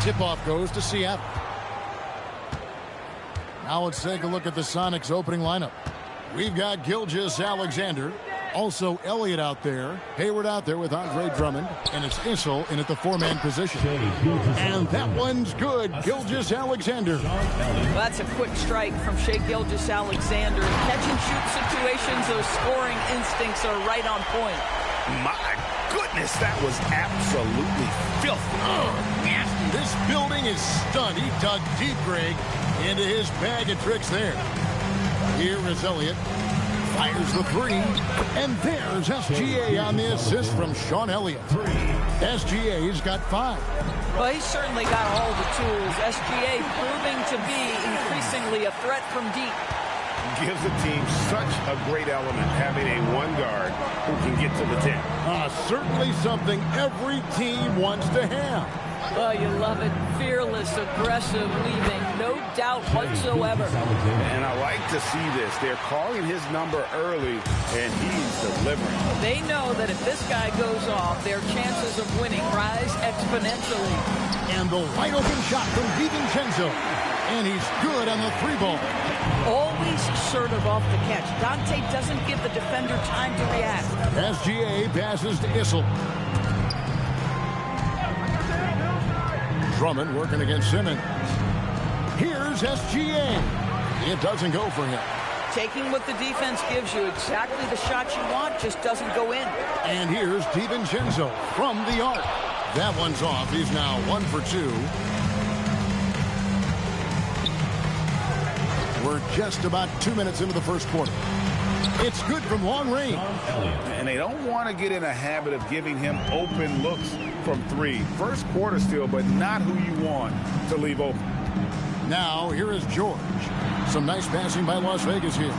Tip-off goes to Seattle. Now let's take a look at the Sonics opening lineup. We've got Gilgeous-Alexander. Also Elliott out there. Hayward out there with Andre Drummond. And it's Issel in at the four-man position. And that one's good. Gilgeous-Alexander. Well, that's a quick strike from Shai Gilgeous-Alexander. Catch-and-shoot situations, those scoring instincts are right on point. My goodness, that was absolutely filthy. Oh, nasty. This building is stunned. He dug deep, Greg, into his bag of tricks there. Here is Elliott. Fires the three. And there's SGA on the assist from Sean Elliott. SGA's got 5. Well, he's certainly got all the tools. SGA proving to be increasingly a threat from deep. Gives the team such a great element having a one guard who can get to the 10. Certainly something every team wants to have. Well, you love it. Fearless, aggressive, leaving. No doubt whatsoever. And I like to see this. They're calling his number early, and he's delivering. They know that if this guy goes off, their chances of winning rise exponentially. And the wide open shot from DiVincenzo. And he's good on the 3-ball. Always assertive off the catch. Dante doesn't give the defender time to react. SGA passes to Issel. Drummond working against Simmons. Here's SGA. It doesn't go for him. Taking what the defense gives you, exactly the shot you want, just doesn't go in. And here's DiVincenzo from the arc. That one's off. He's now 1 for 2. We're just about 2 minutes into the first quarter. It's good from long range. And they don't want to get in a habit of giving him open looks from 3. First quarter still, but not who you want to leave open. Now, here is George. Some nice passing by Las Vegas here.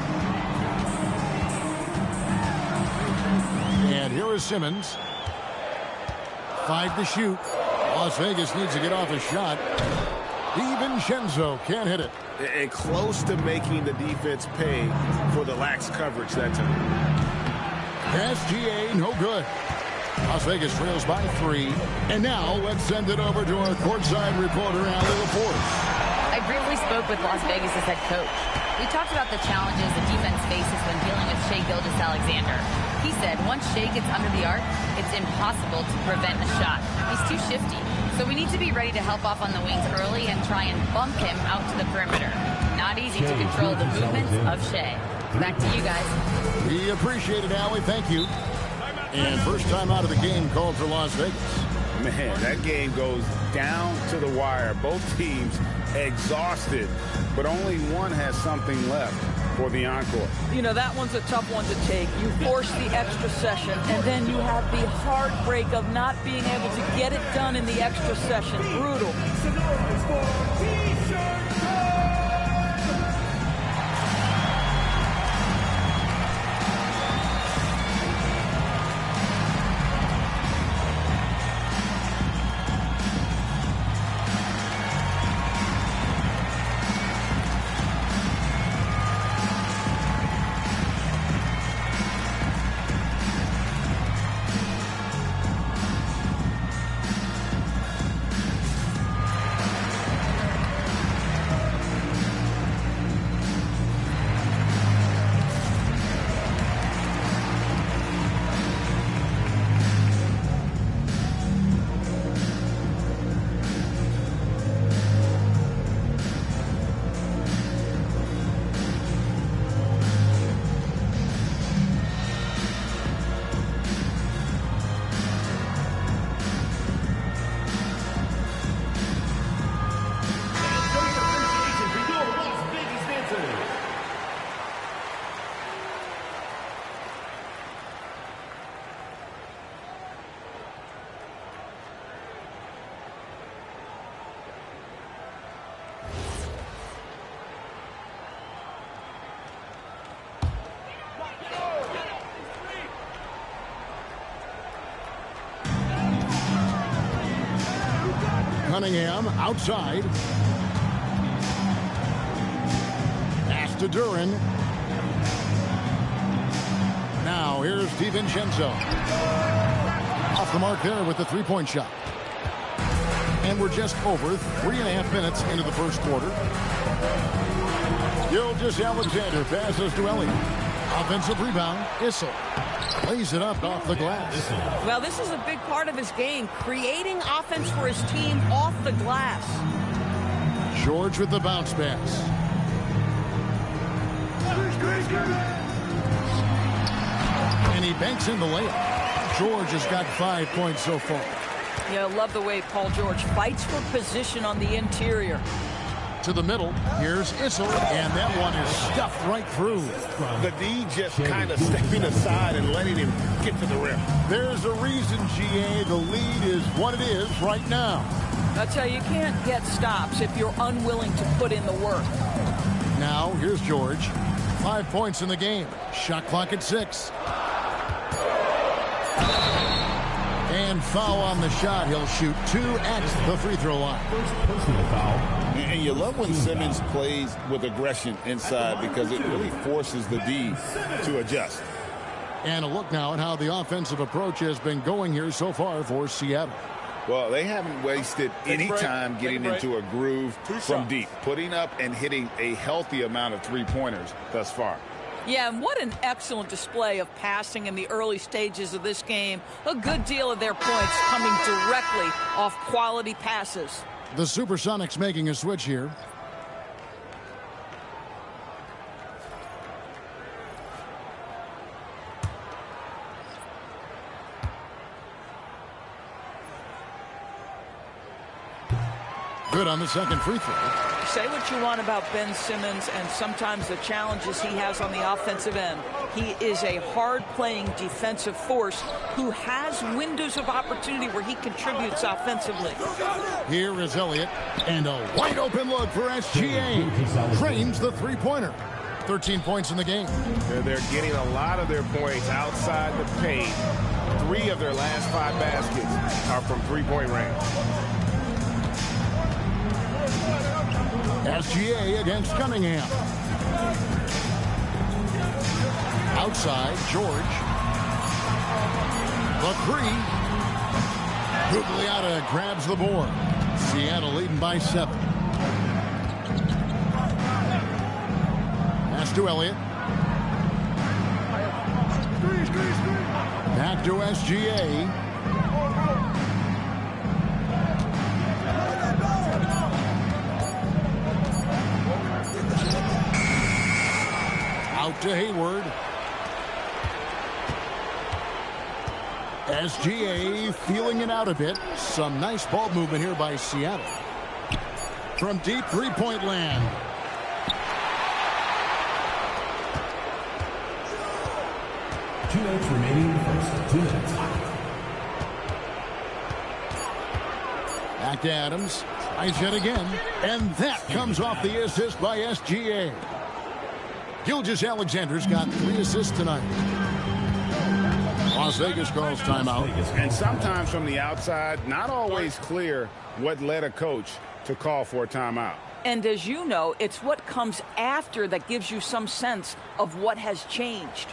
And here is Simmons. 5 to shoot. Las Vegas needs to get off a shot. DiVincenzo can't hit it. And close to making the defense pay for the lax coverage that time. SGA, no good. Las Vegas trails by 3. And now let's send it over to our courtside reporter, Allie LaForce. I briefly spoke with Las Vegas' head coach. We talked about the challenges the defense faces when dealing with Shai Gilgeous-Alexander. He said once Shai gets under the arc, it's impossible to prevent a shot. He's too shifty. So we need to be ready to help off on the wings early and try and bump him out to the perimeter. Not easy to control the movements of Shai. Back to you guys. We appreciate it, Allie. Thank you. And first time out of the game called for Las Vegas. Man, that game goes down to the wire. Both teams exhausted, but only one has something left for the encore. You know, that one's a tough one to take. You force the extra session, and then you have the heartbreak of not being able to get it done in the extra session. Brutal. Cunningham outside. Pass to Duran. Now here's DiVincenzo. Off the mark there with the 3-point shot. And we're just over 3.5 minutes into the first quarter. Gilgeous-Alexander passes to Elliott. Offensive rebound, Issel. Lays it up off the glass. Well, this is a big part of his game, creating offense for his team off the glass. George with the bounce pass. And he banks in the layup. George has got 5 points so far. Yeah, I love the way Paul George fights for position on the interior. To the middle, here's Issel, and that one is stuffed right through. The D just kind of stepping aside and letting him get to the rim. There's a reason, GA, the lead is what it is right now. I tell you, you can't get stops if you're unwilling to put in the work. Now, here's George. 5 points in the game. Shot clock at 6. And foul on the shot. He'll shoot 2 at the free throw line. Personal foul. And you love when Simmons plays with aggression inside because it really forces the D to adjust. And a look now at how the offensive approach has been going here so far for Seattle. Well, they haven't wasted any time getting into a groove from deep, putting up and hitting a healthy amount of three-pointers thus far. Yeah, and what an excellent display of passing in the early stages of this game. A good deal of their points coming directly off quality passes. The Supersonics making a switch here. Good on the second free throw. Say what you want about Ben Simmons and sometimes the challenges he has on the offensive end. He is a hard-playing defensive force who has windows of opportunity where he contributes offensively. Here is Elliott, and a wide-open look for SGA. Frames the three-pointer. 13 points in the game. They're getting a lot of their points outside the paint. 3 of their last 5 baskets are from three-point range. SGA against Cunningham. Outside, George. The 3. Gugliotta grabs the board. Seattle leading by 7. Pass to Elliott. Back to SGA. Out to Hayward. SGA feeling it out a bit. Some nice ball movement here by Seattle. From deep three-point land. Two minutes remaining in the first. 2 minutes. Back to Adams. Tries it again. And that comes off the assist by SGA. Gilgeous-Alexander's got 3 assists tonight. Las Vegas calls timeout. And sometimes from the outside, not always clear what led a coach to call for a timeout. And as you know, it's what comes after that gives you some sense of what has changed.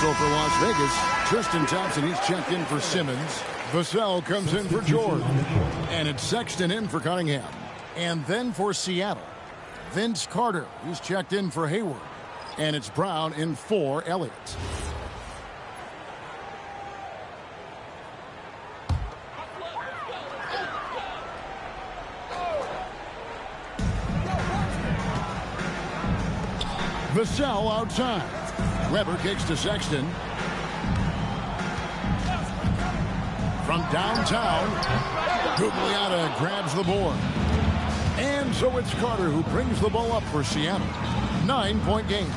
So for Las Vegas, Tristan Thompson, he's checked in for Simmons. Vassell comes in for George. And it's Sexton in for Cunningham. And then for Seattle, Vince Carter, he's checked in for Hayward. And it's Brown in 4, Elliott. Vassell outside. Weber kicks to Sexton. From downtown, Gugliotta grabs the board. And so it's Carter who brings the ball up for Seattle. 9-point game.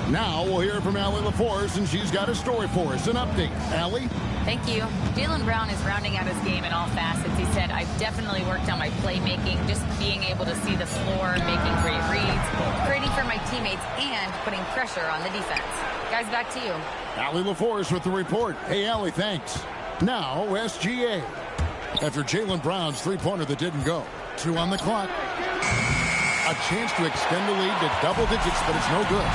Now we'll hear from Allie LaForce, and she's got a story for us. An update. Allie? Thank you. Jaylen Brown is rounding out his game in all facets. He said, I've definitely worked on my playmaking, just being able to see the floor, making great reads, creating for my teammates, and putting pressure on the defense. Guys, back to you. Allie LaForce with the report. Hey, Allie, thanks. Now, SGA. After Jaylen Brown's three-pointer that didn't go. 2 on the clock. A chance to extend the lead to double digits, but it's no good.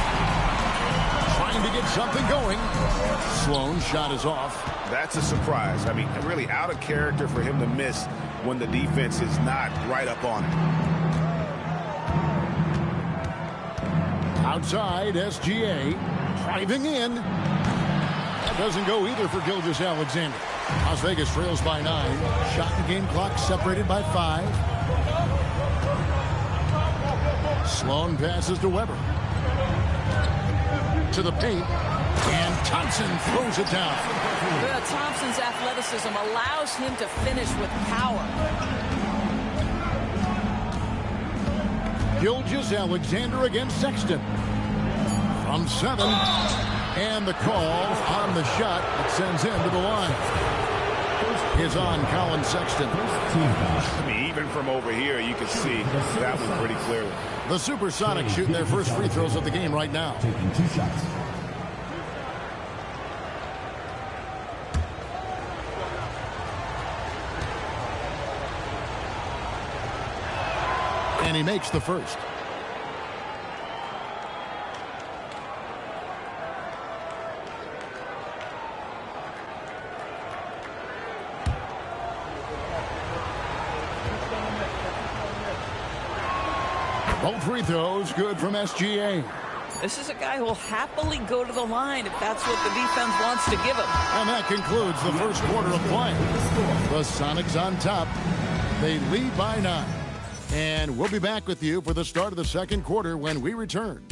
Trying to get something going. Sloan's shot is off. That's a surprise. I mean, really out of character for him to miss when the defense is not right up on him. Outside, SGA. Driving in. That doesn't go either for Gilgeous-Alexander. Las Vegas trails by 9. Shot and game clock separated by 5. Sloan passes to Weber. To the paint. And Thompson throws it down. Thompson's athleticism allows him to finish with power. Gilgeous-Alexander against Sexton. From 7. And the call on the shot that sends him to the line is on Colin Sexton. I mean, even from over here, you can see that one pretty clearly. The Supersonics shooting their first free throws of the game right now. Taking 2 shots. And he makes the first. Both free throws good from SGA. This is a guy who will happily go to the line if that's what the defense wants to give him. And that concludes the first quarter of play. The Sonics on top. They lead by 9. And we'll be back with you for the start of the second quarter when we return.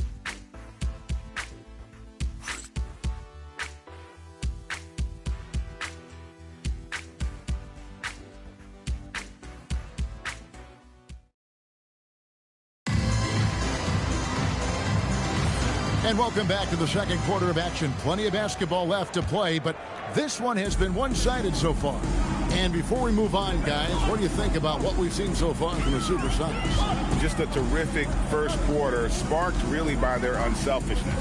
And welcome back to the second quarter of action. Plenty of basketball left to play, but this one has been one-sided so far. And before we move on, guys, what do you think about what we've seen so far from the Supersonics? Just a terrific first quarter, sparked really by their unselfishness.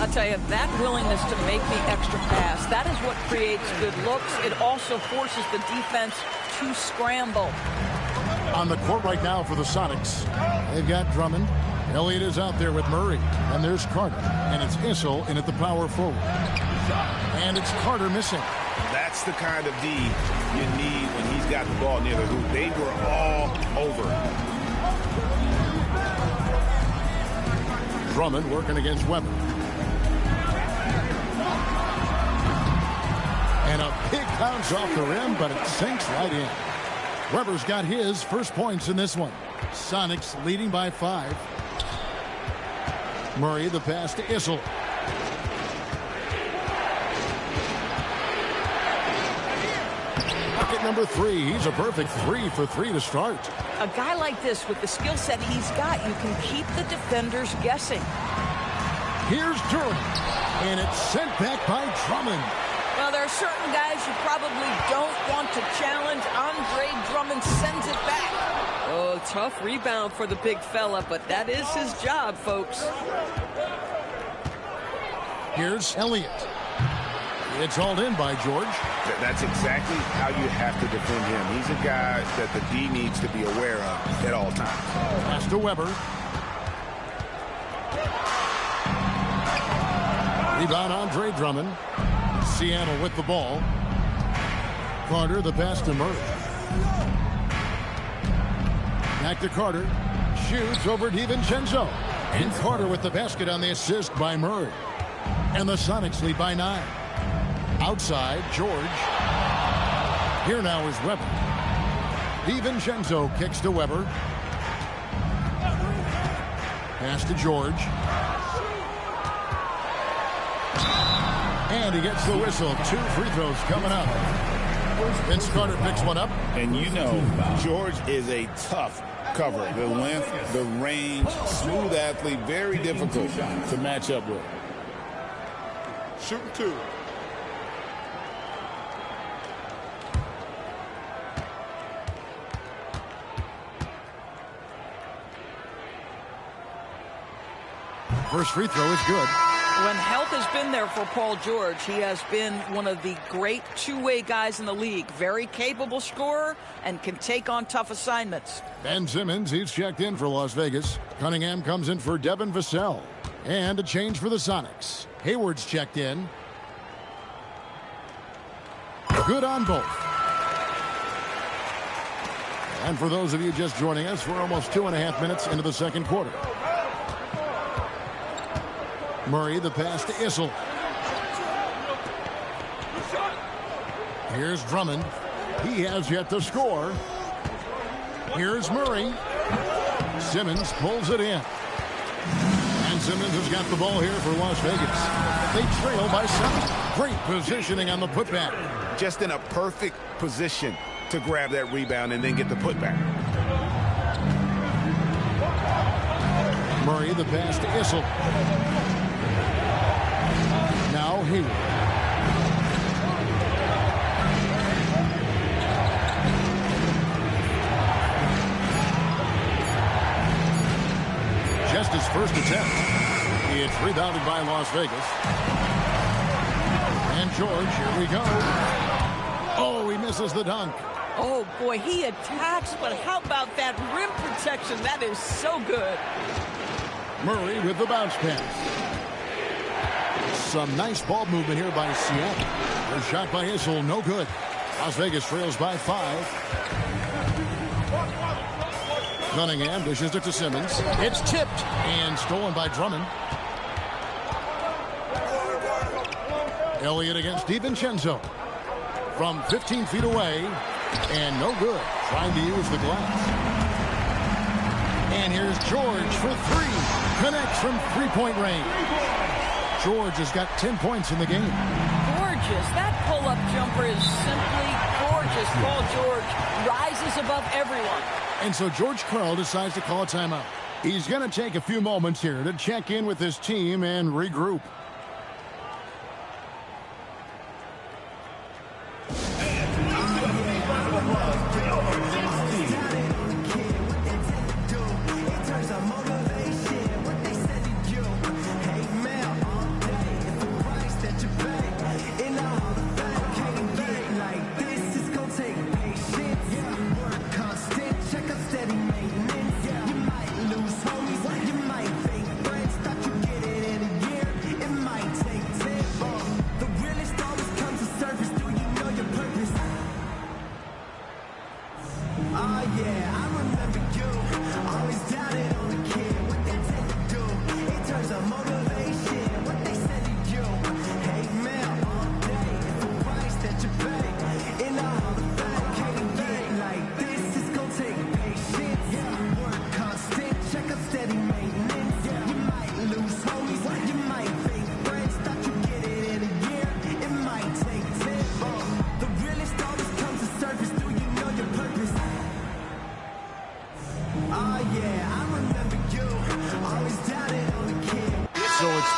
I'll tell you, that willingness to make the extra pass, that is what creates good looks. It also forces the defense to scramble. On the court right now for the Sonics, they've got Drummond. Elliott is out there with Murray. And there's Carter. And it's Issel in at the power forward. And it's Carter missing. That's the kind of D you need when he's got the ball near the hoop. They were all over. Drummond working against Weber. And a big bounce off the rim, but it sinks right in. Weber's got his first points in this one. Sonics leading by 5. Murray the pass to Issel. Bucket number 3. He's a perfect 3 for 3 to start. A guy like this with the skill set he's got, you can keep the defenders guessing. Here's Durham. And it's sent back by Drummond. Well, there are certain guys you probably don't want to challenge. Andre Drummond sends it back. Oh, tough rebound for the big fella, but that is his job, folks. Here's Elliott. It's hauled in by George. That's exactly how you have to defend him. He's a guy that the D needs to be aware of at all times. Pass to Weber. Rebound Andre Drummond. Seattle with the ball. Carter the pass to Murray. Back to Carter. Shoots over DiVincenzo. And Carter with the basket on the assist by Murray. And the Sonics lead by 9. Outside, George. Here now is Weber. DiVincenzo kicks to Weber. Pass to George. And he gets the whistle. 2 free throws coming up. Vince Carter picks one up. And you know, George is a tough cover. The length, the range, smooth athlete, very difficult to match up with. Shooting 2. First free throw is good. When health has been there for Paul George, he has been one of the great two-way guys in the league. Very capable scorer and can take on tough assignments. Ben Simmons, he's checked in for Las Vegas. Cunningham comes in for Devin Vassell. And a change for the Sonics. Hayward's checked in. Good on both. And for those of you just joining us, we're almost 2.5 minutes into the second quarter. Murray, the pass to Issel. Here's Drummond. He has yet to score. Here's Murray. Simmons pulls it in. And Simmons has got the ball here for Las Vegas. They trail by 7. Great positioning on the putback. Just in a perfect position to grab that rebound and then get the putback. Murray, the pass to Issel. Now Hayward. Just his first attempt. It's rebounded by Las Vegas. And George, here we go. Oh, he misses the dunk. Oh, boy, he attacks, but how about that rim protection? That is so good. Murray with the bounce pass. Some nice ball movement here by Seattle. The shot by Issel, no good. Las Vegas trails by 5. Cunningham dishes it to Simmons. It's tipped and stolen by Drummond. Elliott against DiVincenzo. From 15 feet away. And no good. Trying to use the glass. And here's George for 3. Connects from three-point range. George has got 10 points in the game. Gorgeous. That pull-up jumper is simply gorgeous. Paul George rises above everyone. And so George Karl decides to call a timeout. He's going to take a few moments here to check in with his team and regroup.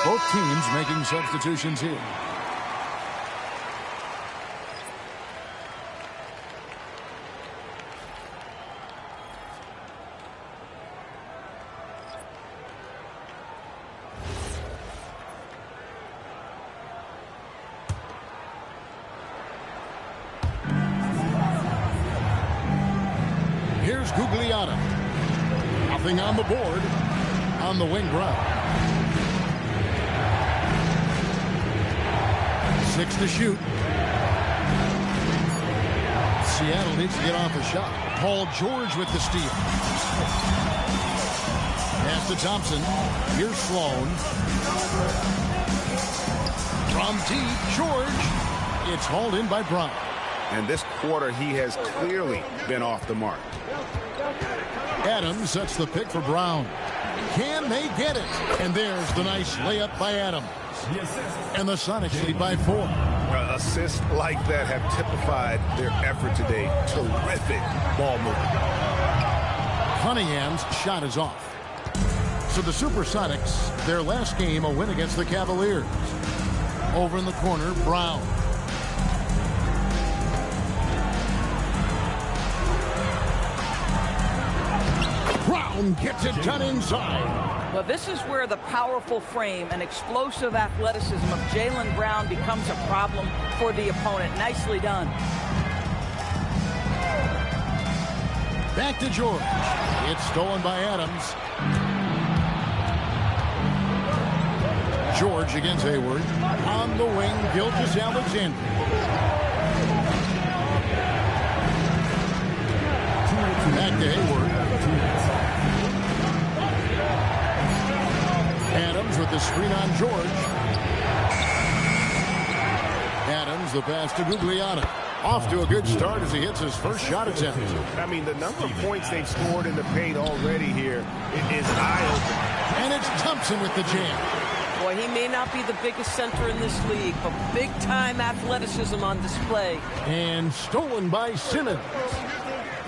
Both teams making substitutions here. Here's Gugliotta. Nothing on the board on the wing ground. 6 to shoot. Seattle needs to get off a shot. Paul George with the steal. Pass to Thompson. Here's Sloan. From deep, George. It's hauled in by Brown. And this quarter, he has clearly been off the mark. Adams sets the pick for Brown. Can they get it? And there's the nice layup by Adams. And the Sonics lead by 4. Assists like that have typified their effort today. Terrific ball movement. Cunningham's shot is off. So the Supersonics, their last game, a win against the Cavaliers. Over in the corner, Brown. Brown gets it done inside. Well, this is where the powerful frame and explosive athleticism of Jaylen Brown becomes a problem for the opponent. Nicely done. Back to George. It's stolen by Adams. George against Hayward. On the wing, Gilgeous-Alexander. Back to Hayward. Adams with the screen on George. Adams, the pass to Gugliotta. Off to a good start as he hits his first shot attempt. I mean, the number of points they've scored in the paint already here is eye-opening. And it's Thompson with the jam. Boy, he may not be the biggest center in this league, but big-time athleticism on display. And stolen by Simmons.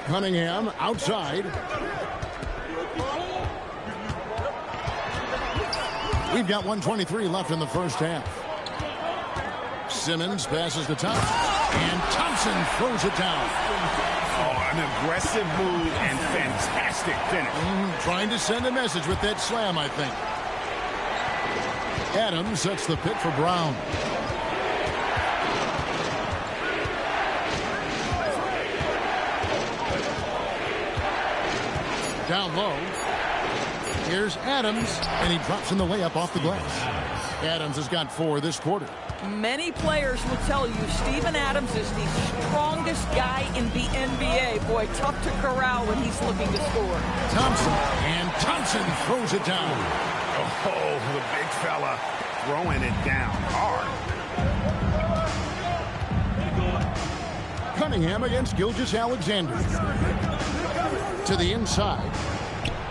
Cunningham outside. We've got 1:23 left in the first half. Simmons passes to Thompson. And Thompson throws it down. Oh, an aggressive move and fantastic finish. Trying to send a message with that slam, I think. Adams sets the pick for Brown. Down low. Here's Adams, and he drops in the layup off the glass. Adams has got 4 this quarter. Many players will tell you Steven Adams is the strongest guy in the NBA. Boy, tough to corral when he's looking to score. Thompson, and Thompson throws it down. Oh, the big fella throwing it down hard. Cunningham against Gilgeous-Alexander. To the inside.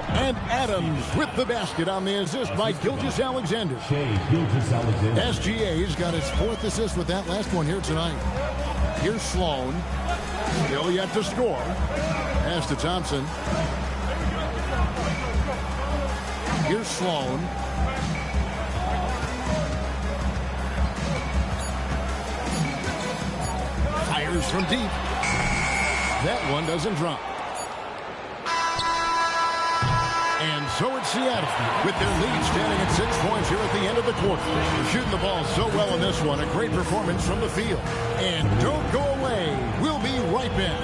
And Adams with the basket on the assist by Gilgeous-Alexander. SGA's got his 4th assist with that last one here tonight. Here's Sloan. Still yet to score. Pass to Thompson. Here's Sloan. Fires from deep. That one doesn't drop. And so it's Seattle with their lead standing at 6 points here at the end of the quarter. Shooting the ball so well in this one. A great performance from the field. And don't go away. We'll be right back.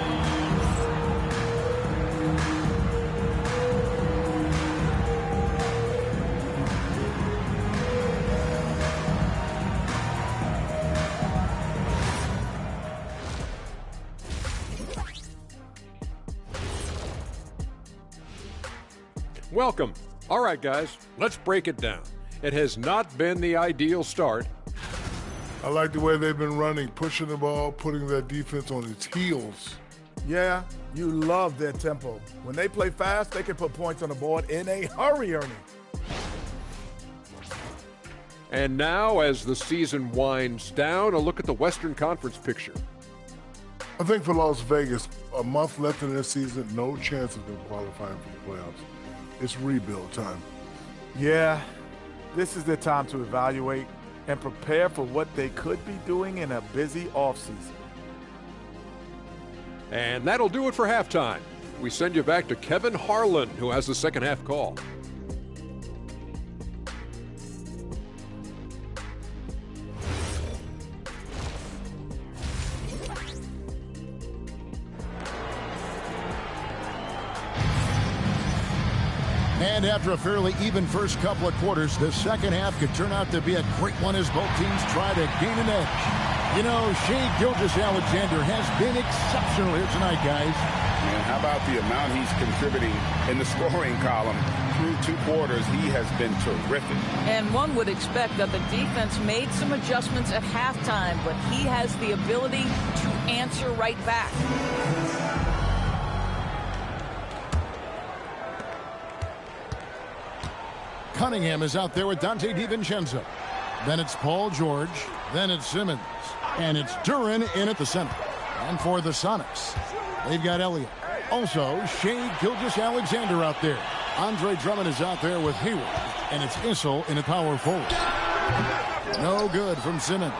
Welcome. All right, guys, let's break it down. It has not been the ideal start. I like the way they've been running, pushing the ball, putting their defense on its heels. Yeah, you love their tempo. When they play fast, they can put points on the board in a hurry, Ernie. And now, as the season winds down, a look at the Western Conference picture. I think for Las Vegas, a month left in their season, no chance of them qualifying for the playoffs. It's rebuild time. Yeah, this is their time to evaluate and prepare for what they could be doing in a busy offseason. And that'll do it for halftime. We send you back to Kevin Harlan, who has the second half call. And after a fairly even first couple of quarters, the second half could turn out to be a great one as both teams try to gain an edge. You know, Shea Gilgeous-Alexander has been exceptional here tonight, guys. And how about the amount he's contributing in the scoring column? Through 2 quarters, he has been terrific. And one would expect that the defense made some adjustments at halftime, but he has the ability to answer right back. Cunningham is out there with Dante DiVincenzo. Then it's Paul George. Then it's Simmons. And it's Duren in at the center. And for the Sonics, they've got Elliott. Also, Shea Gilgeous-Alexander out there. Andre Drummond is out there with Hayward. And it's Issel in a power forward. No good from Simmons.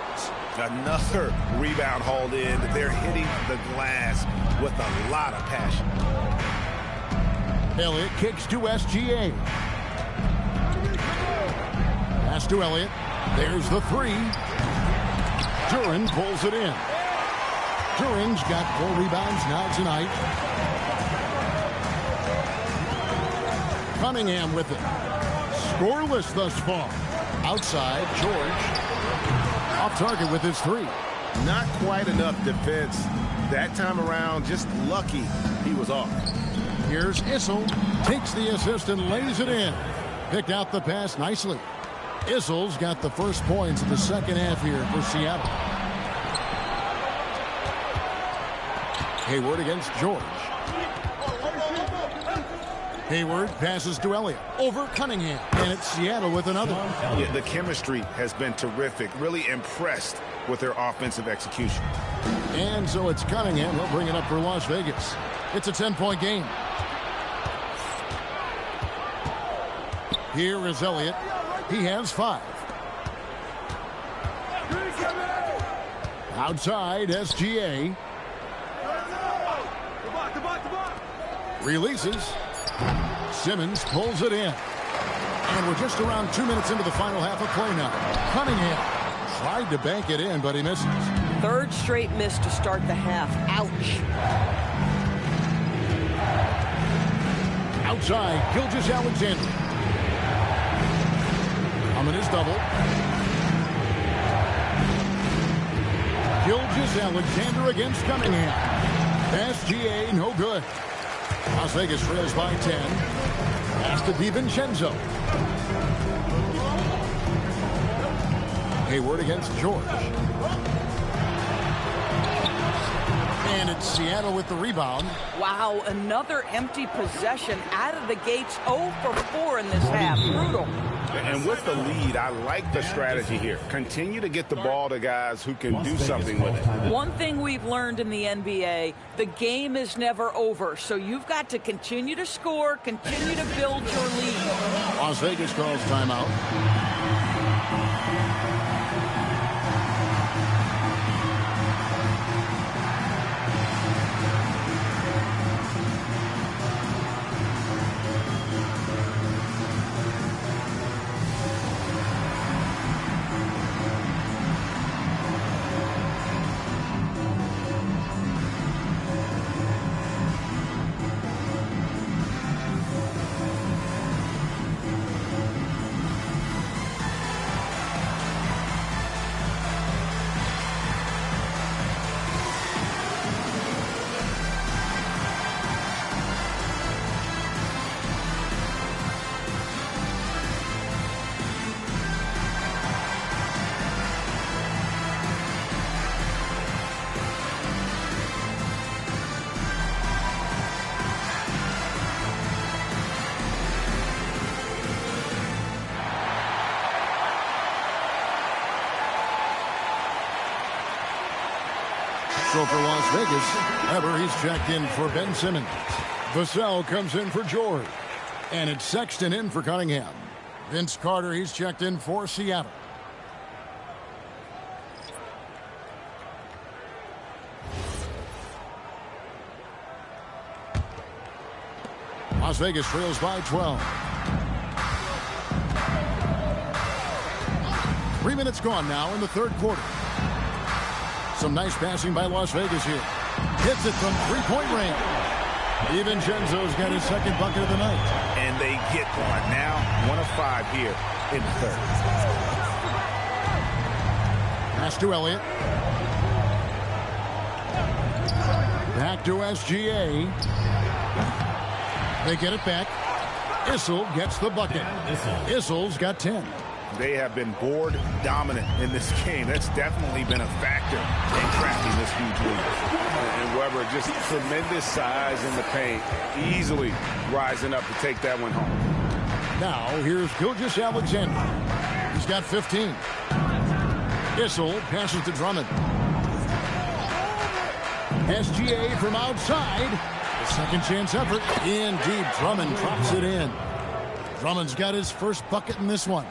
Another rebound hauled in. They're hitting the glass with a lot of passion. Elliott kicks to SGA. Pass to Elliott. There's the 3. Duren pulls it in. Duren's got 4 rebounds now tonight. Cunningham with it. Scoreless thus far. Outside, George. Off target with his 3. Not quite enough defense that time around. Just lucky he was off. Here's Issel. Takes the assist and lays it in. Picked out the pass nicely. Issel's got the first points of the second half here for Seattle. Hayward against George. Hayward passes to Elliott. Over Cunningham. And it's Seattle with another. Yeah, the chemistry has been terrific. Really impressed with their offensive execution. And so it's Cunningham. He'll bring it up for Las Vegas. It's a 10-point game. Here is Elliott. He has 5. Outside, SGA. Releases. Simmons pulls it in. And we're just around 2 minutes into the final half of play now. Cunningham tried to bank it in, but he misses. 3rd straight miss to start the half. Ouch. Outside, Gilgeous-Alexander. Coming is double. Gilgeous-Alexander against Cunningham. SGA, no good. Las Vegas trails by 10. Pass to DiVincenzo. Hayward against George. And it's Seattle with the rebound. Wow, another empty possession out of the gates. 0 for 4 in this half. Brutal. And with the lead, I like the strategy here. Continue to get the ball to guys who can do something with it. One thing we've learned in the NBA, the game is never over. So you've got to continue to score, continue to build your lead. Las Vegas calls timeout. So for Las Vegas, Ever, he's checked in for Ben Simmons. Vassell comes in for George. And it's Sexton in for Cunningham. Vince Carter, he's checked in for Seattle. Las Vegas trails by 12. 3 minutes gone now in the 3rd quarter. Some nice passing by Las Vegas here. Hits it from 3-point range. DiVincenzo's got his 2nd bucket of the night. And they get one now. 1 of 5 here in the 3rd. Pass to Elliott. Back to SGA. They get it back. Issel gets the bucket. Issel's got 10. They have been board dominant in this game. That's definitely been a factor in cracking this huge lead. And Weber, just tremendous size in the paint, easily rising up to take that one home. Now, here's Gilgeous-Alexander. He's got 15. Issel passes to Drummond. SGA from outside. The second chance effort. In deep. Drummond drops it in. Drummond's got his first bucket in this one.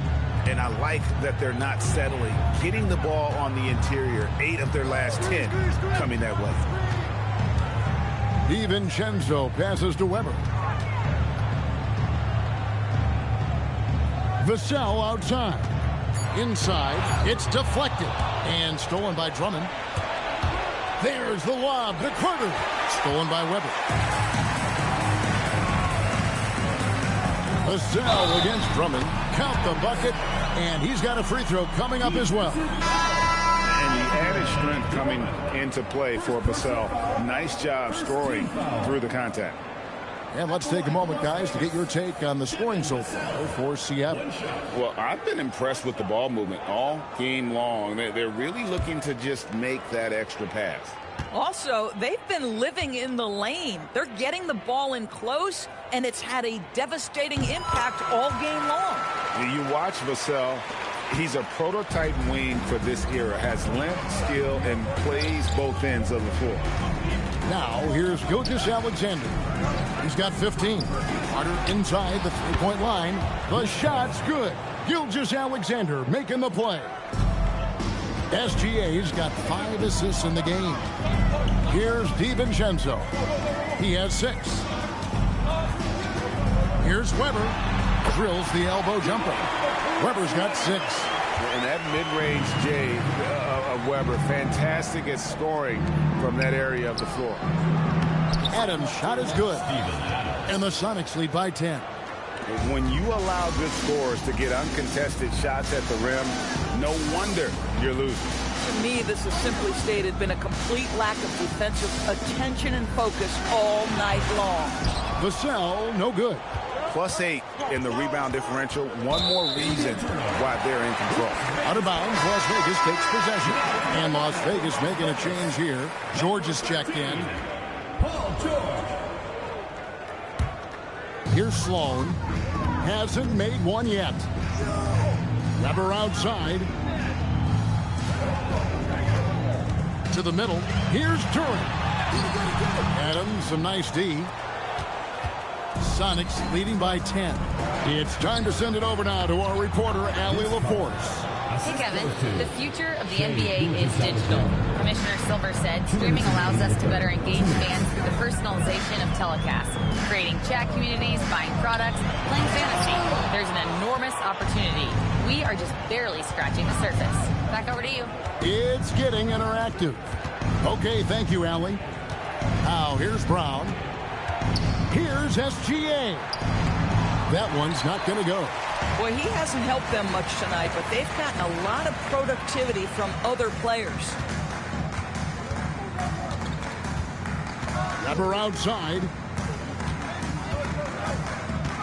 And I like that they're not settling. Getting the ball on the interior. 8 of their last 10 coming that way. DiVincenzo passes to Weber. Vassell outside. Inside. It's deflected. And stolen by Drummond. There's the lob to Carter. Stolen by Weber. Vassell against Drummond. Count the bucket. And he's got a free throw coming up as well. And the added strength coming into play for Vassell. Nice job scoring through the contact. And let's take a moment, guys, to get your take on the scoring so far for Seattle. Well, I've been impressed with the ball movement all game long. They're really looking to just make that extra pass. Also, they've been living in the lane. They're getting the ball in close, and it's had a devastating impact all game long. You watch Vassell. He's a prototype wing for this era. Has length, skill, and plays both ends of the floor. Now, here's Gilgeous-Alexander. He's got 15. Carter inside the three-point line. The shot's good. Gilgeous-Alexander making the play. SGA's got 5 assists in the game. Here's DiVincenzo. He has 6. Here's Weber. Drills the elbow jumper. Weber's got 6. And that mid-range J of Weber, fantastic at scoring from that area of the floor. Adams' shot is good. And the Sonics lead by 10. When you allow good scorers to get uncontested shots at the rim, no wonder you're losing. To me, this has simply stated been a complete lack of defensive attention and focus all night long. Vassell, no good. +8 in the rebound differential. One more reason why they're in control. Out of bounds, Las Vegas takes possession. And Las Vegas making a change here. George is checked in. Paul George. Here's Sloan. Hasn't made one yet. Weber outside. To the middle. Here's Durant. Adams, some nice D. Sonics leading by 10. It's time to send it over now to our reporter, Allie LaForce. Hey, Kevin. The future of the NBA is digital. Commissioner Silver said, streaming allows us to better engage fans through the personalization of telecasts, creating chat communities, buying products, playing fantasy. There's an enormous opportunity. We are just barely scratching the surface. Back over to you. It's getting interactive. Okay, thank you, Allie. Now, here's Brown. Here's SGA. That one's not going to go. Well, he hasn't helped them much tonight, but they've gotten a lot of productivity from other players. Weber outside.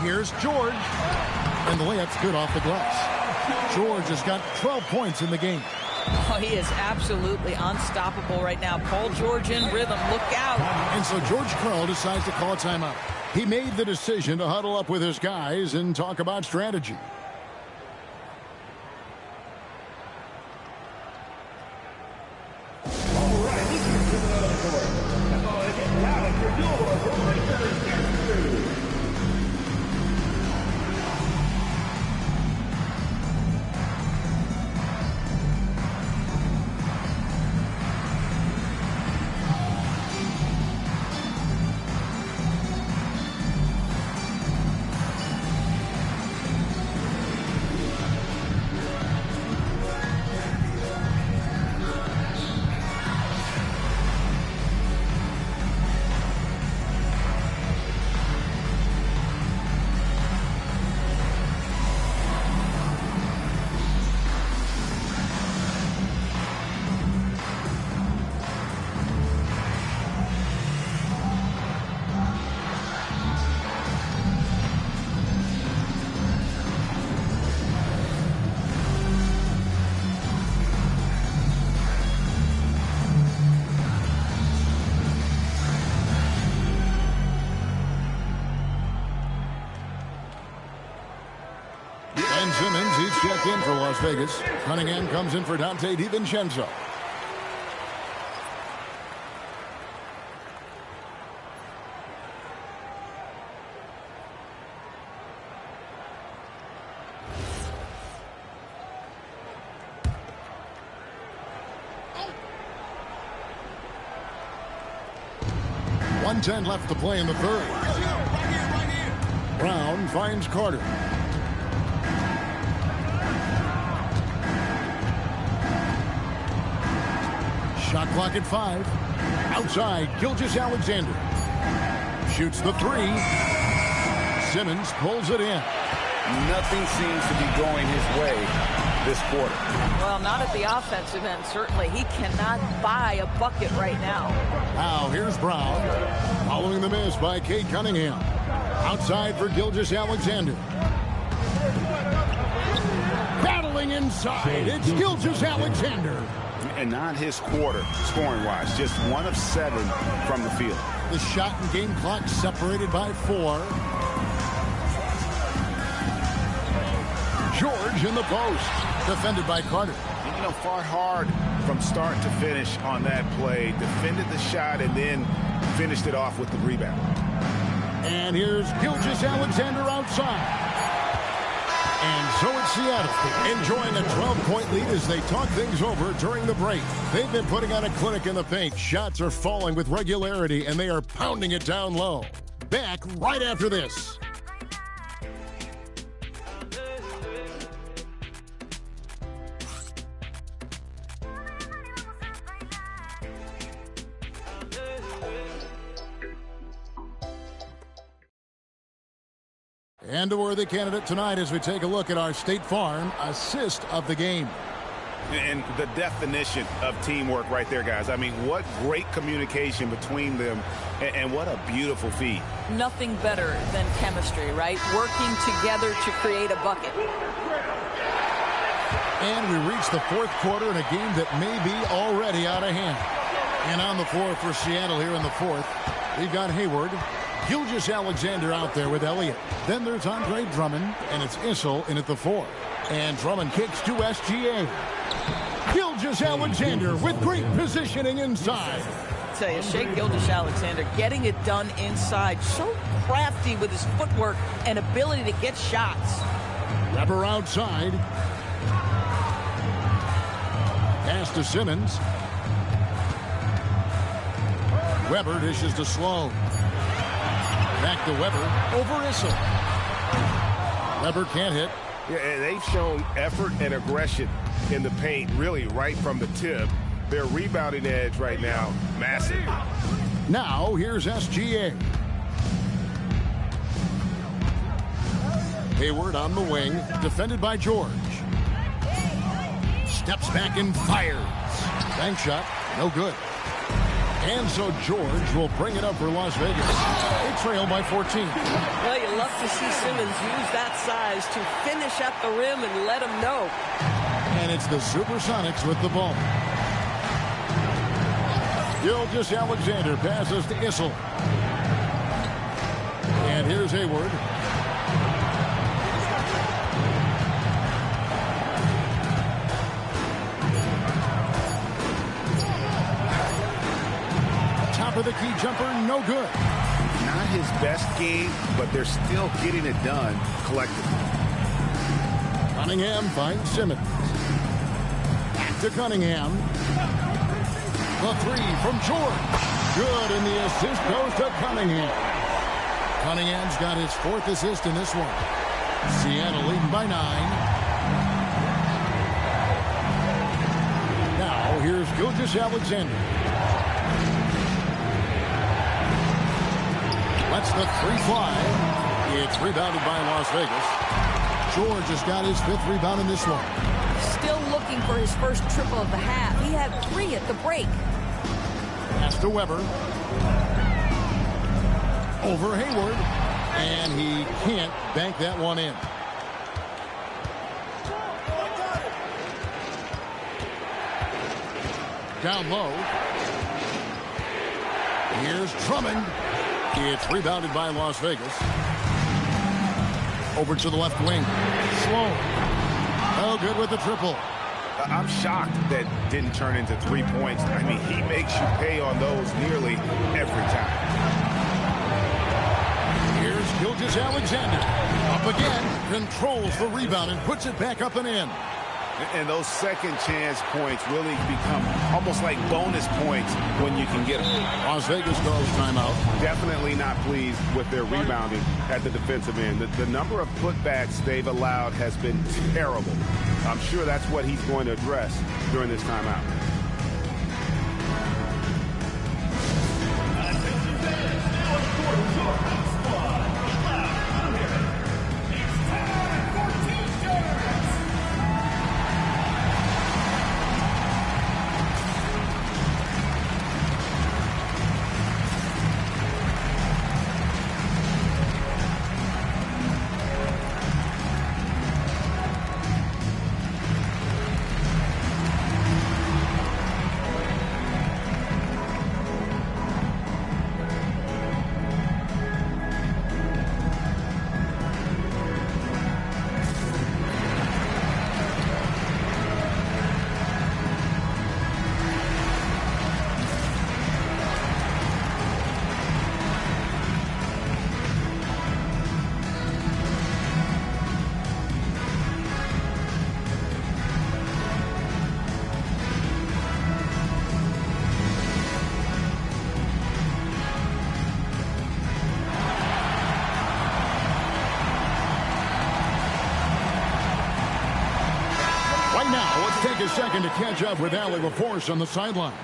Here's George. And the layup's good off the glass. George has got 12 points in the game. Oh, he is absolutely unstoppable right now. Paul George in rhythm. Look out. And so George Karl decides to call a timeout. He made the decision to huddle up with his guys and talk about strategy. Ben Simmons, he's checked in for Las Vegas. Cunningham comes in for Dante DiVincenzo. .110 left to play in the third. Brown finds Carter. Shot clock at 5. Outside, Gilgeous-Alexander. Shoots the 3. Simmons pulls it in. Nothing seems to be going his way this quarter. Well, not at the offensive end, certainly. He cannot buy a bucket right now. Now, here's Brown. Following the miss by Cade Cunningham. Outside for Gilgeous-Alexander. Battling inside. It's Gilgeous-Alexander. And not his quarter, scoring-wise. Just 1 of 7 from the field. The shot and game clock separated by 4. George in the post. Defended by Carter. You know, fought hard from start to finish on that play. Defended the shot and then finished it off with the rebound. And here's Gilgeous-Alexander outside. And so it's Seattle enjoying a 12-point lead as they talk things over during the break. They've been putting on a clinic in the paint. Shots are falling with regularity, and they are pounding it down low. Back right after this. And a worthy candidate tonight as we take a look at our State Farm assist of the game. And the definition of teamwork right there, guys. I mean, what great communication between them, and what a beautiful feed. Nothing better than chemistry, right? Working together to create a bucket. And we reach the fourth quarter in a game that may be already out of hand. And on the floor for Seattle here in the fourth, we've got Hayward. Gilgeous-Alexander out there with Elliott. Then there's Andre Drummond, and it's Issel in at the 4. And Drummond kicks to SGA. Gilgeous-Alexander with great positioning inside. I tell you, Shai Gilgeous-Alexander getting it done inside. So crafty with his footwork and ability to get shots. Weber outside. Pass to Simmons. Weber dishes to Sloan. Back to Weber, over Issel. Weber can't hit. Yeah, and they've shown effort and aggression in the paint, really, right from the tip. Their rebounding edge right now, massive. Now, here's SGA. Hayward on the wing, defended by George. Steps back and fires. Bank shot, no good. And so George will bring it up for Las Vegas. They trail by 14. Well, you love to see Simmons use that size to finish at the rim and let him know. And it's the Supersonics with the ball. Gilgeous-Alexander passes to Issel. And here's Hayward. Top of the key jumper, no good. Not his best game, but they're still getting it done collectively. Cunningham finds Simmons. Back to Cunningham. The 3 from George. Good, and the assist goes to Cunningham. Cunningham's got his 4th assist in this one. Seattle leading by 9. Now, here's Gilgeous-Alexander. Lets the 3 fly. It's rebounded by Las Vegas. George has got his 5th rebound in this one. Still looking for his first triple of the half. He had 3 at the break. Pass to Weber. Over Hayward. And he can't bank that one in. Down low. Here's Drummond. It's rebounded by Las Vegas. Over to the left wing. Slow. Oh, good with the triple. I'm shocked that didn't turn into 3 points. I mean, he makes you pay on those nearly every time. Here's Gilgeous-Alexander. Up again. Controls the rebound and puts it back up and in. And those second chance points really become almost like bonus points when you can get them. Las Vegas calls timeout. Definitely not pleased with their rebounding at the defensive end. The number of putbacks they've allowed has been terrible. I'm sure that's what he's going to address during this timeout. Take a second to catch up with Allie LaForce on the sidelines.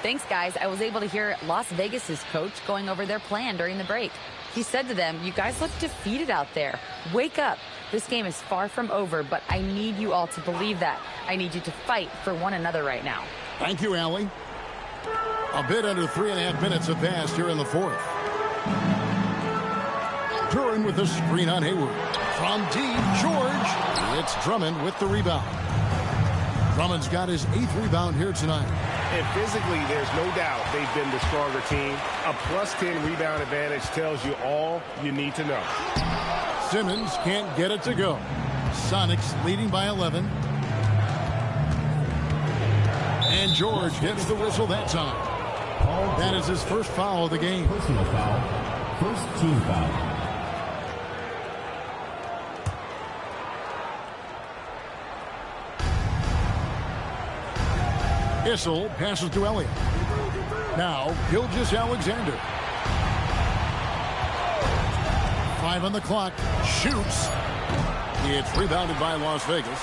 Thanks, guys. I was able to hear Las Vegas's coach going over their plan during the break. He said to them, "You guys look defeated out there. Wake up. This game is far from over, but I need you all to believe that. I need you to fight for one another right now." Thank you, Allie. A bit under 3.5 minutes have passed here in the fourth. Duran with the screen on Hayward. From deep, George. It's Drummond with the rebound. Drummond's got his 8th rebound here tonight. And physically, there's no doubt they've been the stronger team. A +10 rebound advantage tells you all you need to know. Simmons can't get it to go. Sonics leading by 11. And George gets the whistle that time. That is his first foul of the game. Personal foul. First team foul. Issel passes to Elliott. Now, Gilgeous-Alexander. 5 on the clock. Shoots. It's rebounded by Las Vegas.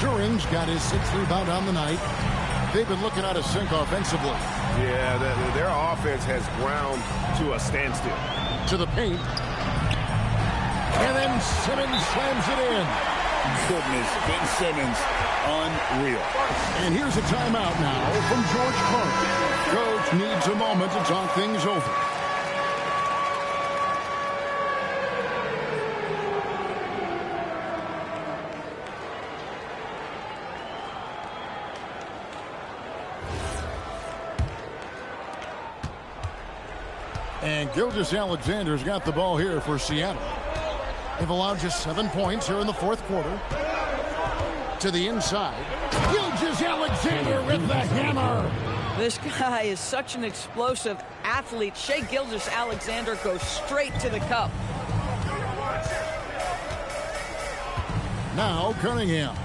Duran's got his 6th rebound on the night. They've been looking out of sync offensively. Yeah, their offense has ground to a standstill. To the paint. And then Simmons slams it in. Goodness, Ben Simmons, unreal. And here's a timeout now from George Clark. Coach needs a moment to talk things over. And Gilgeous-Alexander's got the ball here for Seattle. They've allowed just 7 points here in the fourth quarter. To the inside. Gilgeous-Alexander with the hammer. This guy is such an explosive athlete. Shai Gilgeous-Alexander goes straight to the cup. Now Cunningham.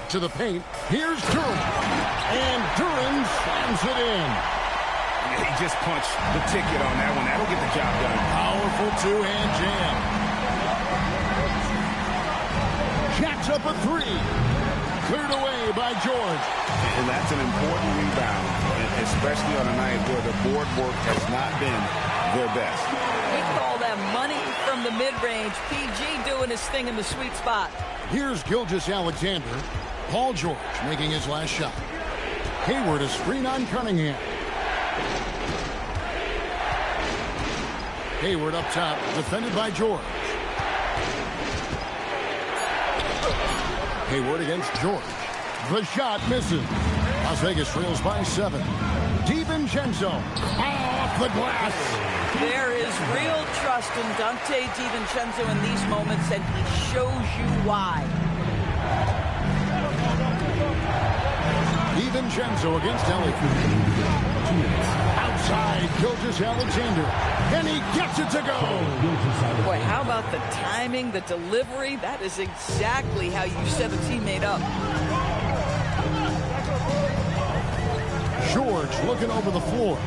To the paint. Here's Duran. And Duran slams it in. He just punched the ticket on that one. That'll get the job done. Powerful two-hand jam. Jacks up a 3. Cleared away by George. And that's an important rebound, especially on a night where the board work has not been their best. We call that money from the mid-range. PG doing his thing in the sweet spot. Here's Gilgeous-Alexander. Paul George making his last shot. Hayward a screen on Cunningham. Hayward up top, defended by George. Hayward against George. The shot misses. Las Vegas trails by 7. DiVincenzo off the glass. There is real trust in Dante DiVincenzo in these moments, and he shows you why. DiVincenzo against Elliott. Outside, Gilgeous-Alexander, and he gets it to go. Boy, how about the timing, the delivery? That is exactly how you set a teammate up. George looking over the floor.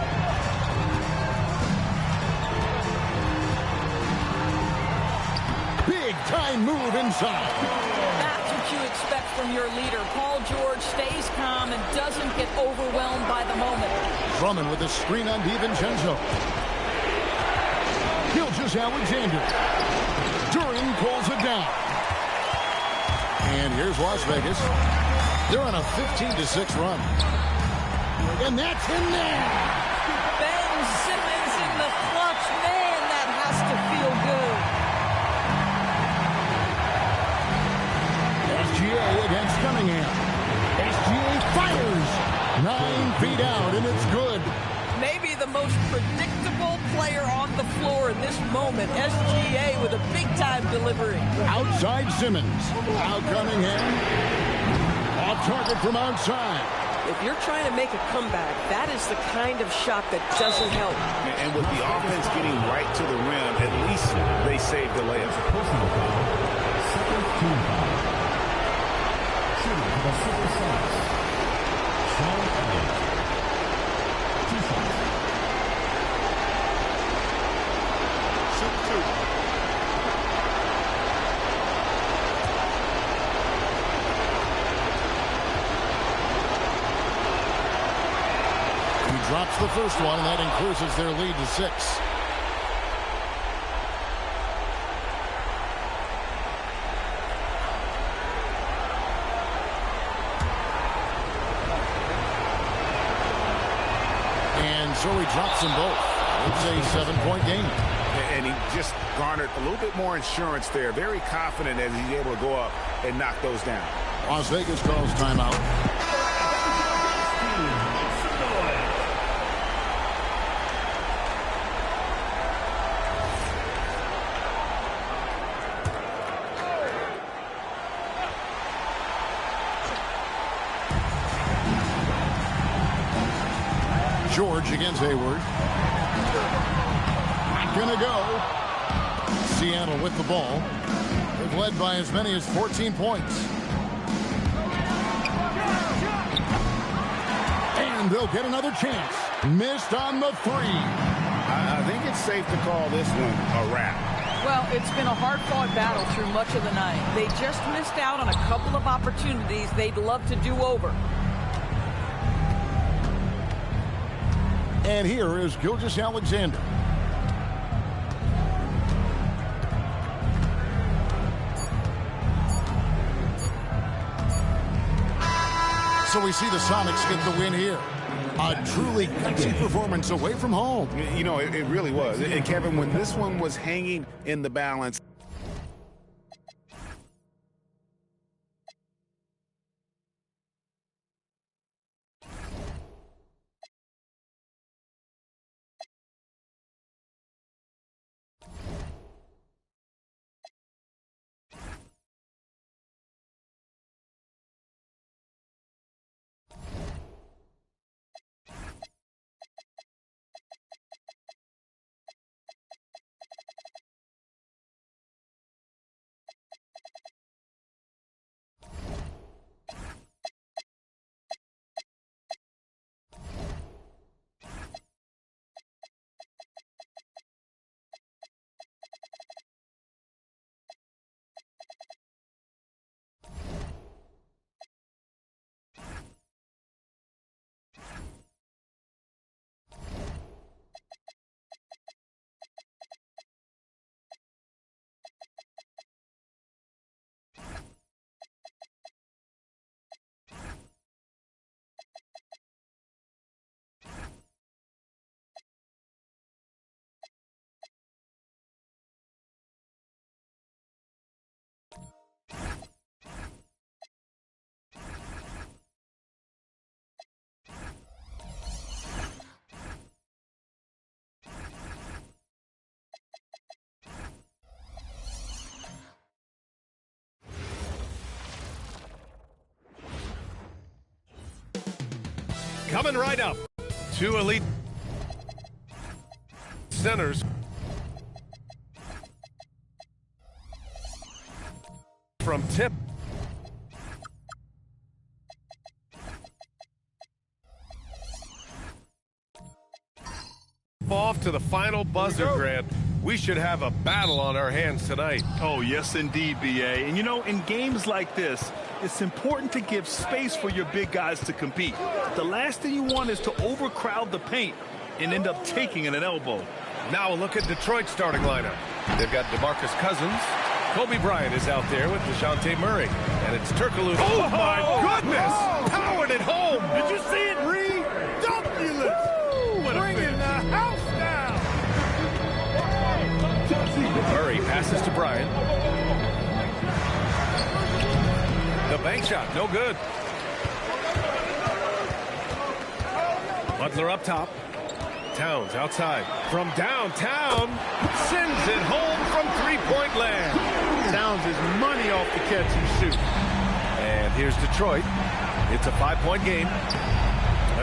Big time move inside. That's what you expect from your leader. Paul George stays calm and doesn't get overwhelmed by the moment. Drummond with a screen on DiVincenzo. Gilgeous-Alexander. Duran pulls it down. And here's Las Vegas. They're on a 15-6 run. And that's in there. Ben Simmons in the clutch. Man, that has to feel good. SGA against Cunningham. SGA fires. 9 feet out, and it's good. Maybe the most predictable player on the floor in this moment. SGA with a big-time delivery. Outside Simmons. Out Cunningham. Off target from outside. If you're trying to make a comeback, that is the kind of shot that doesn't help. And with the offense getting right to the rim, at least they saved the layup. Personal foul. Second team foul. Shooting for the 66ers. Sean Elliott. 2 shots. Shoot 2. Drops the first one, and that increases their lead to 6. And so he drops them both. It's a 7-point game. And he just garnered a little bit more insurance there. Very confident as he's able to go up and knock those down. Las Vegas calls timeout. George against Hayward. Not gonna go. Seattle with the ball. They've led by as many as 14 points. And they'll get another chance. Missed on the 3. I think it's safe to call this one a wrap. Well, it's been a hard-fought battle through much of the night. They just missed out on a couple of opportunities they'd love to do over. And here is Gilgeous-Alexander. So we see the Sonics get the win here. A truly gutsy performance away from home. You know, it really was. And Kevin, when this one was hanging in the balance, coming right up. Two elite centers. From tip. Off to the final buzzer, Grant. We should have a battle on our hands tonight. Oh, yes, indeed, B.A. And, you know, in games like this, it's important to give space for your big guys to compete. The last thing you want is to overcrowd the paint and end up taking an elbow. Now a look at Detroit's starting lineup. They've got DeMarcus Cousins. Kobe Bryant is out there with DeJounte Murray. And it's Turkoglu. Oh, my goodness! Powered it home! Did you see it, Reed? Dumulus! Bringing the house down! Murray passes to Bryant. The bank shot, no good. Butler up top. Towns outside. From downtown, sends it home from three-point land. Towns is money off the catch and shoot. And here's Detroit. It's a 5-point game.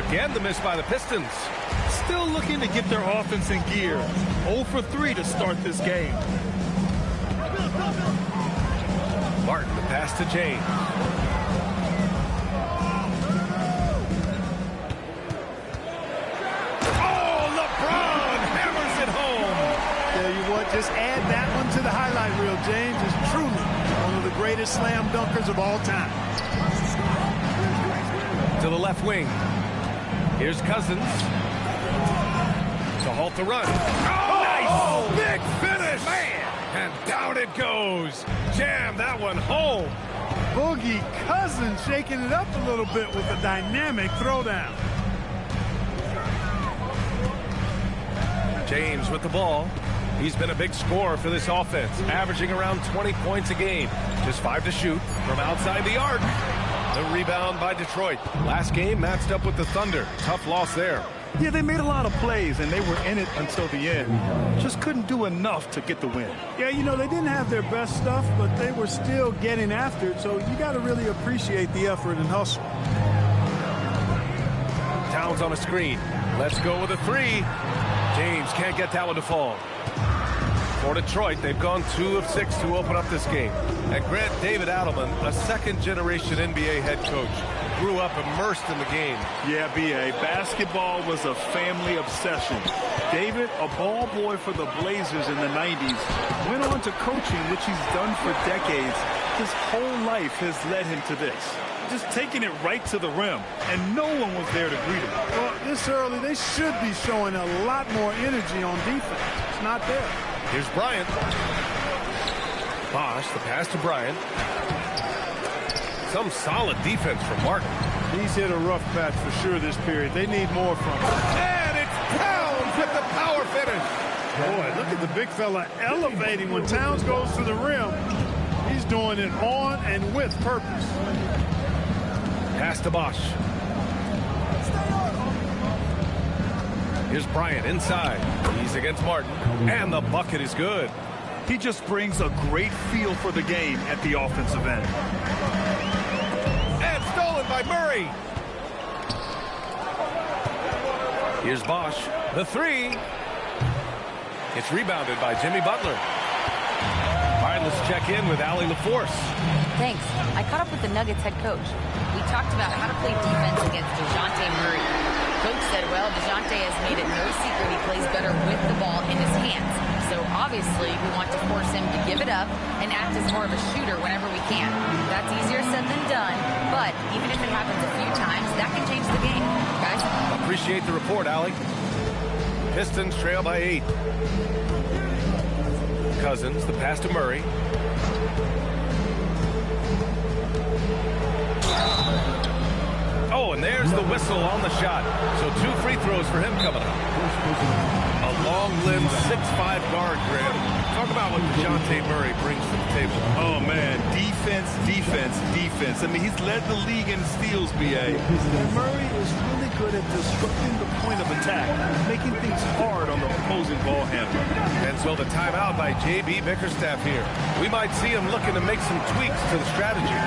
Again, the miss by the Pistons. Still looking to get their offense in gear. 0 for 3 to start this game. Martin, the pass to James. Oh, LeBron hammers it home. Tell you what, just add that one to the highlight reel. James is truly one of the greatest slam dunkers of all time. To the left wing. Here's Cousins. To halt the run. Oh, nice! Big finish! Man! And down it goes. Jam that one home. Boogie Cousins shaking it up a little bit with a dynamic throwdown. James with the ball. He's been a big scorer for this offense, averaging around 20 points a game. Just 5 to shoot from outside the arc. The rebound by Detroit. Last game matched up with the Thunder. Tough loss there. Yeah, they made a lot of plays, and they were in it until the end. Just couldn't do enough to get the win. Yeah, you know, they didn't have their best stuff, but they were still getting after it, so you got to really appreciate the effort and hustle. Towns on a screen. Let's go with a three. James can't get that one to fall. For Detroit, they've gone 2 of 6 to open up this game. And Grant, David Adelman, a second-generation NBA head coach, grew up immersed in the game. Yeah, B.A., basketball was a family obsession. David, a ball boy for the Blazers in the 90s, went on to coaching, which he's done for decades. His whole life has led him to this. Just taking it right to the rim, and no one was there to greet him. Well, this early, they should be showing a lot more energy on defense. It's not there. Here's Bryant. Bosch, the pass to Bryant. Some solid defense from Martin. He's hit a rough patch for sure this period. They need more from him. And it's Towns with the power finish. Boy, look at the big fella elevating when Towns goes to the rim. He's doing it on and with purpose. Pass to Bosch. Here's Bryant inside. He's against Martin. And the bucket is good. He just brings a great feel for the game at the offensive end. And stolen by Murray. Here's Bosch. The three. It's rebounded by Jimmy Butler. All right, let's check in with Allie LaForce. Thanks. I caught up with the Nuggets head coach. We talked about how to play defense against DeJounte Murray. Coach said, well, DeJounte has made it no secret he plays better with the ball in his hands. So obviously we want to force him to give it up and act as more of a shooter whenever we can. That's easier said than done, but even if it happens a few times, that can change the game. Guys? Appreciate the report, Allie. Pistons trail by 8. Cousins, the pass to Murray. Oh, and there's the whistle on the shot. So 2 free throws for him coming up. A long-limbed 6'5" guard, Graham. Talk about what DeJounte Murray brings to the table. Oh, man. Defense, defense, defense. I mean, he's led the league in steals, B.A. And Murray is really good at disrupting the point of attack, making things hard on the opposing ball handler. And so the timeout by J.B. Bickerstaff here. We might see him looking to make some tweaks to the strategy.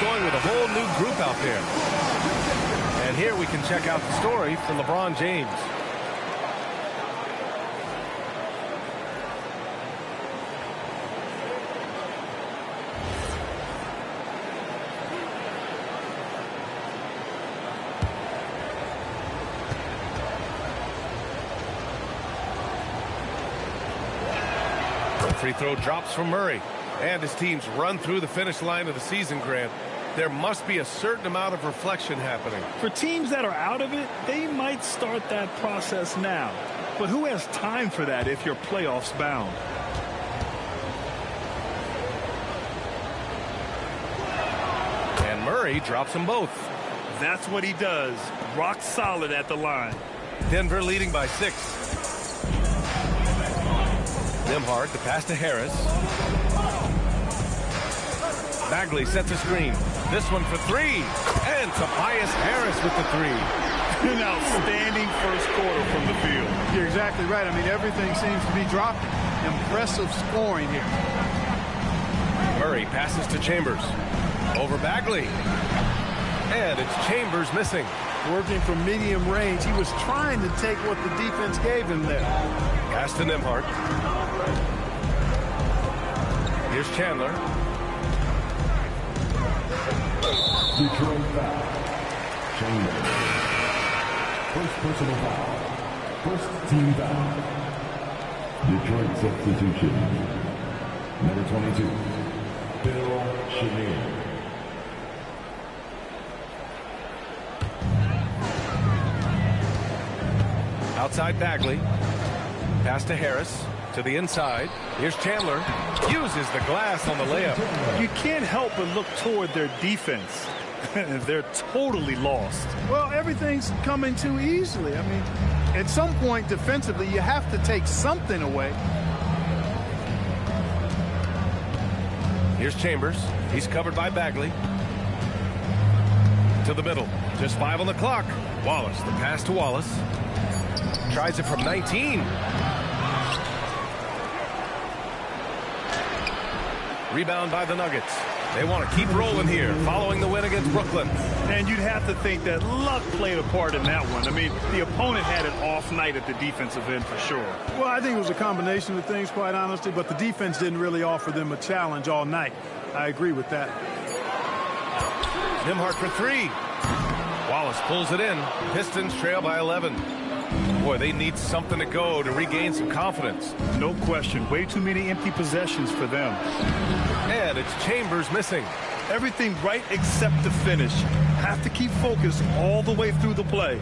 going with a whole new group out there. And here we can check out the story for LeBron James. Free throw drops from Murray, and his teams run through the finish line of the season, Grant. There must be a certain amount of reflection happening. For teams that are out of it, they might start that process now. But who has time for that if you're playoffs bound? And Murray drops them both. That's what he does. Rock solid at the line. Denver leading by 6. Nembhard, the pass to Harris. Bagley sets a screen. This one for 3. And Tobias Harris with the 3. An outstanding first quarter from the field. You're exactly right. I mean, everything seems to be dropping. Impressive scoring here. Murray passes to Chambers. Over Bagley. And it's Chambers missing. Working from medium range. He was trying to take what the defense gave him there. Pass to Nembhard. Here's Chandler. Detroit foul. Chambers. First personal foul. First team foul. Detroit substitution. Number 22. Bill Chenier. Outside Bagley. Pass to Harris. To the inside. Here's Chandler. Uses the glass on the layup. You can't help but look toward their defense. They're totally lost. Well, everything's coming too easily. I mean, at some point defensively, you have to take something away. Here's Chambers. He's covered by Bagley. To the middle. Just 5 on the clock. Wallace. The pass to Wallace. Tries it from 19. Rebound by the Nuggets. They want to keep rolling here, following the win against Brooklyn. And you'd have to think that luck played a part in that one. I mean, the opponent had an off night at the defensive end for sure. Well, I think it was a combination of things, quite honestly, but the defense didn't really offer them a challenge all night. I agree with that. Nembhard for 3. Wallace pulls it in. Pistons trail by 11. Boy, they need something to go to regain some confidence. No question. Way too many empty possessions for them. And it's Chambers missing. Everything right except the finish. Have to keep focused all the way through the play.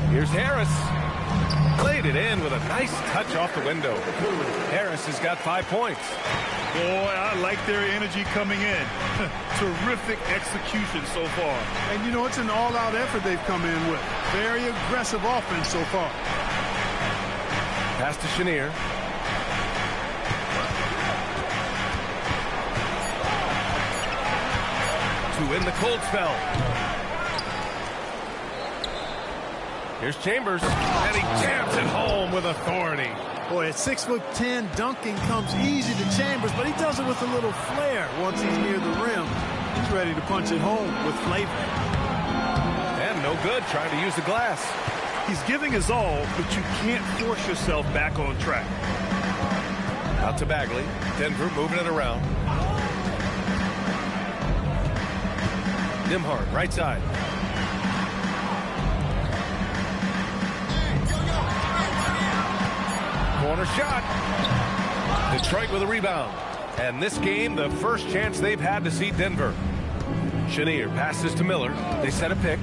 Here's Harris. Played it in with a nice touch off the window. Harris has got 5 points. Boy, I like their energy coming in. Terrific execution so far. And, you know, it's an all-out effort they've come in with. Very aggressive offense so far. Pass to Chenier. To win the cold spell. Here's Chambers. And he jams it home with authority. Boy, at 6'10", dunking comes easy to Chambers, but he does it with a little flair. Once he's near the rim, he's ready to punch it home with flavor. And no good trying to use the glass. He's giving his all, but you can't force yourself back on track. Out to Bagley. Denver moving it around. Nembhard, right side. Corner shot. Detroit with a rebound. And this game, the first chance they've had to see Denver. Chenier passes to Miller. They set a pick.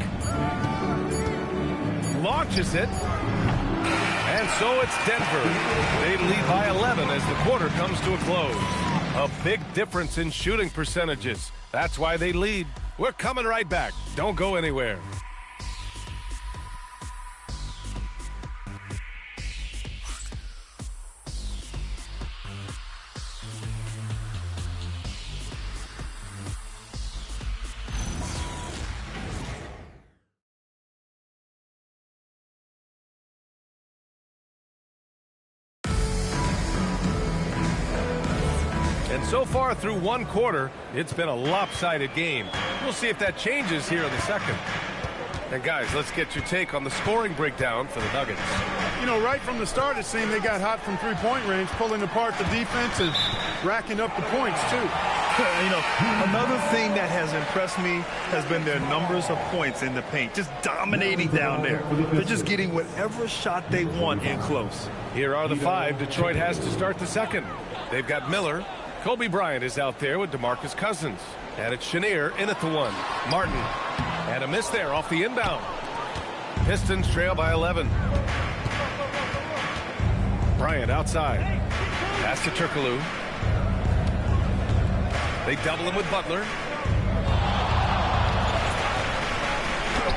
Launches it. And so it's Denver. They lead by 11 as the quarter comes to a close. A big difference in shooting percentages. That's why they lead. We're coming right back. Don't go anywhere. So far through one quarter, it's been a lopsided game. We'll see if that changes here in the second. And guys, let's get your take on the scoring breakdown for the Nuggets. You know, right from the start, it seemed they got hot from three-point range, pulling apart the defense and racking up the points, too. You know, another thing that has impressed me has been their numbers of points in the paint, just dominating down there. They're just getting whatever shot they want in close. Here are the five Detroit has to start the second. They've got Miller. Kobe Bryant is out there with DeMarcus Cousins. And it's Chenier in at the one. Martin. And a miss there off the inbound. Pistons trail by 11. Bryant outside. Pass to Turkoglu. They double him with Butler.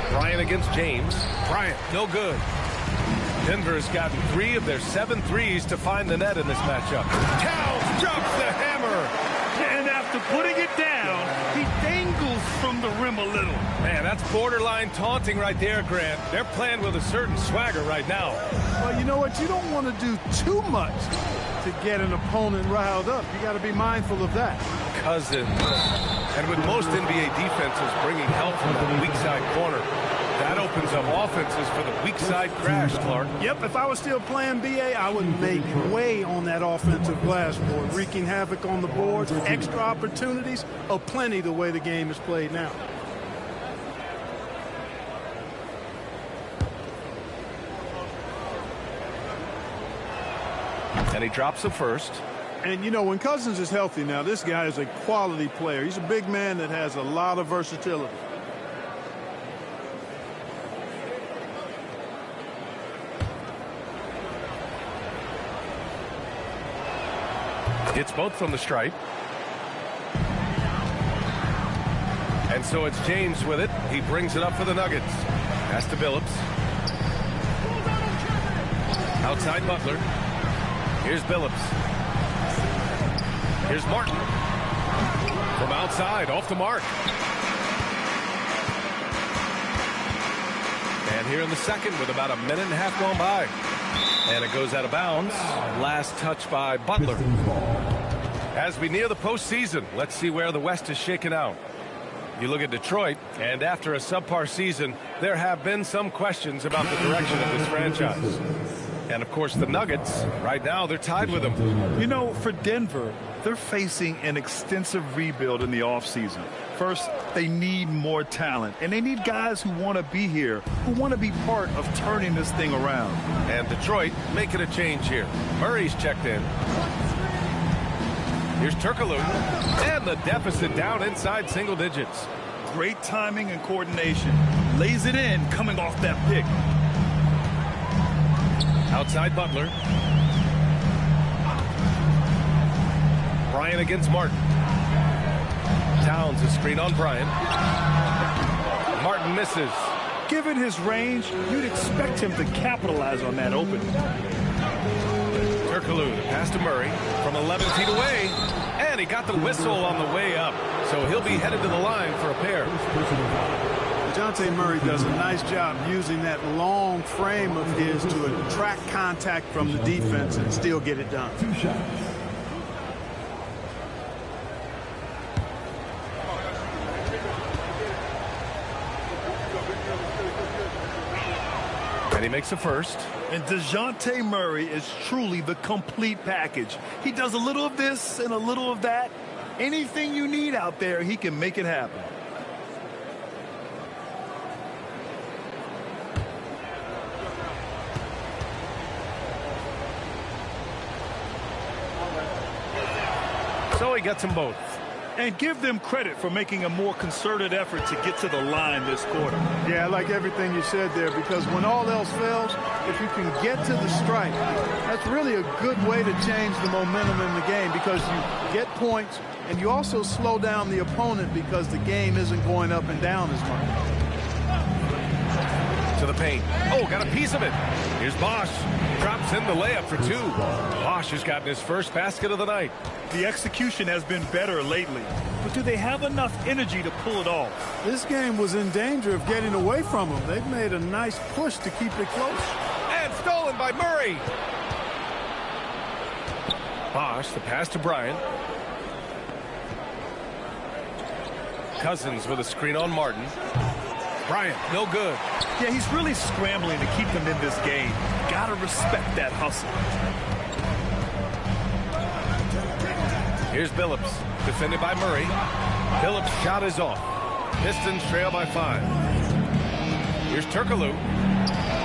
Bryant against James. Bryant, no good. Denver has gotten 3 of their 7 threes to find the net in this matchup. Towns drops the hammer. And after putting it down, he dangles from the rim a little. Man, that's borderline taunting right there, Grant. They're playing with a certain swagger right now. Well, you know what? You don't want to do too much to get an opponent riled up. You got to be mindful of that. Cousins. And with most NBA defenses bringing help from the weak side corner, that opens up offenses for the weak side crash, Clark. Yep, if I was still playing BA, I would make way on that offensive glass board, wreaking havoc on the boards. Extra opportunities aplenty the way the game is played now. And he drops the first. And, you know, when Cousins is healthy now, this guy is a quality player. He's a big man that has a lot of versatility. It's both from the stripe. And so it's James with it. He brings it up for the Nuggets. Pass to Billups. Outside Butler. Here's Billups. Here's Martin. From outside, off the mark. And here in the second with about a minute and a half gone by. And it goes out of bounds. Last touch by Butler. As we near the postseason, let's see where the West is shaken out. You look at Detroit, and after a subpar season, there have been some questions about the direction of this franchise. And, of course, the Nuggets, right now, they're tied with them. You know, for Denver, they're facing an extensive rebuild in the offseason. First, they need more talent, and they need guys who want to be here, who want to be part of turning this thing around. And Detroit making a change here. Murray's checked in. Here's Turkoglu. And the deficit down inside single digits. Great timing and coordination. Lays it in coming off that pick. Outside Butler. Bryant against Martin. Towns a screen on Bryant. Martin misses. Given his range, you'd expect him to capitalize on that opening. Turkoglu, the pass to Murray from 11 feet away. And he got the whistle on the way up. So he'll be headed to the line for a pair. DeJounte Murray does a nice job using that long frame of his to attract contact from the defense and still get it done. And he makes a first. And DeJounte Murray is truly the complete package. He does a little of this and a little of that. Anything you need out there, he can make it happen. So he gets them both. And give them credit for making a more concerted effort to get to the line this quarter. Yeah, I like everything you said there, because when all else fails, if you can get to the stripe, that's really a good way to change the momentum in the game, because you get points and you also slow down the opponent because the game isn't going up and down as much. To the paint. Oh, got a piece of it. Here's Bosch. Drops in the layup for two. Bosch has gotten his first basket of the night. The execution has been better lately, but do they have enough energy to pull it off? This game was in danger of getting away from them. They've made a nice push to keep it close. And stolen by Murray. Bosch, the pass to Bryant. Cousins with a screen on Martin. Bryant, no good. Yeah, he's really scrambling to keep them in this game. Gotta respect that hustle. Here's Billups, defended by Murray. Billups' shot is off. Pistons trail by 5. Here's Turkoglu.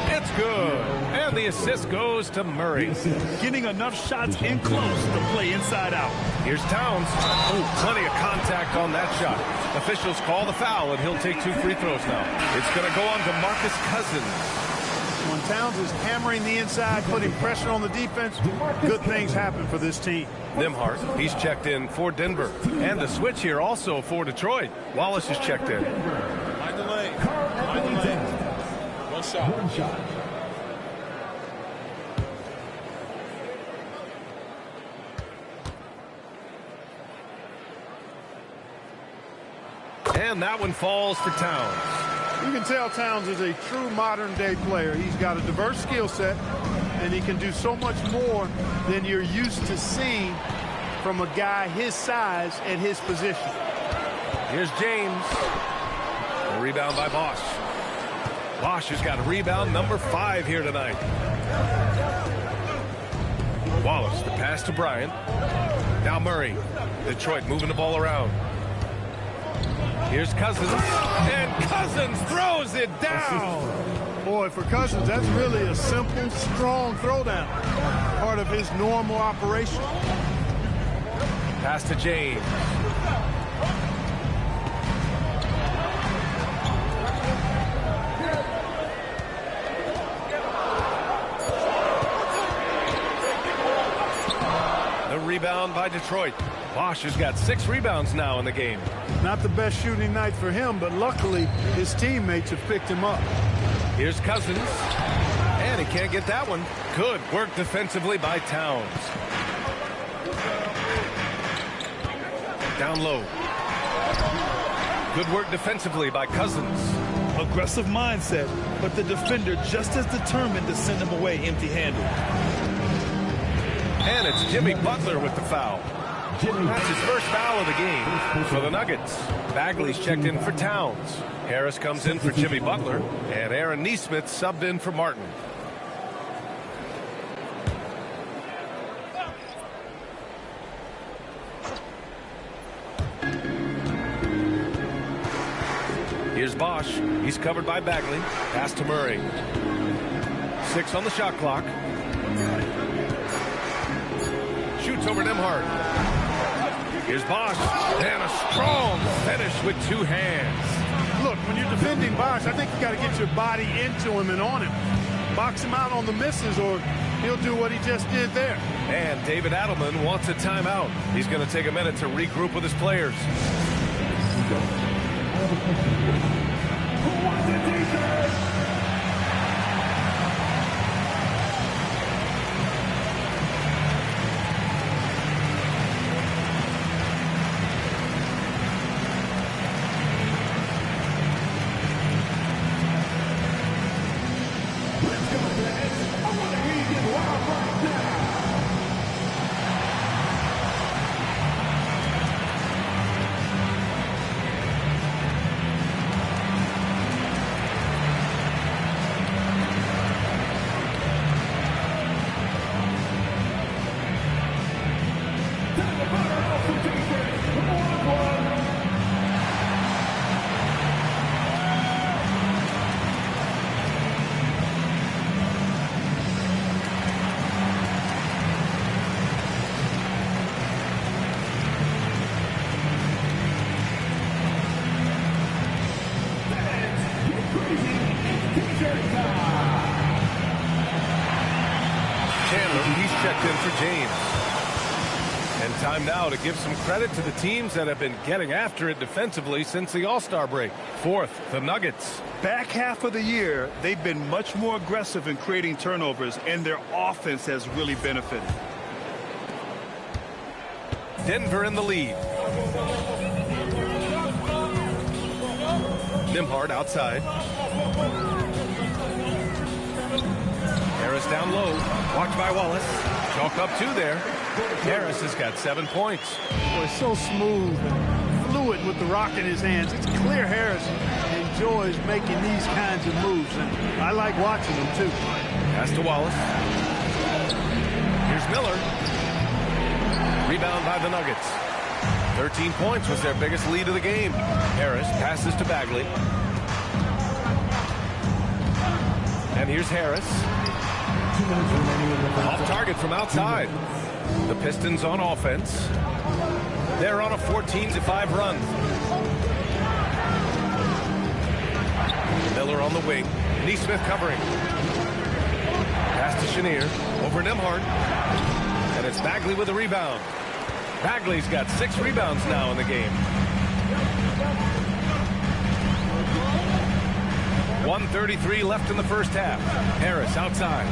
It's good. And the assist goes to Murray. Getting enough shots in close to play inside out. Here's Towns. Oh, plenty of contact on that shot. Officials call the foul, and he'll take 2 free throws now. It's going to go on to Marcus Cousins. When Towns is hammering the inside, putting pressure on the defense, good things happen for this team. Nembhard, he's checked in for Denver. And the switch here also for Detroit. Wallace is checked in. Behind the lane. One shot. And that one falls for Towns. You can tell Towns is a true modern-day player. He's got a diverse skill set, and he can do so much more than you're used to seeing from a guy his size and his position. Here's James. A rebound by Bosch. Bosch has got rebound number 5 here tonight. Wallace, the pass to Bryant. Now Murray. Detroit moving the ball around. Here's Cousins, and Cousins throws it down. Boy, for Cousins, that's really a simple, strong throwdown. Part of his normal operation. Pass to James. The rebound by Detroit. Bosch has got 6 rebounds now in the game. Not the best shooting night for him, but luckily his teammates have picked him up. Here's Cousins. And he can't get that one. Good work defensively by Towns. Down low. Good work defensively by Cousins. Aggressive mindset, but the defender just as determined to send him away empty-handed. And it's Jimmy Butler with the foul. That's his first foul of the game for the Nuggets. Bagley's checked in for Towns. Harris comes in for Jimmy Butler. And Aaron Nesmith subbed in for Martin. Here's Bosch. He's covered by Bagley. Pass to Murray. 6 on the shot clock. Shoots over Nembhard. Here's Bosch. And a strong finish with 2 hands. Look, when you're defending Bosch, I think you got to get your body into him and on him. Box him out on the misses, or he'll do what he just did there. And David Adelman wants a timeout. He's going to take a minute to regroup with his players. Now to give some credit to the teams that have been getting after it defensively since the All-Star break. 4th, the Nuggets. Back half of the year, they've been much more aggressive in creating turnovers, and their offense has really benefited. Denver in the lead. Nembhard outside. Harris down low. Blocked by Wallace. Chalk up 2 there. Harris has got 7 points. Boy, so smooth, fluid with the rock in his hands. It's clear Harris enjoys making these kinds of moves, and I like watching him too. Pass to Wallace. Here's Miller. Rebound by the Nuggets. 13 points was their biggest lead of the game. Harris passes to Bagley. And here's Harris. Off target from outside. The Pistons on offense. They're on a 14-5 run. Miller on the wing. Neesmith covering. Pass to Chenier. Over Nembhard. And it's Bagley with a rebound. Bagley's got 6 rebounds now in the game. 1:33 left in the first half. Harris outside.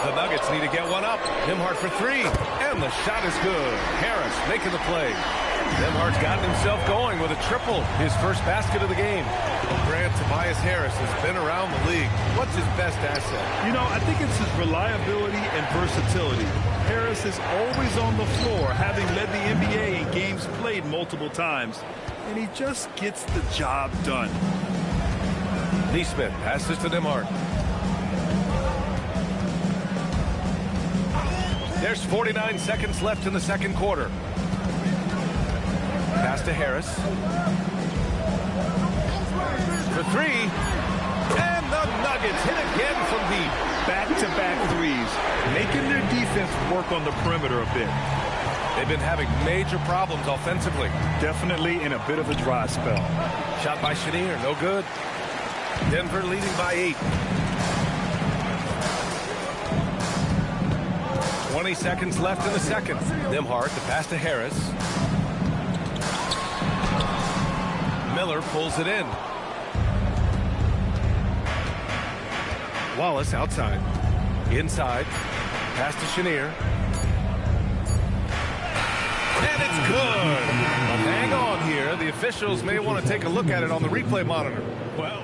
The Nuggets need to get one up. Nembhard for 3. And the shot is good. Harris making the play. Nembhard's gotten himself going with a triple. His first basket of the game. Grant, Tobias Harris has been around the league. What's his best asset? You know, I think it's his reliability and versatility. Harris is always on the floor, having led the NBA in games played multiple times. And he just gets the job done. Neesmith passes to Nembhard. There's 49 seconds left in the second quarter. Pass to Harris. For 3. And the Nuggets hit again from deep. Back-to-back threes, making their defense work on the perimeter a bit. They've been having major problems offensively. Definitely in a bit of a dry spell. Shot by Chenier, no good. Denver leading by 8. 20 seconds left in the second. Nembhard, the pass to Harris. Miller pulls it in. Wallace outside. Inside. Pass to Chenier. And it's good. But hang on here. The officials may want to take a look at it on the replay monitor. Well,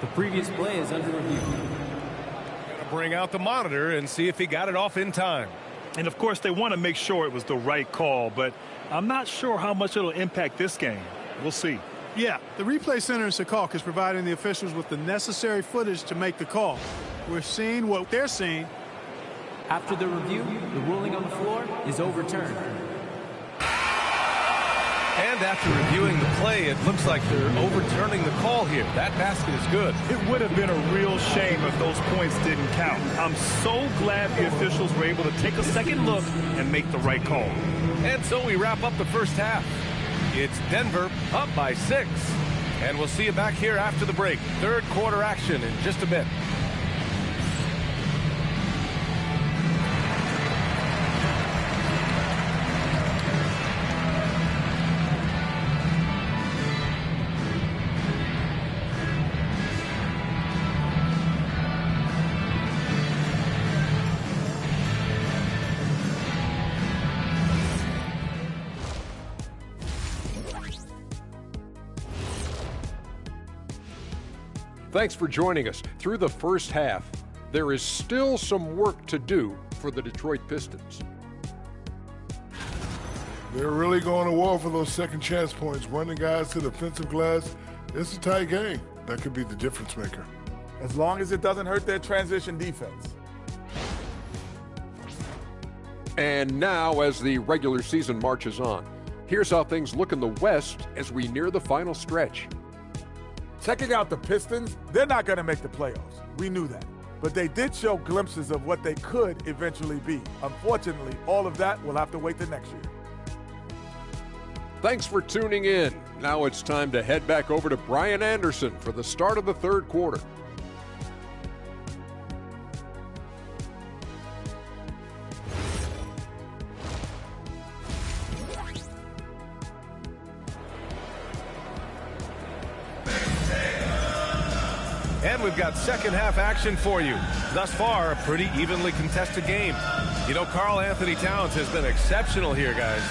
the previous play is under review. Gonna bring out the monitor and see if he got it off in time. And of course, they want to make sure it was the right call, but I'm not sure how much it'll impact this game. We'll see. Yeah, the replay center in Secaucus is providing the officials with the necessary footage to make the call. We're seeing what they're seeing. After the review, the ruling on the floor is overturned. And after reviewing the play, it looks like they're overturning the call here. That basket is good. It would have been a real shame if those points didn't count. I'm so glad the officials were able to take a second look and make the right call. And so we wrap up the first half. It's Denver up by 6. And we'll see you back here after the break. Third quarter action in just a bit. Thanks for joining us. Through the first half, there is still some work to do for the Detroit Pistons. They're really going to war for those second chance points, running guys to the offensive glass. It's a tight game. That could be the difference maker. As long as it doesn't hurt their transition defense. And now, as the regular season marches on, here's how things look in the West as we near the final stretch. Checking out the Pistons, they're not going to make the playoffs. We knew that. But they did show glimpses of what they could eventually be. Unfortunately, all of that will have to wait till next year. Thanks for tuning in. Now it's time to head back over to Brian Anderson for the start of the third quarter. And we've got second half action for you. Thus far, a pretty evenly contested game. You know, Karl Anthony Towns has been exceptional here, guys.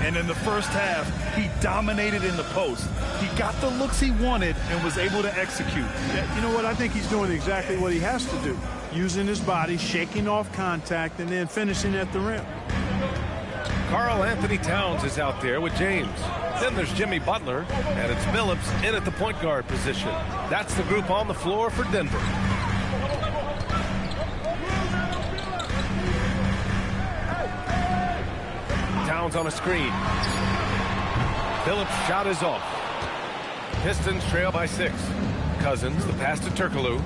And in the first half, he dominated in the post. He got the looks he wanted and was able to execute. You know what? I think he's doing exactly what he has to do. using his body, shaking off contact, and then finishing at the rim. Karl Anthony Towns is out there with James. Then there's Jimmy Butler, and it's Billups in at the point guard position. That's the group on the floor for Denver. Towns on a screen. Billups' shot is off. Pistons trail by 6. Cousins, the pass to Turkoglu.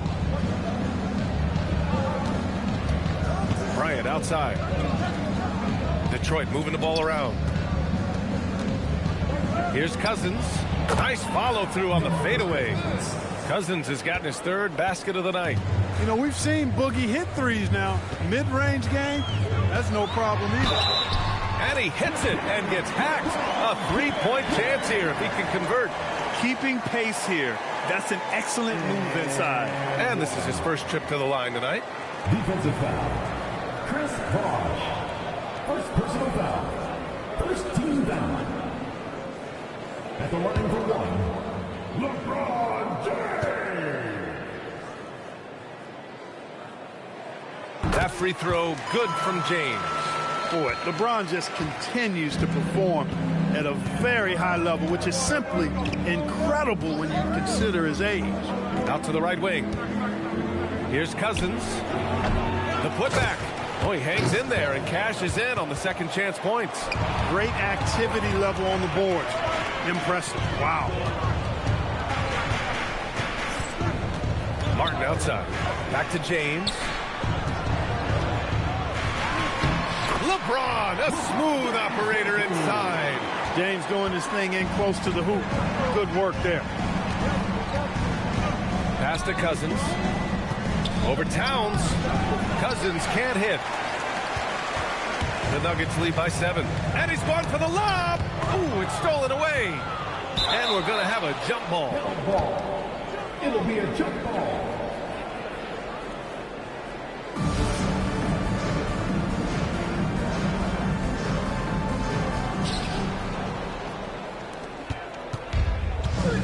Bryant outside. Detroit moving the ball around. Here's Cousins. Nice follow through on the fadeaway. Cousins has gotten his 3rd basket of the night. You know, we've seen Boogie hit threes now. Mid-range game, that's no problem either. And he hits it and gets hacked. A 3-point chance here if he can convert. Keeping pace here. That's an excellent move inside. And this is his first trip to the line tonight. Defensive foul. Chris Bosh. First personal foul. First team foul. At the line for 1, LeBron James. That free throw good from James. Boy, LeBron just continues to perform at a very high level, which is simply incredible when you consider his age. Out to the right wing. Here's Cousins. The putback. Oh, he hangs in there and cashes in on the second chance points. Great activity level on the board. Impressive. Wow. Martin outside. Back to James. LeBron, a smooth operator inside. James doing his thing in close to the hoop. Good work there. Pass to Cousins. Over Towns. Cousins can't hit. The Nuggets lead by 7. And he's going for the lob. Ooh, it's stolen away. And we're going to have a jump ball. It'll be a jump ball.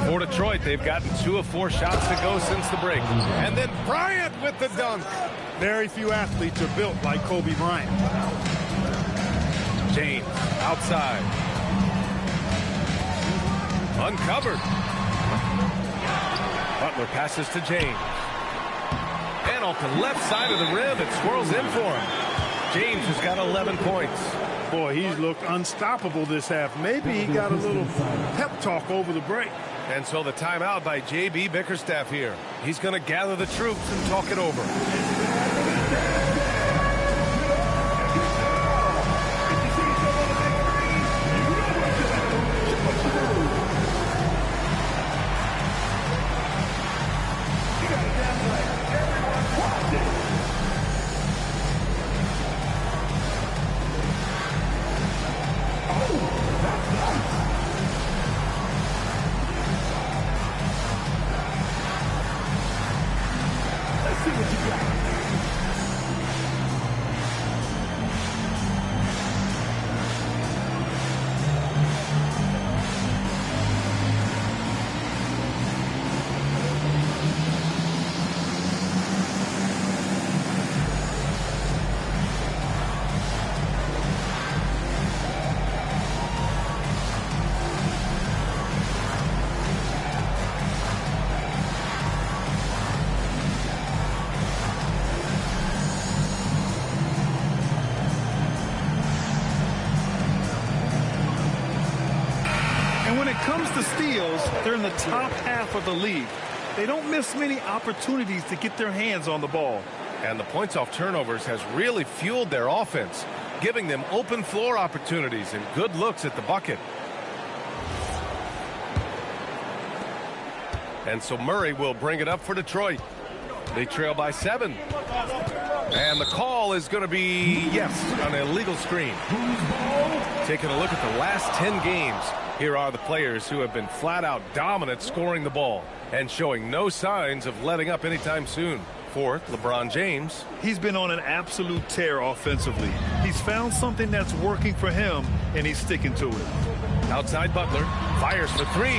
For Detroit, they've gotten 2 of 4 shots to go since the break. And then Bryant with the dunk. Very few athletes are built like Kobe Bryant. James outside. Uncovered. Butler passes to James. And off the left side of the rim, it swirls in for him. James has got 11 points. Boy, he's looked unstoppable this half. Maybe he got a little pep talk over the break. And so the timeout by J.B. Bickerstaff here. He's going to gather the troops and talk it over. They're in the top half of the league. They don't miss many opportunities to get their hands on the ball. And the points off turnovers has really fueled their offense, giving them open floor opportunities and good looks at the bucket. And so Murray will bring it up for Detroit. They trail by 7. And the call is going to be, yes, an illegal screen. Taking a look at the last 10 games. Here are the players who have been flat out dominant scoring the ball and showing no signs of letting up anytime soon. Fourth, LeBron James. He's been on an absolute tear offensively. He's found something that's working for him, and he's sticking to it. Outside Butler, fires for 3.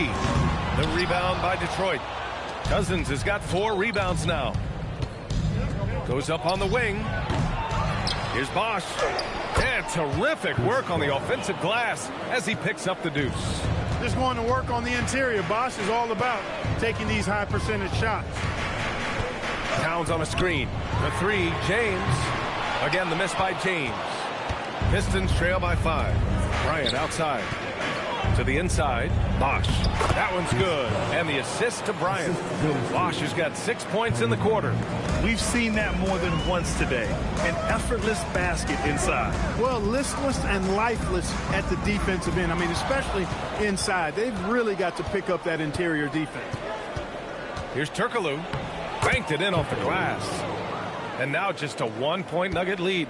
The rebound by Detroit. Cousins has got 4 rebounds now. Goes up on the wing. Here's Bosch. And terrific work on the offensive glass as he picks up the deuce. Just going to work on the interior. Bosch is all about taking these high percentage shots. Towns on a screen. The three, James. Again, the miss by James. Pistons trail by 5. Bryant outside. To the inside. Bosch. That one's good. And the assist to Bryant. Bosch has got 6 points in the quarter. We've seen that more than once today. An effortless basket inside. Well, listless and lifeless at the defensive end. I mean, especially inside. They've really got to pick up that interior defense. Here's Turkoglu. Banked it in off the glass. And now just a 1-point Nugget lead.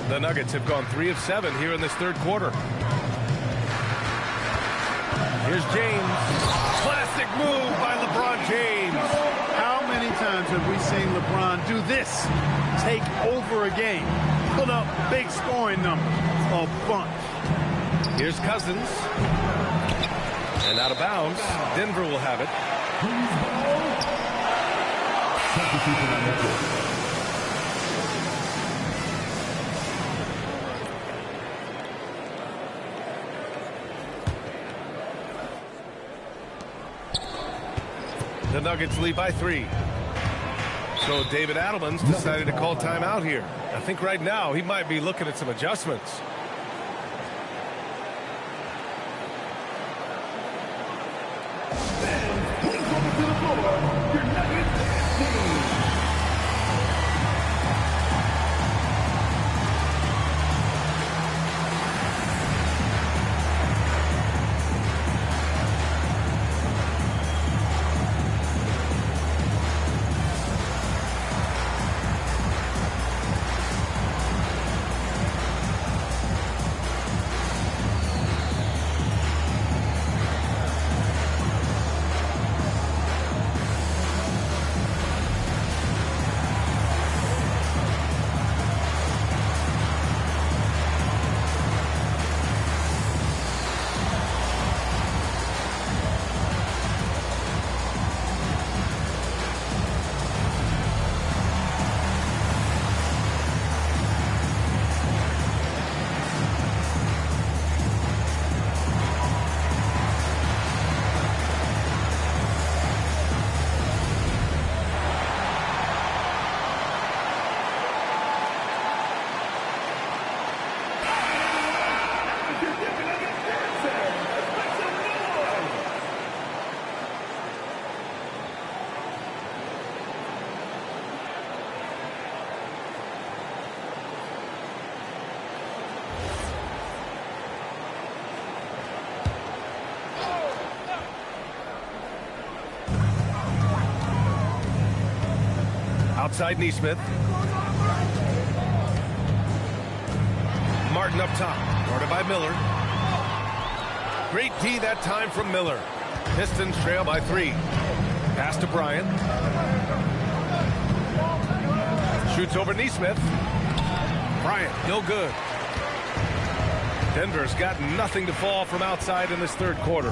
The Nuggets have gone 3 of 7 here in this third quarter. Here's James. Classic move by LeBron James. How many times have we seen LeBron do this? Take over a game. Put up big scoring numbers. A bunch. Here's Cousins. And out of bounds. Denver will have it. The Nuggets lead by 3. So David Adelman's decided to call timeout here. I think right now he might be looking at some adjustments. Outside Nesmith. Martin up top. Guarded by Miller. Great D that time from Miller. Pistons trail by 3. Pass to Bryant. Shoots over Nesmith. Bryant, no good. Denver's got nothing to fall from outside in this third quarter.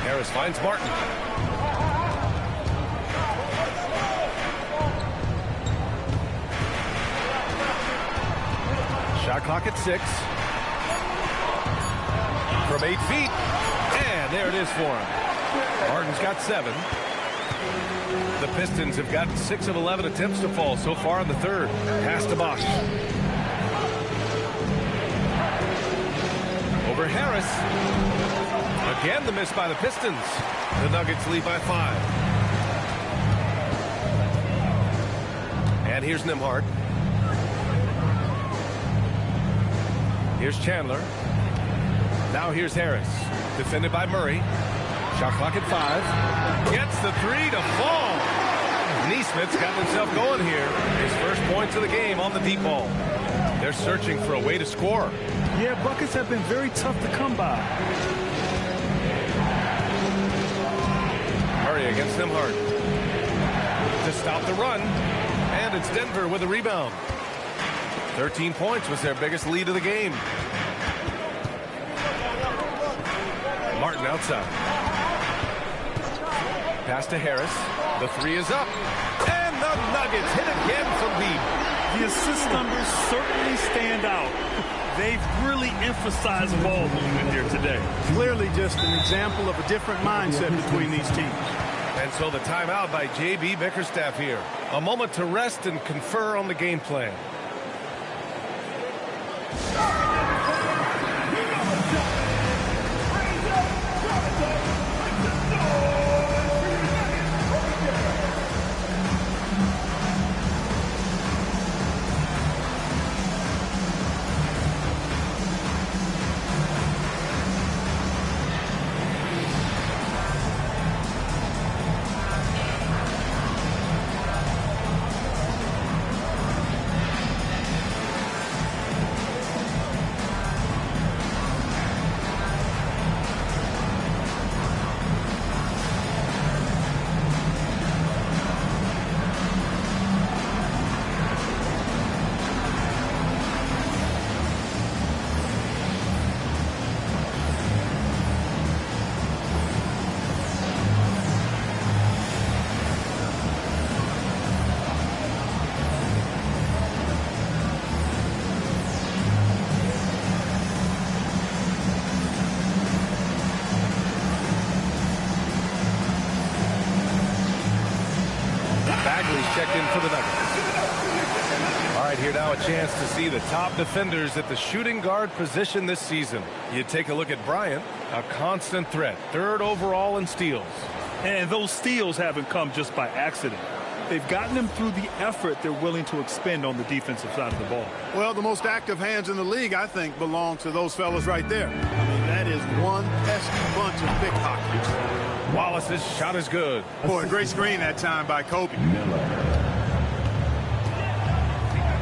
Harris finds Martin. Shot clock at 6. From 8 feet. And there it is for him. Martin's got 7. The Pistons have gotten 6 of 11 attempts to fall so far in the third. Pass to Bosch. Over Harris. Again the miss by the Pistons. The Nuggets lead by 5. And here's Nembhard. Here's Chandler. Now here's Harris. Defended by Murray. Shot clock at 5. Gets the 3 to fall. Nesmith's gotten himself going here. His first points of the game on the deep ball. They're searching for a way to score. Yeah, buckets have been very tough to come by. Murray against Nembhard. To stop the run. And it's Denver with a rebound. 13 points was their biggest lead of the game. Martin outside. Pass to Harris. The 3 is up. And no Nuggets hit again from deep. The assist numbers certainly stand out. They've really emphasized ball movement here today. Clearly just an example of a different mindset between these teams. And so the timeout by J.B. Bickerstaff here. A moment to rest and confer on the game plan. Checked in for the Nuggets. All right, here now a chance to see the top defenders at the shooting guard position this season. You take a look at Bryant, a constant threat, 3rd overall in steals. And those steals haven't come just by accident. They've gotten them through the effort they're willing to expend on the defensive side of the ball. Well, the most active hands in the league, I think, belong to those fellas right there. I mean, that is one pesky bunch of pickpockets. Wallace's shot is good. Boy, great screen that time by Kobe.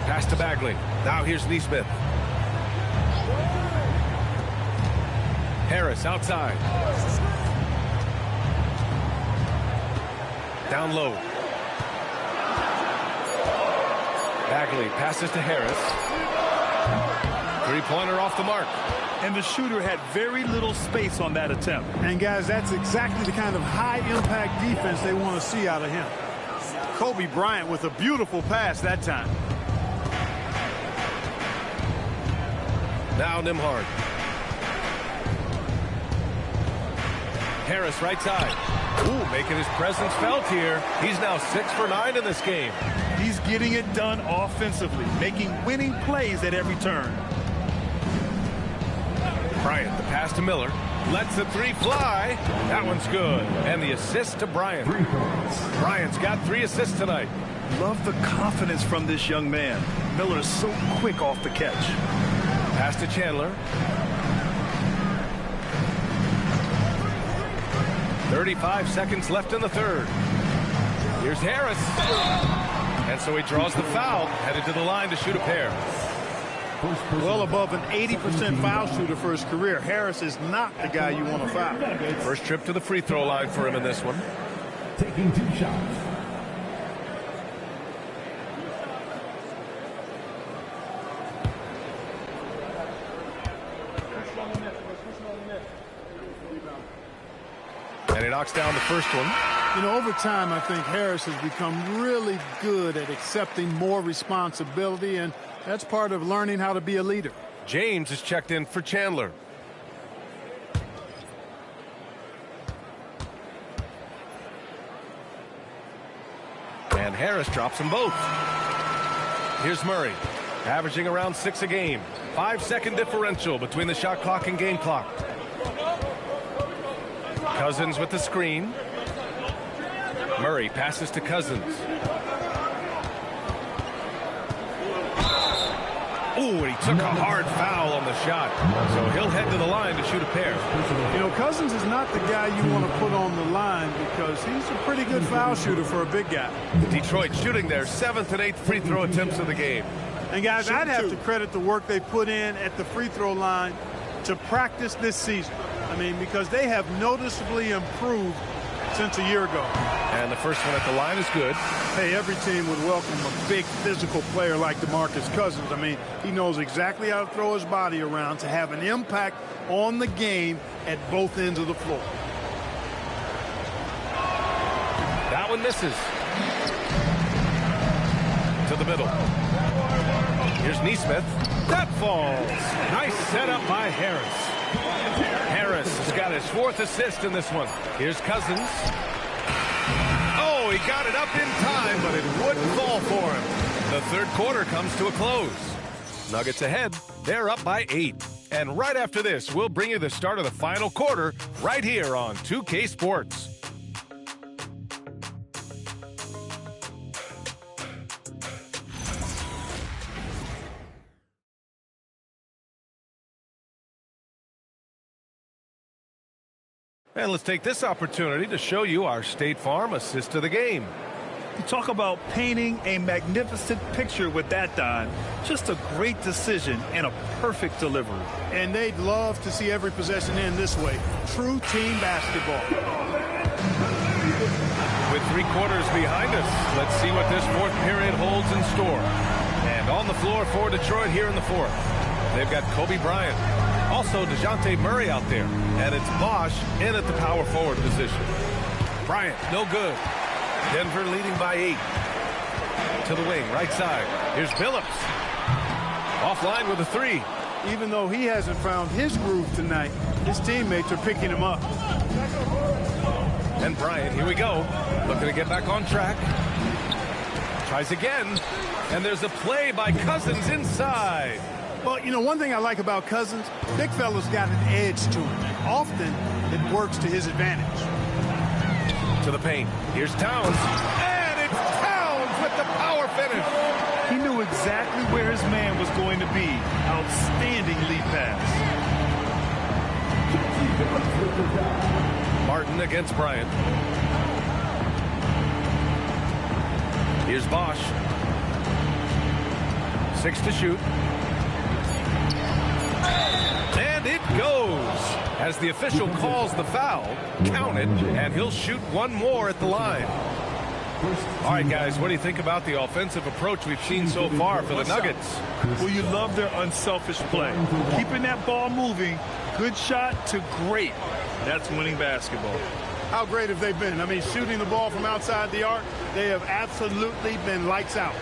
Pass to Bagley. Now here's Neesmith. Harris outside. Down low. Bagley passes to Harris. 3-pointer off the mark. And the shooter had very little space on that attempt. And guys, that's exactly the kind of high-impact defense they want to see out of him. Kobe Bryant with a beautiful pass that time. Now Nembhard. Harris right side. Ooh, making his presence felt here. He's now 6 for 9 in this game. He's getting it done offensively, making winning plays at every turn. Bryant, the pass to Miller. Lets the 3 fly. That one's good. And the assist to Bryant. Bryant's got 3 assists tonight. Love the confidence from this young man. Miller is so quick off the catch. Pass to Chandler. 35 seconds left in the 3rd. Here's Harris. And so he draws the foul, headed to the line to shoot a pair. Well above an 80% foul shooter for his career. Harris is not the guy you want to foul. First trip to the free throw line for him in this one. Taking 2 shots. And he knocks down the first one. You know, over time, I think Harris has become really good at accepting more responsibility, and that's part of learning how to be a leader. James is checked in for Chandler. And Harris drops them both. Here's Murray, averaging around 6 a game. 5-second differential between the shot clock and game clock. Cousins with the screen. Murray passes to Cousins. Ooh, and he took a hard foul on the shot. So he'll head to the line to shoot a pair. You know, Cousins is not the guy you want to put on the line because he's a pretty good foul shooter for a big guy. Detroit shooting their 7th and 8th free throw attempts of the game. And guys, I'd have to credit the work they put in at the free throw line to practice this season. I mean, because they have noticeably improved since a year ago. And the first one at the line is good. Hey, every team would welcome a big physical player like DeMarcus Cousins. I mean, he knows exactly how to throw his body around to have an impact on the game at both ends of the floor. That one misses. to the middle. Here's Neesmith. That falls. Nice setup by Harris. Harris has got his 4th assist in this one. Here's Cousins. Oh, he got it up in time, but it wouldn't fall for him. The third quarter comes to a close. Nuggets ahead. They're up by 8. And right after this, we'll bring you the start of the final quarter right here on 2K Sports. And let's take this opportunity to show you our State Farm assist of the game. You talk about painting a magnificent picture with that, Don. Just a great decision and a perfect delivery. And they'd love to see every possession end this way. True team basketball. With 3 quarters behind us, let's see what this 4th period holds in store. And on the floor for Detroit here in the 4th, they've got Kobe Bryant. Also, DeJounte Murray out there. And it's Bosch in at the power forward position. Bryant, no good. Denver leading by 8. To the wing, right side. Here's Billups. Offline with a 3. Even though he hasn't found his groove tonight, his teammates are picking him up. And Bryant, here we go. Looking to get back on track. Tries again. And there's a play by Cousins inside. Well, you know, one thing I like about Cousins, big fella's got an edge to him. Often, it works to his advantage. To the paint. Here's Towns. And it's Towns with the power finish. He knew exactly where his man was going to be. Outstanding lead pass. Martin against Bryant. Here's Bosch. 6 to shoot. And it goes. As the official calls the foul, count it, and he'll shoot one more at the line. All right, guys, what do you think about the offensive approach we've seen so far for the Nuggets? Well, you love their unselfish play. Keeping that ball moving, good shot to great. That's winning basketball. How great have they been? I mean, shooting the ball from outside the arc, they have absolutely been lights out.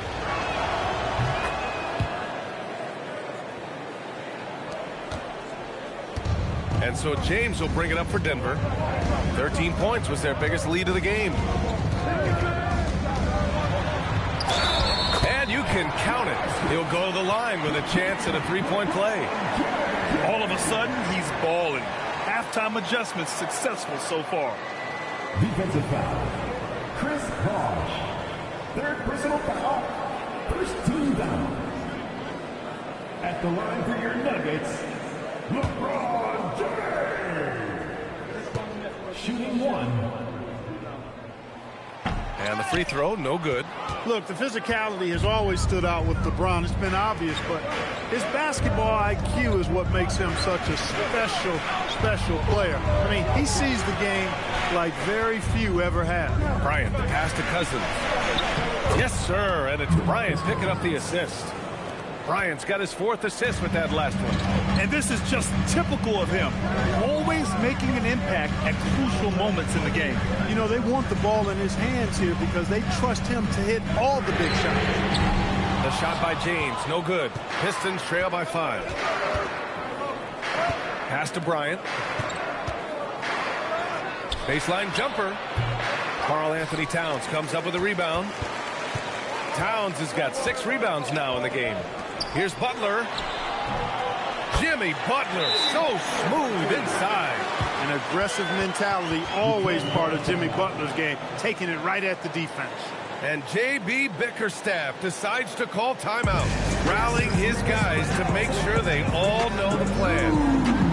And so James will bring it up for Denver. 13 points was their biggest lead of the game. And you can count it. He'll go to the line with a chance at a 3-point play. All of a sudden, he's balling. Halftime adjustments successful so far. Defensive foul. Chris Bosh. 3rd personal foul. First team down. At the line for your Nuggets, LeBron James. Shooting 1. And the free throw, no good. Look, the physicality has always stood out with LeBron. It's been obvious, but his basketball IQ is what makes him such a special player. I mean, he sees the game like very few ever have. Bryant, the pass to Cousins. Yes, sir, and it's Bryant picking up the assist. Bryant's got his 4th assist with that last one. And this is just typical of him. Always making an impact at crucial moments in the game. You know, they want the ball in his hands here because they trust him to hit all the big shots. The shot by James, no good. Pistons trail by 5. Pass to Bryant. Baseline jumper. Karl Anthony Towns comes up with a rebound. Towns has got 6 rebounds now in the game. Here's Butler. Jimmy Butler, so smooth inside. An aggressive mentality, always part of Jimmy Butler's game, taking it right at the defense. And J.B. Bickerstaff decides to call timeout, rallying his guys to make sure they all know the plan.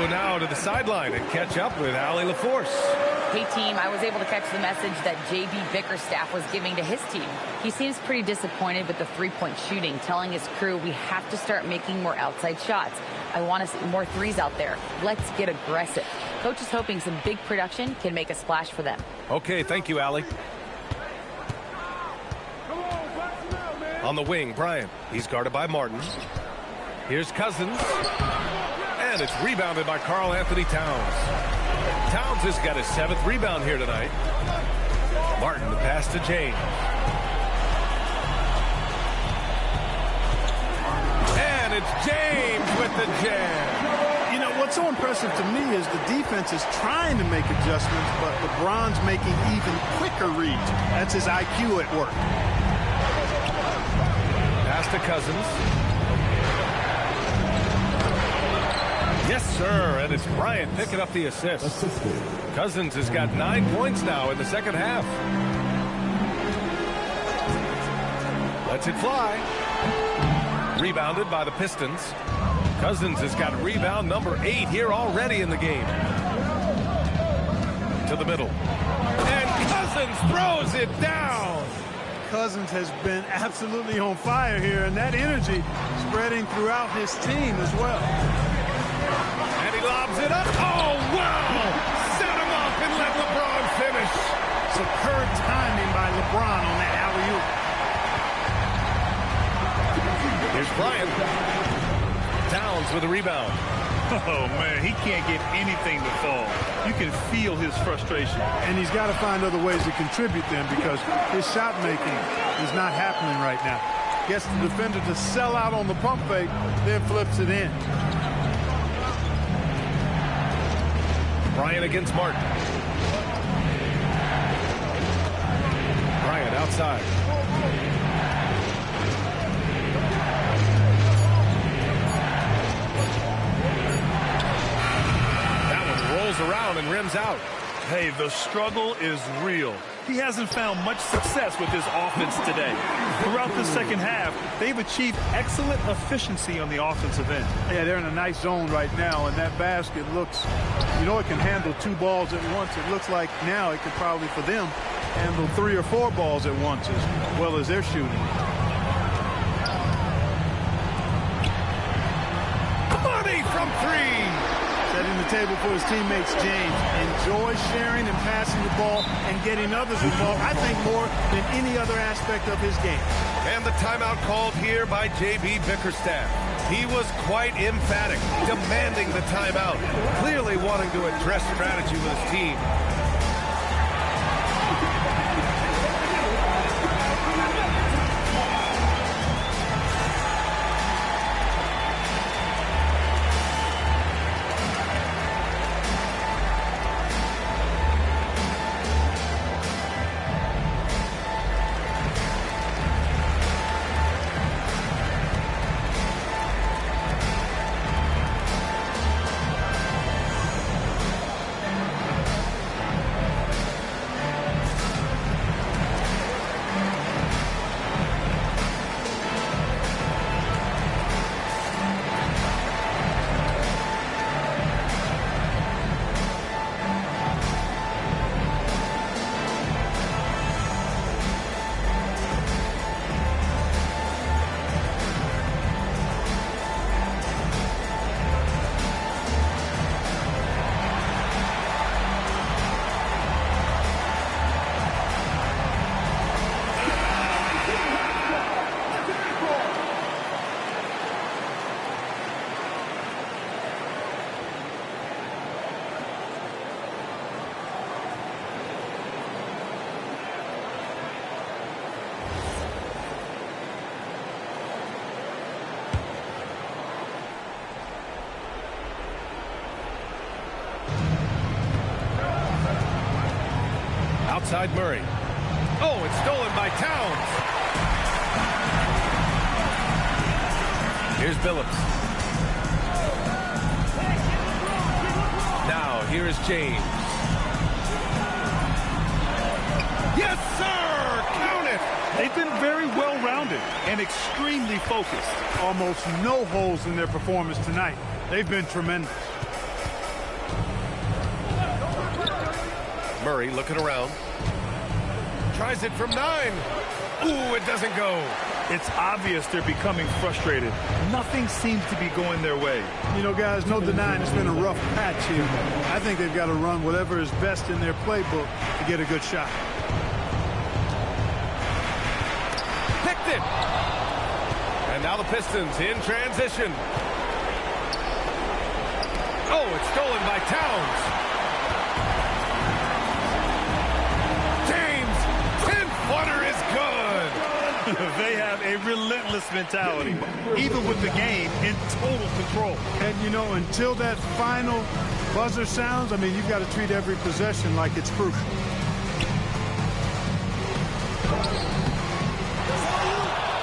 go now to the sideline and catch up with Allie LaForce. Hey, team, I was able to catch the message that J.B. Bickerstaff was giving to his team. He seems pretty disappointed with the three-point shooting, telling his crew we have to start making more outside shots. I want to see more threes out there. Let's get aggressive. Coach is hoping some big production can make a splash for them. Okay, thank you, Allie. On the wing, Bryant. He's guarded by Martin. Here's Cousins. And it's rebounded by Karl Anthony Towns. Towns has got his 7th rebound here tonight. Martin, the pass to James. And it's James with the jam. You know, what's so impressive to me is the defense is trying to make adjustments, but LeBron's making even quicker reads. That's his IQ at work. Pass to Cousins. Yes, sir, and it's Bryant picking up the assist. Cousins has got 9 points now in the second half. Lets it fly. Rebounded by the Pistons. Cousins has got rebound number 8 here already in the game. To the middle. And Cousins throws it down. Cousins has been absolutely on fire here, and that energy spreading throughout his team as well. And he lobs it up. Oh, wow! Set him up and let LeBron finish. Superb timing by LeBron on that alley-oop. Here's Bryant. Towns with a rebound. Oh, man, he can't get anything to fall. You can feel his frustration. And he's got to find other ways to contribute then, because his shot making is not happening right now. Gets the defender to sell out on the pump fake, then flips it in. Bryant against Martin. Bryant outside. That one rolls around and rims out. Hey, the struggle is real. He hasn't found much success with his offense today. Throughout the second half, they've achieved excellent efficiency on the offensive end. Yeah, they're in a nice zone right now, and that basket looks, you know, it can handle 2 balls at once. It looks like now it could probably, for them, handle 3 or 4 balls at once as well as they're shooting. Money from 3. Setting the table for his teammates, James. Enjoys sharing and passing the ball and getting others involved, I think, more than any other aspect of his game. And the timeout called here by J.B. Bickerstaff. He was quite emphatic, demanding the timeout, clearly wanting to address strategy with his team. Outside Murray. Oh, it's stolen by Towns. Here's Billups. Now, here is James. Yes, sir! Count it! They've been very well-rounded and extremely focused. Almost no holes in their performance tonight. They've been tremendous. Murray looking around. Tries it from 9. Ooh, it doesn't go. It's obvious they're becoming frustrated. Nothing seems to be going their way. You know, guys, no denying it's been a rough patch here. I think they've got to run whatever is best in their playbook to get a good shot. Picked it. And now the Pistons in transition. Oh, it's stolen by Towns. James, 10-footer is good. They have a relentless mentality, even with the game in total control. And, you know, until that final buzzer sounds, I mean, you've got to treat every possession like it's crucial.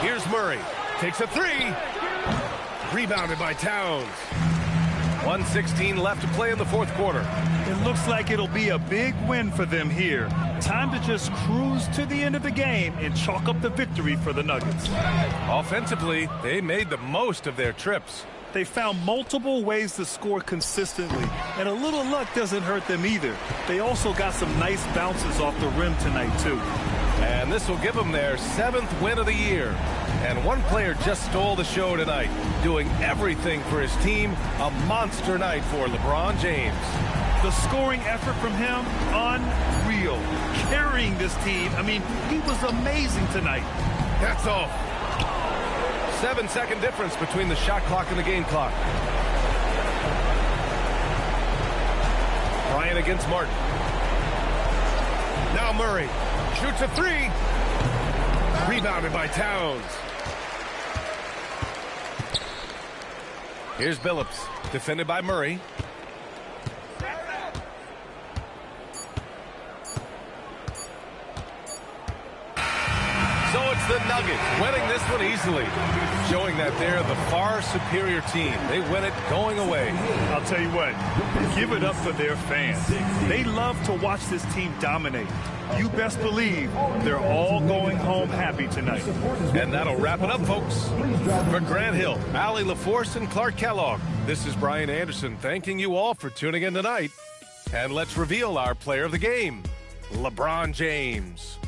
Here's Murray. Takes a 3. Rebounded by Towns. 1:16 left to play in the fourth quarter. It looks like it'll be a big win for them here. Time to just cruise to the end of the game and chalk up the victory for the Nuggets. Offensively, they made the most of their trips. They found multiple ways to score consistently, and a little luck doesn't hurt them either. They also got some nice bounces off the rim tonight, too. And this will give them their 7th win of the year. And one player just stole the show tonight, doing everything for his team. A monster night for LeBron James. The scoring effort from him, unreal. Carrying this team, I mean, he was amazing tonight. That's all. 7-second difference between the shot clock and the game clock. Bryant against Martin. Now Murray shoots a 3. Rebounded by Towns. Here's Billups, defended by Murray. So it's the Nuggets winning this one easily, showing that they're the far superior team. They win it going away. I'll tell you what, give it up for their fans. They love to watch this team dominate. You best believe they're all going home happy tonight. And that'll wrap it up, folks. For Grant Hill, Allie LaForce, and Clark Kellogg, this is Brian Anderson thanking you all for tuning in tonight. And let's reveal our player of the game, LeBron James.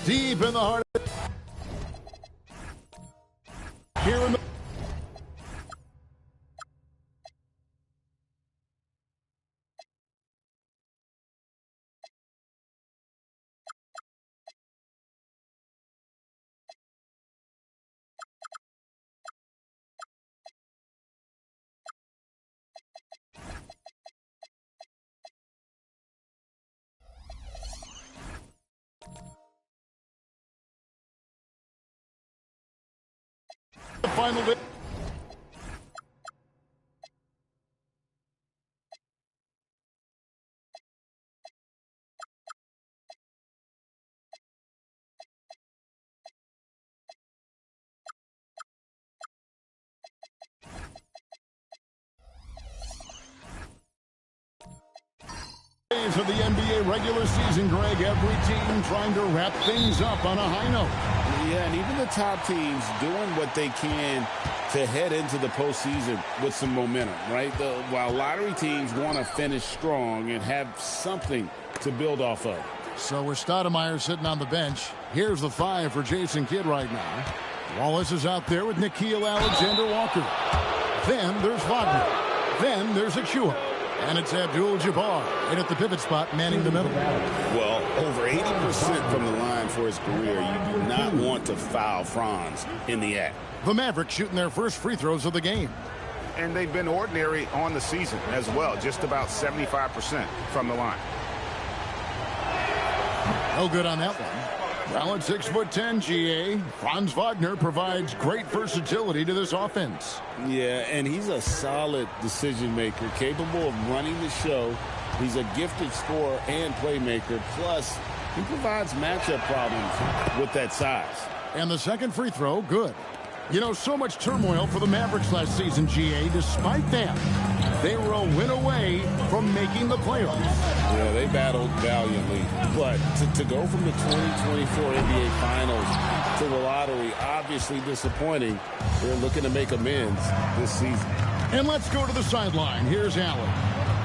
deep in the heart of it. Here in the final bit. Days of the NBA regular season, Greg. Every team trying to wrap things up on a high note. Yeah, and even the top teams doing what they can to head into the postseason with some momentum, right? While lottery teams want to finish strong and have something to build off of. So with Stoudemire sitting on the bench, here's the 5 for Jason Kidd right now. Wallace is out there with Nickeil Alexander-Walker. Then there's Wagner. Then there's Achua. And it's Abdul-Jabbar in at the pivot spot, manning the middle. Well, over 80% from the line for his career. You do not want to foul Franz in the act. The Mavericks shooting their first free throws of the game. And they've been ordinary on the season as well, just about 75% from the line. No good on that one. Well, at 6'10", GA, Franz Wagner provides great versatility to this offense. Yeah, and he's a solid decision maker, capable of running the show. He's a gifted scorer and playmaker. Plus, he provides matchup problems with that size. And the second free throw, good. You know, so much turmoil for the Mavericks last season, GA. Despite that, they were a win away from making the playoffs. Yeah, they battled valiantly. But to go from the 2024 NBA Finals to the lottery, obviously disappointing. They're looking to make amends this season. And let's go to the sideline. Here's Allen.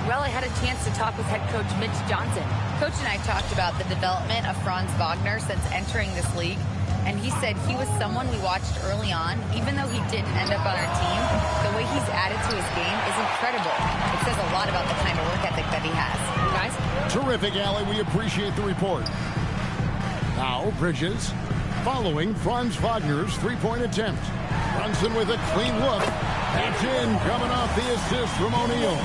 Well, I had a chance to talk with head coach Mitch Johnson. Coach and I talked about the development of Franz Wagner since entering this league. And he said he was someone we watched early on. Even though he didn't end up on our team, the way he's added to his game is incredible. It says a lot about the kind of work ethic that he has. Guys? Terrific, Allie. We appreciate the report. Now, Bridges, following Franz Wagner's three-point attempt. Brunson with a clean look. That's in, coming off the assist from O'Neal.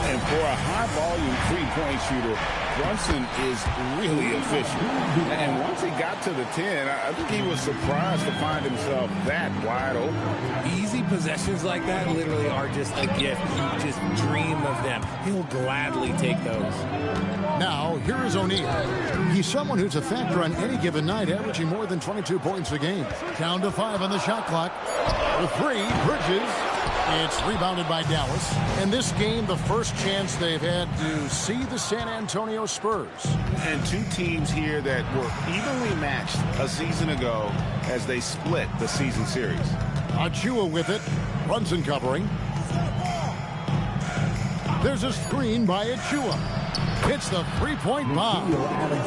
And for a high-volume three-point shooter, Brunson is really efficient. And once he got to the 10, I think he was surprised to find himself that wide open. Easy possessions like that literally are just a gift. You just dream of them. He'll gladly take those. Now, here is O'Neal. He's someone who's a factor on any given night, averaging more than 22 points a game. Down to 5 on the shot clock. The 3, Bridges. It's rebounded by Dallas. And this game, the first chance they've had to see the San Antonio Spurs. And two teams here that were evenly matched a season ago as they split the season series. Achua with it. Brunson covering. There's a screen by Achua. Hits the three-point bomb.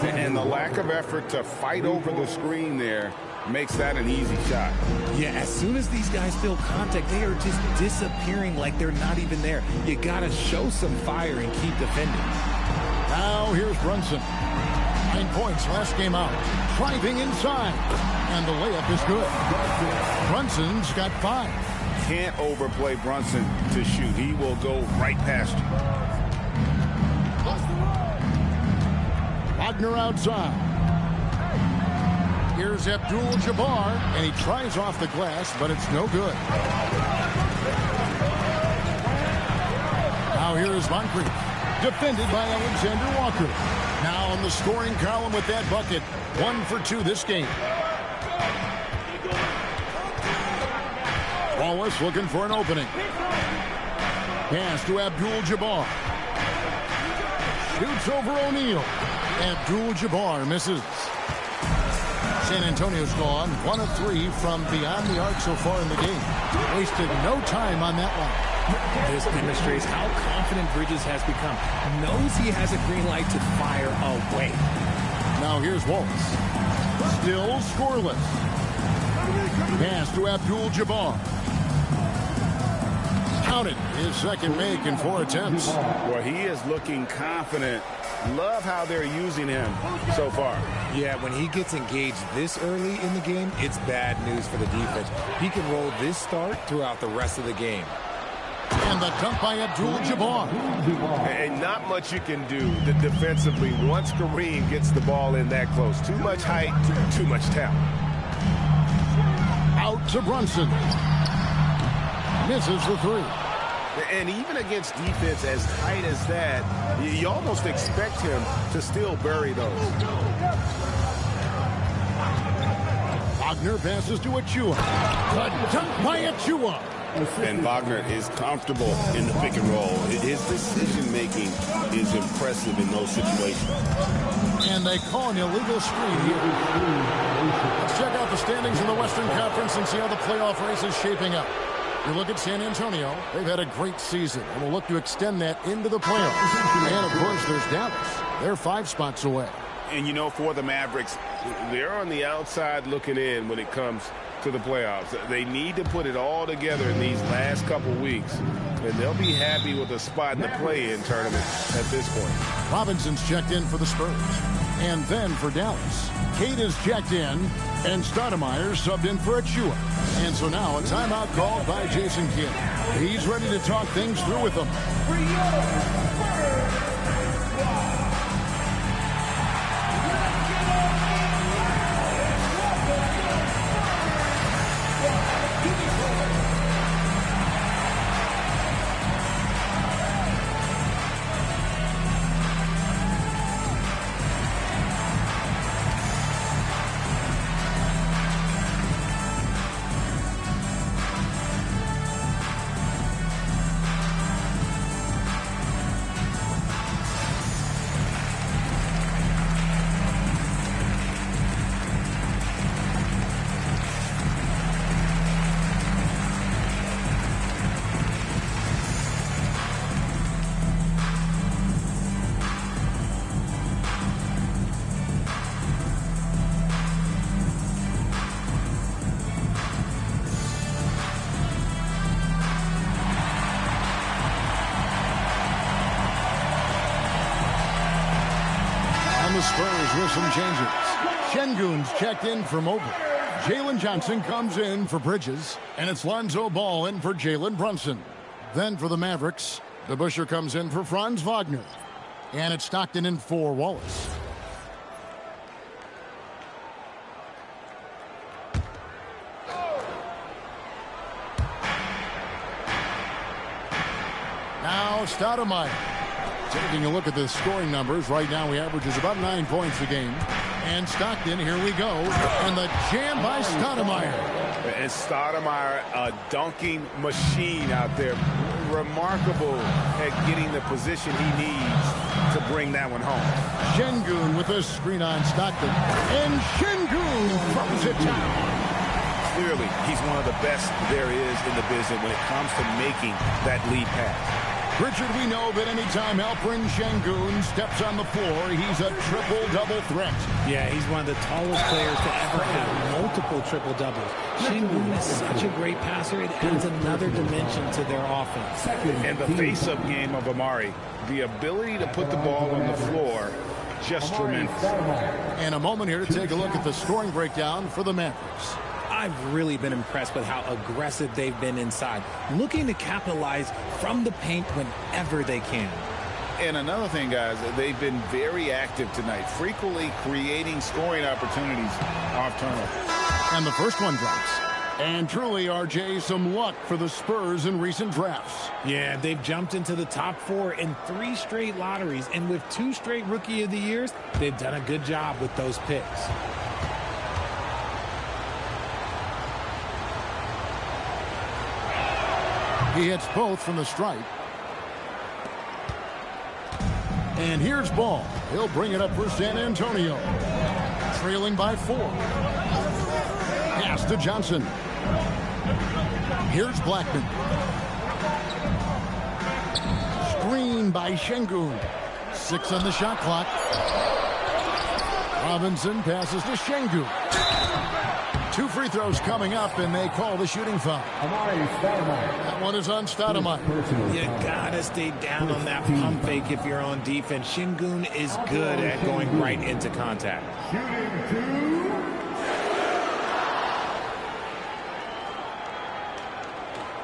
And the lack of effort to fight over the screen there makes that an easy shot. Yeah, as soon as these guys feel contact, they are just disappearing like they're not even there. You got to show some fire and keep defending. Now here's Brunson. 9 points last game out. Driving inside. And the layup is good. Brunson's got 5. Can't overplay Brunson to shoot. He will go right past you. Wagner outside. Here's Abdul-Jabbar, and he tries off the glass, but it's no good. Now here is Moncrief, defended by Alexander Walker. Now on the scoring column with that bucket, 1 for 2 this game. Wallace looking for an opening. Pass to Abdul-Jabbar. Shoots over O'Neal. Abdul-Jabbar misses. San Antonio's gone 1 of 3 from beyond the arc so far in the game. Wasted no time on that one. This demonstrates how confident Bridges has become. Knows he has a green light to fire away. Now here's Wallace. Still scoreless. Pass to Abdul-Jabbar. Counted. His second make in 4 attempts. Well, he is looking confident. Love how they're using him so far. Yeah, when he gets engaged this early in the game, it's bad news for the defense. He can roll this start throughout the rest of the game. And the dunk by Abdul-Jabbar. And not much you can do defensively once Kareem gets the ball in that close. Too much height, too much talent. Out to Brunson. Misses the three. And even against defense as tight as that, you almost expect him to still bury those. Wagner passes to Achua. The dunk by Achua. And Wagner is comfortable in the pick and roll. His decision-making is impressive in those situations. And they call an illegal screen here. Let's check out the standings in the Western Conference and see how the playoff race is shaping up. You look at San Antonio, they've had a great season, and will look to extend that into the playoffs. And, of course, there's Dallas. They're 5 spots away. And, you know, for the Mavericks, they're on the outside looking in when it comes to the playoffs. They need to put it all together in these last couple weeks, and they'll be happy with a spot in the play-in tournament at this point. Robinson's checked in for the Spurs. And then for Dallas, Cade is checked in, and Stoudemire subbed in for Achua. And so now a timeout called by Jason Kidd. He's ready to talk things through with them. The Spurs with some changes. Şengün's checked in for Mobley. Jalen Johnson comes in for Bridges. And it's Lonzo Ball in for Jalen Brunson. Then for the Mavericks, DeBusschere comes in for Franz Wagner. And it's Stockton in for Wallace. Now Stoudemire. Taking a look at the scoring numbers, right now he averages about 9 points a game. And Stockton, here we go. And the jam by Stoudemire. And Stoudemire, a dunking machine out there. Remarkable at getting the position he needs to bring that one home. Şengün with a screen on Stockton. And Şengün throws it down. Clearly, he's one of the best there is in the business when it comes to making that lead pass. Richard, we know that anytime Alperen Şengün steps on the floor, he's a triple-double threat. Yeah, he's one of the tallest players to ever have multiple triple-doubles. Şengün is such a great passer. It adds another dimension to their offense. And the face-up game of Amari, the ability to put the ball on the floor, just tremendous. And a moment here to take a look at the scoring breakdown for the Mavericks. I've really been impressed with how aggressive they've been inside, looking to capitalize from the paint whenever they can. And another thing, guys, they've been very active tonight, frequently creating scoring opportunities off turnover. And the first one drops. And truly, RJ, some luck for the Spurs in recent drafts. Yeah, they've jumped into the top 4 in 3 straight lotteries, and with 2 straight Rookie of the Years, they've done a good job with those picks. He hits both from the stripe. And here's Ball. He'll bring it up for San Antonio. Trailing by 4. Pass to Johnson. Here's Blackman. Screen by Şengün. 6 on the shot clock. Robinson passes to Şengün. 2 free throws coming up, and they call the shooting foul. That one is on Stoudemire. You gotta stay down on that pump fake if you're on defense. Şengün is good at going right into contact.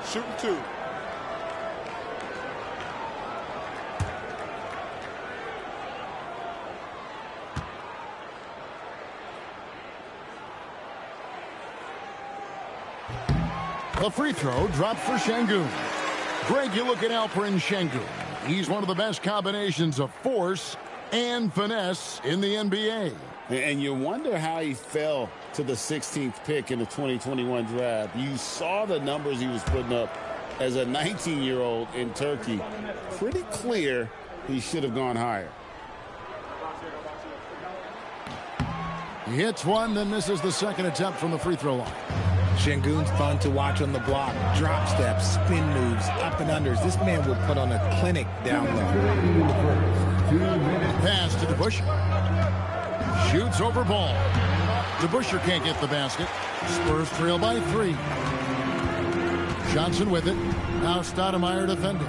Shooting 2. The free throw dropped for Şengün. Greg, you look at Alperen Şengün. He's one of the best combinations of force and finesse in the NBA. And you wonder how he fell to the 16th pick in the 2021 draft. You saw the numbers he was putting up as a 19-year-old in Turkey. Pretty clear he should have gone higher. He hits one, then misses the second attempt from the free throw line. Şengün's fun to watch on the block. Drop steps, spin moves, up and unders. This man will put on a clinic down low. Pass to DeBusschere. Shoots over ball. DeBusschere can't get the basket. Spurs trail by 3. Johnson with it. Now Stoudemire defending.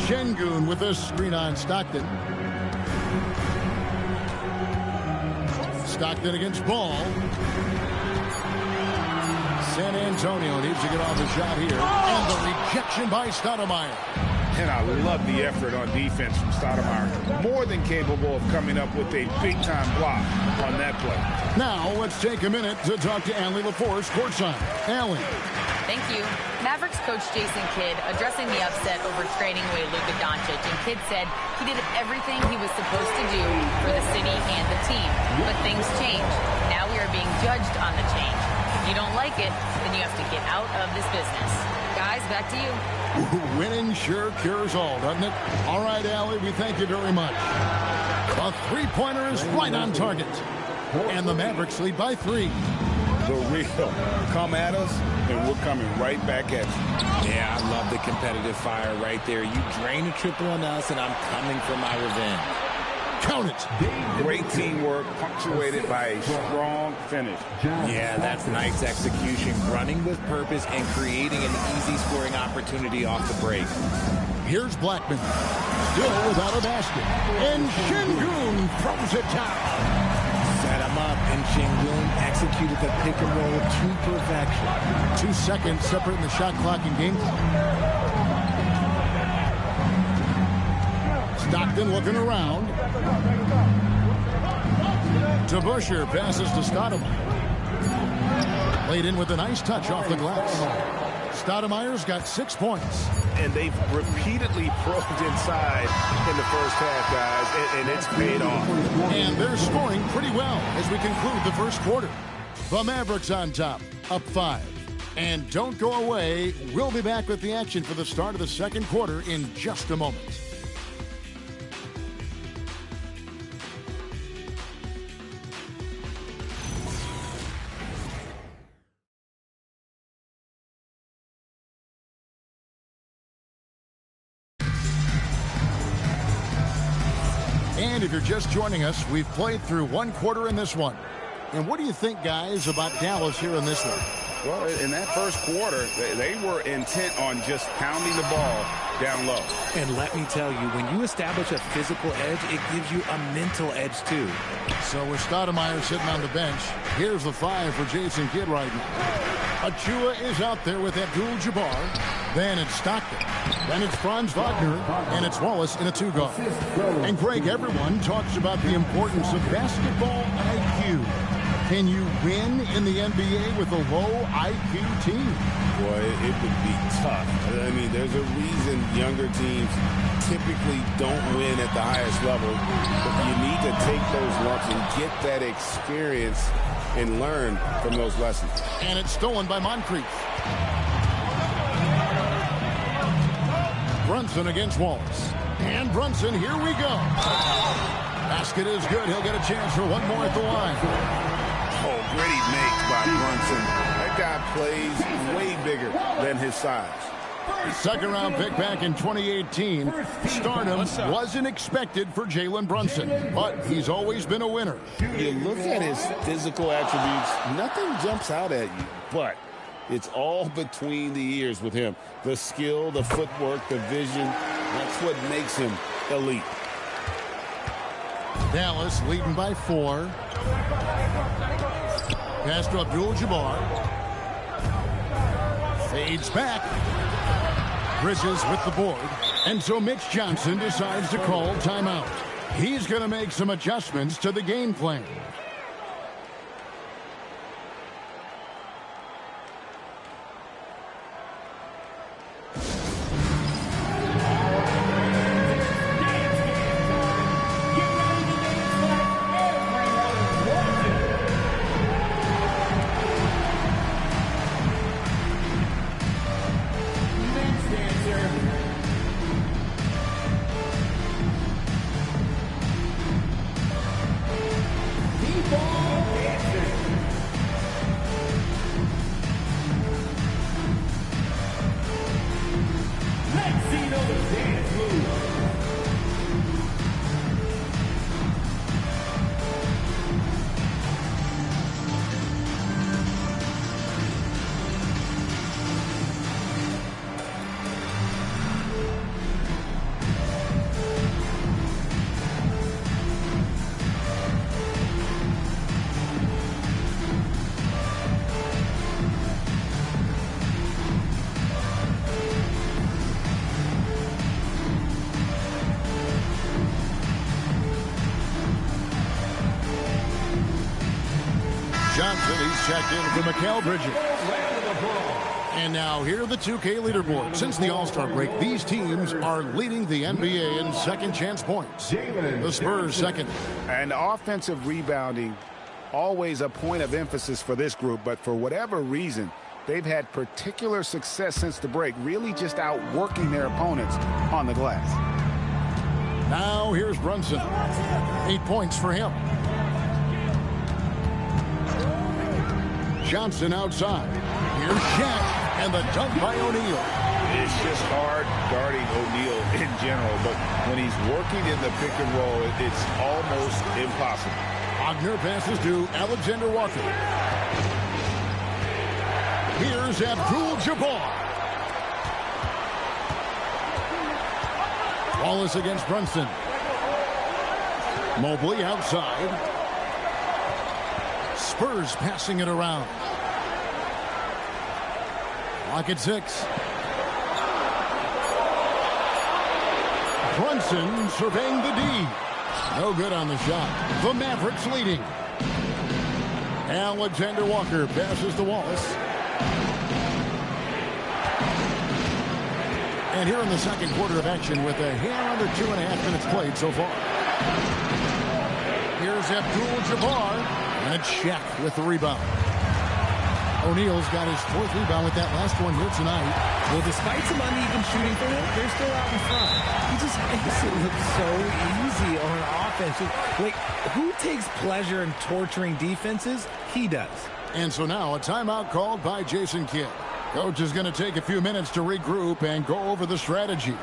Şengün with a screen on Stockton. Stockton against Ball. San Antonio needs to get off the shot here. And the rejection by Stoudemire. And I love the effort on defense from Stoudemire. More than capable of coming up with a big-time block on that play. Now let's take a minute to talk to Allie LaForce courtside. Allie. Thank you. Mavericks coach Jason Kidd addressing the upset over trading away Luka Doncic, and Kidd said he did everything he was supposed to do for the city and the team. But things change. Now we are being judged on the change. If you don't like it, then you have to get out of this business. Guys, back to you. Winning sure cures all, doesn't it? All right, Allie, we thank you very much. A three-pointer is right on target. And the Mavericks lead by 3. The real. Come at us, and we're coming right back at you. Yeah, I love the competitive fire right there. You drain a triple on us, and I'm coming for my revenge. Count it. Great teamwork, punctuated by a strong finish. Yeah, that's nice execution. Running with purpose and creating an easy scoring opportunity off the break. Here's Blackman. Still without a basket. And Şengün throws it down. Set him up, and Şengün executed the pick and roll to perfection. 2 seconds separating the shot clock and game clock. Stockton looking around. DeBusschere passes to Stoudemire. Laid in with a nice touch off the glass. Stoudemire's got 6 points. And they've repeatedly probed inside in the first half, guys, and it's paid off. And they're scoring pretty well as we conclude the first quarter. The Mavericks on top, up 5. And don't go away. We'll be back with the action for the start of the second quarter in just a moment. And if you're just joining us, we've played through 1 quarter in this one. And what do you think, guys, about Dallas here in this one? Well, in that first quarter, they were intent on just pounding the ball down low. And let me tell you, when you establish a physical edge, it gives you a mental edge, too. So with Stoudemire sitting on the bench, here's the 5 for Jason Kidd right now. Achua is out there with Abdul-Jabbar. Then it's Stockton. Then it's Franz Wagner. And it's Wallace in a 2-guard. And Greg, everyone talks about the importance of basketball IQ. Can you win in the NBA with a low IQ team? Boy, it would be tough. I mean, there's a reason younger teams typically don't win at the highest level. But you need to take those lumps and get that experience and learn from those lessons. And it's stolen by Moncrief. Brunson against Wallace. And Brunson, here we go. Basket is good. He'll get a chance for one more at the line. Oh, gritty makes by Brunson. That guy plays way bigger than his size. Second round pick back in 2018. Stardom wasn't expected for Jalen Brunson, but he's always been a winner. You look at his physical attributes, nothing jumps out at you, but it's all between the ears with him. The skill, the footwork, the vision, that's what makes him elite. Dallas leading by 4. Pass to Abdul-Jabbar. Fades back. Bridges with the board. And so Mitch Johnson decides to call timeout. He's going to make some adjustments to the game plan. Johnson, he's checked in for Mikal Bridges. And now here are the 2K leaderboard. Since the All-Star break, these teams are leading the NBA in second chance points. The Spurs second. And offensive rebounding, always a point of emphasis for this group, but for whatever reason, they've had particular success since the break, really just outworking their opponents on the glass. Now here's Brunson. 8 points for him. Johnson outside. Here's Shaq, and the dunk by O'Neal. It's just hard guarding O'Neal in general, but when he's working in the pick and roll, it's almost impossible. Wagner passes to Alexander Walker. Here's Abdul-Jabbar. Wallace against Brunson. Mobley outside. Spurs passing it around. Clock at 6. Brunson surveying the D. No good on the shot. The Mavericks leading. Alexander Walker passes to Wallace. And here in the second quarter of action with a hair under 2.5 minutes played so far. Here's Abdul-Jabbar. And Shaq with the rebound. O'Neal's got his 4th rebound with that last one here tonight. Well, despite some uneven shooting for him, they're still out in front. He just makes it look so easy on offense. Like, who takes pleasure in torturing defenses? He does. And so now a timeout called by Jason Kidd. Coach is going to take a few minutes to regroup and go over the strategy.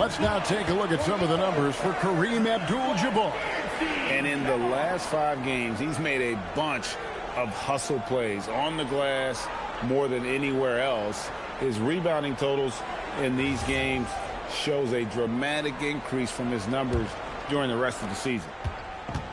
Let's now take a look at some of the numbers for Kareem Abdul-Jabbar. And in the last 5 games, he's made a bunch of hustle plays on the glass more than anywhere else. His rebounding totals in these games shows a dramatic increase from his numbers during the rest of the season.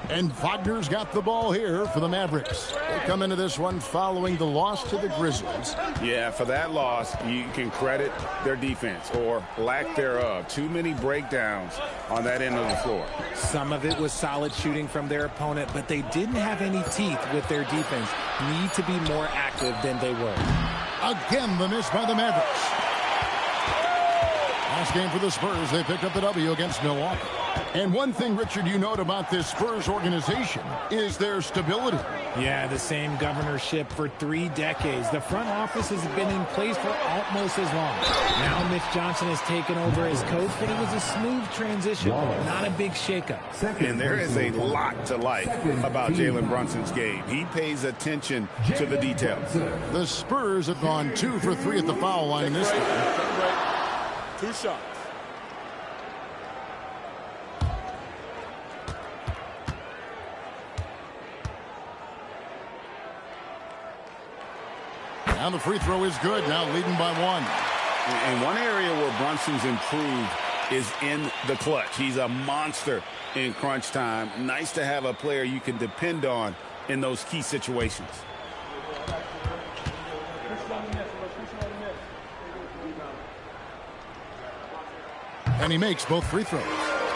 And Wagner's got the ball here for the Mavericks. They come into this one following the loss to the Grizzlies. Yeah, for that loss, you can credit their defense or lack thereof. Too many breakdowns on that end of the floor. Some of it was solid shooting from their opponent, but they didn't have any teeth with their defense. Need to be more active than they were. Again, the miss by the Mavericks. Last game for the Spurs, they picked up the W against Milwaukee. And one thing, Richard, you note about this Spurs organization is their stability. Yeah, the same governorship for 3 decades. The front office has been in place for almost as long. Now Mitch Johnson has taken over as coach, but it was a smooth transition, not a big shakeup. And there is a lot to like about Jalen Brunson's game. He pays attention to the details. The Spurs have gone 2 for 3 at the foul line in this game. 2 shots. Now the free throw is good, now leading by 1. And one area where Brunson's improved is in the clutch. He's a monster in crunch time. Nice to have a player you can depend on in those key situations. And he makes both free throws.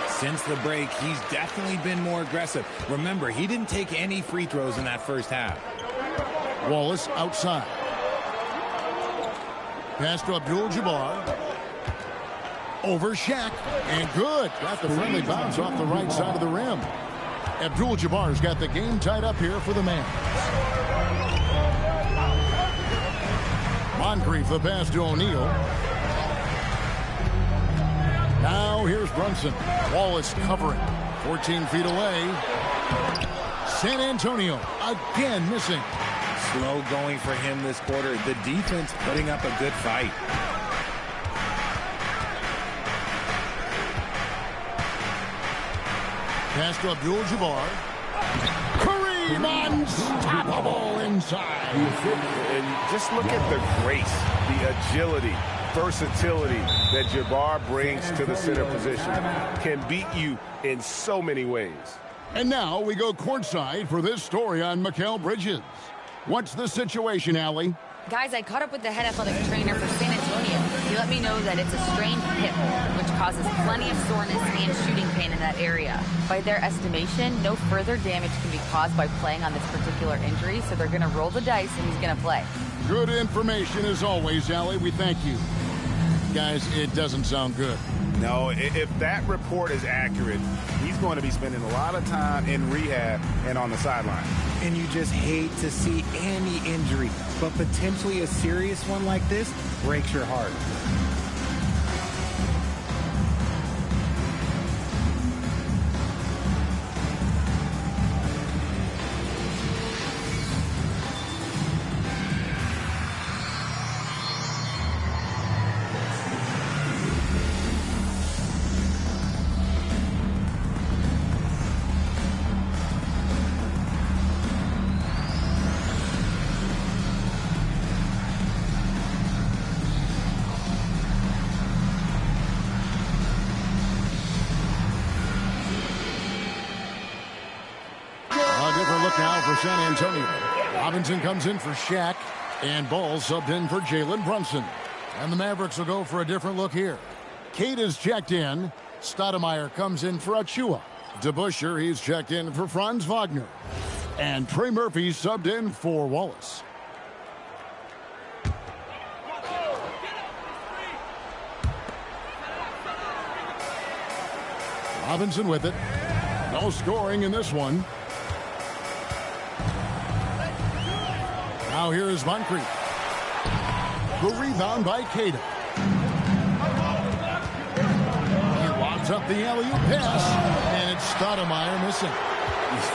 Since the break, he's definitely been more aggressive. Remember, he didn't take any free throws in that first half. Wallace outside. Pass to Abdul-Jabbar. Over Shaq. And good. Got the friendly bounce off the right side of the rim. Abdul-Jabbar's got the game tied up here for the Mavs. Moncrief the pass to O'Neal. Now here's Brunson. Wallace covering. 14 feet away. San Antonio again missing. Slow going for him this quarter. The defense putting up a good fight. Pass to Abdul-Jabbar. Kareem unstoppable inside. And just look at the grace, the agility, versatility that Jabbar brings to the center position. Can beat you in so many ways. And now we go courtside for this story on Mikal Bridges. What's the situation, Allie? Guys, I caught up with the head athletic trainer for San Antonio. He let me know that it's a strained hip, which causes plenty of soreness and shooting pain in that area. By their estimation, no further damage can be caused by playing on this particular injury, so they're going to roll the dice and he's going to play. Good information as always, Allie. We thank you. Guys, it doesn't sound good. No, if that report is accurate, he's going to be spending a lot of time in rehab and on the sideline. And you just hate to see any injury, but potentially a serious one like this breaks your heart. San Antonio. Robinson comes in for Shaq, and Ball subbed in for Jalen Brunson. And the Mavericks will go for a different look here. Cade is checked in. Stoudemire comes in for Achua. DeBusschere, he's checked in for Franz Wagner. And Trey Murphy subbed in for Wallace. Robinson with it. No scoring in this one. Now here is Moncrief. The rebound by Cato. He lobs up the alley-oop pass, and it's Stoudemire missing.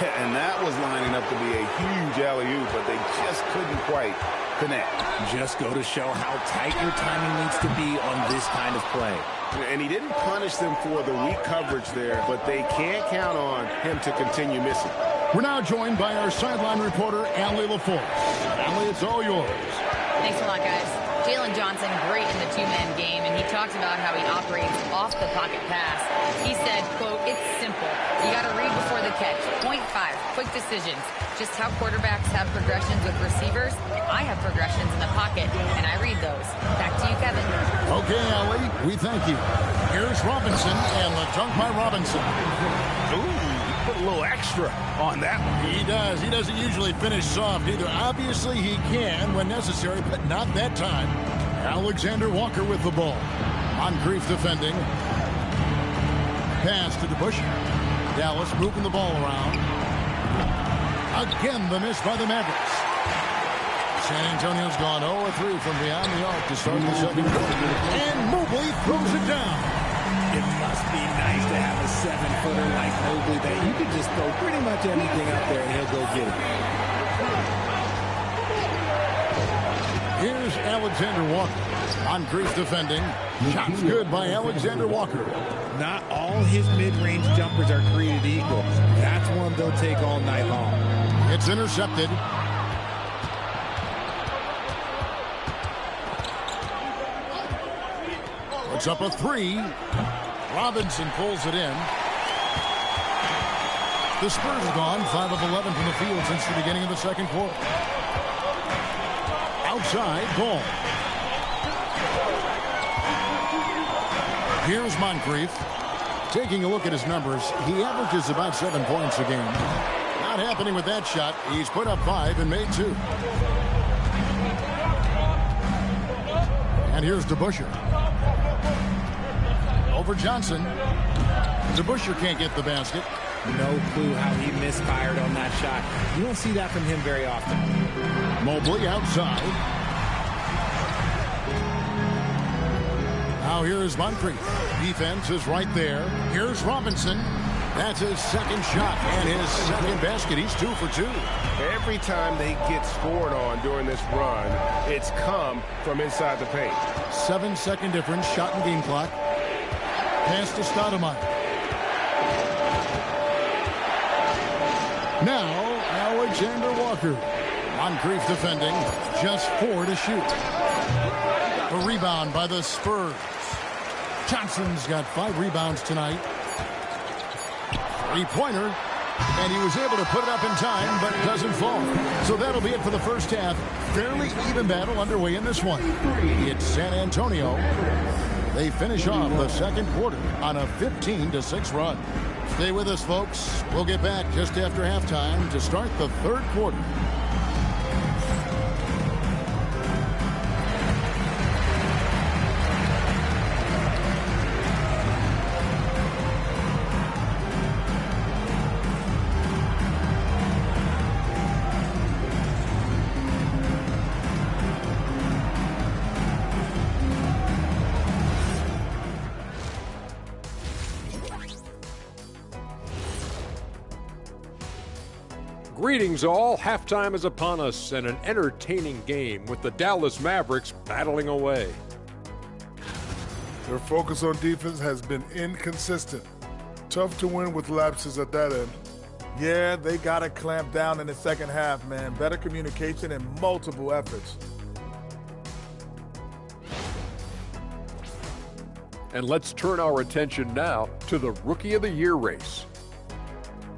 Yeah, and that was lining up to be a huge alley-oop, but they just couldn't quite connect. Just go to show how tight your timing needs to be on this kind of play. And he didn't punish them for the weak coverage there, but they can't count on him to continue missing. We're now joined by our sideline reporter, Allie LaForce. Allie, it's all yours. Thanks a lot, guys. Jalen Johnson, great in the two-man game, and he talked about how he operates off the pocket pass. He said, quote, "It's simple. You got to read before the catch. Point 5, quick decisions. Just how quarterbacks have progressions with receivers, I have progressions in the pocket, and I read those." Back to you, Kevin. Okay, Allie, we thank you. Here's Robinson, and the dunk by Robinson. Ooh, he put a little extra on that one. He does. He doesn't usually finish soft either. Obviously, he can when necessary, but not that time. Alexander Walker with the ball. Moncrief defending. Pass to DeBusschere. Dallas moving the ball around. Again, the miss by the Mavericks. San Antonio's gone 0-3 from beyond the arc to start the second quarter. And Mobley throws it down. It must be nice to have a 7-footer like Mobley that you can just throw pretty much anything out there and he'll go get it. Here's Alexander Walker. Moncrief defending. Shots good by Alexander Walker. Not all his mid-range jumpers are created equal. That's one they'll take all night long. It's intercepted. Puts up a 3. Robinson pulls it in. The Spurs have gone 5 of 11 from the field since the beginning of the second quarter. Outside, Ball. Here's Moncrief. Taking a look at his numbers, he averages about 7 points a game. Not happening with that shot. He's put up 5 and made 2. And here's DeBusschere. Over Johnson. DeBusschere can't get the basket. No clue how he misfired on that shot. You don't see that from him very often. Mobley outside. Now here is Moncrief. Defense is right there. Here's Robinson. That's his second shot and his second basket. He's 2 for 2. Every time they get scored on during this run, it's come from inside the paint. 7-second difference, shot and game clock. Pass to Stoudemire. Now, Alexander Walker. Moncrief defending, just 4 to shoot. A rebound by the Spurs. Johnson's got 5 rebounds tonight. 3-pointer, and he was able to put it up in time, but it doesn't fall. So that'll be it for the first half. Fairly even battle underway in this one. It's San Antonio. They finish off the second quarter on a 15-6 run. Stay with us, folks. We'll get back just after halftime to start the third quarter. Greetings all. Halftime is upon us and an entertaining game with the Dallas Mavericks battling away. Their focus on defense has been inconsistent. Tough to win with lapses at that end. Yeah, they got to clamp down in the second half, man. Better communication and multiple efforts. And let's turn our attention now to the Rookie of the Year race.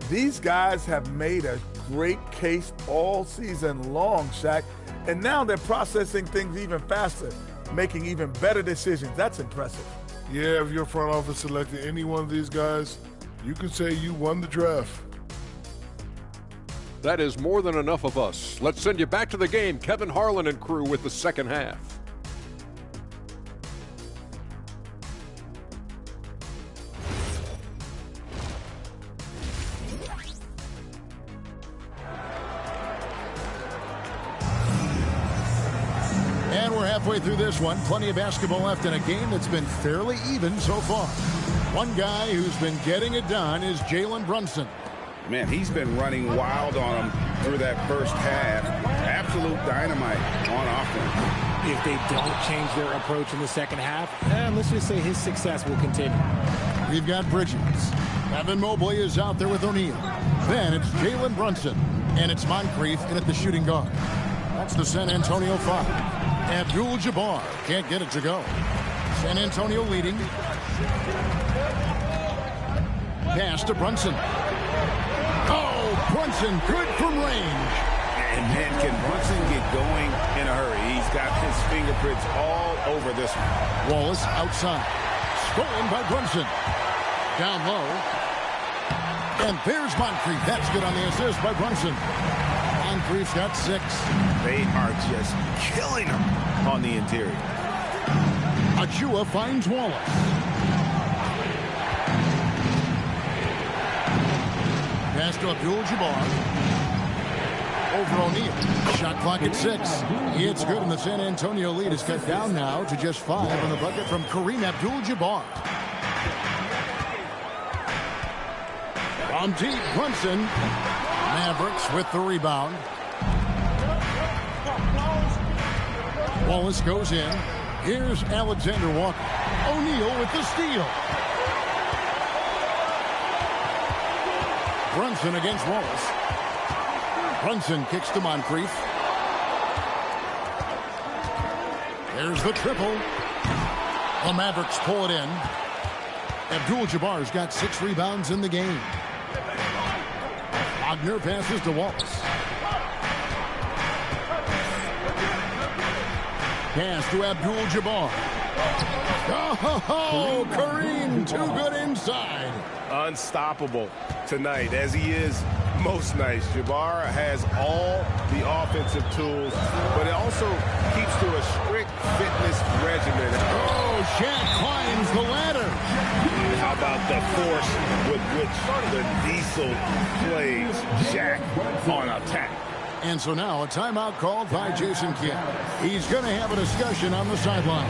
These guys have made a great case all season long, Shaq. And now they're processing things even faster, making even better decisions. That's impressive. Yeah, if your front office selected any one of these guys, you can say you won the draft. That is more than enough of us. Let's send you back to the game. Kevin Harlan and crew with the second half. Halfway through this one, plenty of basketball left in a game that's been fairly even so far. One guy who's been getting it done is Jalen Brunson. Man, he's been running wild on him through that first half. Absolute dynamite on offense. If they don't change their approach in the second half, let's just say his success will continue. We've got Bridges. Evan Mobley is out there with O'Neal. Then it's Jalen Brunson. And it's Moncrief in at the shooting guard. That's the San Antonio 5. Abdul-Jabbar can't get it to go. San Antonio leading. Pass to Brunson. Oh, Brunson good from range. And man, can Brunson get going in a hurry? He's got his fingerprints all over this one. Wallace outside. Stolen by Brunson. Down low. And there's Moncrief. That's good on the assist by Brunson. Moncrief's got 6. They are just killing him on the interior. Achua finds Wallace. Pass to Abdul-Jabbar. Over O'Neal. Shot clock at 6. It's good, and the San Antonio lead is cut down now to just 5 on the bucket from Kareem Abdul-Jabbar. From deep, Brunson. Mavericks with the rebound. Wallace goes in. Here's Alexander Walker. O'Neal with the steal. Brunson against Wallace. Brunson kicks to Moncrief. There's the triple. The Mavericks pull it in. Abdul-Jabbar's got 6 rebounds in the game. Wagner passes to Wallace. Pass to Abdul-Jabbar. Oh, Kareem, too good inside. Unstoppable tonight, as he is most nights. Jabbar has all the offensive tools, but it also keeps to a strict fitness regimen. Oh, Shaq climbs the ladder. How about the force with which the Diesel plays Shaq on attack? And so now a timeout called by Jason Kidd. He's going to have a discussion on the sideline.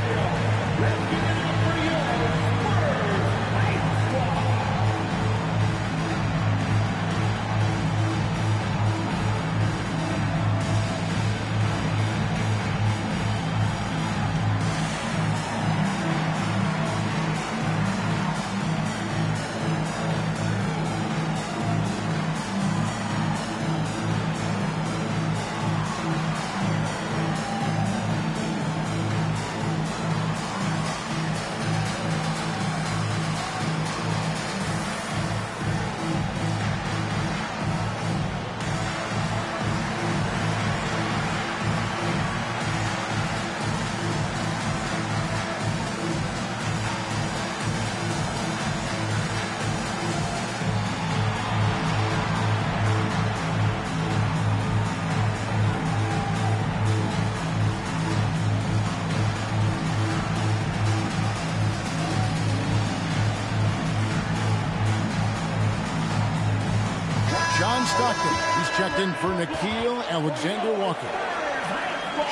Stockton. He's checked in for Nickeil Alexander-Walker.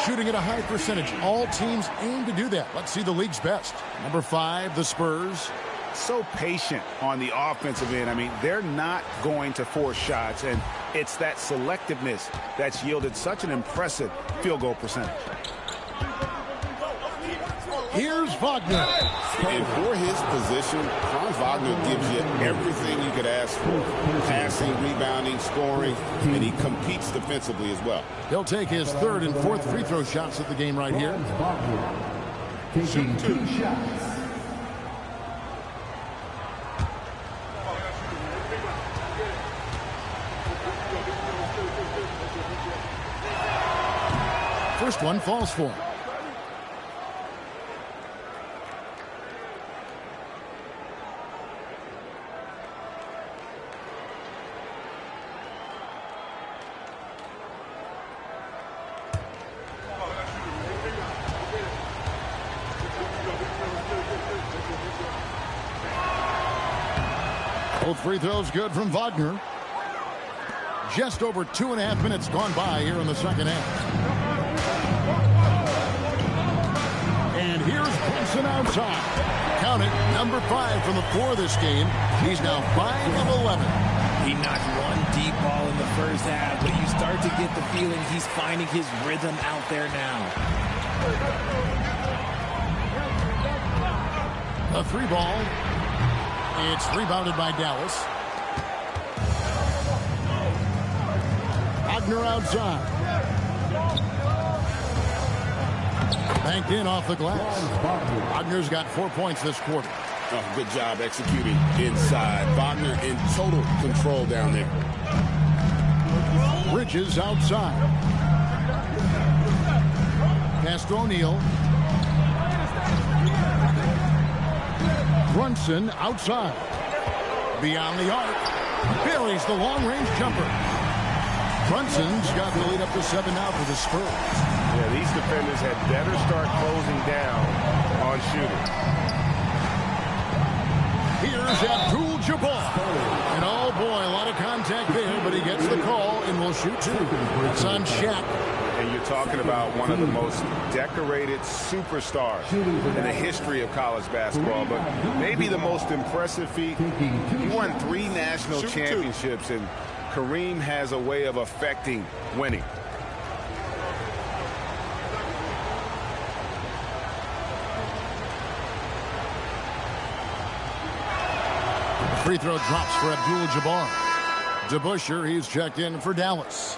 Shooting at a high percentage. All teams aim to do that. Let's see the league's best. Number 5, the Spurs. So patient on the offensive end. I mean, they're not going to force shots, and it's that selectiveness that's yielded such an impressive field goal percentage. Here's Wagner. And for his position, Franz Wagner gives you everything you could ask for. Passing, rebounding, scoring, and he competes defensively as well. He'll take his 3rd and 4th free throw shots of the game right here. Taking 2 shots. First one falls for him. Both free throws good from Wagner. Just over 2.5 minutes gone by here in the second half. And here's Brunson outside. Count it, number 5 from the floor this game. He's now 5 of 11. He knocked one deep ball in the first half, but you start to get the feeling he's finding his rhythm out there now. A 3 ball. It's rebounded by Dallas. Wagner outside. Banked in off the glass. Wagner's got 4 points this quarter. Oh, good job executing inside. Wagner in total control down there. Bridges outside. Pass to O'Neal. Brunson outside. Beyond the arc. Buries the long-range jumper. Brunson's got the lead up to 7 now for the Spurs. Yeah, these defenders had better start closing down on shooting. Here's Abdul-Jabbar. And oh boy, a lot of contact there, but he gets the call and will shoot 2. It's on Shaq. And you're talking about one of the most decorated superstars in the history of college basketball, but maybe the most impressive feat. He won 3 national championships, and Kareem has a way of affecting winning. Free throw drops for Abdul-Jabbar. DeBusschere, he's checked in for Dallas.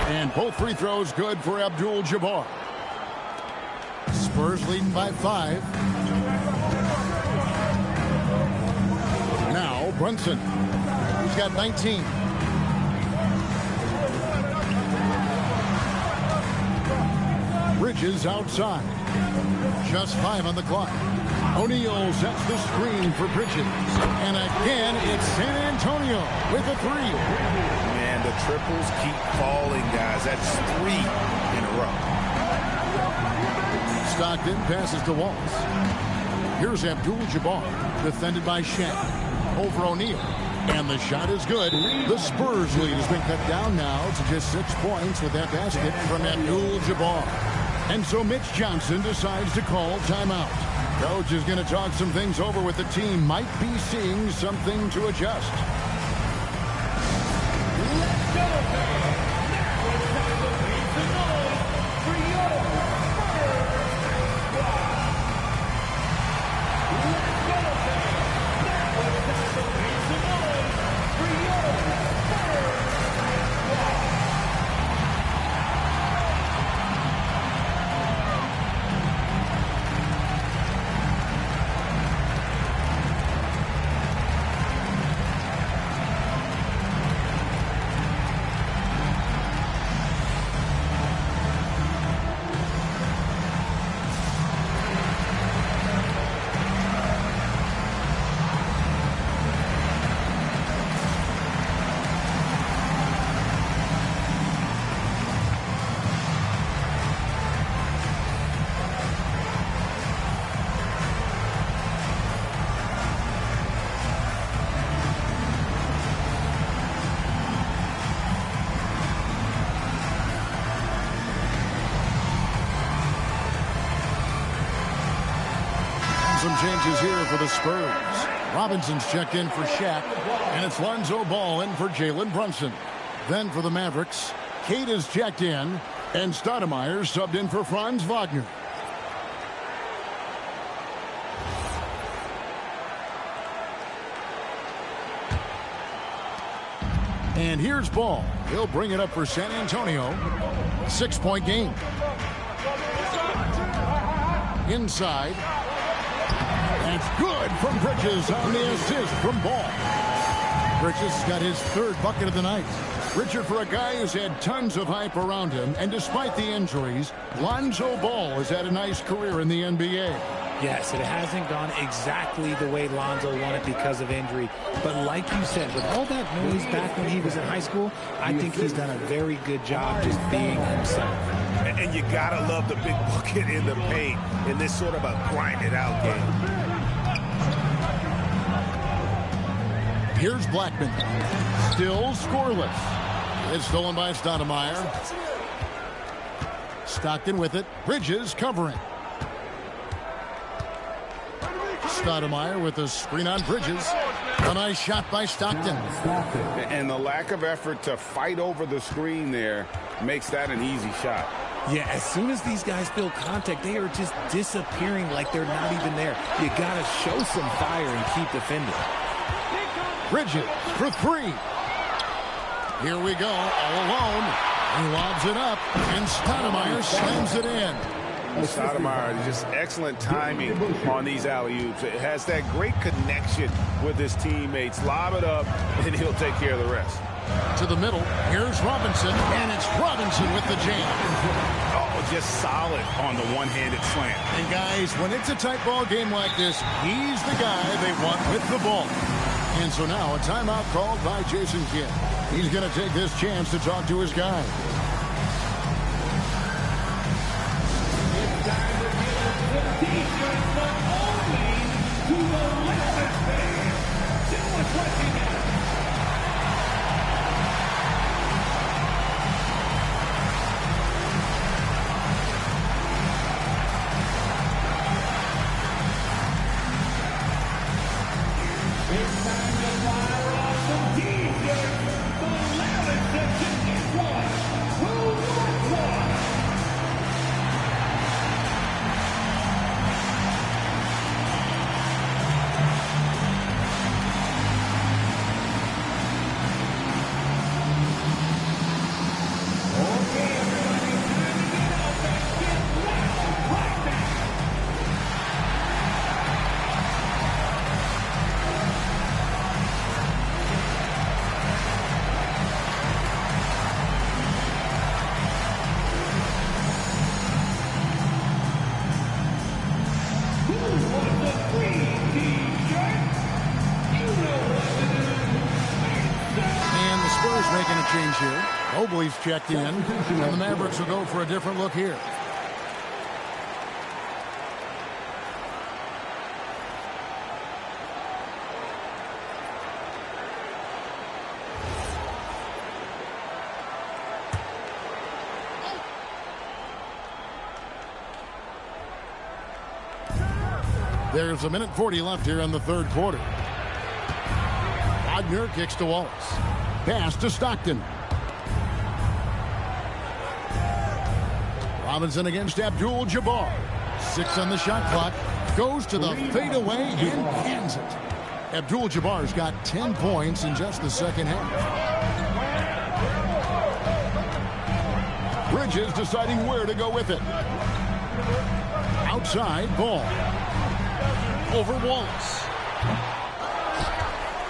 And both free throws good for Abdul-Jabbar. Spurs leading by 5. Now Brunson. He's got 19. Bridges outside. Just 5 on the clock. O'Neal sets the screen for Bridges. And again, it's San Antonio with a 3. Man, the triples keep falling, guys. That's 3 in a row. Stockton passes to Wallace. Here's Abdul-Jabbar, defended by Shaq. Over O'Neal. And the shot is good. The Spurs lead has been cut down now to just 6 points with that basket from Abdul-Jabbar. And so Mitch Johnson decides to call timeout. Coach is going to talk some things over with the team. Might be seeing something to adjust. Let's go, fans. Now it's time to raise the noise for your Spurs squad. Let's go, fans. Now it's time to raise the noise for your Spurs squad. Some changes here for the Spurs. Robinson's checked in for Shaq, and it's Lonzo Ball in for Jalen Brunson. Then for the Mavericks, Kate is checked in, and Stoudemire subbed in for Franz Wagner. And here's Ball. He'll bring it up for San Antonio. 6-point game. Inside. That's good from Bridges on the assist from Ball. Bridges got his 3rd bucket of the night. Richard, for a guy who's had tons of hype around him, and despite the injuries, Lonzo Ball has had a nice career in the NBA. Yes, it hasn't gone exactly the way Lonzo wanted because of injury. But like you said, with all that noise back when he was in high school, I think he's done a very good job just being himself. And you gotta love the big bucket in the paint in this sort of a grind-it-out game. Here's Blackman. Still scoreless. It's stolen by Stoudemire. Stockton with it. Bridges covering. Stoudemire with the screen on Bridges. A nice shot by Stockton. And the lack of effort to fight over the screen there makes that an easy shot. Yeah, as soon as these guys feel contact, they are just disappearing like they're not even there. You got to show some fire and keep defending. Bridges for three. Here we go, all alone. He lobs it up, and Stoudemire slams it in. Stoudemire, just excellent timing on these alley-oops. It has that great connection with his teammates. Lob it up, and he'll take care of the rest. To the middle, here's Robinson, and it's Robinson with the jam. Oh, just solid on the one-handed slam. And guys, when it's a tight ball game like this, he's the guy they want with the ball. And so now a timeout called by Jason Kidd. He's going to take this chance to talk to his guy. Change here. Mobley's checked in, and the Mavericks will go for a different look here. There's a minute 40 left here in the third quarter. Wagner kicks to Wallace. Pass to Stockton. Robinson against Abdul-Jabbar. 6 on the shot clock. Goes to the fadeaway and cans it. Abdul-Jabbar's got 10 points in just the second half. Bridges deciding where to go with it. Outside ball. Over Wallace.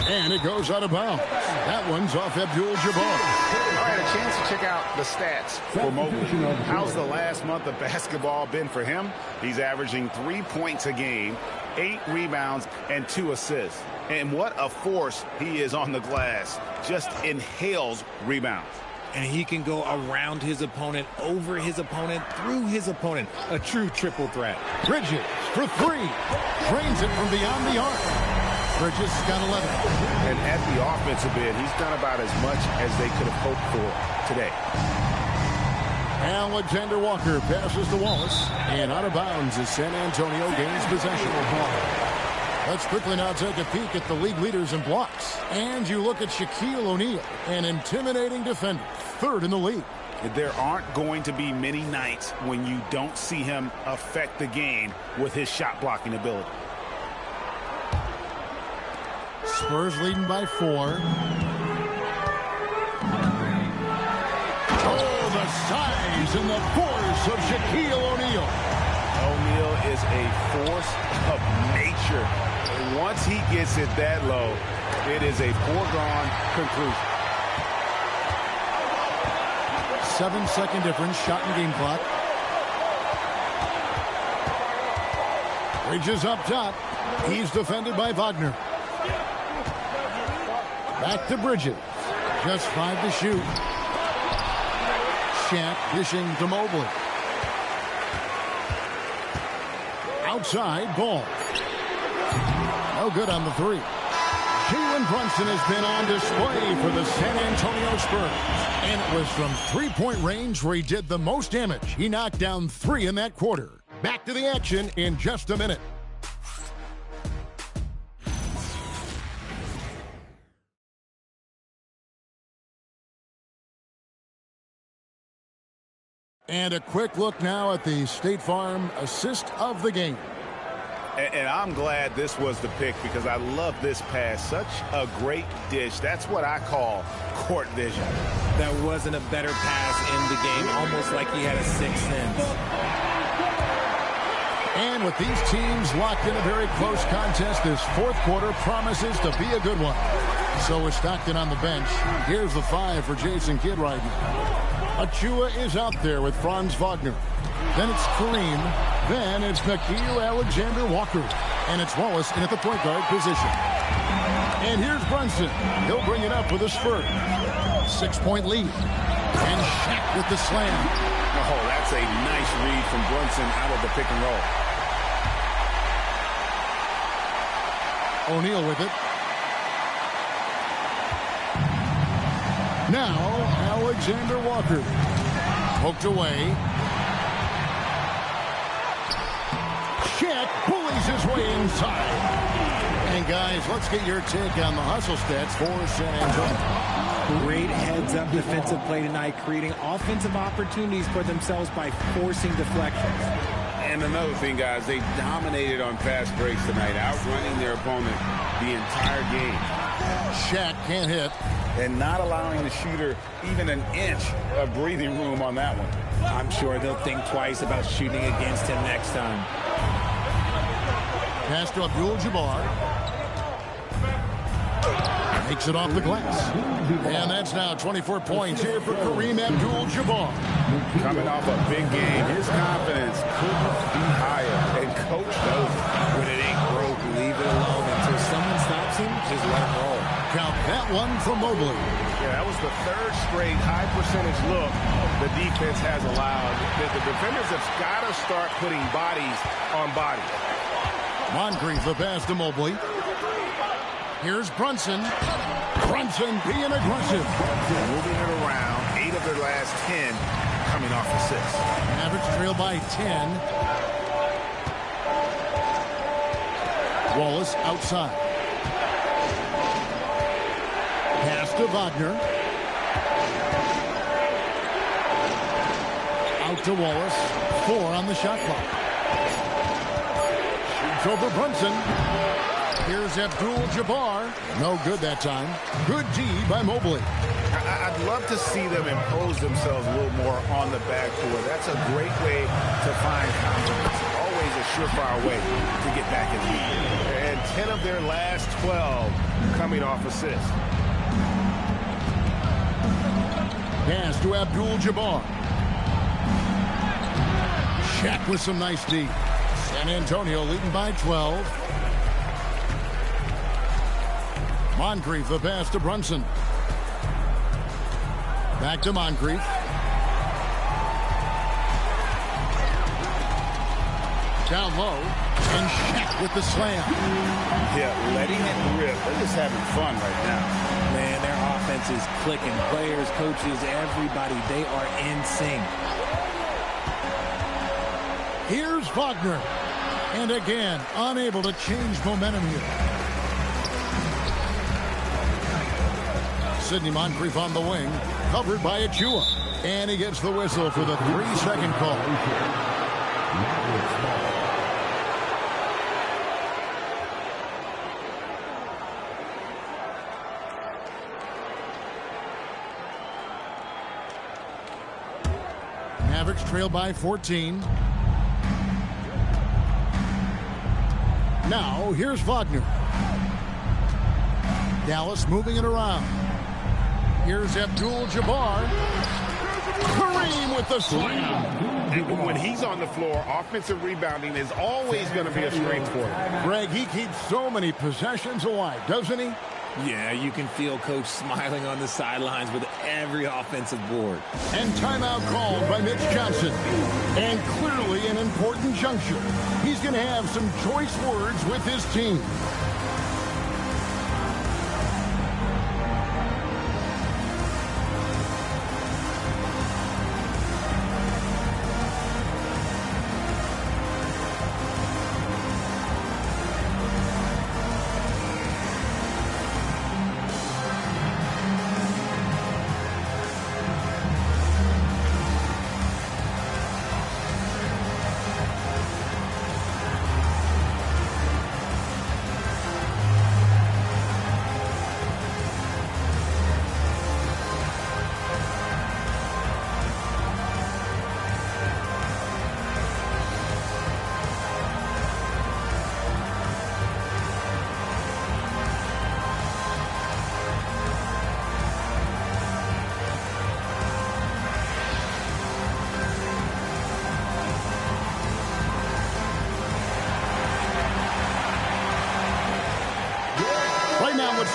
And it goes out of bounds. That one's off Abdul-Jabbar. All right, a chance to check out the stats for Mobley. How's the last month of basketball been for him? He's averaging 3 points a game, 8 rebounds, and 2 assists. And what a force he is on the glass. Just inhales rebounds. And he can go around his opponent, over his opponent, through his opponent. A true triple threat. Bridges for 3. Drains it from beyond the arc. Bridges got 11. And at the offensive end, he's done about as much as they could have hoped for today. Alexander Walker passes to Wallace. And out of bounds as San Antonio gains possession. Let's quickly now take a peek at the league leaders in blocks. And you look at Shaquille O'Neal, an intimidating defender, 3rd in the league. There aren't going to be many nights when you don't see him affect the game with his shot blocking ability. Spurs leading by 4. Oh, the size and the force of Shaquille O'Neal. O'Neal is a force of nature. And once he gets it that low, it is a foregone conclusion. 7-second difference, shot and game clock. Bridges up top. He's defended by Wagner. Back to Bridges. Just 5 to shoot. Shaq dishing to Mobley. Outside ball. No good on the 3. Jalen Brunson has been on display for the San Antonio Spurs. And it was from three-point range where he did the most damage. He knocked down 3 in that quarter. Back to the action in just a minute. And a quick look now at the State Farm assist of the game. And I'm glad this was the pick because I love this pass. Such a great dish. That's what I call court vision. That wasn't a better pass in the game, almost like he had a sixth sense. And with these teams locked in a very close contest, this fourth quarter promises to be a good one. So with Stockton on the bench, here's the 5 for Jason Kidd right now. Achua is out there with Franz Wagner. Then it's Kareem. Then it's Nickeil Alexander-Walker. And it's Wallace in at the point guard position. And here's Brunson. He'll bring it up with a spurt. 6-point lead. And Shaq with the slam. Oh, that's a nice read from Brunson out of the pick and roll. O'Neal with it. Now, Alexander Walker. Poked away. Shaq bullies his way inside. And guys, let's get your take on the hustle stats for San Antonio. Great heads-up defensive play tonight, creating offensive opportunities for themselves by forcing deflections. And another thing, guys, they dominated on fast breaks tonight, outrunning their opponent the entire game. Shaq can't hit. And not allowing the shooter even an inch of breathing room on that one. I'm sure they'll think twice about shooting against him next time. Pass to Abdul-Jabbar. Takes it off the glass. And that's now 24 points here for Kareem Abdul-Jabbar. Coming off a big game, his confidence couldn't be higher. And coach knows when it ain't broke, leave it alone until someone stops him, just let him roll. Count that one for Mobley. Yeah, that was the third straight high percentage look the defense has allowed. The defenders have got to start putting bodies on bodies. Moncrief the pass to Mobley. Here's Brunson. Brunson being aggressive. Moving it around. 8 of their last 10 coming off assists. Mavericks trail by 10. Wallace outside. Pass to Wagner. Out to Wallace. 4 on the shot clock. Shoots over Brunson. Here's Abdul-Jabbar. No good that time. Good D by Mobley. I'd love to see them impose themselves a little more on the backboard. That's a great way to find confidence. Always a surefire way to get back in the lead. And 10 of their last 12 coming off assists. Pass to Abdul-Jabbar. Shaq with some nice D. San Antonio leading by 12. Moncrief the pass to Brunson. Back to Moncrief. Down low. And Shaq with the slam. Yeah, letting it rip. They're just having fun right now. Man, their offense is clicking. Players, coaches, everybody, they are in sync. Here's Wagner. And again, unable to change momentum here. Sidney Moncrief on the wing, covered by Achua. And he gets the whistle for the 3-second call. Mavericks trail by 14. Now, here's Wagner. Dallas moving it around. Here's Abdul-Jabbar. Kareem with the slam. When he's on the floor, offensive rebounding is always going to be a strength for him. Greg, he keeps so many possessions alive, doesn't he? Yeah, you can feel Coach smiling on the sidelines with every offensive board. And timeout called by Mitch Johnson. And clearly an important juncture. He's going to have some choice words with his team.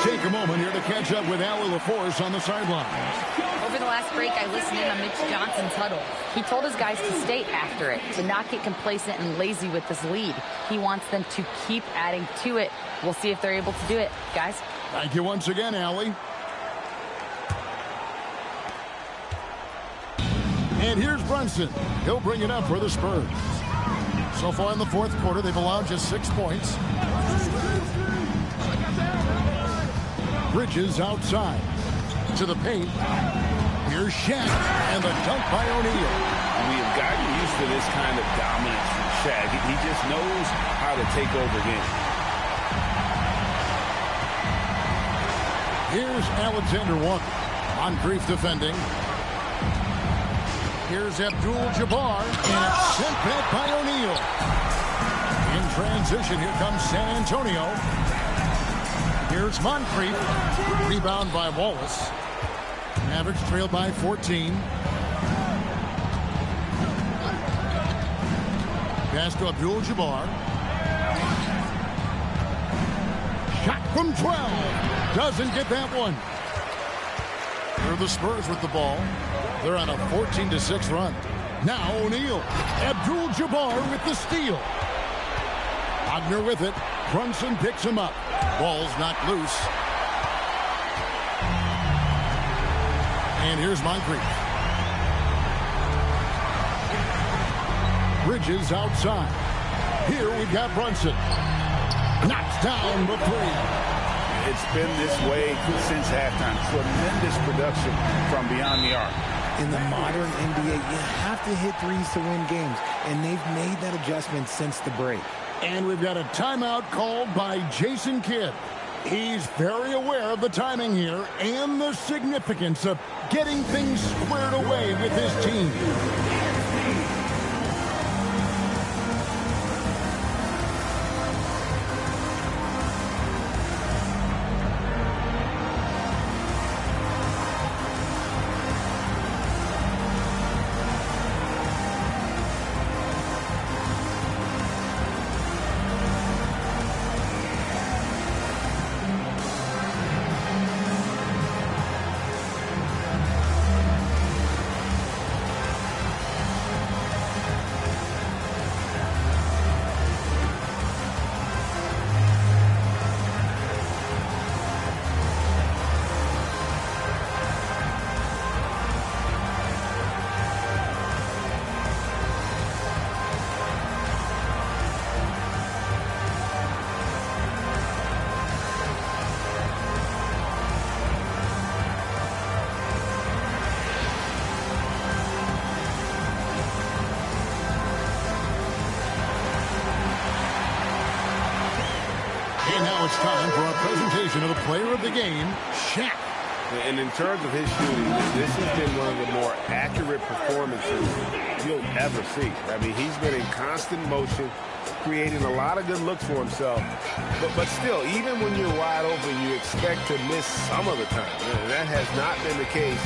take a moment here to catch up with Allie LaForce on the sideline. Over the last break, I listened in on Mitch Johnson's huddle. He told his guys to stay after it, to not get complacent and lazy with this lead. He wants them to keep adding to it. We'll see if they're able to do it, guys. Thank you once again, Allie. And here's Brunson. He'll bring it up for the Spurs. So far in the fourth quarter, they've allowed just 6 points. Bridges outside to the paint. Here's Shaq and the dunk by O'Neal. We have gotten used to this kind of dominance from Shaq. He just knows how to take over games. Here's Alexander Walker. Moncrief defending. Here's Abdul-Jabbar, and it's sent back by O'Neal. In transition, here comes San Antonio. Here's Moncrief. Rebound by Wallace. Mavericks trailed by 14. Pass to Abdul-Jabbar. Shot from 12. Doesn't get that one. Here are the Spurs with the ball. They're on a 14-6 run. Now O'Neal. Abdul-Jabbar with the steal. Wagner with it. Brunson picks him up. Ball's knocked loose. And here's Moncrief. Bridges outside. Here we've got Brunson. Knocks down the three. It's been this way since halftime. Tremendous production from beyond the arc. In the modern NBA, you have to hit threes to win games, and they've made that adjustment since the break. And we've got a timeout called by Jason Kidd. He's very aware of the timing here and the significance of getting things squared away with his team. Now it's time for our presentation of the player of the game, Shaq. And in terms of his shooting, this has been one of the more accurate performances you'll ever see. I mean, he's been in constant motion, creating a lot of good looks for himself. But still, even when you're wide open, you expect to miss some of the time. And that has not been the case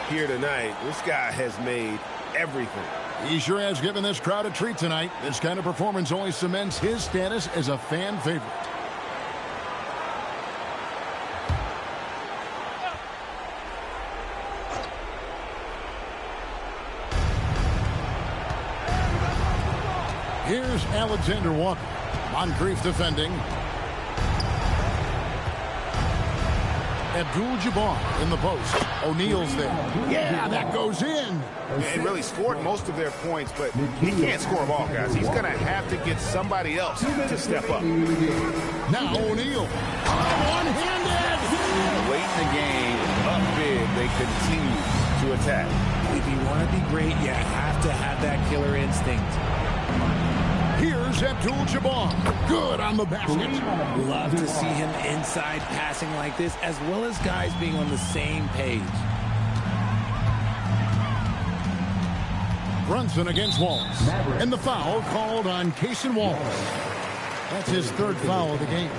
here tonight. This guy has made everything. He sure has given this crowd a treat tonight. This kind of performance only cements his status as a fan favorite. Here's Alexander Walker. Moncrief defending. Abdul-Jabbar in the post. O'Neal's there. Yeah, that goes in. He really scored most of their points, but he can't score them all, guys. He's going to have to get somebody else to step up. Now O'Neal. One-handed. Late in the game, up big, they continue to attack. If you want to be great, you have to have that killer instinct. Here's Abdul-Jabbar. Good on the basket. Love to see him inside passing like this, as well as guys being on the same page. Brunson against Wallace. And the foul called on Cason Wallace. That's his third foul of the game.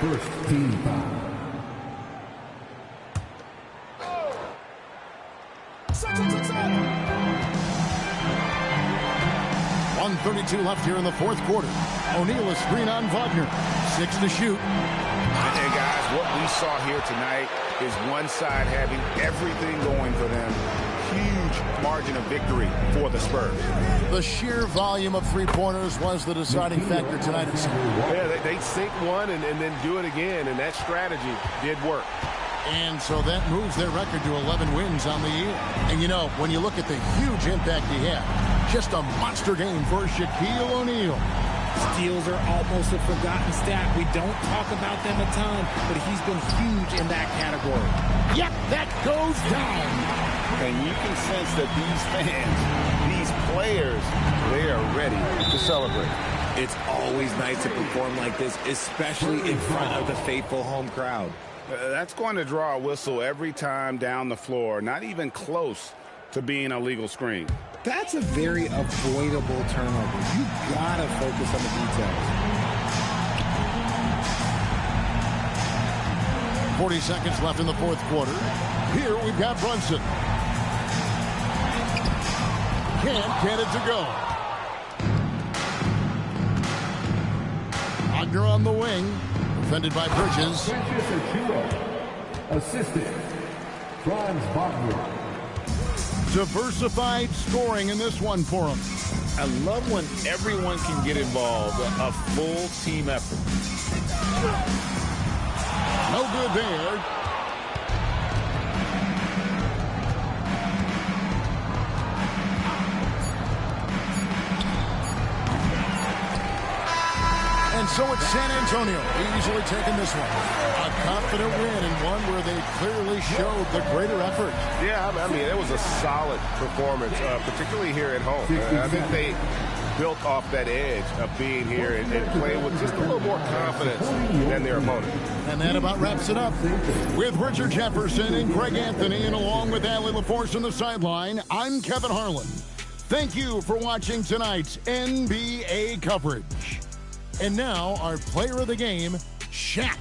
First team foul. 1:32 left here in the fourth quarter. O'Neal is screen on Wagner. 6 to shoot. And guys, what we saw here tonight is one side having everything going for them. Huge margin of victory for the Spurs. The sheer volume of three-pointers was the deciding factor tonight. Yeah, they sink one and then do it again, and that strategy did work. And so that moves their record to 11 wins on the year. And, you know, when you look at the huge impact he had, just a monster game for Shaquille O'Neal. Steals are almost a forgotten stat. We don't talk about them a ton, but he's been huge in that category. Yep, that goes down. And you can sense that these fans, these players, they are ready to celebrate. It's always nice to perform like this, especially in front of the faithful home crowd. That's going to draw a whistle every time down the floor, not even close to being a legal screen. That's a very avoidable turnover. You gotta focus on the details. 40 seconds left in the fourth quarter. Here we've got Brunson. Can't get it to go. Wagner on the wing. Defended by Bridges. Assistant, Franz Wagner. Diversified scoring in this one for him. I love when everyone can get involved, a full team effort. No good there. And so it's San Antonio easily taking this one. A confident win and one where they clearly showed the greater effort. Yeah, I mean, it was a solid performance, particularly here at home. I think they built off that edge of being here and playing with just a little more confidence than their opponent. And that about wraps it up. With Richard Jefferson and Greg Anthony, and along with Allie LaForce on the sideline, I'm Kevin Harlan. Thank you for watching tonight's NBA coverage. And now, our player of the game, Shaq.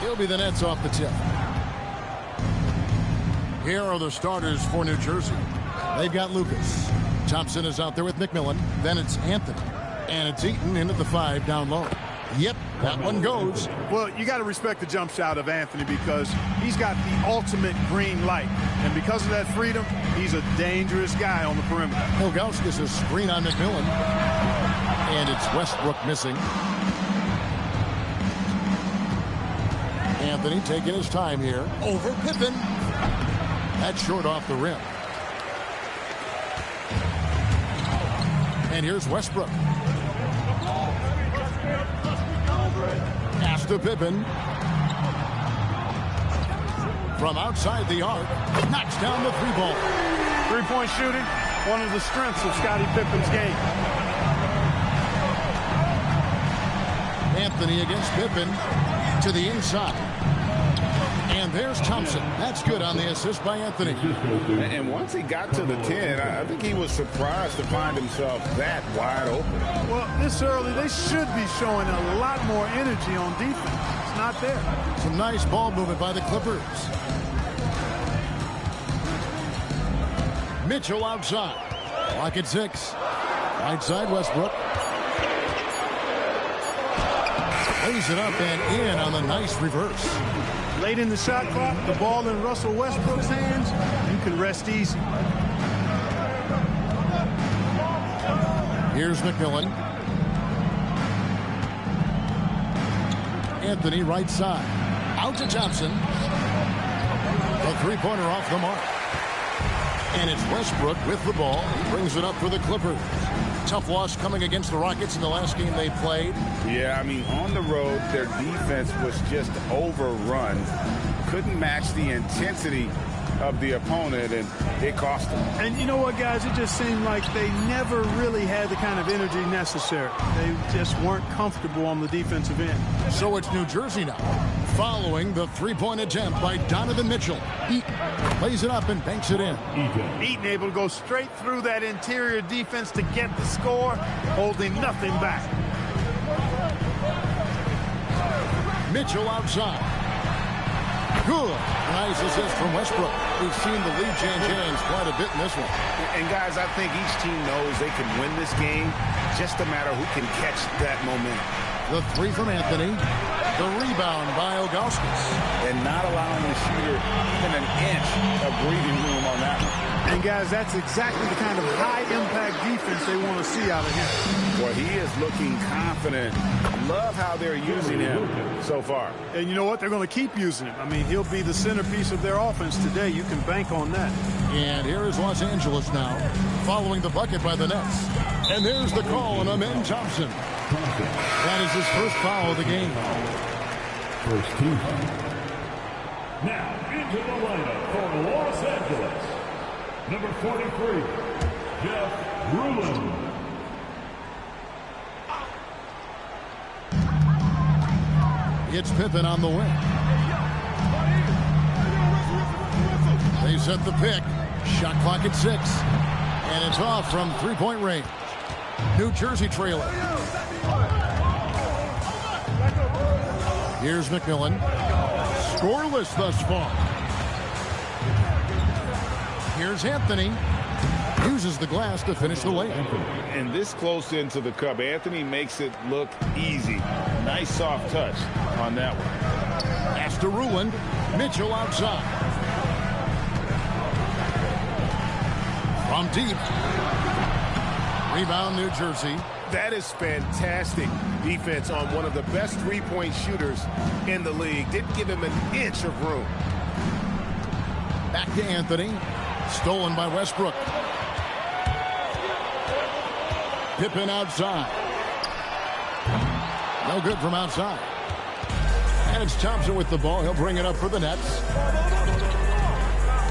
He'll be the Nets off the tip. Here are the starters for New Jersey. They've got Lucas. Thompson is out there with McMillan. Then it's Anthony. And it's Eaton in at the 5 down low. Yep, that one goes. Well, you got to respect the jump shot of Anthony because he's got the ultimate green light. And because of that freedom, he's a dangerous guy on the perimeter. Ilgauskas is screen on McMillan. And it's Westbrook missing. Anthony taking his time here. Over Pippen. That's short off the rim. And here's Westbrook. Pass to Pippen. From outside the arc. Knocks down the 3-ball. Three-point shooting, one of the strengths of Scottie Pippen's game. Anthony against Pippen to the inside. And there's Thompson. That's good on the assist by Anthony. And once he got to the 10, I think he was surprised to find himself that wide open. Well, this early, they should be showing a lot more energy on defense. It's not there. Some nice ball movement by the Clippers. Mitchell outside. Clock at 6. Right side, Westbrook. Lays it up and in on the nice reverse. Late in the shot clock, the ball in Russell Westbrook's hands, you can rest easy. Here's McMillan. Anthony right side. Out to Thompson. A three-pointer off the mark. And it's Westbrook with the ball. He brings it up for the Clippers. Tough loss coming against the Rockets in the last game they played. Yeah, I mean, on the road, their defense was just overrun. Couldn't match the intensity of the opponent, and it cost them. And you know what, guys? It just seemed like they never really had the kind of energy necessary. They just weren't comfortable on the defensive end. So it's New Jersey now, following the three-point attempt by Donovan Mitchell. Eaton lays it up and banks it in. Eaton able to go straight through that interior defense to get the score, holding nothing back. Mitchell outside. Good. Nice assist from Westbrook. We've seen the lead change hands quite a bit in this one. And, guys, I think each team knows they can win this game. Just a matter who can catch that momentum. The three from Anthony. The rebound by Ilgauskas. And not allowing the shooter even an inch of breathing room on that one. And, guys, that's exactly the kind of high-impact defense they want to see out of him. Well, he is looking confident. Love how they're using him so far. And you know what? They're going to keep using him. I mean, he'll be the centerpiece of their offense today. You can bank on that. And here is Los Angeles now, following the bucket by the Nets. And there's the call on Amen Thompson. That is his first foul of the game. First team. Now into the lineup for Los Angeles. Number 43, Jeff Ruland. It's Pippen on the wing. They set the pick. Shot clock at 6. And it's off from three-point range. New Jersey trailer. Here's McMillan. Scoreless thus far. Here's Anthony. Uses the glass to finish the layup. And this close into the cup, Anthony makes it look easy. Nice soft touch on that one. Pass to Ruland. Mitchell outside. From deep. Rebound, New Jersey. That is fantastic defense on one of the best three-point shooters in the league. Didn't give him an inch of room. Back to Anthony. Stolen by Westbrook. Pippen outside. No good from outside. And it's Thompson with the ball. He'll bring it up for the Nets.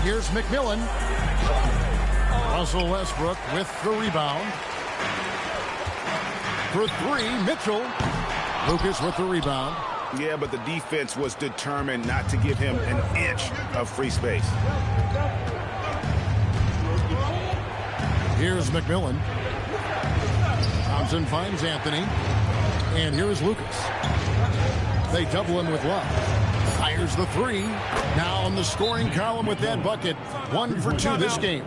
Here's McMillan. Russell Westbrook with the rebound. For three, Mitchell. Lucas with the rebound. Yeah, but the defense was determined not to give him an inch of free space. Here's McMillan. Thompson finds Anthony. And here's Lucas. They double him with Love. Fires the three. Now on the scoring column with that bucket. 1 for 2 this game.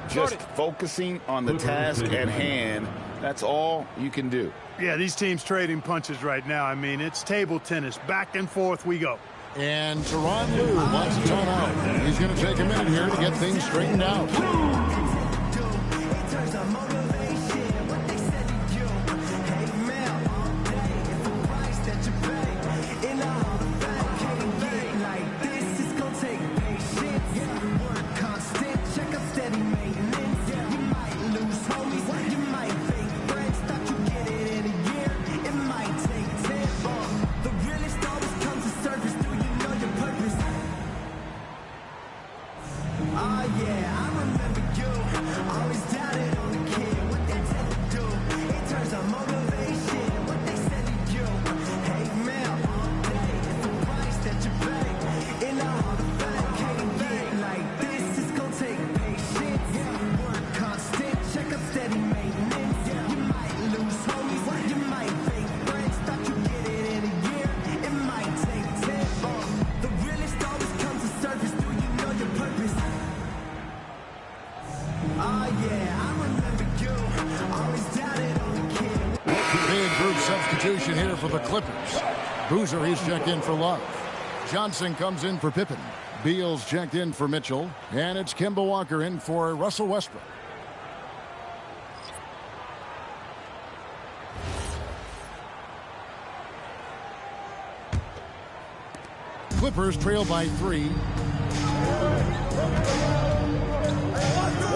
Just focusing on the task at hand. That's all you can do. Yeah, these teams trading punches right now. I mean, it's table tennis. Back and forth we go. And Tyronn Lue wants a timeout. He's going to take a minute here to get things straightened out. Here for the Clippers. Boozer, he's checked in for Love. Johnson comes in for Pippen. Beal's checked in for Mitchell. And it's Kemba Walker in for Russell Westbrook. Clippers trail by 3.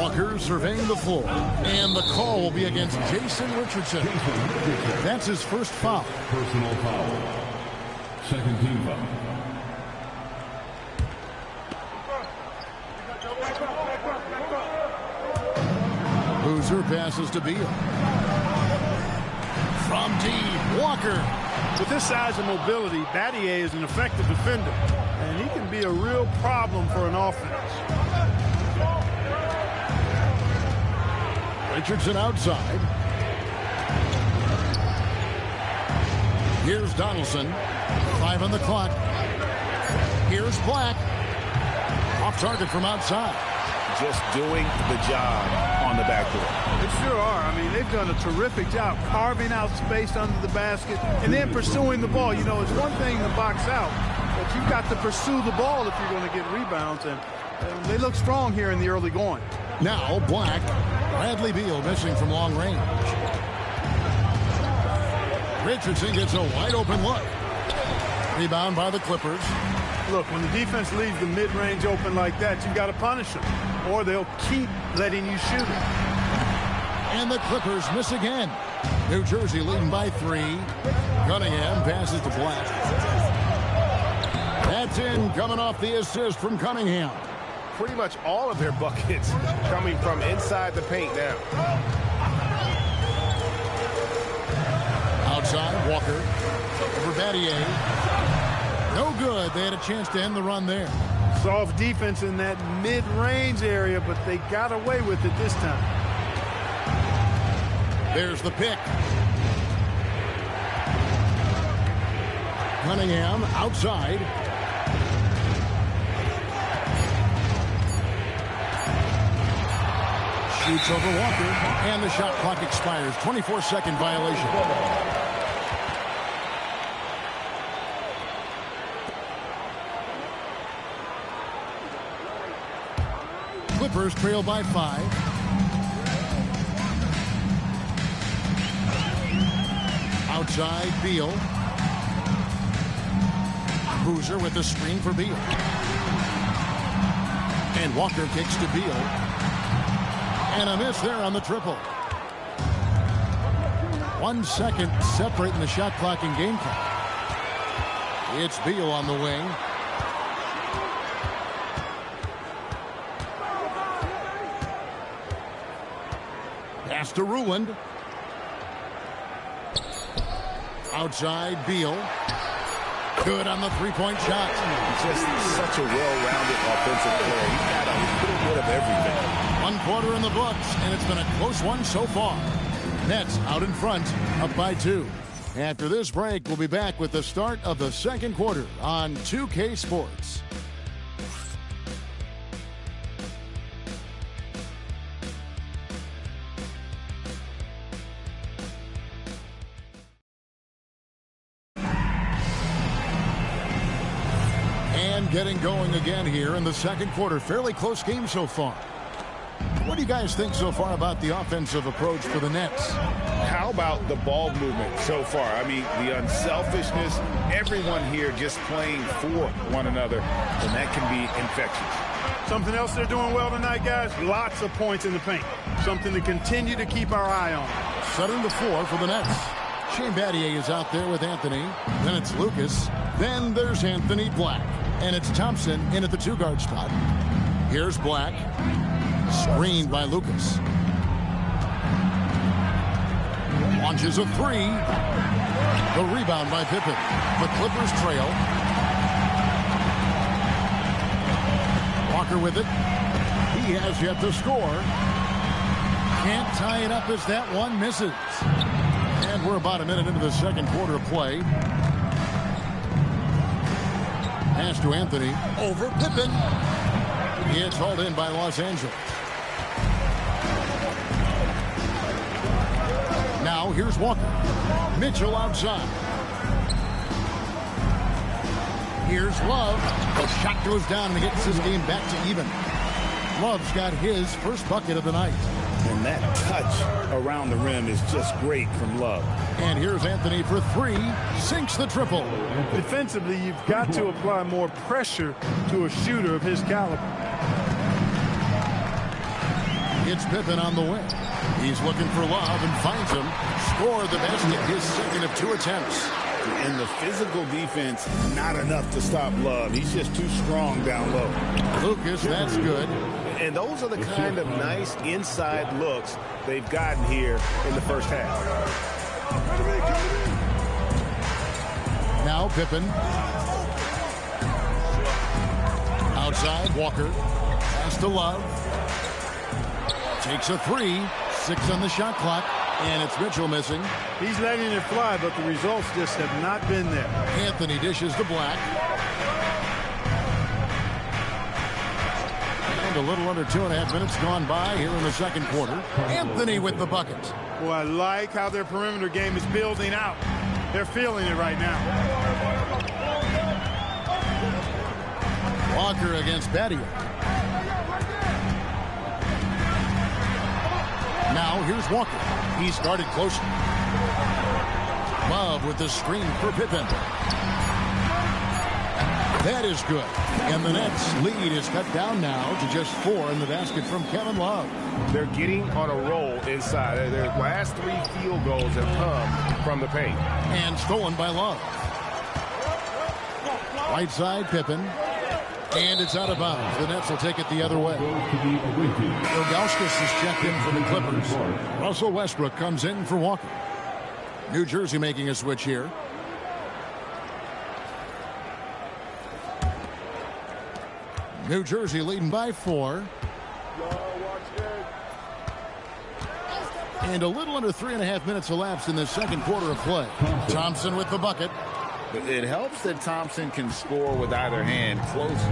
Walker surveying the floor. And the call will be against Jason Richardson. That's his first foul. Personal foul. Second team foul. Boozer passes to Beal. From deep, Walker. With this size and mobility, Battier is an effective defender. And he can be a real problem for an offense. Richardson outside. Here's Donaldson. 5 on the clock. Here's Black. Off target from outside. just doing the job on the backboard. They sure are. I mean, they've done a terrific job carving out space under the basket and then pursuing the ball. You know, it's one thing to box out, but you've got to pursue the ball if you're going to get rebounds, and they look strong here in the early going. Now Black. Bradley Beal missing from long range. Richardson gets a wide open look. Rebound by the Clippers. Look, when the defense leaves the mid-range open like that, you've got to punish them, or they'll keep letting you shoot it. And the Clippers miss again. New Jersey leading by 3. Cunningham passes to Black. That's in, coming off the assist from Cunningham. Pretty much all of their buckets coming from inside the paint now. Outside, Walker. Over Battier. No good. They had a chance to end the run there. Soft defense in that mid-range area, but they got away with it this time. There's the pick. Cunningham outside. Shoots over Walker, and the shot clock expires. 24-second violation. Clippers trail by 5. Outside, Beal. Boozer with the screen for Beal. And Walker kicks to Beal. And a miss there on the triple. 1 second separating the shot clock and game clock. It's Beal on the wing. Pass to Ruland. Outside, Beal. Good on the three-point shot. Just such a well-rounded offensive player. He's got a little bit of everything. 1 quarter in the books, and it's been a close one so far. Nets out in front, up by 2. After this break, we'll be back with the start of the second quarter on 2K Sports. Getting going again here in the second quarter. Fairly close game so far. What do you guys think so far about the offensive approach for the Nets? How about the ball movement so far? I mean, the unselfishness, everyone here just playing for one another, and that can be infectious. Something else they're doing well tonight, guys, lots of points in the paint. Something to continue to keep our eye on. Setting the floor for the Nets. Shane Battier is out there with Anthony. Then it's Lucas. Then there's Anthony Black. And it's Thompson in at the 2-guard spot. Here's Black. Screened by Lucas. Launches a 3. The rebound by Pippen. The Clippers trail. Walker with it. He has yet to score. Can't tie it up as that one misses. And we're about a minute into the second quarter of play. Pass to Anthony. Over Pippen. It's hauled in by Los Angeles. Now here's Walker. Mitchell outside. Here's Love. The shot goes down and it gets this game back to even. Love's got his first bucket of the night. And that touch around the rim is just great from Love. And here's Anthony for 3. Sinks the triple. Defensively, you've got to apply more pressure to a shooter of his caliber. It's Pippen on the wing. He's looking for Love and finds him. Score the basket, his second of 2 attempts. And the physical defense, not enough to stop Love. He's just too strong down low. Lucas, that's good. And those are the kind of nice inside looks they've gotten here in the first half. Now Pippen. Outside, Walker. Pass to Love. Takes a 3. 6 on the shot clock. And it's Mitchell missing. He's letting it fly, but the results just have not been there. Anthony dishes to Black. And a little under 2.5 minutes gone by here in the second quarter. Anthony with the bucket. Well, I like how their perimeter game is building out. They're feeling it right now. Walker against Badia. Now here's Walker. He started closely. Love with the screen for Pippen. That is good. And the Nets' lead is cut down now to just 4 in the basket from Kevin Love. They're getting on a roll inside. Their last 3 field goals have come from the paint. And stolen by Love. Right side, Pippen. And it's out of bounds. The Nets will take it the other way. Ilgauskas is checked in for the Clippers. Russell Westbrook comes in for Walker. New Jersey making a switch here. New Jersey leading by 4. And a little under 3.5 minutes elapsed in the second quarter of play. Thompson with the bucket. It helps that Thompson can score with either hand close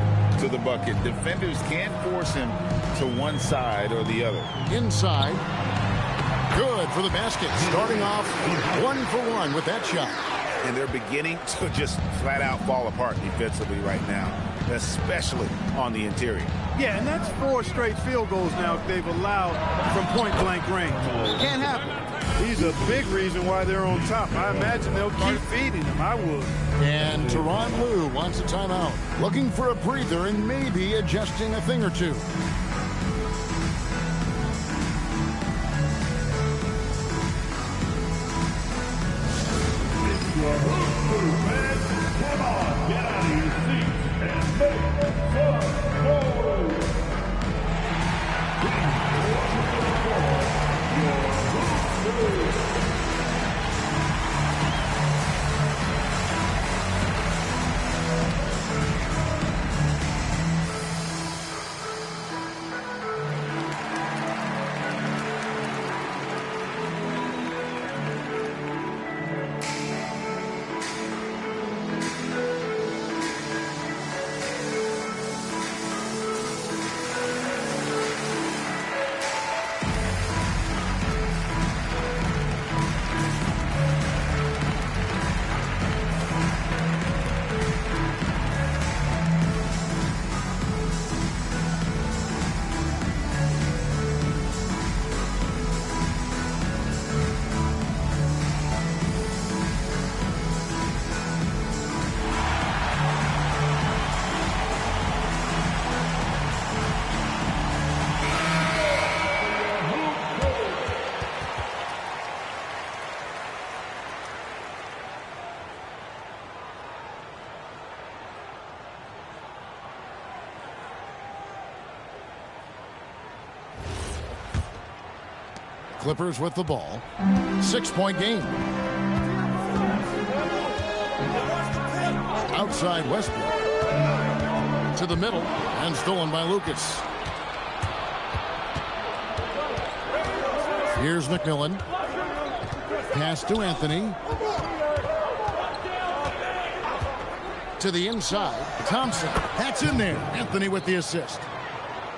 to the bucket. Defenders can't force him to one side or the other. Inside. Good for the basket. Starting off 1 for 1 with that shot. And they're beginning to just flat out fall apart defensively right now, especially on the interior. Yeah, and that's 4 straight field goals now they've allowed from point-blank range. Can't happen. He's a big reason why they're on top. I imagine they'll keep feeding him. I would. And Tyronn Lue wants a timeout. Looking for a breather and maybe adjusting a thing or two. Come on, get out of your seats and make some noise. Clippers with the ball. 6-point game. Outside Westbrook. To the middle and stolen by Lucas. Here's McMillan. Pass to Anthony. To the inside. Thompson. That's in there. Anthony with the assist.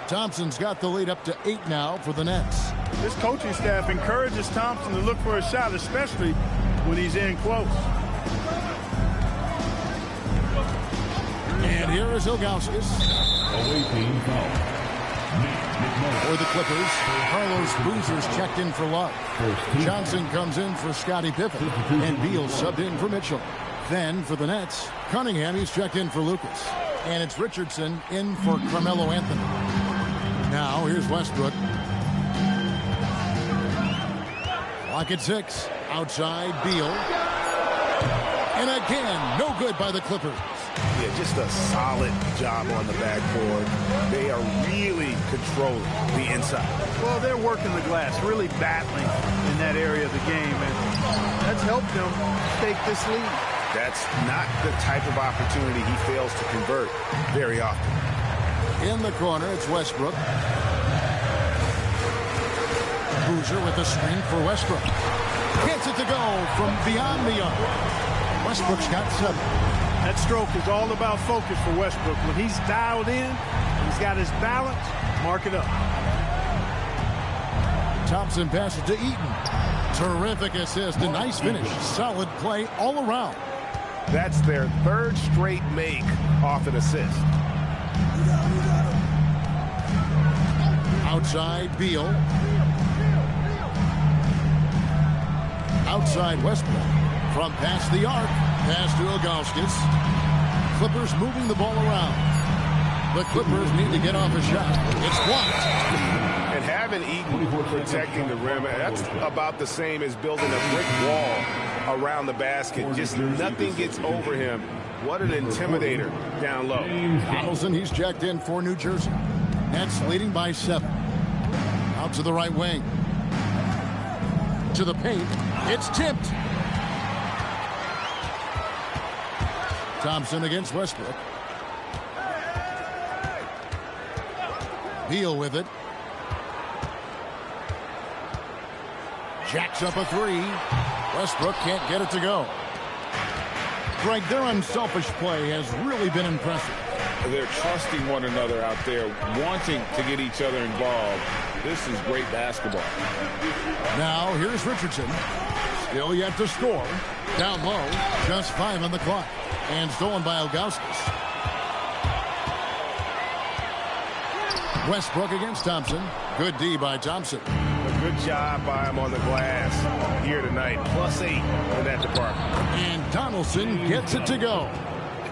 Thompson's got the lead up to 8 now for the Nets. This coaching staff encourages Thompson to look for a shot, especially when he's in close. And here is Ilgauskas. Away team foul. For the Clippers, Carlos Boozer's checked in for Love. Johnson comes in for Scottie Pippen. And Beal subbed in for Mitchell. Then for the Nets, Cunningham, he's checked in for Lucas. And it's Richardson in for Carmelo Anthony. Now here's Westbrook. Clock at 6. Outside Beal. And again, no good by the Clippers. Yeah, just a solid job on the backboard. They are really controlling the inside. Well, they're working the glass, really battling in that area of the game, and that's helped them take this lead. That's not the type of opportunity he fails to convert very often. In the corner, it's Westbrook. Boozer with the screen for Westbrook. Gets it to go from beyond the arc. Westbrook's got 7. That stroke is all about focus for Westbrook. When he's dialed in, he's got his balance, mark it up. Thompson passes to Eaton. Terrific assist, a nice finish. Solid play all around. That's their third straight make off an assist. Outside, Beal. Outside, Westbrook. From past the arc, pass to Ilgauskas. Clippers moving the ball around. The Clippers need to get off a shot. It's blocked. And having Eaton protecting the rim, that's about the same as building a brick wall around the basket. Just nothing gets over him. What an intimidator down low. Donaldson, he's checked in for New Jersey. Nets leading by 7. Out to the right wing. To the paint. It's tipped. Thompson against Westbrook. Beal with it. Jacks up a 3. Westbrook can't get it to go. Greg, their unselfish play has really been impressive. They're trusting one another out there, wanting to get each other involved. This is great basketball. Now, here's Richardson. Still yet to score. Down low, just 5 on the clock. And stolen by Ilgauskas. Westbrook against Thompson. Good D by Thompson. A good job by him on the glass here tonight. +8 in that department. And Donaldson gets it to go.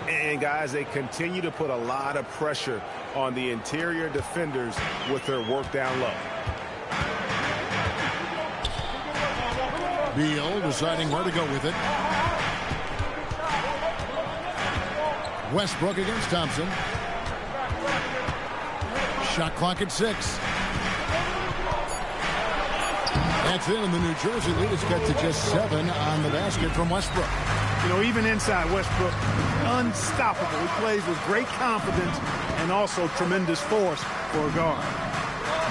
And, guys, they continue to put a lot of pressure on the interior defenders with their work down low. Beal deciding where to go with it. Westbrook against Thompson. Shot clock at 6. That's in, and the New Jersey lead is cut to just 7 on the basket from Westbrook. You know, even inside Westbrook, unstoppable. He plays with great confidence and also tremendous force for a guard.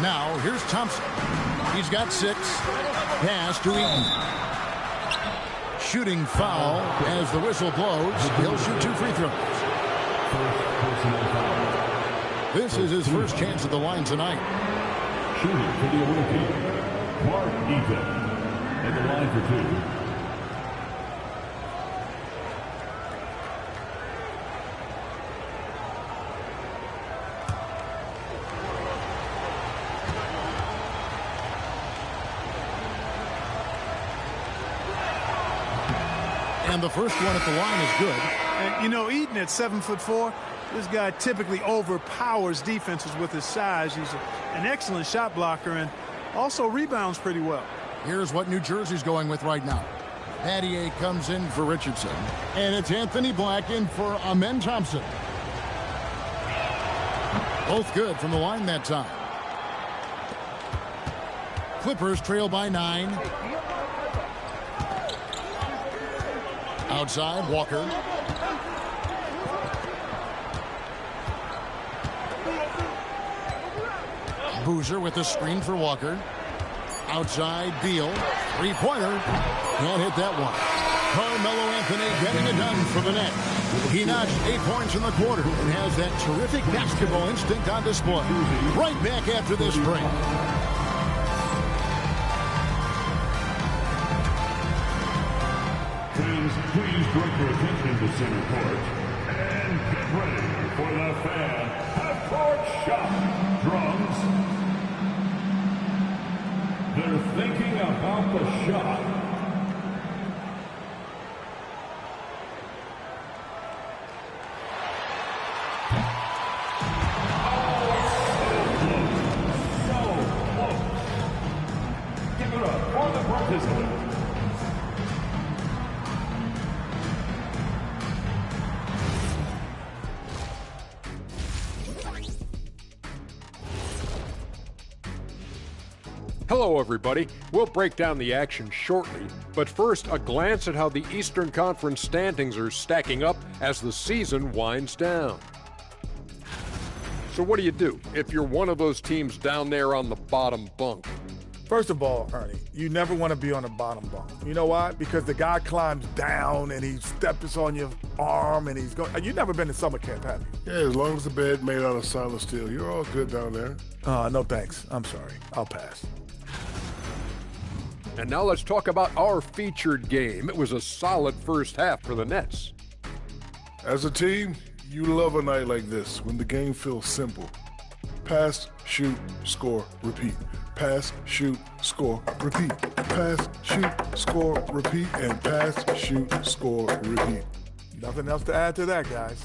Now, here's Thompson. He's got 6. Pass to Eaton. Shooting foul as the whistle blows. He'll shoot 2 free throws. This is his first chance at the line tonight. Shooting for the away team, Mark Eaton. At the line for 2. And the first one at the line is good. And, you know, Eaton at 7'4", this guy typically overpowers defenses with his size. He's an excellent shot blocker and also rebounds pretty well. Here's what New Jersey's going with right now. Pattier comes in for Richardson. And it's Anthony Black in for Amen Thompson. Both good from the line that time. Clippers trail by 9. Outside, Walker. Boozer with the screen for Walker. Outside, Beal. 3-pointer. Can't hit that one. Carmelo Anthony getting it done for the net. He notched 8 points in the quarter and has that terrific basketball instinct on display. Right back after this break. Fans, please direct your attention to center court and get ready for the fan half-court shot. Drums. They're thinking about the shot. So close. Give it up for the participants. Hello, everybody. We'll break down the action shortly, but first, a glance at how the Eastern Conference standings are stacking up as the season winds down. So what do you do if you're one of those teams down there on the bottom bunk? First of all, Ernie, you never want to be on the bottom bunk. You know why? Because the guy climbs down and he steps on your arm and he's going. You've never been to summer camp, have you? Yeah, as long as the bed made out of solid steel, you're all good down there. No thanks. I'm sorry. I'll pass. And now let's talk about our featured game. It was a solid first half for the Nets. As a team, you love a night like this when the game feels simple. Pass, shoot, score, repeat. Pass, shoot, score, repeat. Pass, shoot, score, repeat. And pass, shoot, score, repeat. Nothing else to add to that, guys.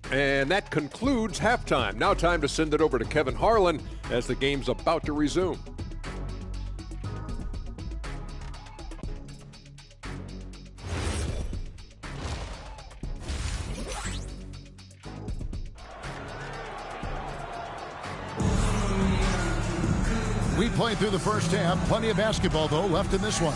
And that concludes halftime. Now time to send it over to Kevin Harlan as the game's about to resume. We played through the first half. Plenty of basketball, though, left in this one.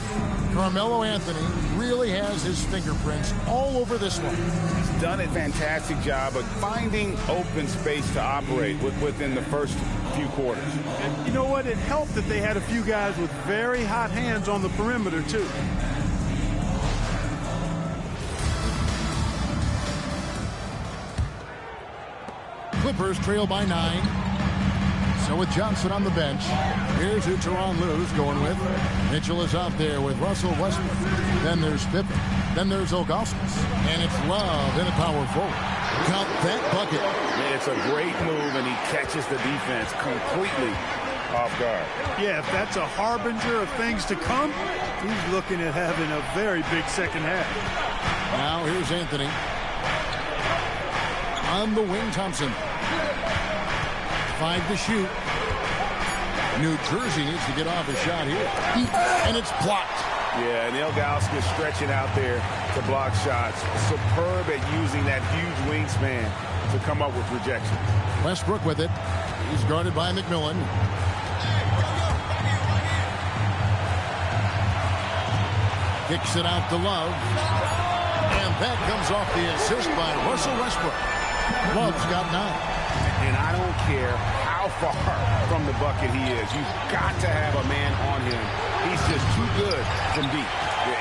Carmelo Anthony really has his fingerprints all over this one. He's done a fantastic job of finding open space to operate within the first few quarters. And you know what? It helped that they had a few guys with very hot hands on the perimeter, too. Clippers trail by 9. So with Johnson on the bench, here's who Tyronn Lue's going with. Mitchell is out there with Russell Westbrook. Then there's Pippen. Then there's Augustus. And it's Love in a power forward. Count that bucket. It's a great move, and he catches the defense completely off guard. Yeah, if that's a harbinger of things to come, he's looking at having a very big second half. Now here's Anthony. On the wing, Thompson. 5 to shoot. New Jersey needs to get off a shot here. And it's blocked. Yeah, and Ilgauskas stretching out there to block shots. Superb at using that huge wingspan to come up with rejection. Westbrook with it. He's guarded by McMillan. Kicks it out to Love. And that comes off the assist by Russell Westbrook. Love's got 9. And I don't care how far from the bucket he is. You've got to have a man on him. He's just too good from deep.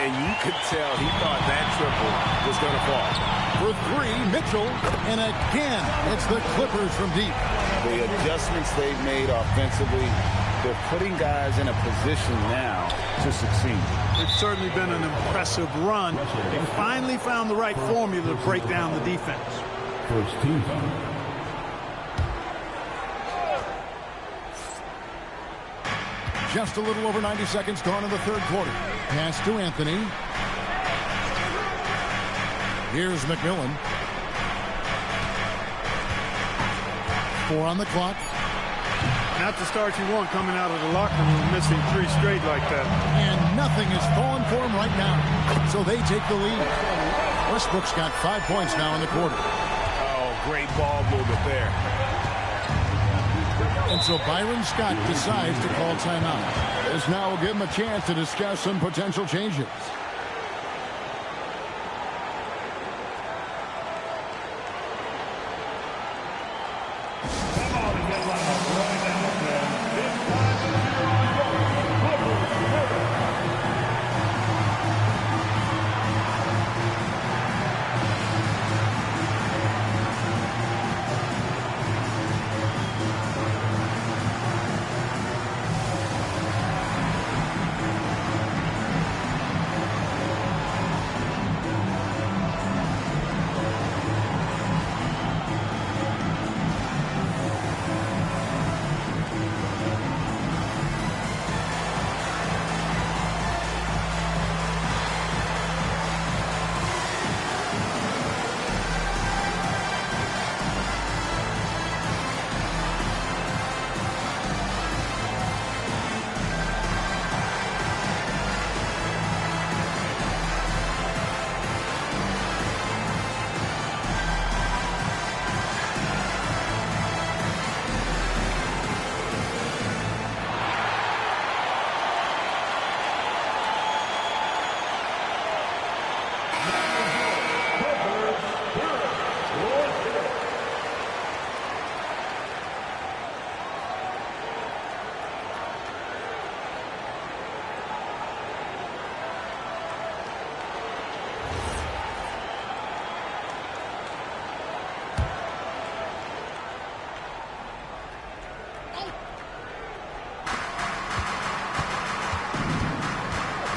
And you could tell he thought that triple was going to fall. For 3, Mitchell. And again, it's the Clippers from deep. The adjustments they've made offensively, they're putting guys in a position now to succeed. It's certainly been an impressive run. They finally found the right formula to break down the defense. First team foul. Just a little over 90 seconds gone in the third quarter. Pass to Anthony. Here's McMillan. 4 on the clock. Not the start you want coming out of the locker room, missing 3 straight like that. And nothing is falling for him right now. So they take the lead. Westbrook's got 5 points now in the quarter. Oh, great ball movement there. And so Byron Scott decides to call timeout. This now will give him a chance to discuss some potential changes.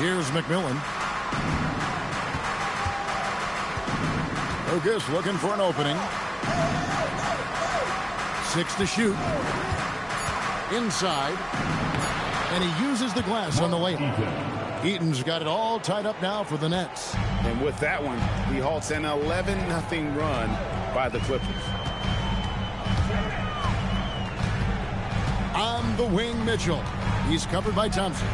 Here's McMillan. Lucas looking for an opening. 6 to shoot. Inside. And he uses the glass on the layup. Eaton's got it all tied up now for the Nets. And with that one, he halts an 11-0 run by the Clippers. On the wing, Mitchell. He's covered by Thompson.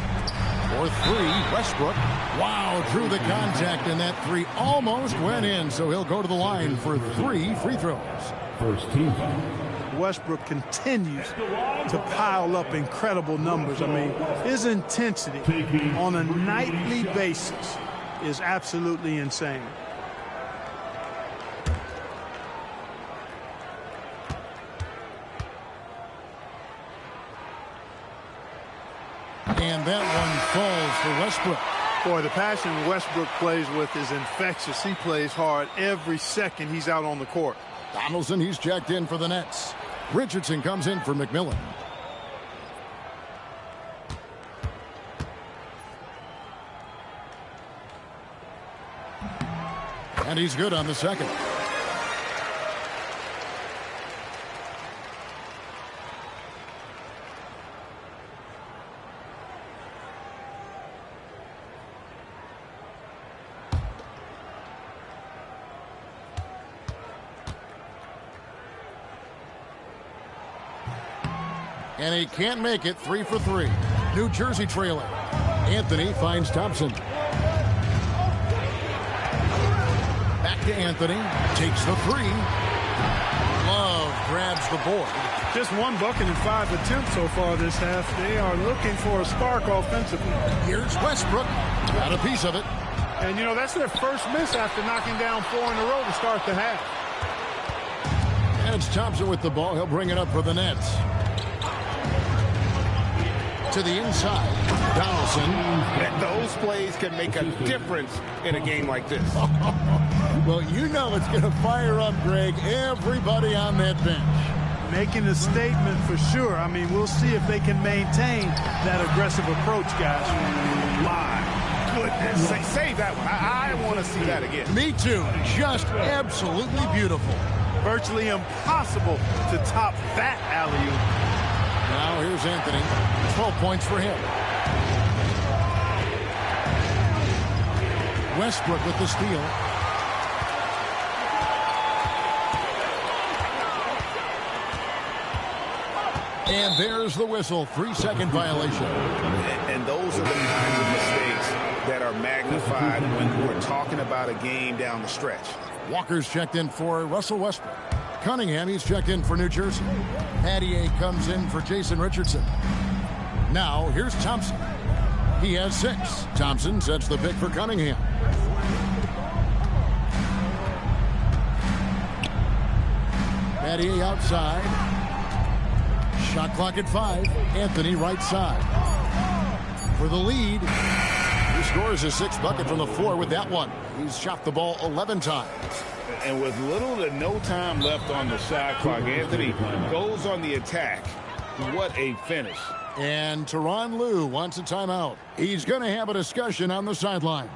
For 3, Westbrook. Wow, drew the contact, and that 3 almost went in, so he'll go to the line for 3 free throws. First team. Westbrook continues to pile up incredible numbers. I mean, his intensity on a nightly basis is absolutely insane. And that one falls for Westbrook. Boy, the passion Westbrook plays with is infectious. He plays hard every second he's out on the court. Donaldson, he's checked in for the Nets. Richardson comes in for McMillan. And he's good on the second. And he can't make it. 3 for 3. New Jersey trailing. Anthony finds Thompson. Back to Anthony. Takes the 3. Love grabs the board. Just 1 bucket in 5 attempts so far this half. They are looking for a spark offensively. Here's Westbrook. Got a piece of it. And, you know, that's their first miss after knocking down 4 in a row to start the half. And it's Thompson with the ball. He'll bring it up for the Nets. To the inside, Donaldson. And those plays can make a difference in a game like this. Well, you know it's going to fire up, Greg, everybody on that bench. Making a statement for sure. I mean, we'll see if they can maintain that aggressive approach, guys. My goodness. Save that one. I want to see that again. Me too. Just absolutely beautiful. Virtually impossible to top that alley-oop. Now here's Anthony. 12 points for him. Westbrook with the steal. And there's the whistle. 3-second violation. And those are the kinds of mistakes that are magnified when we're talking about a game down the stretch. Walker's checked in for Russell Westbrook. Cunningham, he's checked in for New Jersey. Pattier comes in for Jason Richardson. Now, here's Thompson. He has 6. Thompson sets the pick for Cunningham. Pattier outside. Shot clock at 5. Anthony right side. For the lead. He scores his 6th bucket from the floor with that one. He's shot the ball 11 times. And with little to no time left on the shot clock, Anthony goes on the attack. What a finish. And Tyronn Lue wants a timeout. He's going to have a discussion on the sideline.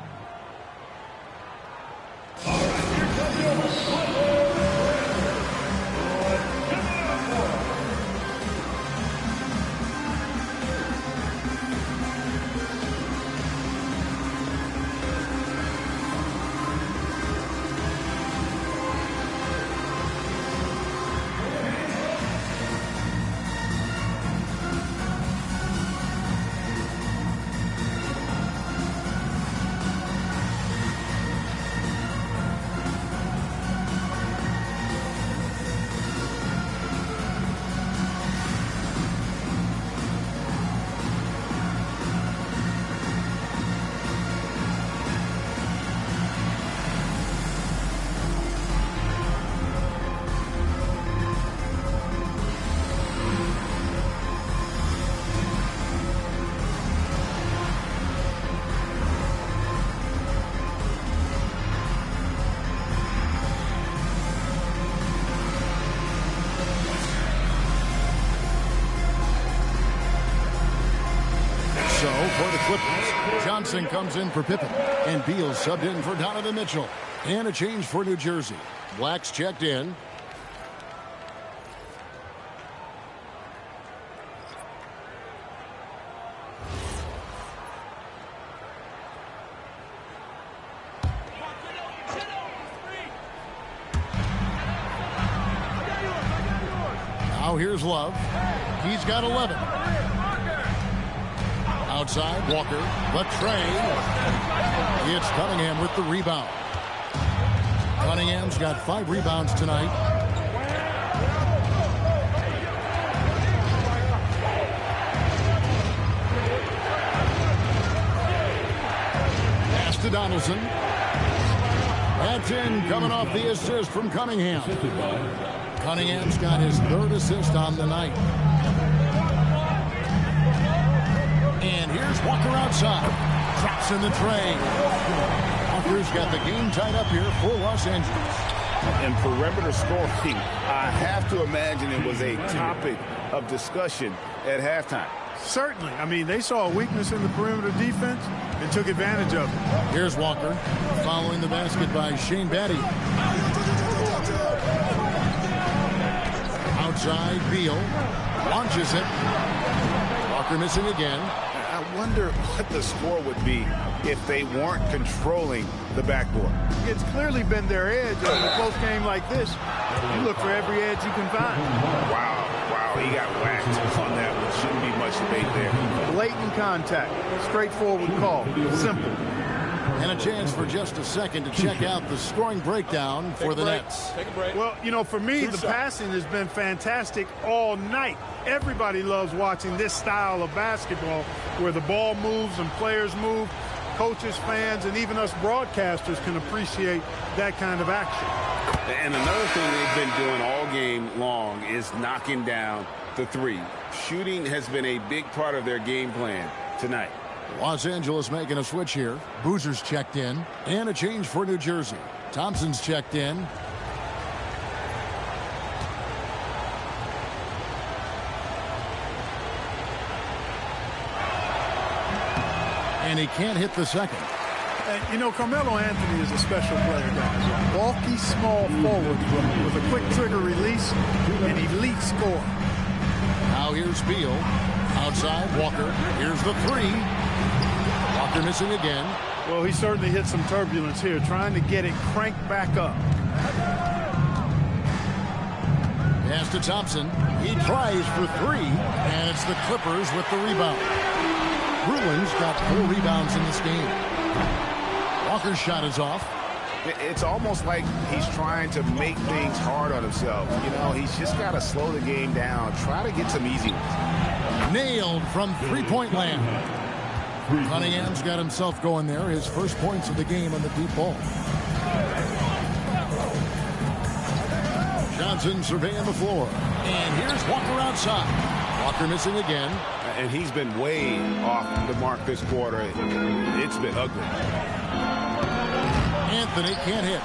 Johnson comes in for Pippen. And Beal subbed in for Donovan Mitchell. And a change for New Jersey. Black's checked in. Now here's Love. He's got 11. Outside, Walker. The tray. It's Cunningham with the rebound. Cunningham's got 5 rebounds tonight. Pass to Donaldson. That's in, coming off the assist from Cunningham. Cunningham's got his 3rd assist on the night. And here's Walker outside. Drops in the tray. Walker's got the game tied up here for Los Angeles. And perimeter scoring, I have to imagine it was a topic of discussion at halftime. Certainly. I mean, they saw a weakness in the perimeter defense and took advantage of it. Here's Walker following the basket by Shane Batty. Outside, Beal launches it. Walker missing again. I wonder what the score would be if they weren't controlling the backboard. It's clearly been their edge in a close game like this. You look for every edge you can find. Wow, he got whacked on that one. Shouldn't be much debate there. Blatant contact. Straightforward call. Simple. And a chance for just a second to check out the scoring breakdown for the Nets. Take a break. Well, you know, for me, the passing has been fantastic all night. Everybody loves watching this style of basketball where the ball moves and players move. Coaches, fans, and even us broadcasters can appreciate that kind of action. And another thing they've been doing all game long is knocking down the 3. Shooting has been a big part of their game plan tonight. Los Angeles making a switch here. Boozer's checked in. And a change for New Jersey. Thompson's checked in. And he can't hit the second. And, you know, Carmelo Anthony is a special player, guys. Bulky, small forward with a quick trigger release and elite score. Now here's Beal. Outside, Walker. Here's the 3. Walker missing again. Well, he certainly hit some turbulence here, trying to get it cranked back up. Pass to Thompson. He tries for 3, and it's the Clippers with the rebound. Bruin's got 4 rebounds in this game. Walker's shot is off. It's almost like he's trying to make things hard on himself. You know, he's just got to slow the game down, try to get some easy ones. Nailed from 3-point land. Cunningham's got himself going there. His first points of the game on the deep ball. Johnson surveying the floor. And here's Walker outside. Walker missing again. And he's been way off the mark this quarter. It's been ugly. Anthony can't hit.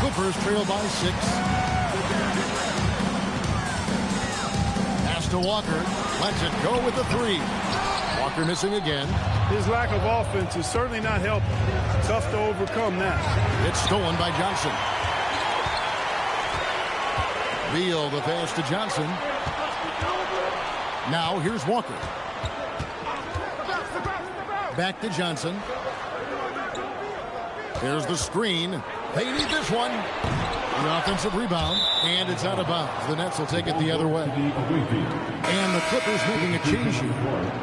Clippers trail by 6. Pass to Walker. Lets it go with the 3. Walker missing again. His lack of offense is certainly not helping. Tough to overcome that. It's stolen by Johnson. Beal the pass to Johnson. Now here's Walker. Back to Johnson. There's the screen. They need this one. The offensive rebound, and it's out of bounds. The Nets will take it the other way. And the Clippers making a change here.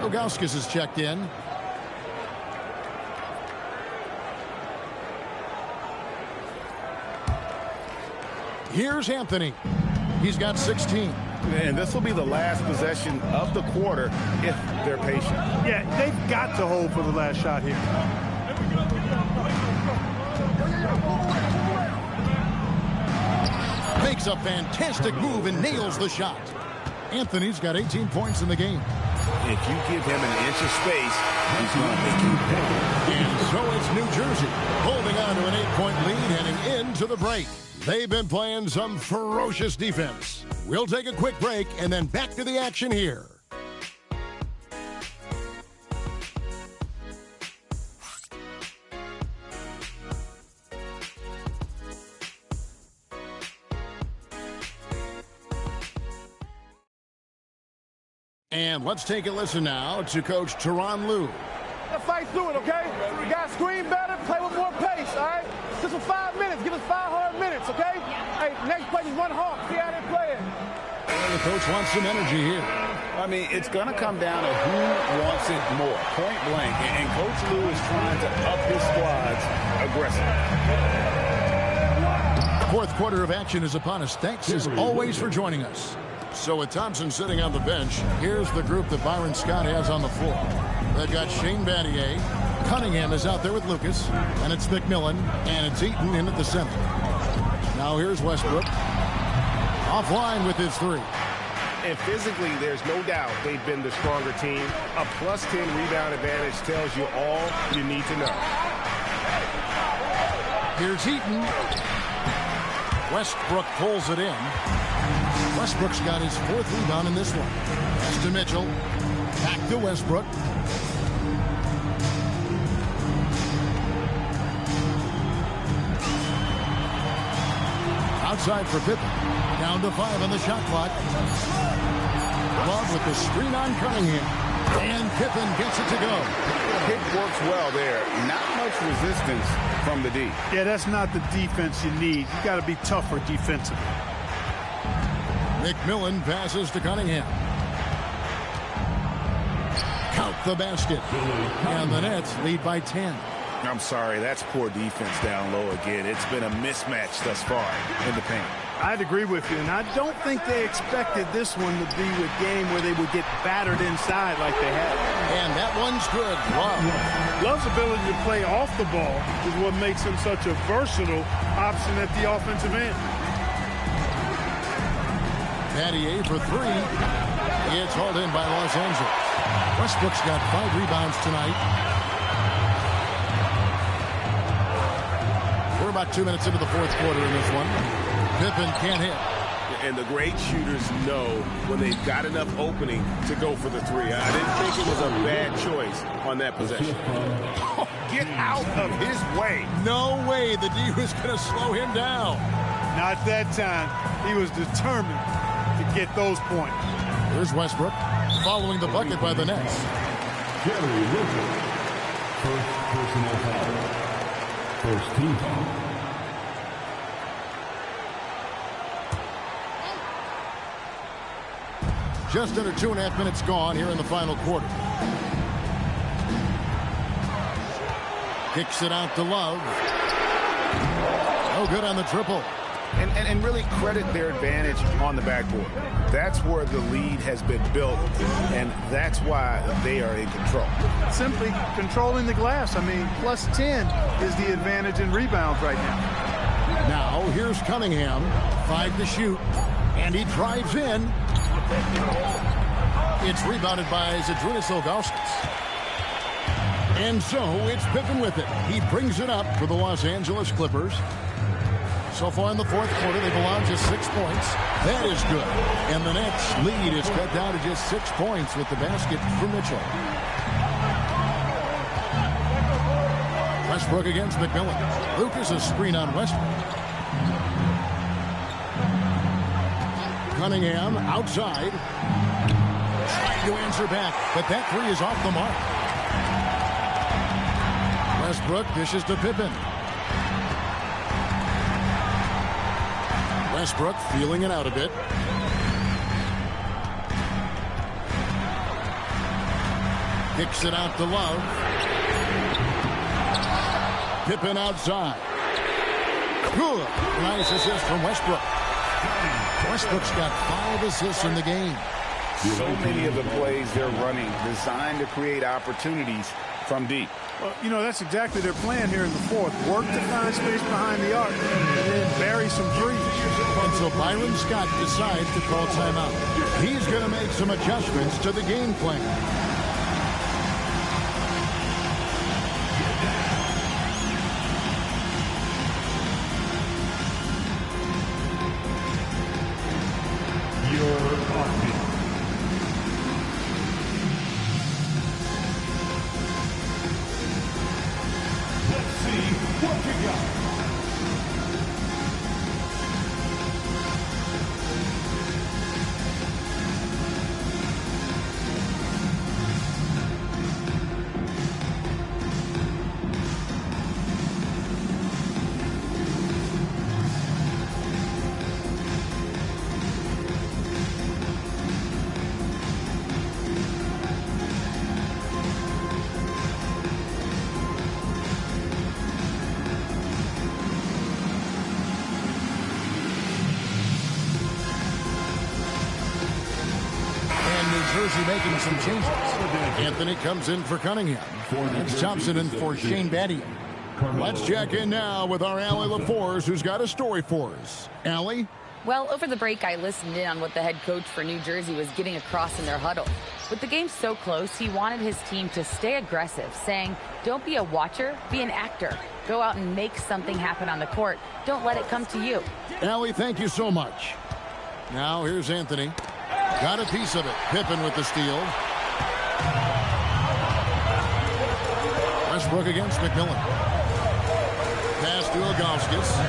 Ilgauskas is checked in. Here's Anthony. He's got 16. And this will be the last possession of the quarter if they're patient. Yeah, they've got to hold for the last shot here. Makes a fantastic move and nails the shot. Anthony's got 18 points in the game. If you give him an inch of space, he's going to make you pay. And so it's New Jersey holding on to an 8-point lead heading into the break. They've been playing some ferocious defense. We'll take a quick break and then back to the action here. And let's take a listen now to Coach Tyronn Lue. Let's fight through it, okay? We got to screen better, play with more pace, all right? Just for 5 minutes. Give us 5 hard minutes, okay? Hey, next play is run hard. See how they're playing. The coach wants some energy here. I mean, it's going to come down to who wants it more, point blank. And Coach Lue is trying to up his squads aggressively. Fourth quarter of action is upon us. Thanks as always for joining us. So with Thompson sitting on the bench, here's the group that Byron Scott has on the floor. They've got Shane Battier. Cunningham is out there with Lucas. And it's McMillan. And it's Eaton in at the center. Now here's Westbrook. Offline with his three. And physically, there's no doubt they've been the stronger team. A plus 10 rebound advantage tells you all you need to know. Here's Eaton. Westbrook pulls it in. Westbrook's got his 4th rebound in this one. Pass to Mitchell. Back to Westbrook. Outside for Pippen. Down to 5 on the shot clock. Love with the screen on Cunningham. And Pippen gets it to go. Pick works well there. Not much resistance from the D. Yeah, that's not the defense you need. You got to be tougher defensively. McMillan passes to Cunningham. Count the basket. And the Nets lead by 10. I'm sorry, that's poor defense down low again. It's been a mismatch thus far in the paint. I'd agree with you, and I don't think they expected this one to be a game where they would get battered inside like they have. And that one's good. Love. Love's ability to play off the ball is what makes him such a versatile option at the offensive end. Battier for 3. It's hauled in by Los Angeles. Westbrook's got 5 rebounds tonight. We're about 2 minutes into the fourth quarter in this one. Pippen can't hit. And the great shooters know when they've got enough opening to go for the 3. I didn't think it was a bad choice on that possession. Get out of his way. No way the D was going to slow him down. Not that time. He was determined to get those points. Here's Westbrook following the bucket by the Nets. Jerry Wilson. First personal foul. First team foul. Just under 2.5 minutes gone here in the final quarter. Kicks it out to Love. No good on the triple. And really credit their advantage on the backboard. That's where the lead has been built, and that's why they are in control. Simply controlling the glass. I mean, plus 10 is the advantage in rebounds right now. Now, here's Cunningham. 5 to shoot, and he drives in. It's rebounded by Zydrunas Ilgauskas. And so it's Pippen with it. He brings it up for the Los Angeles Clippers. So far in the fourth quarter, they belong to 6 points. That is good. And the Nets lead is cut down to just 6 points with the basket for Mitchell. Westbrook against McMillan. Lucas a screen on Westbrook. Cunningham outside. Trying to answer back, but that 3 is off the mark. Westbrook dishes to Pippen. Westbrook feeling it out a bit. Kicks it out to Love. Pippen outside. Good. Nice assist from Westbrook. Westbrook's got 5 assists in the game. So many of the plays they're running designed to create opportunities from deep. Well, you know, that's exactly their plan here in the fourth. Work to find space behind the arc and then bury some threes. And so Byron Scott decides to call timeout. He's going to make some adjustments to the game plan. Jersey making some changes. Anthony comes in for Cunningham. It's Thompson in for Shane Battier. Let's check in now with our Allie LaForce, who's got a story for us. Allie? Well, over the break, I listened in on what the head coach for New Jersey was getting across in their huddle. With the game so close, he wanted his team to stay aggressive, saying, don't be a watcher, be an actor. Go out and make something happen on the court. Don't let it come to you. Allie, thank you so much. Now here's Anthony. Got a piece of it. Pippen with the steal. Westbrook against McMillan. Pass to Ilgauskas.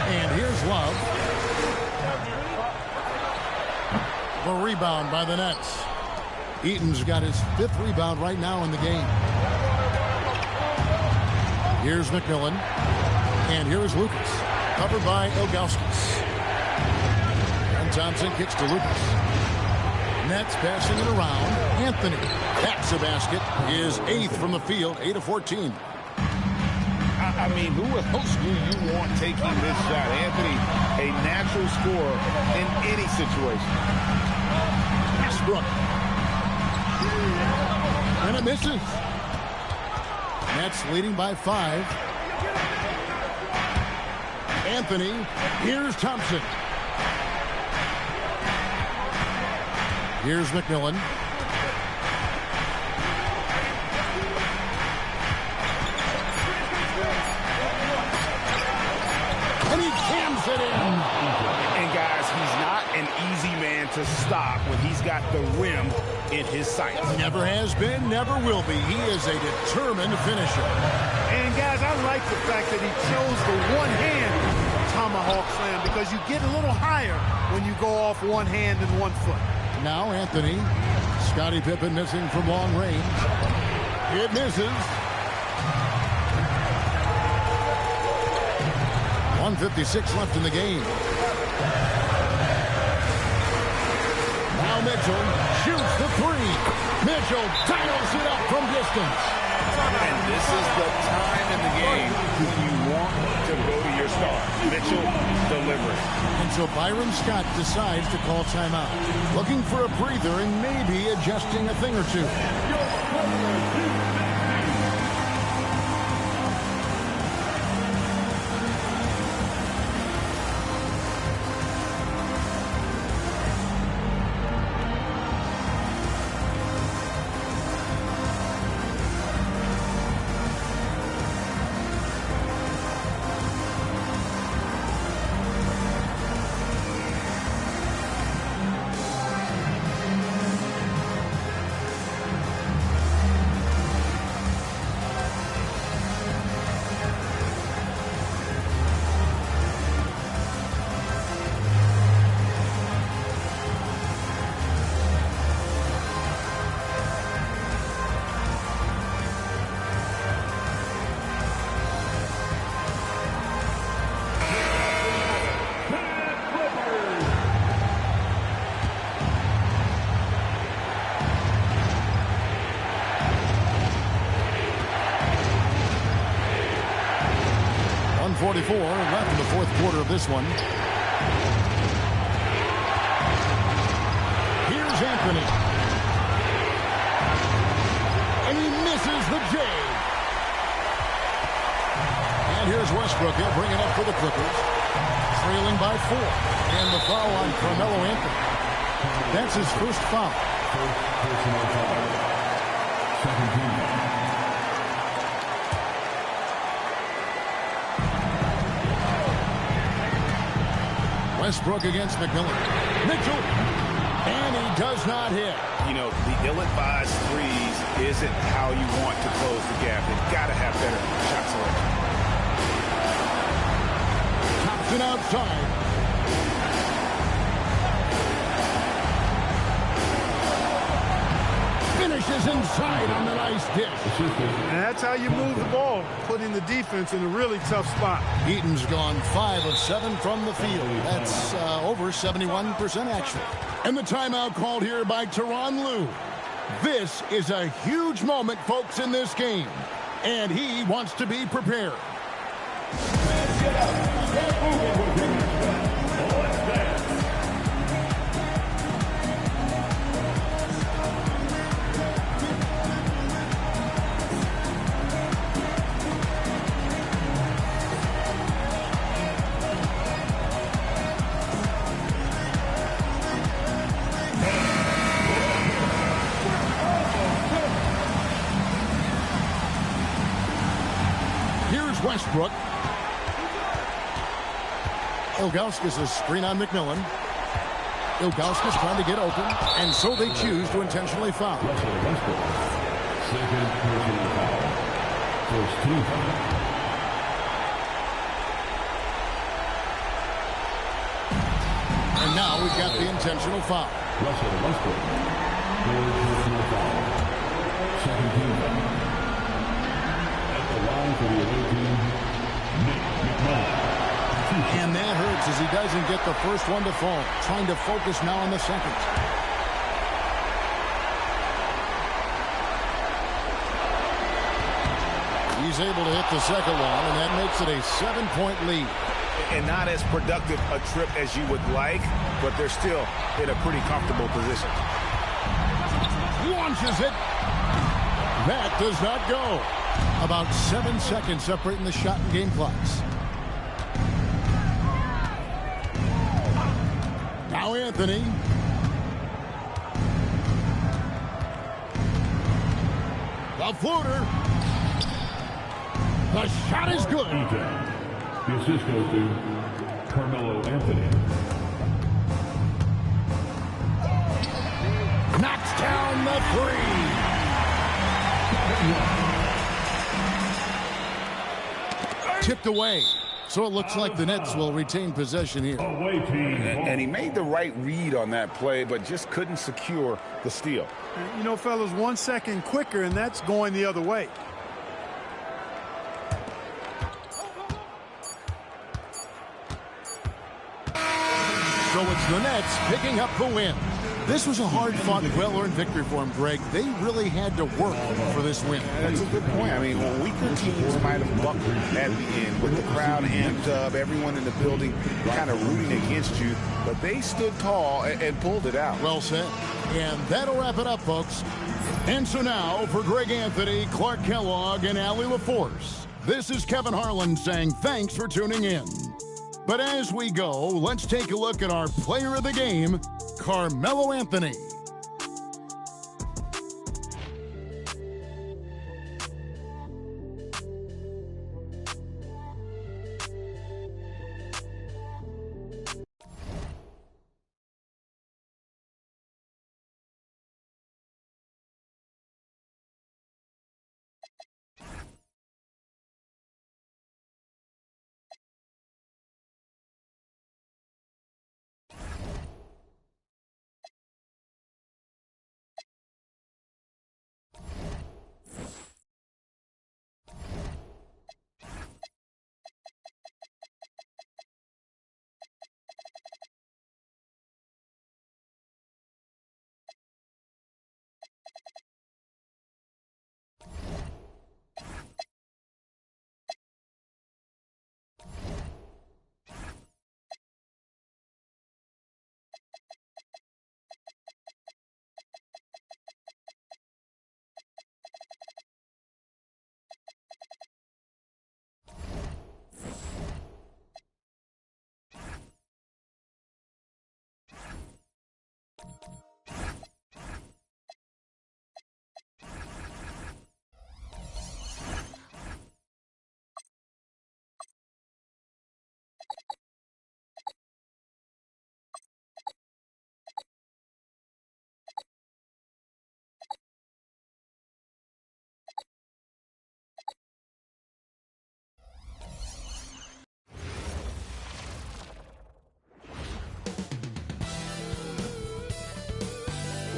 And here's Love. The rebound by the Nets. Eaton's got his 5th rebound right now in the game. Here's McMillan. And here is Lucas. Covered by Ilgauskas. And Thompson kicks to Lucas. Nets passing it around. Anthony backs a basket. His 8th from the field. 8 of 14. I mean, who else do you want taking this shot? Anthony, a natural scorer in any situation. Westbrook. And it misses. Nets leading by 5. Anthony. Here's Thompson. Here's McMillan. And he jams it in. And guys, he's not an easy man to stop when he's got the rim in his sights. Never has been, never will be. He is a determined finisher. And guys, I like the fact that he chose the one-hand tomahawk slam because you get a little higher when you go off one hand and one foot. Now Anthony. Scottie Pippen missing from long range. It misses. 1:56 left in the game. Now Mitchell shoots the 3. Mitchell dials it up from distance. And this is the time in the game when you want to go to your star. Mitchell delivers. And so Byron Scott decides to call timeout. Looking for a breather and maybe adjusting a thing or two. .44 left in the 4th quarter of this one. Here's Anthony. And he misses the J. And here's Westbrook. He'll bring it up for the Clippers. Trailing by 4. And the foul on Carmelo Anthony. That's his first foul. Westbrook against McMillan. Mitchell. And he does not hit. You know, the ill-advised threes isn't how you want to close the gap. They've got to have better shot selection. Thompson outside. Finishes inside on the nice dish. And that's how you move the ball, putting the defense in a really tough spot. Eaton's gone 5 of 7 from the field. That's over 71% actually. And the timeout called here by Tyronn Lue. This is a huge moment, folks, in this game. And he wants to be prepared. Westbrook. Ilgauskas is screen on McMillan. Ilgauskas trying to get open, and so they choose to intentionally foul. Second personal foul. First team foul. And now we've got the intentional foul. Russell Westbrook. Third personal foul. Second team foul. At the line for the away team, Nick McMillan. And that hurts as he doesn't get the first one to fall. Trying to focus now on the second. He's able to hit the second one, and that makes it a 7-point lead. And not as productive a trip as you would like, but they're still in a pretty comfortable position. Launches it. That does not go. About 7 seconds separating the shot and game clocks. Now Anthony. The floater. The shot is good. The assist goes to Carmelo Anthony. Knocks down the three. Tipped away. So it looks like the Nets will retain possession here. And he made the right read on that play, but just couldn't secure the steal. You know, fellas, 1 second quicker, and that's going the other way. So it's the Nets picking up the win. This was a hard-fought, well-earned victory for them, Greg. They really had to work for this win. That's a good point. I mean, weaker teams might have buckled at the end with the crowd amped up, everyone in the building kind of rooting against you, but they stood tall and pulled it out. Well said. And that'll wrap it up, folks. And so now, for Greg Anthony, Clark Kellogg, and Allie LaForce, this is Kevin Harlan saying thanks for tuning in. But as we go, let's take a look at our player of the game, Carmelo Anthony.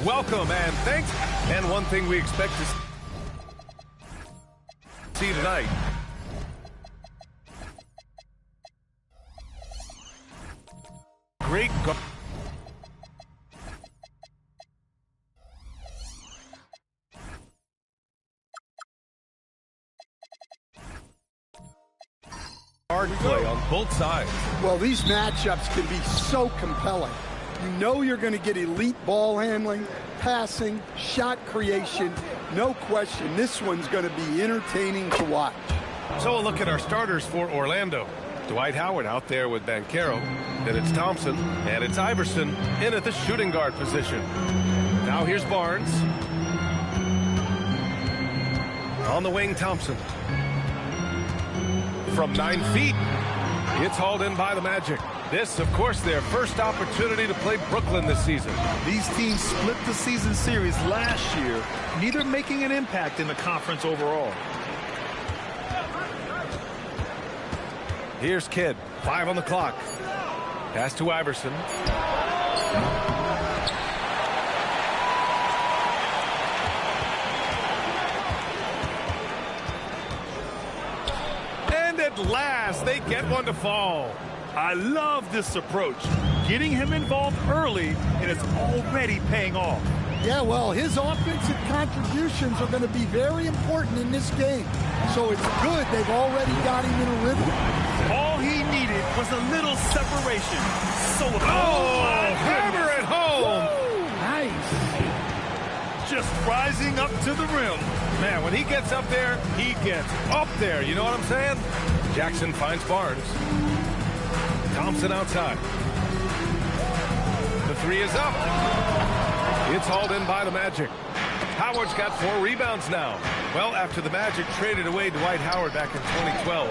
Welcome and thanks. And one thing we expect to see tonight. Great guard. Hard play on both sides. Well, these matchups can be so compelling. You know you're going to get elite ball handling, passing, shot creation. No question, this one's going to be entertaining to watch. So a look at our starters for Orlando. Dwight Howard out there with Banchero. Then it's Thompson, and it's Iverson in at the shooting guard position. Now here's Barnes. On the wing, Thompson. from 9 feet. It's hauled in by the Magic. This, of course, their first opportunity to play Brooklyn this season. These teams split the season series last year, neither making an impact in the conference overall. Here's Kidd. 5 on the clock. Pass to Iverson. And at last, they get one to fall. I love this approach. Getting him involved early, and it's already paying off. Yeah, well, his offensive contributions are going to be very important in this game. So it's good they've already got him in a rhythm. All he needed was a little separation. So, hammer it home! Woo, nice. Just rising up to the rim. Man, when he gets up there, he gets up there. You know what I'm saying? Jackson finds Barnes. Thompson outside. The 3 is up. It's hauled in by the Magic. Howard's got 4 rebounds now. Well, after the Magic traded away Dwight Howard back in 2012,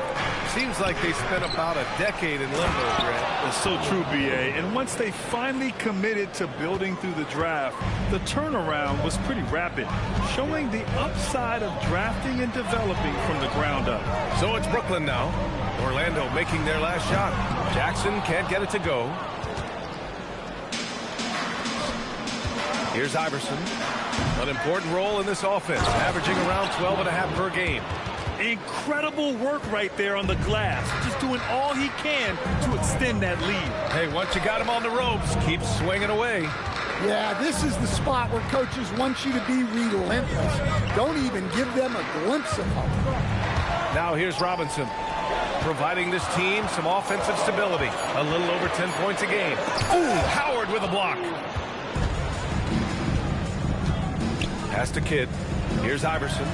seems like they spent about a decade in limbo, Grant. That's so true, B.A. And once they finally committed to building through the draft, the turnaround was pretty rapid, showing the upside of drafting and developing from the ground up. So it's Brooklyn now. Orlando making their last shot. Jackson can't get it to go. Here's Iverson. An important role in this offense, averaging around 12.5 per game. Incredible work right there on the glass. Just doing all he can to extend that lead. Hey, once you got him on the ropes, keep swinging away. Yeah, this is the spot where coaches want you to be relentless. Don't even give them a glimpse of hope. Now here's Robinson, providing this team some offensive stability. A little over 10 points a game. Ooh, Howard with a block. Pass to Kidd. Here's Iverson.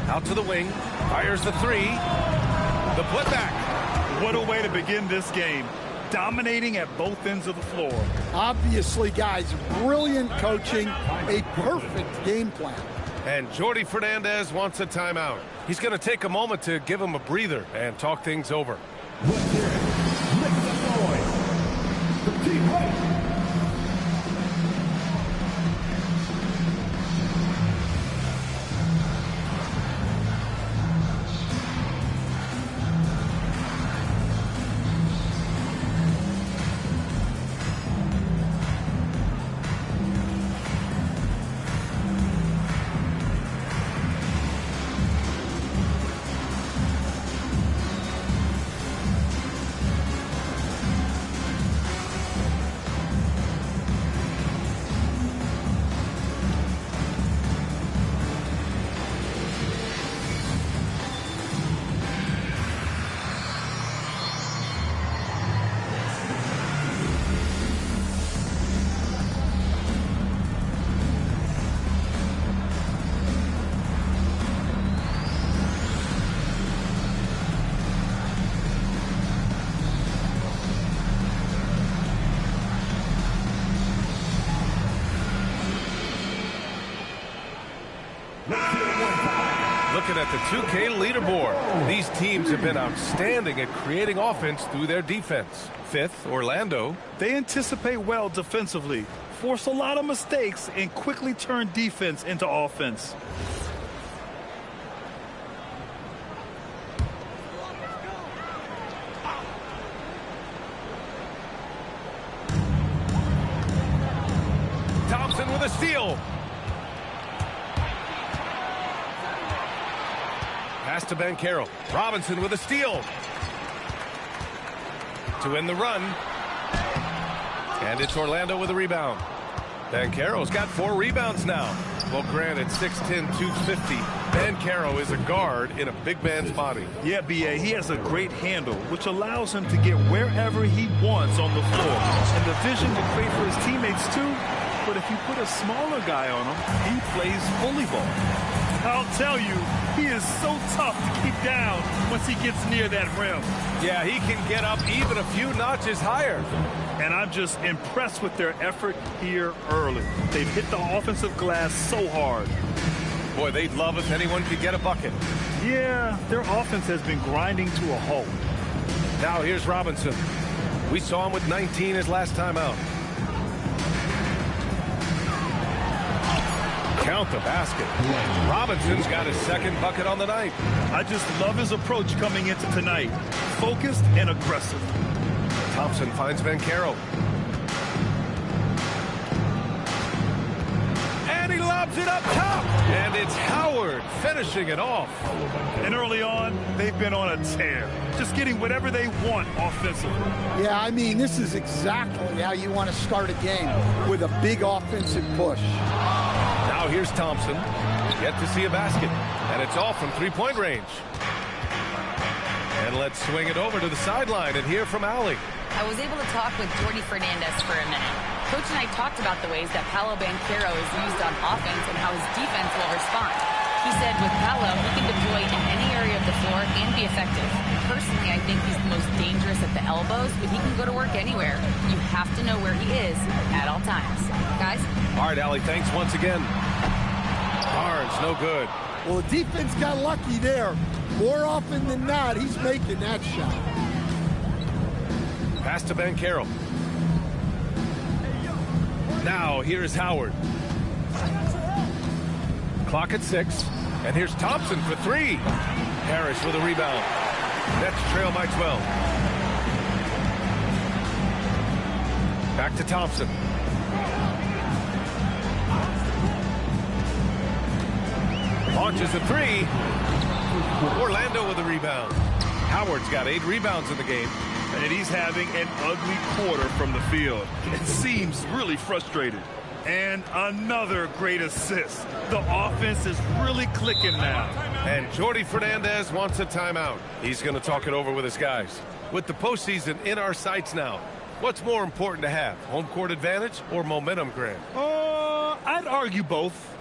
Out to the wing. Fires the 3. The putback. What a way to begin this game. Dominating at both ends of the floor. Obviously, guys, brilliant coaching. A perfect game plan. And Jordi Fernandez wants a timeout. He's going to take a moment to give him a breather and talk things over. Let's hear it. Make some noise. The team fight. Looking at the 2K leaderboard, these teams have been outstanding at creating offense through their defense. 5th, Orlando. They anticipate well defensively, force a lot of mistakes, and quickly turn defense into offense. Thompson with a steal. Pass to Banchero. Robinson with a steal. To end the run. And it's Orlando with a rebound. Banchero's got 4 rebounds now. Well, granted, 6'10", 250. Banchero is a guard in a big man's body. Yeah, B.A., he has a great handle, which allows him to get wherever he wants on the floor. And the vision to create for his teammates, too. But if you put a smaller guy on him, he plays bully ball. I'll tell you, he is so tough to keep down once he gets near that rim. Yeah, he can get up even a few notches higher. And I'm just impressed with their effort here early. They've hit the offensive glass so hard. Boy, they'd love if anyone could get a bucket. Yeah, their offense has been grinding to a halt. Now here's Robinson. We saw him with 19 his last time out. Count the basket. Robinson's got his second bucket on the night. I just love his approach coming into tonight. Focused and aggressive. Thompson finds Banchero. And he lobs it up top. And it's Howard finishing it off. And early on, they've been on a tear. Just getting whatever they want offensively. Yeah, I mean, this is exactly how you want to start a game, with a big offensive push. Now here's Thompson. Yet to see a basket. And it's off from three-point range. And let's swing it over to the sideline and hear from Allie. I was able to talk with Jordi Fernandez for a minute. Coach and I talked about the ways that Paolo Banchero is used on offense and how his defense will respond. He said with Paolo, he can deploy in any area of the floor and be effective. Personally, I think he's the most dangerous at the elbows, but he can go to work anywhere. You have to know where he is at all times. Guys? All right, Allie, thanks once again. Barnes, no good. Well, the defense got lucky there. More often than not, he's making that shot. Pass to Banchero. Now, here's Howard. Clock at 6. And here's Thompson for 3. Harris with a rebound. Nets trail by 12. Back to Thompson. Launches a 3. Orlando with a rebound. Howard's got 8 rebounds in the game. And he's having an ugly quarter from the field. It seems really frustrated. And another great assist. The offense is really clicking now. And Jordi Fernandez wants a timeout. He's going to talk it over with his guys. With the postseason in our sights now, what's more important to have, home court advantage or momentum, Grant? I'd argue both.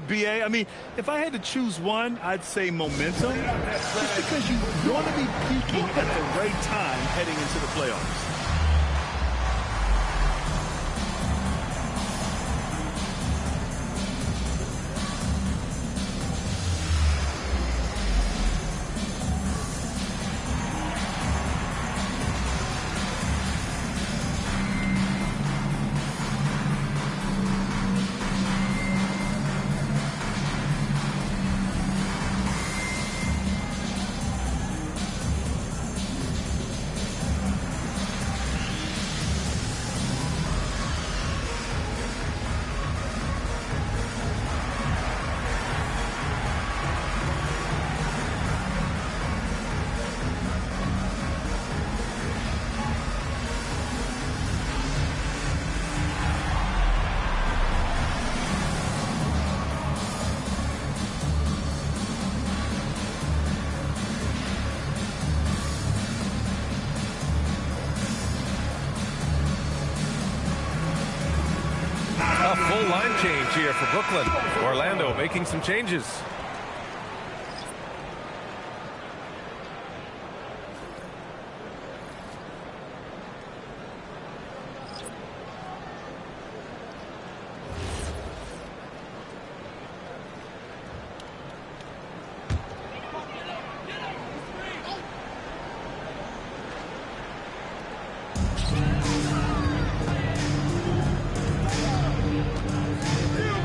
BA, I mean, if I had to choose one, I'd say momentum. Just because you want to be peaking at the right time heading into the playoffs. A full line change here for Brooklyn. Orlando making some changes.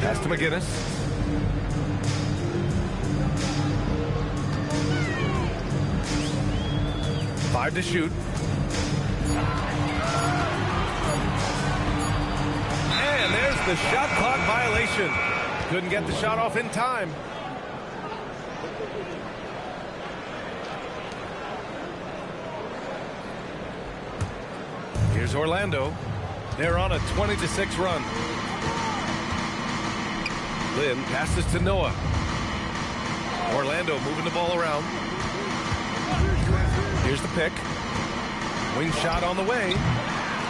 Pass to McGinnis. Five to shoot. And there's the shot clock violation. Couldn't get the shot off in time. Here's Orlando. They're on a 20-6 run. Lynn passes to Noah. Orlando moving the ball around. Here's the pick. Wing shot on the way.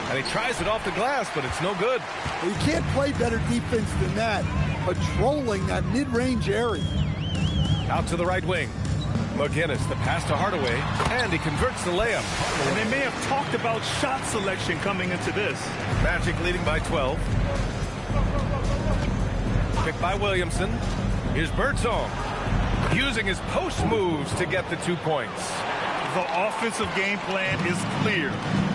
And he tries it off the glass, but it's no good. You can't play better defense than that. Patrolling that mid-range area. Out to the right wing. McGinnis, the pass to Hardaway, and he converts the layup. And they may have talked about shot selection coming into this. Magic leading by 12. Picked by Williamson. Here's Birdsong using his post moves to get the 2 points. The offensive game plan is clear.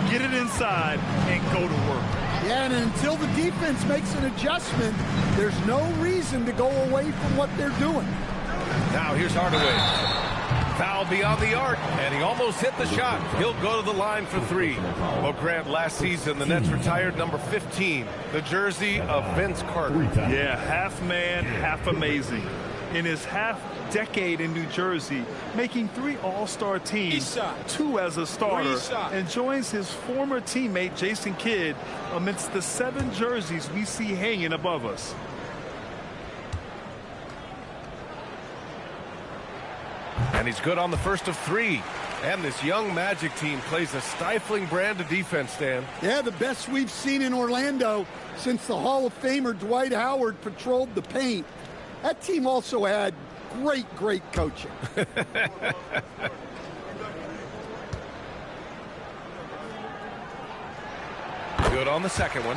Get it inside and go to work. Yeah, and until the defense makes an adjustment, there's no reason to go away from what they're doing. Now here's Hardaway. Foul beyond the arc, and he almost hit the shot. He'll go to the line for 3. Well, Grant, last season, the Nets retired number 15, the jersey of Vince Carter. Yeah, half man, half amazing. In his half-decade in New Jersey, making 3 All-Star teams, 2 as a starter, and joins his former teammate Jason Kidd amidst the 7 jerseys we see hanging above us. And he's good on the first of 3. And this young Magic team plays a stifling brand of defense, Dan. Yeah, the best we've seen in Orlando since the Hall of Famer Dwight Howard patrolled the paint. That team also had great coaching. Good on the second one.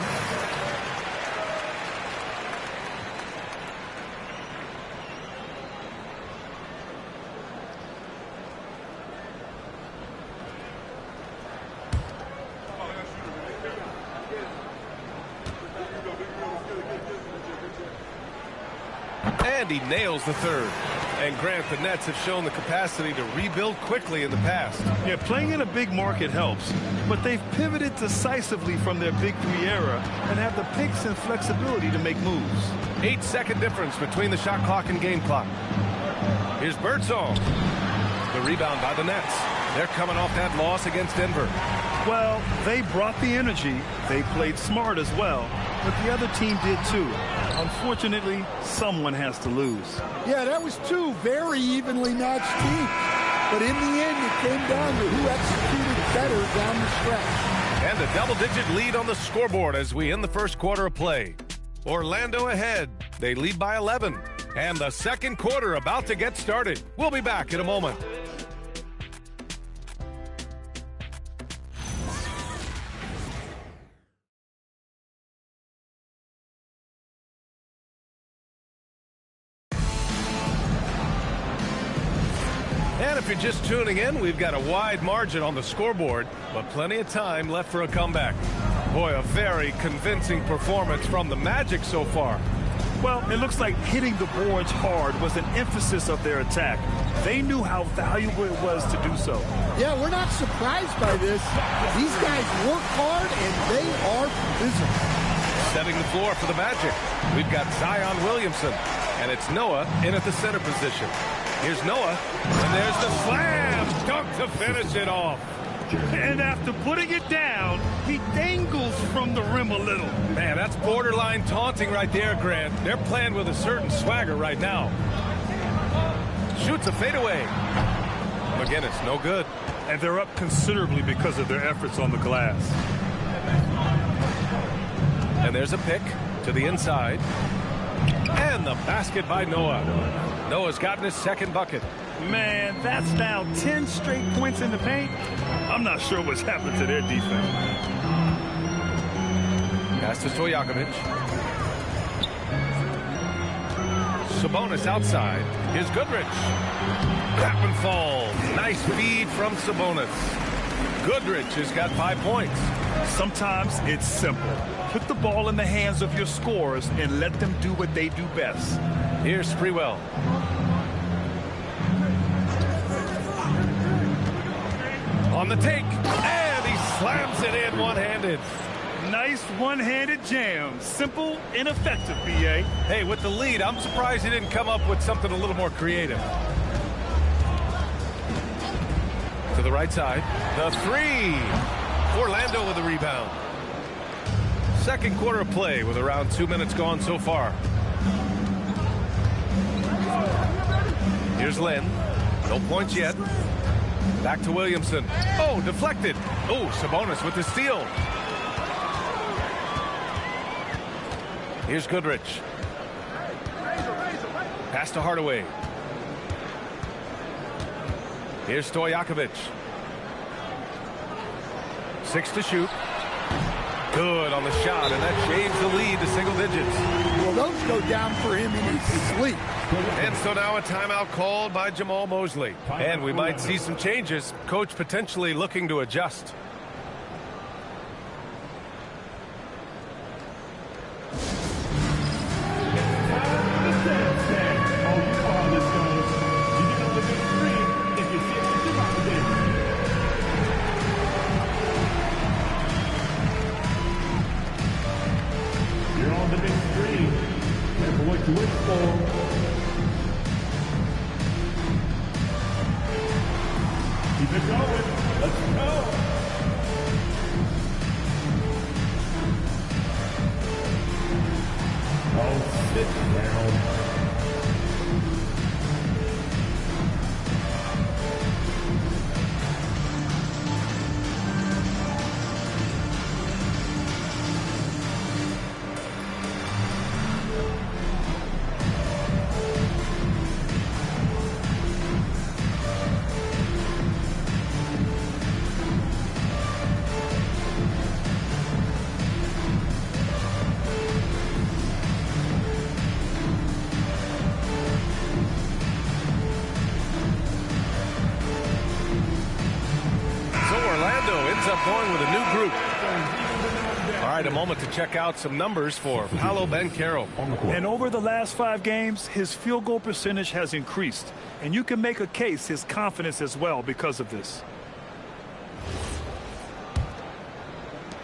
And he nails the third. And Grant, the Nets have shown the capacity to rebuild quickly in the past. Yeah, playing in a big market helps, but they've pivoted decisively from their Big 3 era and have the picks and flexibility to make moves. 8-second difference between the shot clock and game clock. Here's Birdsong. The rebound by the Nets. They're coming off that loss against Denver. Well, they brought the energy. They played smart as well, but the other team did too. Unfortunately, someone has to lose. Yeah, that was 2 very evenly matched teams. But in the end, it came down to who executed better down the stretch. And a double-digit lead on the scoreboard as we end the first quarter of play. Orlando ahead. They lead by 11. And the second quarter about to get started. We'll be back in a moment. And if you're just tuning in, we've got a wide margin on the scoreboard, but plenty of time left for a comeback. Boy, a very convincing performance from the Magic so far. Well, it looks like hitting the boards hard was an emphasis of their attack. They knew how valuable it was to do so. Yeah, we're not surprised by this. These guys work hard, and they are physical. Setting the floor for the Magic, we've got Zion Williamson, and it's Noah in at the center position. Here's Noah, and there's the slam dunk to finish it off. And after putting it down, he dangles from the rim a little. Man, that's borderline taunting right there, Grant. They're playing with a certain swagger right now. Shoots a fadeaway. Again, it's no good. And they're up considerably because of their efforts on the glass. And there's a pick to the inside. And the basket by Noah. Noah's gotten his second bucket. Man, that's now 10 straight points in the paint. I'm not sure what's happened to their defense. Pass to Stojakovic. Sabonis outside. Here's Goodrich. That one falls. Nice feed from Sabonis. Goodrich has got 5 points. Sometimes it's simple. Put the ball in the hands of your scorers and let them do what they do best. Here's Sprewell. On the take, and he slams it in one-handed. Nice one-handed jam. Simple and effective, B.A. Hey, with the lead, I'm surprised he didn't come up with something a little more creative. To the right side, the three. Orlando with the rebound. Second quarter of play with around 2 minutes gone so far. Here's Lynn. No points yet. Back to Williamson. Oh, deflected. Oh, Sabonis with the steal. Here's Goodrich. Pass to Hardaway. Here's Stojakovic. 6 to shoot. Good on the shot, and that shaves the lead to single digits. Well, those go down for him in his sleep. And so now a timeout called by Jamal Mosley. And we might see some changes. Coach potentially looking to adjust. You're on the big screen. Careful what you wish for. Keep it going. Let's go. Oh, sit down. Going with a new group. All right, a moment to check out some numbers for Paolo Banchero. And over the last 5 games, his field goal percentage has increased. And you can make a case his confidence as well because of this.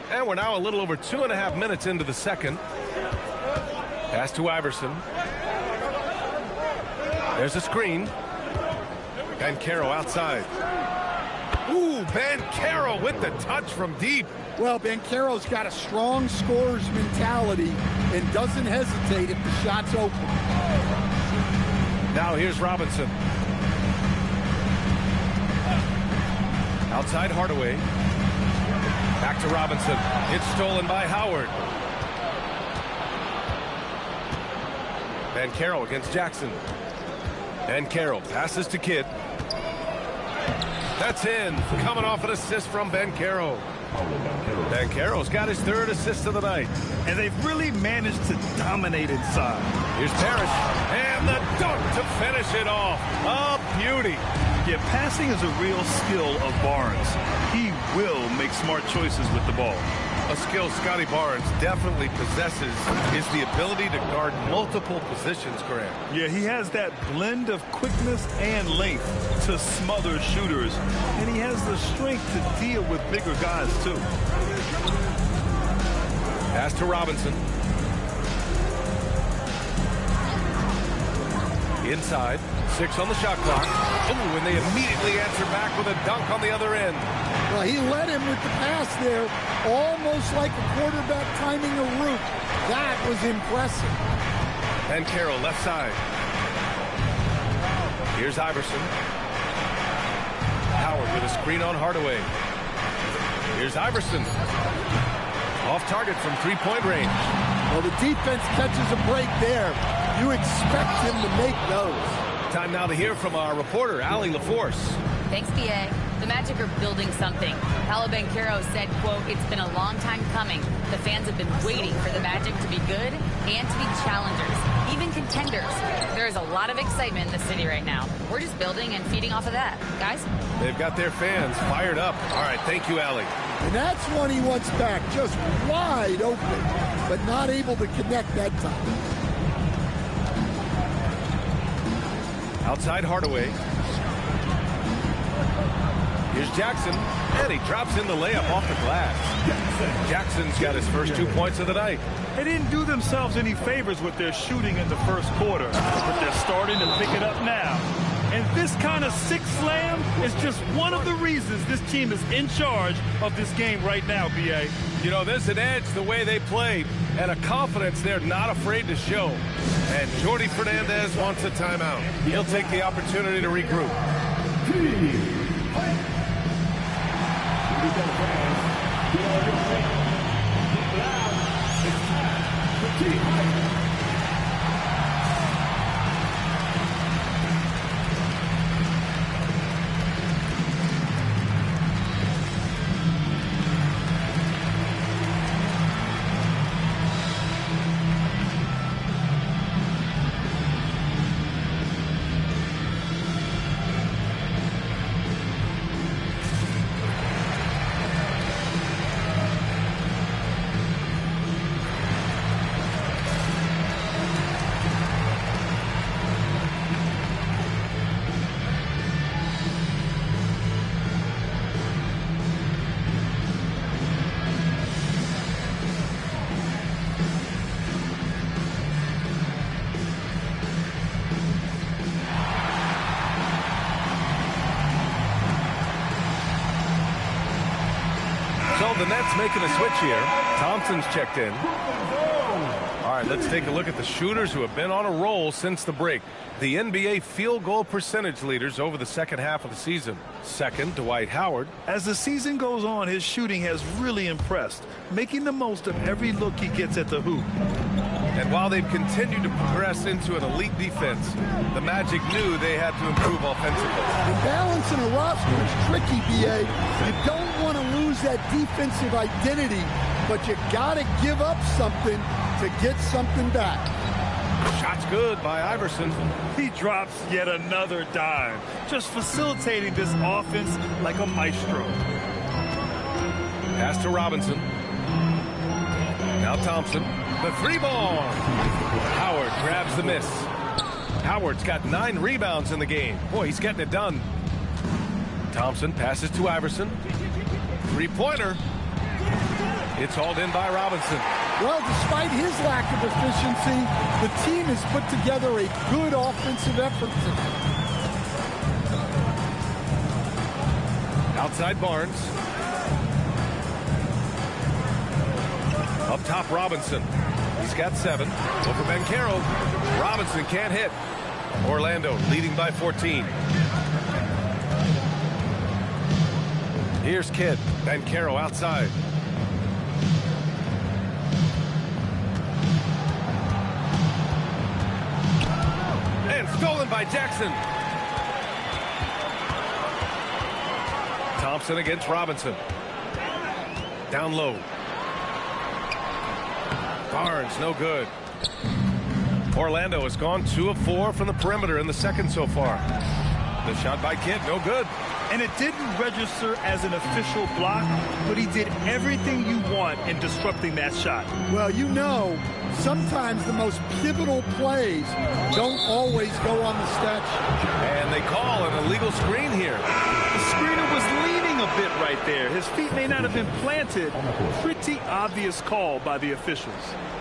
And we're now a little over 2.5 minutes into the second. Pass to Iverson. There's a screen. Banchero outside. Ooh, Banchero with the touch from deep. Well, Banchero's got a strong scorer's mentality and doesn't hesitate if the shot's open. Now here's Robinson. Outside Hardaway. Back to Robinson. It's stolen by Howard. Banchero against Jackson. Banchero passes to Kidd. That's in. Coming off an assist from Banchero. Banchero's got his 3rd assist of the night. And they've really managed to dominate inside. Here's Parrish. And the dunk to finish it off. A beauty. Yeah, passing is a real skill of Barnes. He will make smart choices with the ball. A skill Scotty Barnes definitely possesses is the ability to guard multiple positions, Grant. Yeah, he has that blend of quickness and length to smother shooters. And he has the strength to deal with bigger guys, too. Pass to Robinson. Inside. 6 on the shot clock. Ooh, and they immediately answer back with a dunk on the other end. Well, he led him with the pass there, almost like a quarterback timing a route. That was impressive. Banchero left side. Here's Iverson. Howard with a screen on Hardaway. Here's Iverson. Off target from 3-point range. Well, the defense catches a break there. You expect him to make those. Time now to hear from our reporter, Allie LaForce. Thanks, BA. The Magic are building something. Paolo Banchero said, quote, "It's been a long time coming. The fans have been waiting for the Magic to be good and to be challengers, even contenders. There is a lot of excitement in the city right now. We're just building and feeding off of that. Guys?" They've got their fans fired up. All right, thank you, Allie. And that's one he wants back, just wide open, but not able to connect that time. Outside Hardaway. Here's Jackson, and he drops in the layup off the glass. Jackson's got his first 2 points of the night. They didn't do themselves any favors with their shooting in the first quarter, but they're starting to pick it up now. And this kind of six slam is just one of the reasons this team is in charge of this game right now, B.A. You know, there's an edge the way they played and a confidence they're not afraid to show. And Jordi Fernandez wants a timeout. He'll take the opportunity to regroup. the Nets making a switch here. Thompson's checked in. All right, let's take a look at the shooters who have been on a roll since the break. The NBA field goal percentage leaders over the second half of the season. Second, Dwight Howard. As the season goes on, his shooting has really impressed, making the most of every look he gets at the hoop. And while they've continued to progress into an elite defense, the Magic knew they had to improve offensively. And balancing a roster is tricky, B.A. You don't want to lose that defensive identity, but you got to give up something to get something back. Shot's good by Iverson. He drops yet another dime, just facilitating this offense like a maestro. Pass to Robinson. Now Thompson. The three ball. Howard grabs the miss. Howard's got 9 rebounds in the game. Boy, he's getting it done. Thompson passes to Iverson. Three-pointer. It's hauled in by Robinson. Well, despite his lack of efficiency, the team has put together a good offensive effort today. Outside Barnes. Up top, Robinson. He's got 7. Over Banchero. Robinson can't hit. Orlando leading by 14. Here's Kidd. Banchero outside. And stolen by Jackson. Thompson against Robinson. Down low. Barnes, no good. Orlando has gone 2 of 4 from the perimeter in the second so far. The shot by Kidd, no good. And it didn't register as an official block, but he did everything you want in disrupting that shot. Well, you know, sometimes the most pivotal plays don't always go on the stat sheet. And they call an illegal screen here. The screener was leaning a bit right there. His feet may not have been planted. Pretty obvious call by the officials.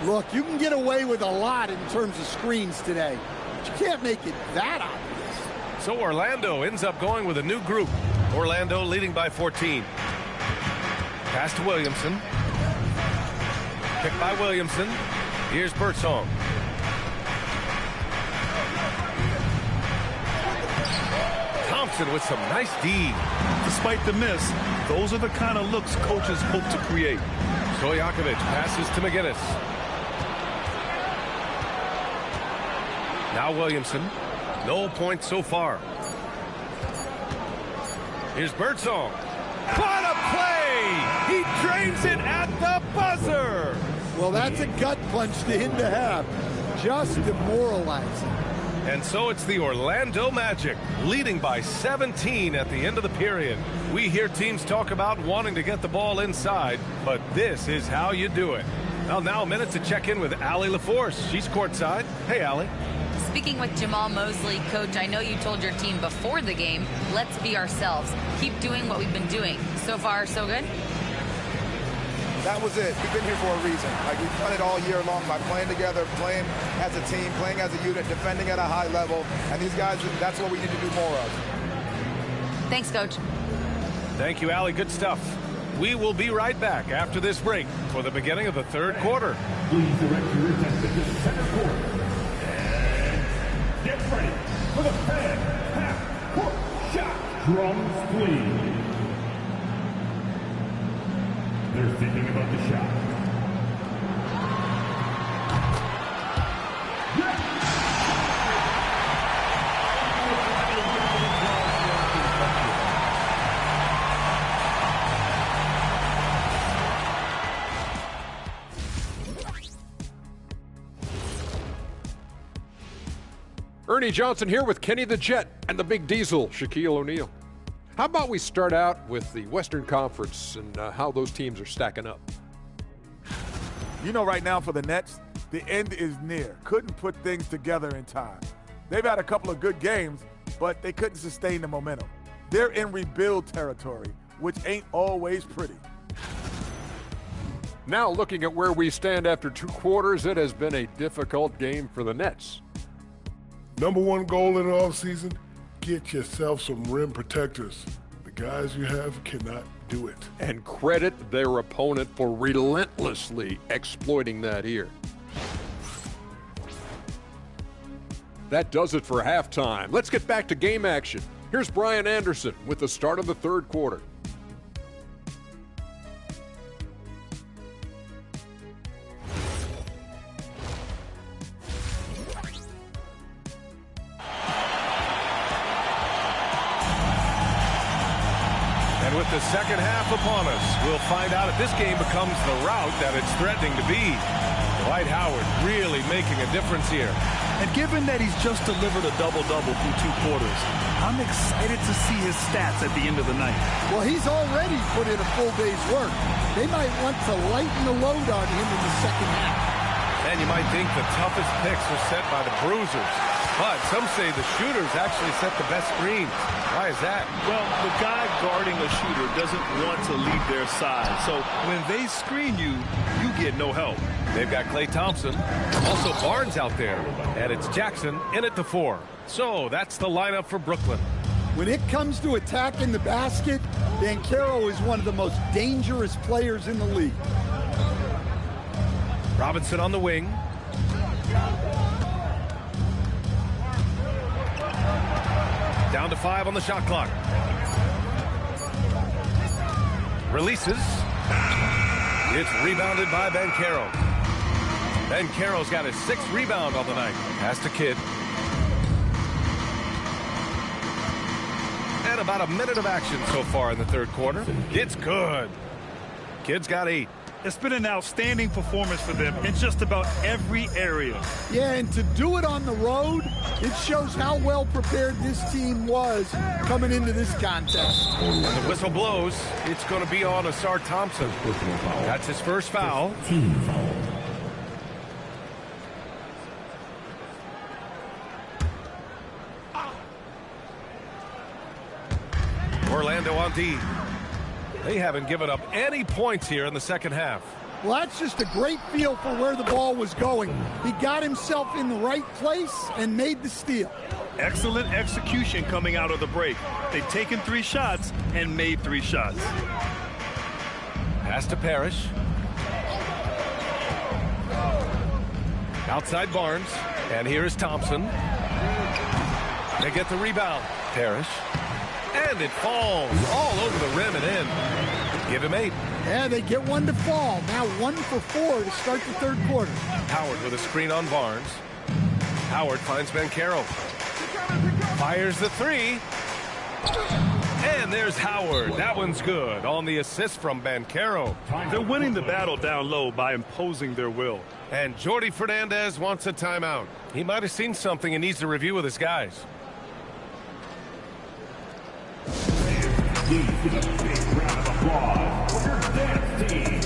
Look, you can get away with a lot in terms of screens today, but you can't make it that obvious. So Orlando ends up going with a new group. Orlando leading by 14. Pass to Williamson. Picked by Williamson. Here's Birdsong. Thompson with some nice D. Despite the miss, those are the kind of looks coaches hope to create. Stojakovic passes to McGinnis. Now Williamson. No points so far. Here's Birdsong. What a play! He drains it at the buzzer! Well, that's a gut punch to him to have. Just demoralizing. And so it's the Orlando Magic, leading by 17 at the end of the period. We hear teams talk about wanting to get the ball inside, but this is how you do it. Well, now a minute to check in with Allie LaForce. She's courtside. Hey, Allie. Speaking with Jamal Mosley, Coach, I know you told your team before the game, let's be ourselves. Keep doing what we've been doing. So far, so good? That was it. We've been here for a reason. Like, we've done it all year long by playing together, playing as a team, playing as a unit, defending at a high level. And these guys, that's what we need to do more of. Thanks, Coach. Thank you, Allie. Good stuff. We will be right back after this break for the beginning of the third quarter. Please direct your attention to the center court. Get ready for the fan half-court shot. Drums, please. They're thinking about the shot. Ernie Johnson here with Kenny the Jet and the Big Diesel, Shaquille O'Neal. How about we start out with the Western Conference and how those teams are stacking up? You know, right now for the Nets, the end is near. Couldn't put things together in time. They've had a couple of good games, but they couldn't sustain the momentum. They're in rebuild territory, which ain't always pretty. Now looking at where we stand after 2 quarters, it has been a difficult game for the Nets. Number one goal in the offseason, get yourself some rim protectors. The guys you have cannot do it. And credit their opponent for relentlessly exploiting that here. That does it for halftime. Let's get back to game action. Here's Brian Anderson with the start of the third quarter. And with the second half upon us, we'll find out if this game becomes the route that it's threatening to be. Dwight Howard really making a difference here. And given that he's just delivered a double-double through 2 quarters, I'm excited to see his stats at the end of the night. Well, he's already put in a full day's work. They might want to lighten the load on him in the second half. And you might think the toughest picks are set by the bruisers. But some say the shooters actually set the best screens. Why is that? Well, the guy guarding a shooter doesn't want to leave their side. So when they screen you, you get no help. They've got Klay Thompson, also Barnes out there, and it's Jackson in at the 4. So that's the lineup for Brooklyn. When it comes to attacking the basket, Banchero is one of the most dangerous players in the league. Robinson on the wing. Down to 5 on the shot clock. Releases. It's rebounded by Banchero. Banchero's got his 6th rebound on the night. Pass to Kidd. And about a minute of action so far in the third quarter. It's good. Kidd's got 8. It's been an outstanding performance for them in just about every area. Yeah, and to do it on the road, it shows how well prepared this team was coming into this contest. When the whistle blows, it's going to be on Asar Thompson. That's his first foul. Orlando on D. They haven't given up any points here in the second half. Well, that's just a great feel for where the ball was going. He got himself in the right place and made the steal. Excellent execution coming out of the break. They've taken 3 shots and made 3 shots. Pass to Parrish. Outside Barnes. And here is Thompson. They get the rebound. Parrish. And it falls all over the rim and in. Give him 8. Yeah, they get 1 to fall. Now 1 for 4 to start the third quarter. Howard with a screen on Barnes. Howard finds Banchero. Fires the 3. And there's Howard. That one's good on the assist from Banchero. They're winning the battle down low by imposing their will. And Jordi Fernandez wants a timeout. He might have seen something and needs to review with his guys. Please give a big round of applause for your dance team.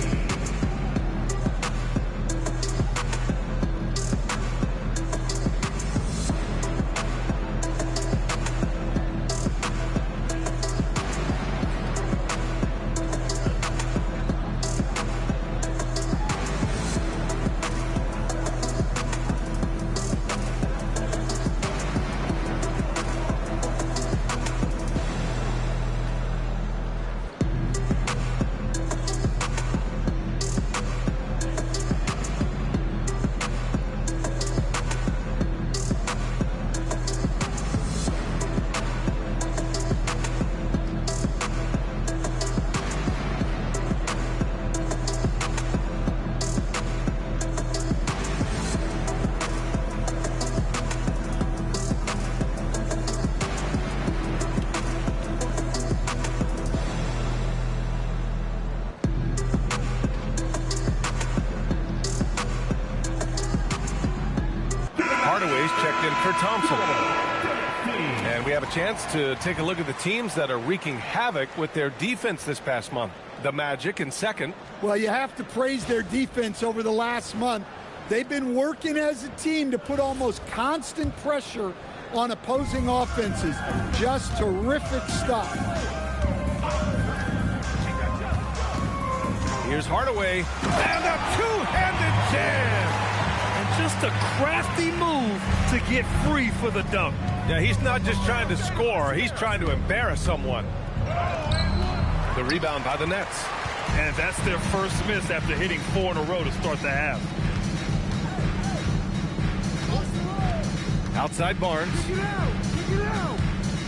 Checked in for Thompson. And we have a chance to take a look at the teams that are wreaking havoc with their defense this past month. The Magic in second. Well, you have to praise their defense over the last month. They've been working as a team to put almost constant pressure on opposing offenses. Just terrific stuff. Here's Hardaway. And a two-handed jam. Just a crafty move to get free for the dunk. Yeah, he's not just trying to score. He's trying to embarrass someone. The rebound by the Nets. And that's their first miss after hitting 4 in a row to start the half. Outside Barnes.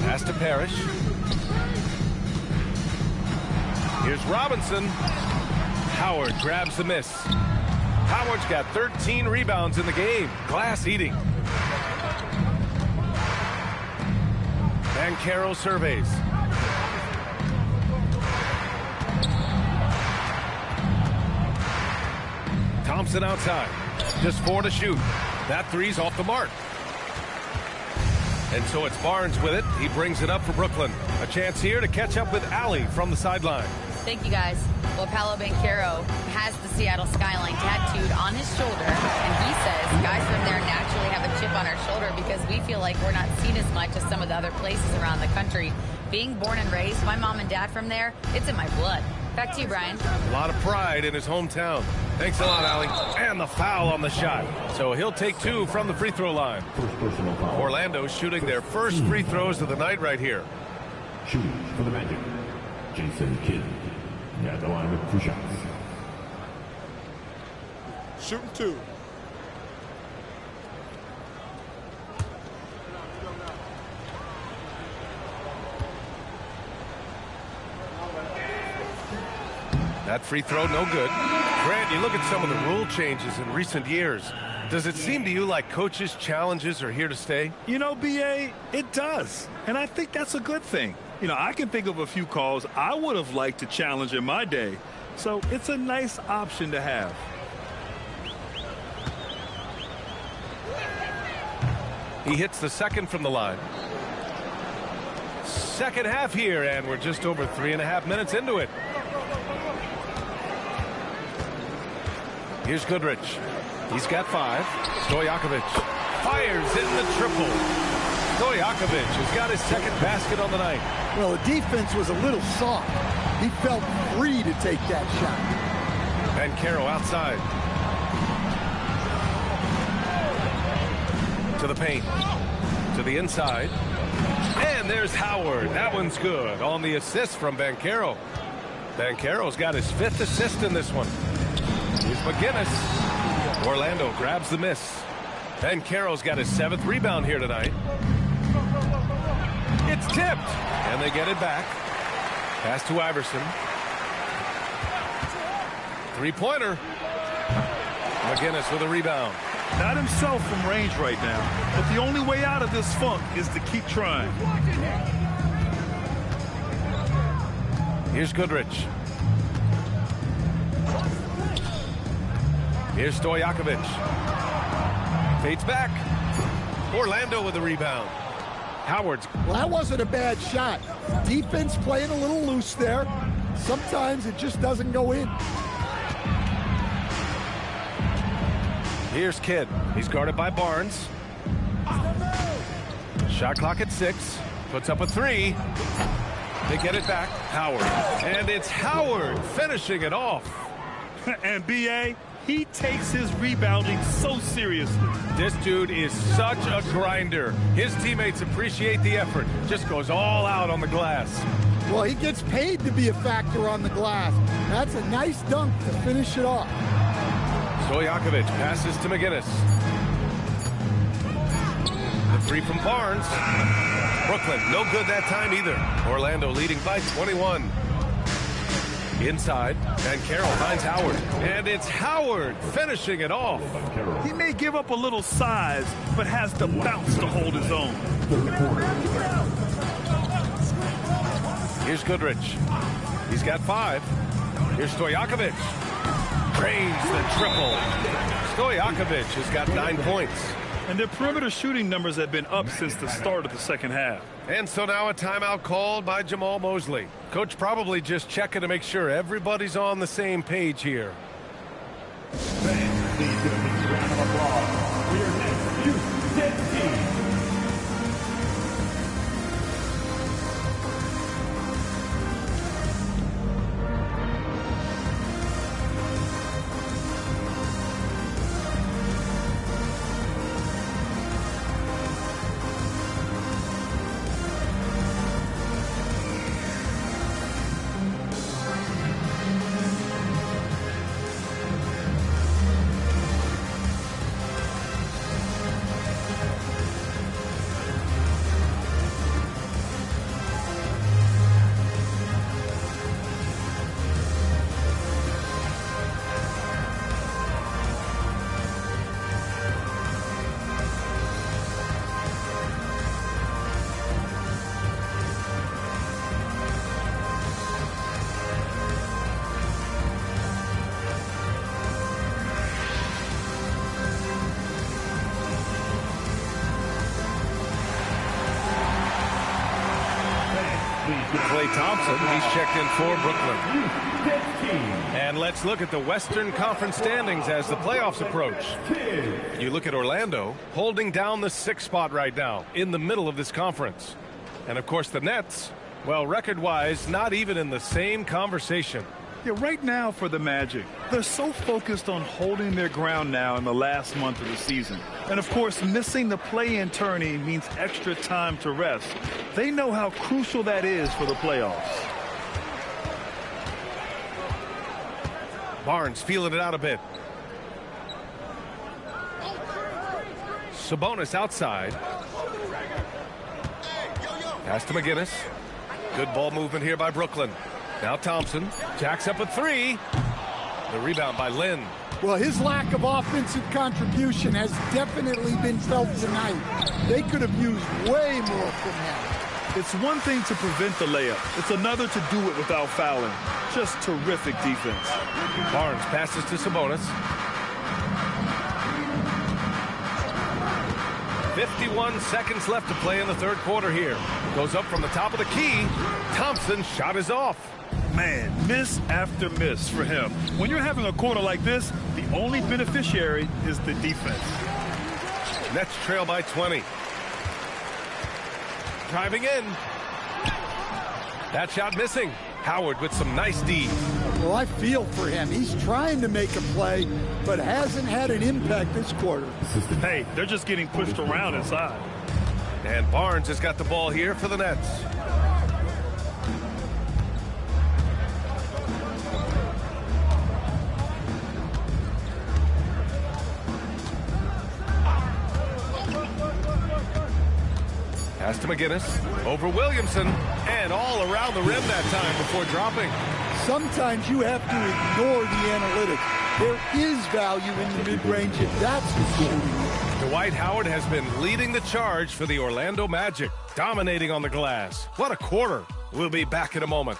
Pass to Parrish. Here's Robinson. Howard grabs the miss. Howard's got 13 rebounds in the game. Glass eating. Banchero surveys. Thompson outside. Just 4 to shoot. That three's off the mark. And so it's Barnes with it. He brings it up for Brooklyn. A chance here to catch up with Allie from the sideline. Thank you, guys. Well, Paolo Banchero has the Seattle skyline tattooed on his shoulder, and he says guys from there naturally have a chip on our shoulder because we feel like we're not seen as much as some of the other places around the country. Being born and raised, my mom and dad from there, it's in my blood. Back to you, Brian. A lot of pride in his hometown. Thanks a lot, Allie. And the foul on the shot. So he'll take 2 from the free throw line. Orlando shooting their first free throws of the night right here. Shooting for the Magic, Jason Kidd. At the line with 2 shots. Shooting 2. That free throw, no good. Grant, you look at some of the rule changes in recent years. Does it seem to you like coaches' challenges are here to stay? You know, B.A., it does. And I think that's a good thing. You know, I can think of a few calls I would have liked to challenge in my day. So it's a nice option to have. He hits the second from the line. Second half here, and we're just over 3.5 minutes into it. Here's Goodrich. He's got 5. Stojakovic fires in the triple. Stojakovic has got his second basket on the night. Well, the defense was a little soft. He felt free to take that shot. Banchero outside. To the paint. To the inside. And there's Howard. That one's good on the assist from Banchero. Banchero's got his 5th assist in this one. Here's McGinnis. Orlando grabs the miss. Banchero's got his 7th rebound here tonight. It's tipped. And they get it back. Pass to Iverson. 3-pointer. McGinnis with a rebound. Not himself from range right now. But the only way out of this funk is to keep trying. Here's Goodrich. Here's Stojakovic. Fades back. Orlando with the rebound. Howard's. Well, that wasn't a bad shot. Defense playing a little loose there. Sometimes it just doesn't go in. Here's Kidd. He's guarded by Barnes. Shot clock at 6. Puts up a 3. They get it back. Howard. And it's Howard finishing it off. And B.A., he takes his rebounding so seriously. This dude is such a grinder. His teammates appreciate the effort. Just goes all out on the glass. Well, he gets paid to be a factor on the glass. That's a nice dunk to finish it off. Stojakovic passes to McGinnis. The 3 from Barnes. Brooklyn, no good that time either. Orlando leading by 21. Inside, Banchero finds Howard. And it's Howard finishing it off. He may give up a little size, but has the bounce to hold his own. Here's Goodrich. He's got 5. Here's Stojakovic. Drains the triple. Stojakovic has got 9 points. And their perimeter shooting numbers have been up since the start of the second half. And so now a timeout called by Jamal Mosley. Coach probably just checking to make sure everybody's on the same page here. Fans, please give a big round of applause for your next U10 team. Klay Thompson, he's checked in for Brooklyn. And let's look at the Western Conference standings as the playoffs approach. You look at Orlando holding down the 6th spot right now in the middle of this conference. And of course the Nets, well, record-wise, not even in the same conversation. Yeah, right now for the Magic, they're so focused on holding their ground now in the last month of the season. And of course, missing the play-in tourney means extra time to rest. They know how crucial that is for the playoffs. Barnes feeling it out a bit. Sabonis outside. Pass to McGinnis. Good ball movement here by Brooklyn. Now Thompson jacks up a 3. The rebound by Lynn. Well, his lack of offensive contribution has definitely been felt tonight. They could have used way more from him. It's one thing to prevent the layup. It's another to do it without fouling. Just terrific defense. Barnes passes to Sabonis. 51 seconds left to play in the 3rd quarter here. Goes up from the top of the key. Thompson's shot is off. Man, miss after miss for him. When you're having a quarter like this, the only beneficiary is the defense. Nets trail by 20. Driving in. That shot missing. Howard with some nice D. Well, I feel for him. He's trying to make a play, but hasn't had an impact this quarter. Hey, they're just getting pushed around inside. And Barnes has got the ball here for the Nets. Pass to McGinnis, over Williamson, and all around the rim that time before dropping. Sometimes you have to ignore the analytics. There is value in the mid-range if that's what's shooting. Dwight Howard has been leading the charge for the Orlando Magic, dominating on the glass. What a quarter. We'll be back in a moment.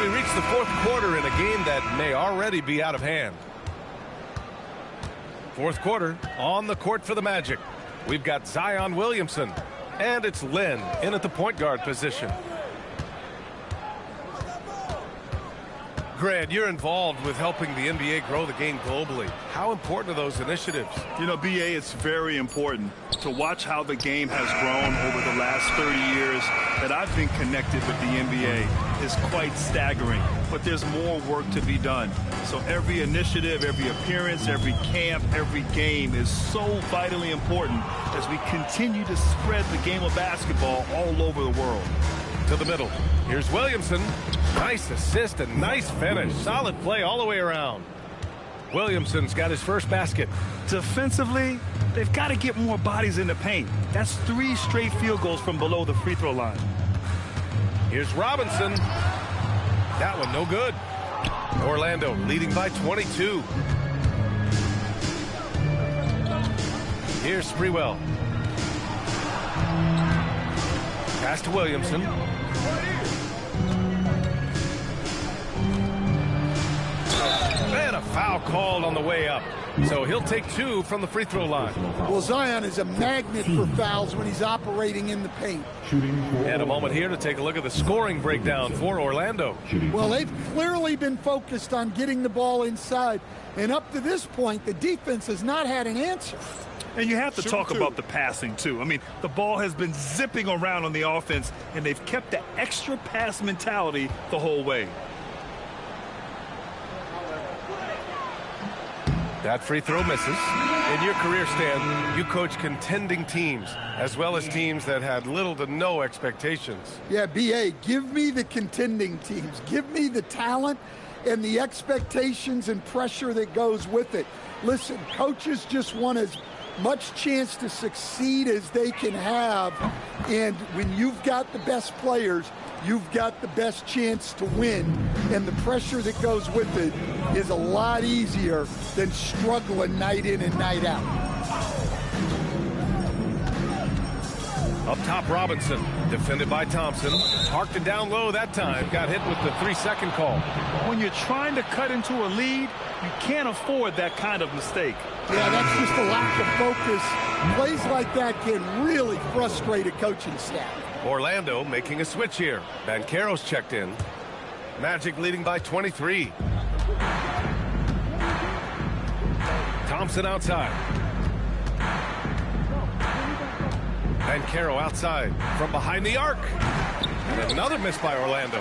We reach the 4th quarter in a game that may already be out of hand. 4th quarter on the court for the Magic. We've got Zion Williamson, and it's Lynn in at the point guard position. Grant, you're involved with helping the NBA grow the game globally. How important are those initiatives? You know, BA, it's very important to watch how the game has grown over the last 30 years that I've been connected with the NBA. Is quite staggering, but there's more work to be done. So every initiative, every appearance, every camp, every game is so vitally important as we continue to spread the game of basketball all over the world. To the middle. Here's Williamson. Nice assist and nice finish. Solid play all the way around. Williamson's got his first basket. Defensively, they've got to get more bodies in the paint. That's 3 straight field goals from below the free throw line. Here's Robinson. That one no good. Orlando leading by 22. Here's Sprewell. Pass to Williamson. And a foul called on the way up. So he'll take 2 from the free throw line. Well, Zion is a magnet for fouls when he's operating in the paint. And a moment here to take a look at the scoring breakdown for Orlando. Well, they've clearly been focused on getting the ball inside. And up to this point, the defense has not had an answer. And you have to talk about the passing, too. I mean, the ball has been zipping around on the offense, and they've kept the extra pass mentality the whole way. That free throw misses. In your career, Stan, you coach contending teams, as well as teams that had little to no expectations. Yeah, BA, give me the contending teams. Give me the talent and the expectations and pressure that goes with it. Listen, coaches just want as much chance to succeed as they can have, and when you've got the best players, you've got the best chance to win, and the pressure that goes with it is a lot easier than struggling night in and night out. Up top, Robinson. Defended by Thompson. Parked it down low that time. Got hit with the 3-second call. When you're trying to cut into a lead, you can't afford that kind of mistake. Yeah, that's just a lack of focus. Plays like that can really frustrate a coaching staff. Orlando making a switch here. Banchero's checked in. Magic leading by 23. Thompson outside. Banchero outside from behind the arc. And another miss by Orlando.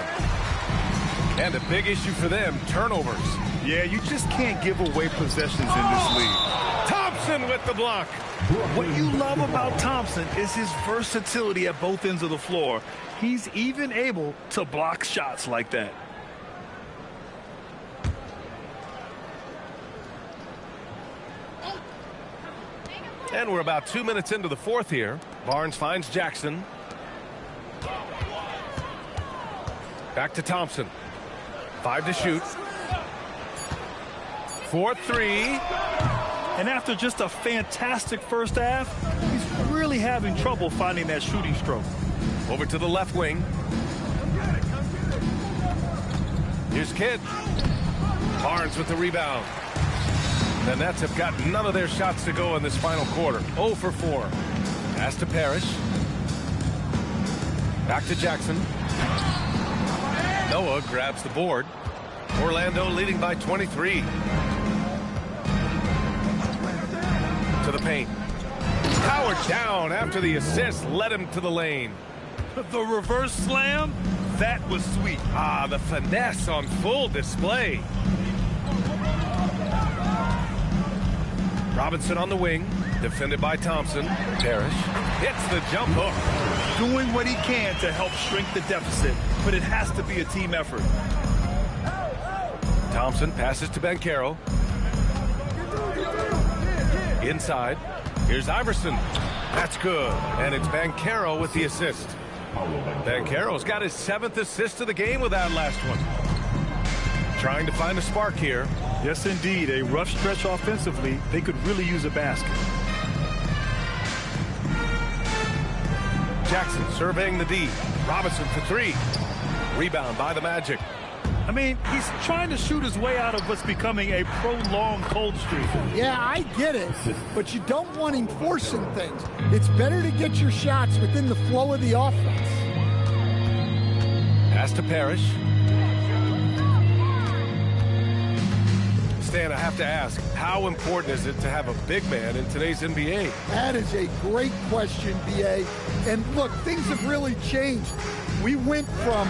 And a big issue for them, turnovers. Yeah, you just can't give away possessions in this league. Thompson with the block. What you love about Thompson is his versatility at both ends of the floor. He's even able to block shots like that. And we're about 2 minutes into the fourth here. Barnes finds Jackson. Back to Thompson. 5 to shoot. 4-3. And after just a fantastic first half, he's really having trouble finding that shooting stroke. Over to the left wing. Here's Kidd. Barnes with the rebound. The Nets have got none of their shots to go in this final quarter. 0 for 4. Pass to Parrish. Back to Jackson. Noah grabs the board. Orlando leading by 23. To the paint. Howard down after the assist led him to the lane. The reverse slam, that was sweet. Ah, the finesse on full display. Robinson on the wing, defended by Thompson. Parrish hits the jump hook. Doing what he can to help shrink the deficit, but it has to be a team effort. Thompson passes to Banchero. Inside, here's Iverson. That's good, and it's Banchero with the assist. Banchero's got his 7th assist of the game with that last one. Trying to find a spark here. Yes, indeed. A rough stretch offensively. They could really use a basket. Jackson surveying the D. Robinson for 3. Rebound by the Magic. I mean, he's trying to shoot his way out of what's becoming a prolonged cold streak. Yeah, I get it, but you don't want him forcing things. It's better to get your shots within the flow of the offense. Pass to Parrish. Stan, I have to ask, how important is it to have a big man in today's NBA? That is a great question, B.A. And look, things have really changed. We went from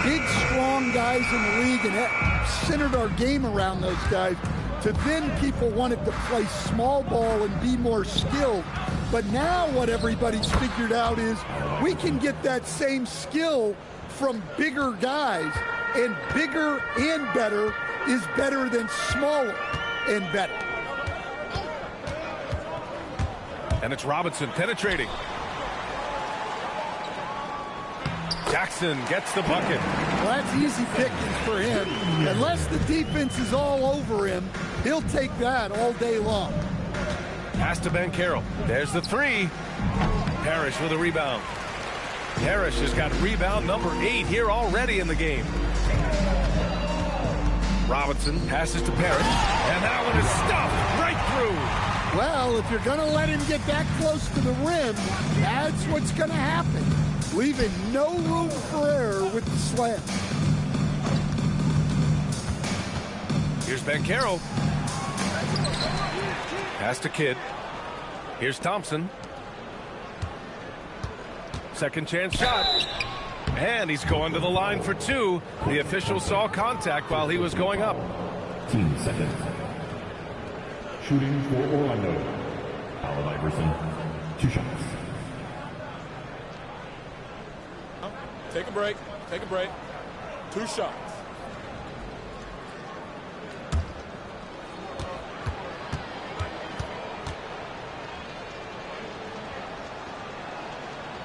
big, strong guys in the league and centered our game around those guys to then people wanted to play small ball and be more skilled. But now what everybody's figured out is we can get that same skill from bigger guys, and bigger and better is better than smaller and better. And it's Robinson penetrating. Jackson gets the bucket. Well, that's easy pickings for him. Unless the defense is all over him, he'll take that all day long. Pass to Banchero. There's the 3. Parrish with a rebound. Parrish has got rebound number 8 here already in the game. Robinson passes to Parrish, and that one is stuffed right through. Well, if you're going to let him get that close to the rim, that's what's going to happen. Leaving no room for error with the slam. Here's Banchero. Pass to Kidd. Here's Thompson. Second chance shot. And he's going to the line for 2. The official saw contact while he was going up. 15 seconds. Shooting for Orlando. Allen Iverson, 2 shots. Take a break. Take a break. 2 shots.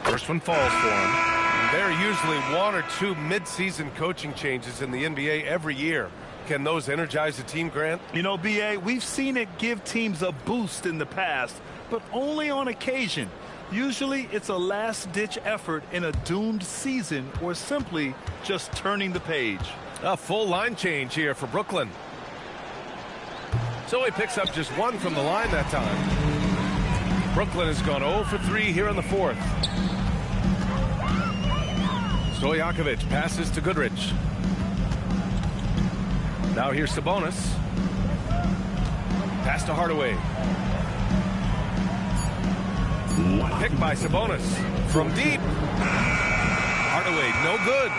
First one falls for him. There are usually 1 or 2 mid-season coaching changes in the NBA every year. Can those energize a team, Grant? You know, B.A., we've seen it give teams a boost in the past, but only on occasion. Usually it's a last-ditch effort in a doomed season or simply just turning the page. A full line change here for Brooklyn. So he picks up just one from the line that time. Brooklyn has gone 0 for 3 here in the fourth. Stojakovic passes to Goodrich. Now here's Sabonis. Pass to Hardaway. Picked by Sabonis from deep. Hardaway, no good.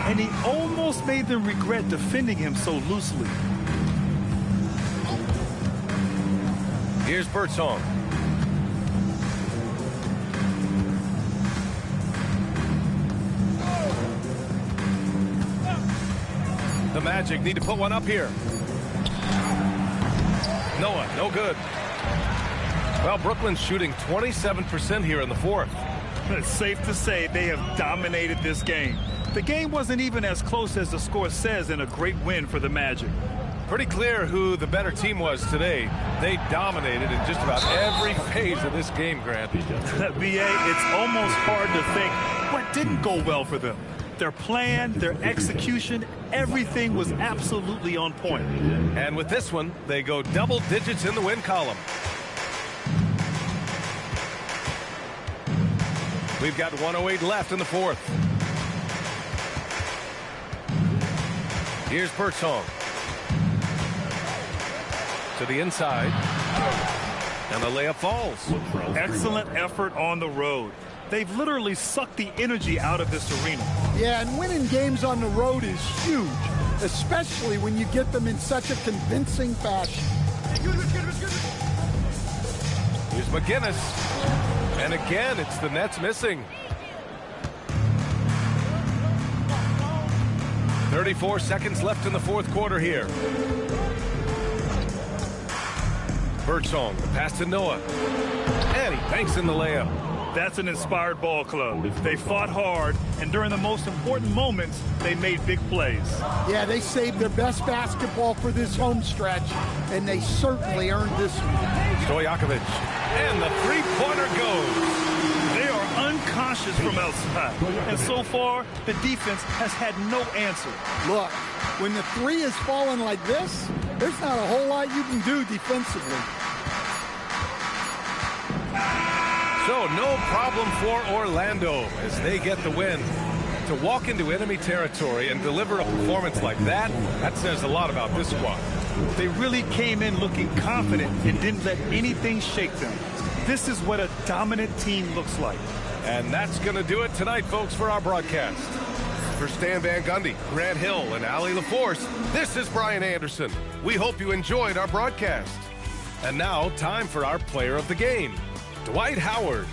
And he almost made them regret defending him so loosely. Here's Birdsong. The Magic need to put one up here. Noah, no good. Well, Brooklyn's shooting 27% here in the fourth. It's safe to say they have dominated this game. The game wasn't even as close as the score says in a great win for the Magic. Pretty clear who the better team was today. They dominated in just about every phase of this game, Grant. B.A., it's almost hard to think what didn't go well for them. Their plan, their execution, everything was absolutely on point. And with this one, they go double digits in the win column. We've got 1:08 left in the fourth. Here's Birdsong. To the inside. And the layup falls. Excellent effort on the road. They've literally sucked the energy out of this arena. Yeah, and winning games on the road is huge, especially when you get them in such a convincing fashion. Here's McGinnis. And again, it's the Nets missing. 34 seconds left in the fourth quarter here. Birdsong, the pass to Noah. And he banks in the layup. That's an inspired ball club. They fought hard, and during the most important moments, they made big plays. Yeah, they saved their best basketball for this home stretch, and they certainly earned this one. Stojakovic, and the three-pointer goes. They are unconscious from outside, and so far, the defense has had no answer. Look, when the three is falling like this, there's not a whole lot you can do defensively. So no problem for Orlando as they get the win. To walk into enemy territory and deliver a performance like that says a lot about this squad. They really came in looking confident and didn't let anything shake them. This is what a dominant team looks like. And that's going to do it tonight, folks, for our broadcast. For Stan Van Gundy, Grant Hill, and Allie LaForce, this is Brian Anderson. We hope you enjoyed our broadcast. And now, time for our player of the game, Dwight Howard.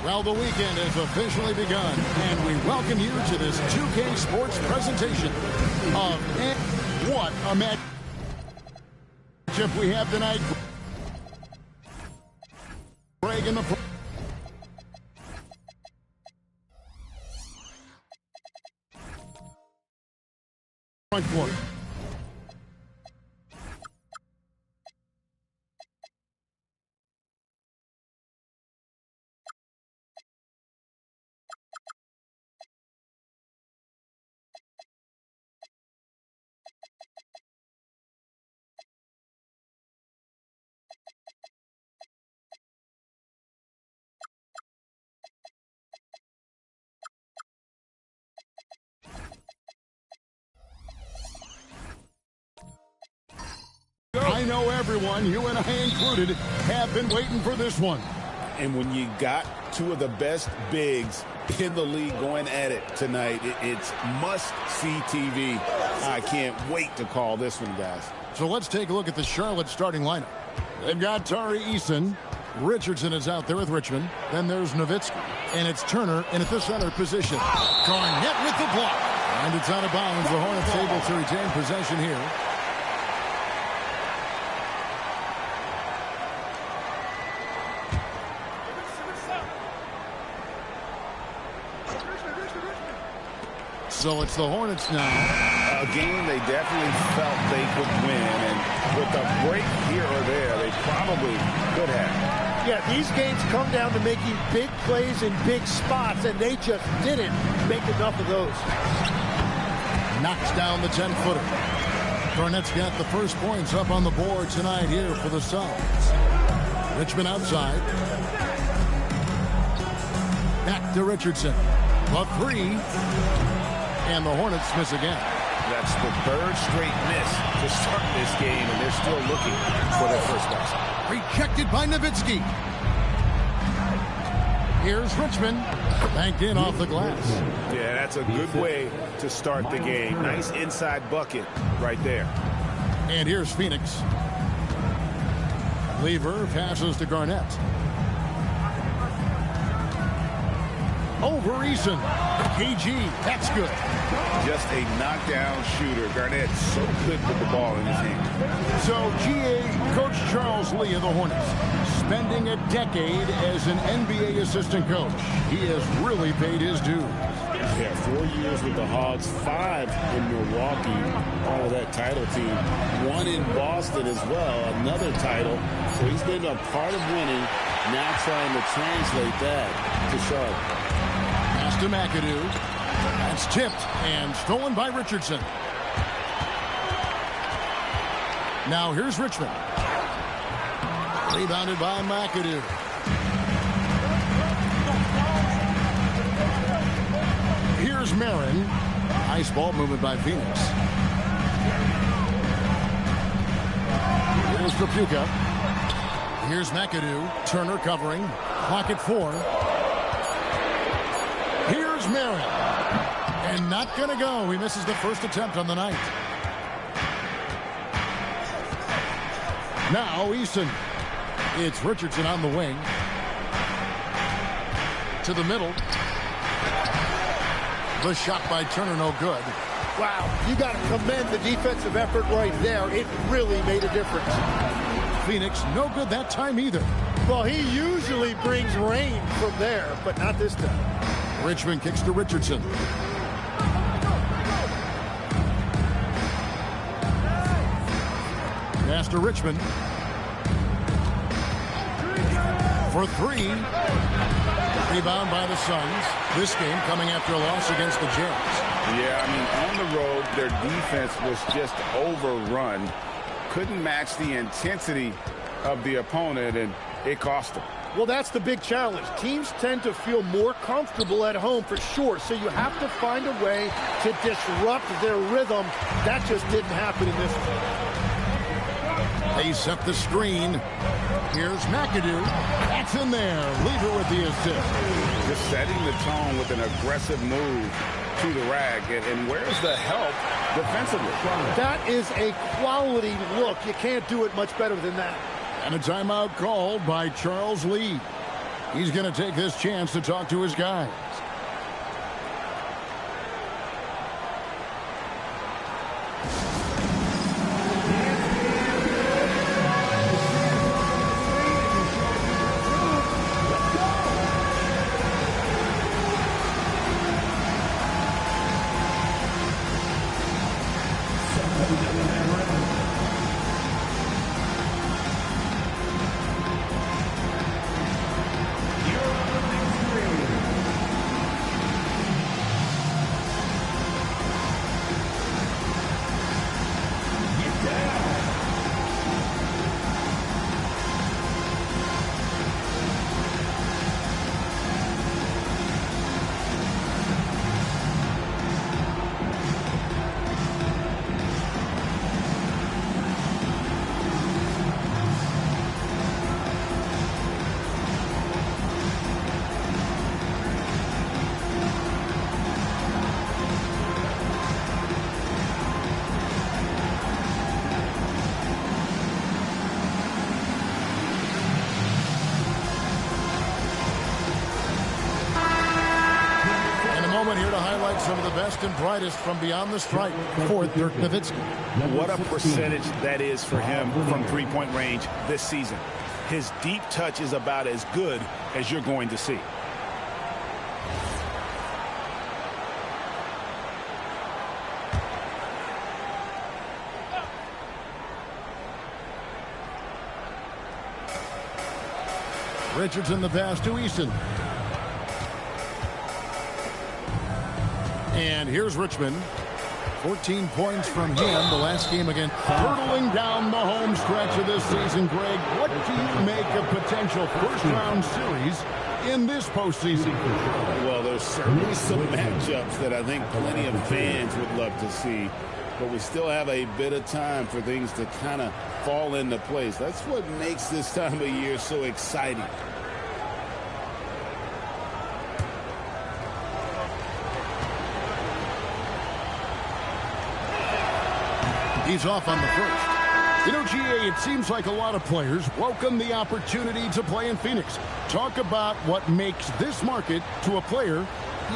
Well, the weekend has officially begun, and we welcome you to this 2K Sports presentation of what a matchup we have tonight. Greg in the front court. I know everyone, you and I included, have been waiting for this one. And when you got two of the best bigs in the league going at it tonight, it's must-see TV. I can't wait to call this one, guys. So let's take a look at the Charlotte starting lineup. They've got Tari Eason. Richardson is out there with Richmond. Then there's Nowitzki. And it's Turner in at the center position. Garnett with the block. And it's out of bounds. The Hornets able to retain possession here. So it's the Hornets now. A game they definitely felt they could win, and with a break here or there, they probably could have. Yeah, these games come down to making big plays in big spots, and they just didn't make enough of those. Knocks down the 10-footer. Garnett's got the first points up on the board tonight here for the Suns. Richmond outside. Back to Richardson. A three. And the Hornets miss again. That's the third straight miss to start this game, and they're still looking for their first basket. Rejected by Nowitzki. Here's Richmond. Banked in off the glass. Yeah, that's a good way to start the game. Nice inside bucket right there. And here's Phoenix. Lever passes to Garnett. Over Eason. KG, that's good. Just a knockdown shooter. Garnett so good with the ball in his hand. So, GA Coach Charles Lee of the Hornets, spending a decade as an NBA assistant coach. He has really paid his dues. Yeah, 4 years with the Hogs, 5 in Milwaukee, part of that title team. 1 in Boston as well, another title. So he's been a part of winning, now trying to translate that to Charlotte. Pass to McAdoo. That's tipped and stolen by Richardson. Now here's Richmond. Rebounded by McAdoo. Here's Marin. Nice ball movement by Phoenix. Here's Papuka. Here's McAdoo. Turner covering. Clock at 4. Here's Marin. And not going to go. He misses the first attempt on the night. Now Eason. It's Richardson on the wing. To the middle. The shot by Turner, no good. Wow, you got to commend the defensive effort right there. It really made a difference. Phoenix, no good that time either. Well, he usually brings rain from there, but not this time. Richmond kicks to Richardson. Pass to Richmond. For 3. Rebound by the Suns. This game coming after a loss against the Jazz. Yeah, I mean, on the road, their defense was just overrun. Couldn't match the intensity of the opponent, and it cost them. Well, that's the big challenge. Teams tend to feel more comfortable at home for sure, so you have to find a way to disrupt their rhythm. That just didn't happen in this one. They set the screen. Here's McAdoo. That's in there. Lever with the assist. Just setting the tone with an aggressive move to the rack. And where's the help defensively? That is a quality look. You can't do it much better than that. And a timeout called by Charles Lee. He's going to take this chance to talk to his guys. Here to highlight some of the best and brightest from beyond the stripe for Dirk Nowitzki. What a percentage that is for him from three-point range this season. His deep touch is about as good as you're going to see. Richardson the pass to Easton. And here's Richmond. 14 points from him the last game again. Hurtling down the home stretch of this season, Greg. What do you make of potential first-round series in this postseason? Well, there's certainly some matchups that I think plenty of fans would love to see. But we still have a bit of time for things to kind of fall into place. That's what makes this time of year so exciting. He's off on the first. You know, GA, it seems like a lot of players welcome the opportunity to play in Phoenix. Talk about what makes this market to a player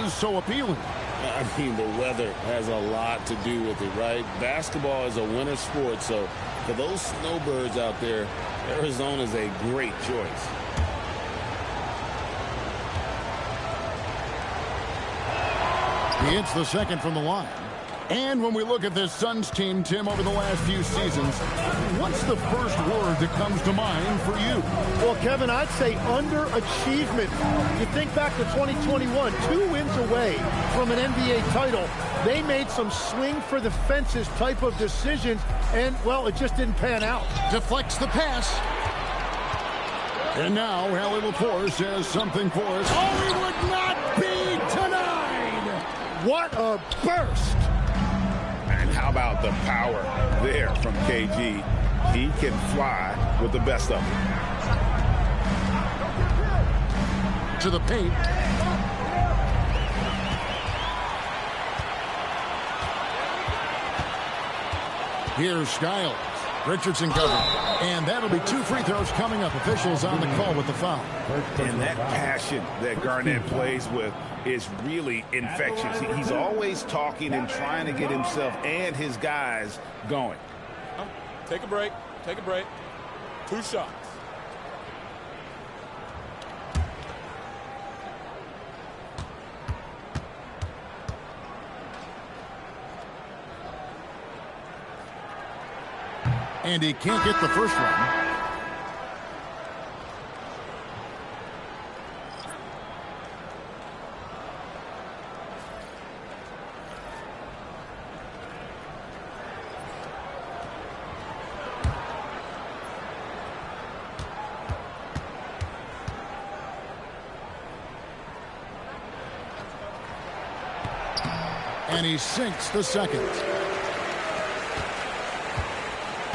so appealing. I mean, the weather has a lot to do with it, right? Basketball is a winter sport, so for those snowbirds out there, Arizona is a great choice. He hits the second from the line. And when we look at this Suns team, Tim, over the last few seasons, what's the first word that comes to mind for you? Well, Kevin, I'd say underachievement. You think back to 2021, 2 wins away from an NBA title. They made some swing for the fences type of decisions, and, well, it just didn't pan out. Deflects the pass. And now Hallie LaForce says something for us. Oh, he would not be denied! What a burst! And how about the power there from KG? He can fly with the best of them. To the paint. Here's Skiles. Richardson covered. And that'll be 2 free throws coming up. Officials on the call with the foul. And that passion that Garnett plays with is really infectious. He's always talking and trying to get himself and his guys going. Take a break. Take a break. 2 shots. And he can't get the first one. And he sinks the second.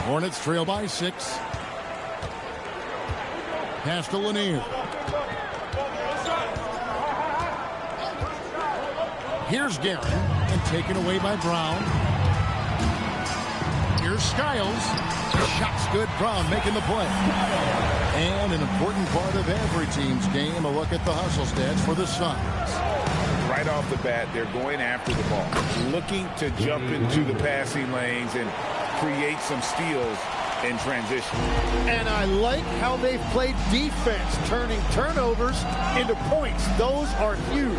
Hornets trail by 6. Pass to Lanier. Here's Guerin, and taken away by Brown. Here's Skiles. Shot's good. Brown making the play. And an important part of every team's game, a look at the hustle stats for the Suns. Right off the bat, they're going after the ball, looking to jump into the passing lanes and create some steals in transition. And I like how they've played defense, turning turnovers into points. Those are huge.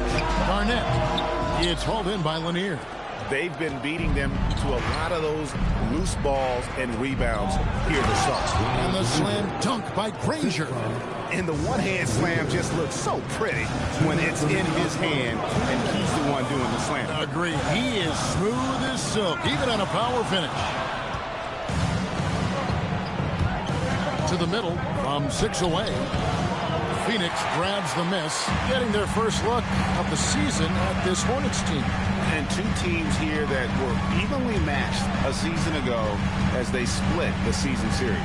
Garnett. It's hauled in by Lanier. They've been beating them to a lot of those loose balls and rebounds here this summer. And the slam dunk by Granger. And the one-hand slam just looks so pretty when it's in his hand and he's the one doing the slam. Agree. He is smooth as silk, even on a power finish. To the middle from 6 away. Phoenix grabs the miss, getting their first look of the season at this Hornets team. And two teams here that were evenly matched a season ago as they split the season series.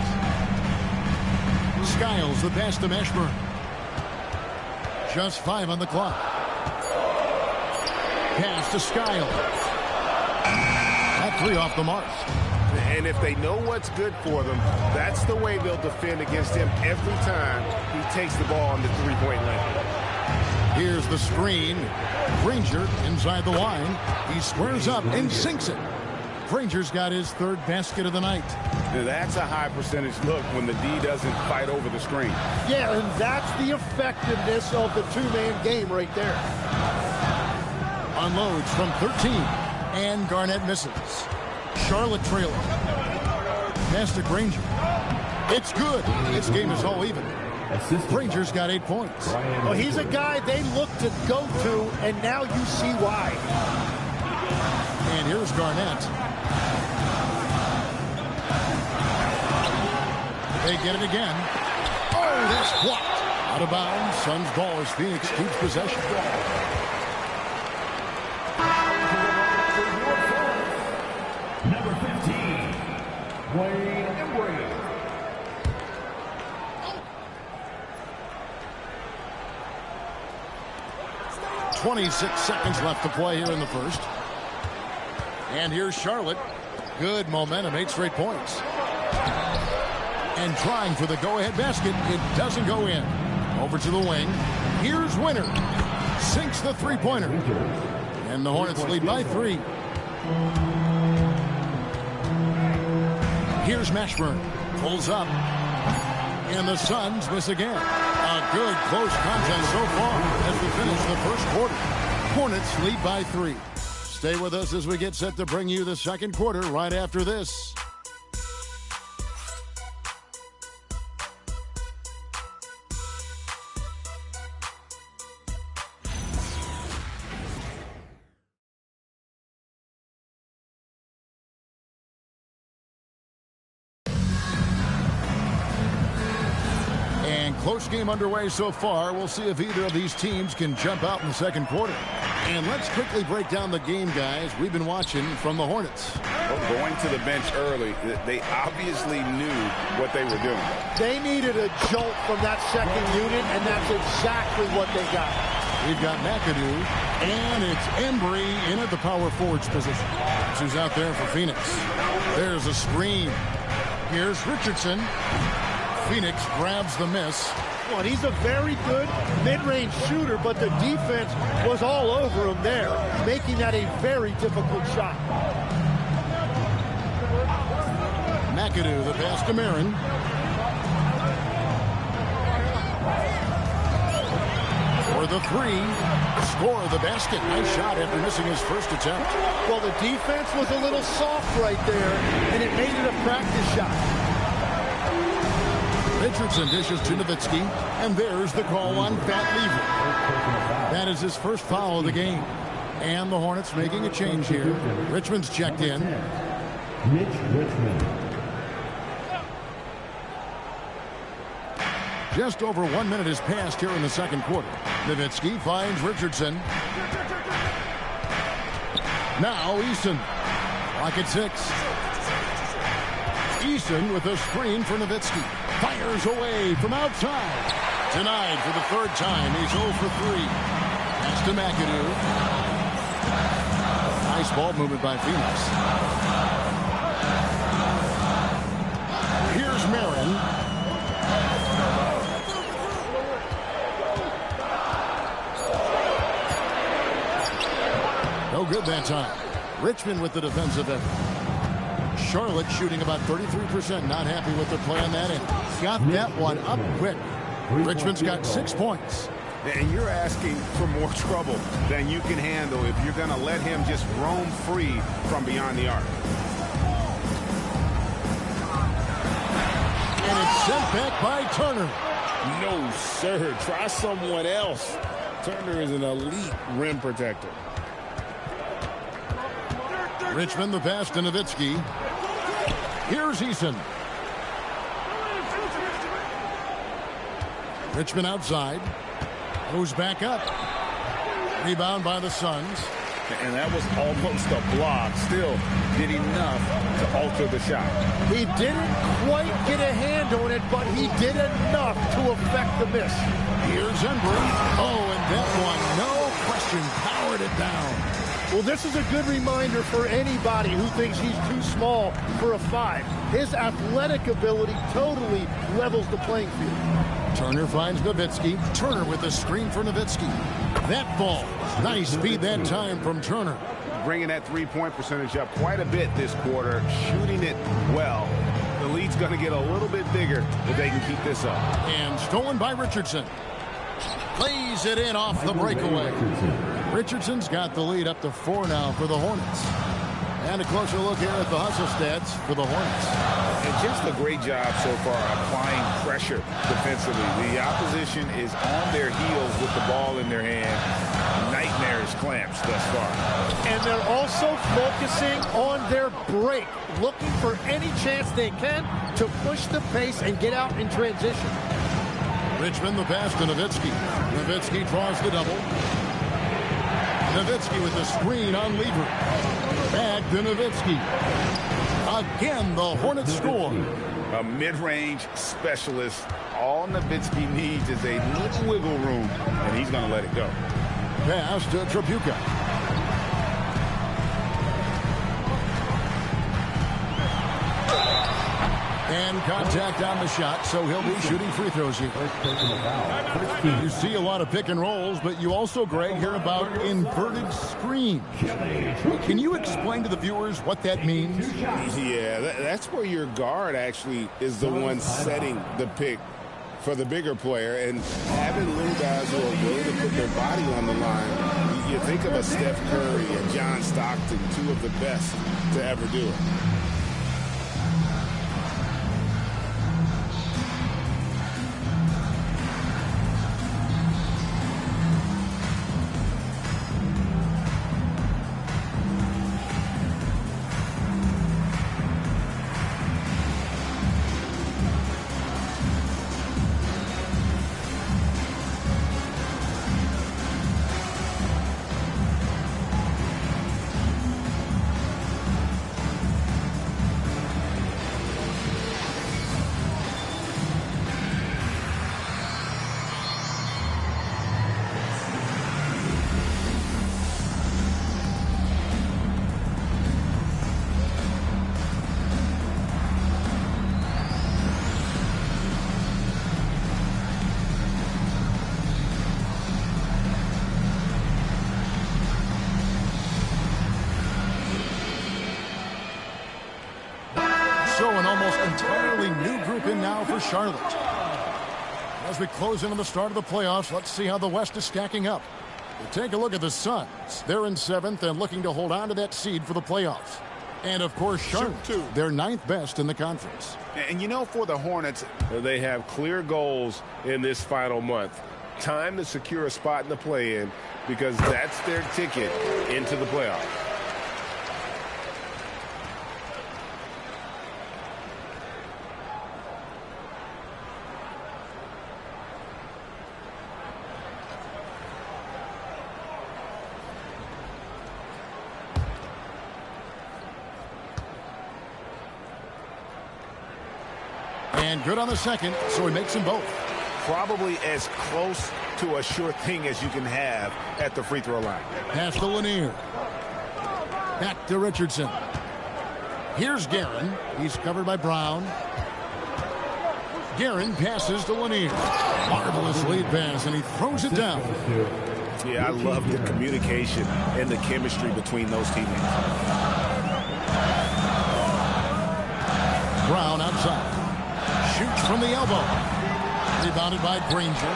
Skiles, the pass to Mashburn. Just 5 on the clock. Pass to Skiles. That 3 off the mark. And if they know what's good for them, that's the way they'll defend against him every time he takes the ball on the three-point line. Here's the screen. Granger inside the line. He squares up and sinks it. Granger's got his 3rd basket of the night. That's a high percentage look when the D doesn't fight over the screen. Yeah, and that's the effectiveness of the two-man game right there. Unloads from 13, and Garnett misses. Charlotte trailing. Pass to Granger. It's good. This game is all even. Granger's got 8 points. Well, he's a guy they look to go to, and now you see why. And here's Garnett. They get it again. Oh, that's blocked. Out of bounds. Suns ball as Phoenix keeps possession. Number 15, Wayne Embry. 26 seconds left to play here in the first. And here's Charlotte. Good momentum, 8 straight points. And trying for the go-ahead basket. It doesn't go in. Over to the wing. Here's Winter. Sinks the three-pointer. And the Hornets lead by 3. Here's Mashburn. Pulls up. And the Suns miss again. A good close contest so far as we finish the first quarter. Hornets lead by 3. Stay with us as we get set to bring you the second quarter right after this. Close game underway so far. We'll see if either of these teams can jump out in the second quarter. And let's quickly break down the game, guys. We've been watching from the Hornets. Well, going to the bench early, they obviously knew what they were doing. They needed a jolt from that second unit, and that's exactly what they got. We've got McAdoo, and it's Embry in at the power forwards position. Who's out there for Phoenix. There's a screen. Here's Richardson. Phoenix grabs the miss. Well, he's a very good mid-range shooter, but the defense was all over him there, making that a very difficult shot. McAdoo, the pass to Marin. For the 3, score the basket. Nice shot after missing his first attempt. Well, the defense was a little soft right there, and it made it a practice shot. Richardson dishes to Nowitzki, and there's the call on Pat Lever. That is his first foul of the game. And the Hornets making a change here. Richmond's checked in. Mitch Richmond. Just over 1 minute has passed here in the second quarter. Nowitzki finds Richardson. Now Easton. Clock at 6. Easton with a screen for Nowitzki. Fires away from outside. Denied for the 3rd time. He's 0 for 3. Pass to McAdoo. Nice ball movement by Phoenix. good that time. Richmond with the defensive effort. Charlotte shooting about 33%. Not happy with the play on that end. Got that one up quick. Richmond's got 6 points. And you're asking for more trouble than you can handle if you're going to let him just roam free from beyond the arc. And it's sent back by Turner. No, sir. Try someone else. Turner is an elite rim protector. Richmond the pass to Nowitzki. Here's Eason. Richmond outside. Goes back up. Rebound by the Suns. And that was almost a block. Still did enough to alter the shot. He didn't quite get a hand on it, but he did enough to affect the miss. Here's Embry. Oh, and that one, no question, powered it down. Well, this is a good reminder for anybody who thinks he's too small for a 5. His athletic ability totally levels the playing field. Turner finds Nowitzki. Turner with the screen for Nowitzki. That ball. Nice speed that time from Turner. Bringing that three-point percentage up quite a bit this quarter. Shooting it well. The lead's going to get a little bit bigger if they can keep this up. And stolen by Richardson. Plays it in off the breakaway. Richardson's got the lead up to 4 now for the Hornets. And a closer look here at the hustle stats for the Hornets. And just a great job so far applying pressure defensively. The opposition is on their heels with the ball in their hand. Nightmarish clamps thus far. And they're also focusing on their break, looking for any chance they can to push the pace and get out in transition. Richmond the pass to Nowitzki. Nowitzki draws the double. Nowitzki with the screen on Lever. Back to Nowitzki. Again, the Hornets score. A mid-range specialist. All Nowitzki needs is a little wiggle room, and he's going to let it go. Pass to Tripucka. And contact on the shot, so he'll be shooting free throws here. You see a lot of pick and rolls, but you also, Greg, hear about inverted screens. Can you explain to the viewers what that means? Yeah, that's where your guard actually is the one setting the pick for the bigger player, and having little guys who are willing to put their body on the line. You think of a Steph Curry and John Stockton, 2 of the best to ever do it. So an almost entirely new group in now for Charlotte. As we close into the start of the playoffs, let's see how the West is stacking up. We'll take a look at the Suns. They're in 7th and looking to hold on to that seed for the playoffs. And, of course, Charlotte, they're 9th best in the conference. And, you know, for the Hornets, they have clear goals in this final month. Time to secure a spot in the play-in because that's their ticket into the playoffs. And good on the second, so he makes them both. Probably as close to a sure thing as you can have at the free throw line. Pass to Lanier. Back to Richardson. Here's Guerin. He's covered by Brown. Guerin passes to Lanier. Marvelous lead pass, and he throws it down. Yeah, I love the communication and the chemistry between those teammates. Brown outside. Shoots from the elbow. Rebounded by Granger.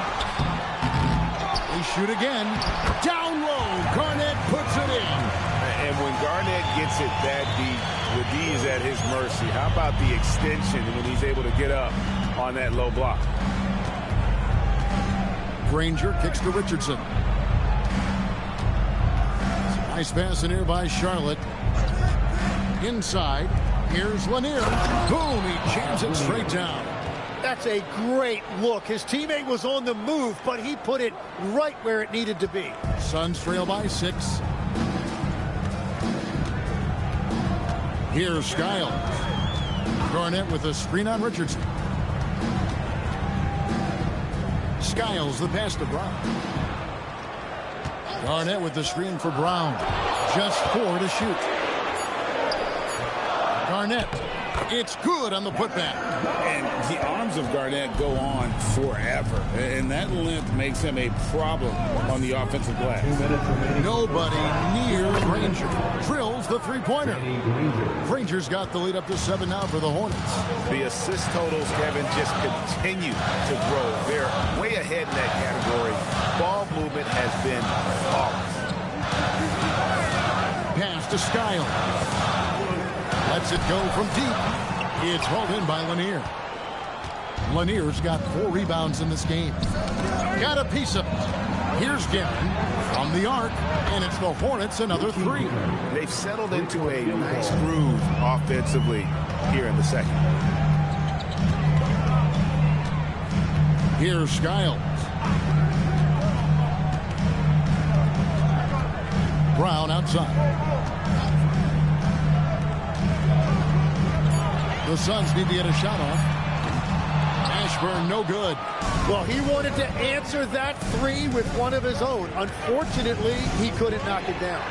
They shoot again. Down low. Garnett puts it in. And when Garnett gets it that deep, the D is at his mercy. How about the extension when he's able to get up on that low block? Granger kicks to Richardson. Nice pass in here by Charlotte. Inside. Here's Lanier. Boom, he jams it straight down. That's a great look. His teammate was on the move, but he put it right where it needed to be. Suns trail by 6. Here's Skiles. Garnett with a screen on Richardson. Skiles the pass to Brown. Garnett with the screen for Brown. Just 4 to shoot. Garnett. It's good on the putback. And the arms of Garnett go on forever. And that length makes him a problem on the offensive glass. Nobody near Granger. Drills the three-pointer. Granger's got the lead up to 7 now for the Hornets. The assist totals, Kevin, just continue to grow. They're way ahead in that category. Ball movement has been flawless. Pass to Skiles. Lets it go from deep. It's hauled in by Lanier. Lanier's got 4 rebounds in this game. Got a piece of it. Here's Guerin from the arc, and it's the Hornets another 3. They've settled into a nice groove offensively here in the second. Here's Skiles. Brown outside. The Suns need to get a shot off. Ashburn, no good. Well, he wanted to answer that 3 with one of his own. Unfortunately, he couldn't knock it down.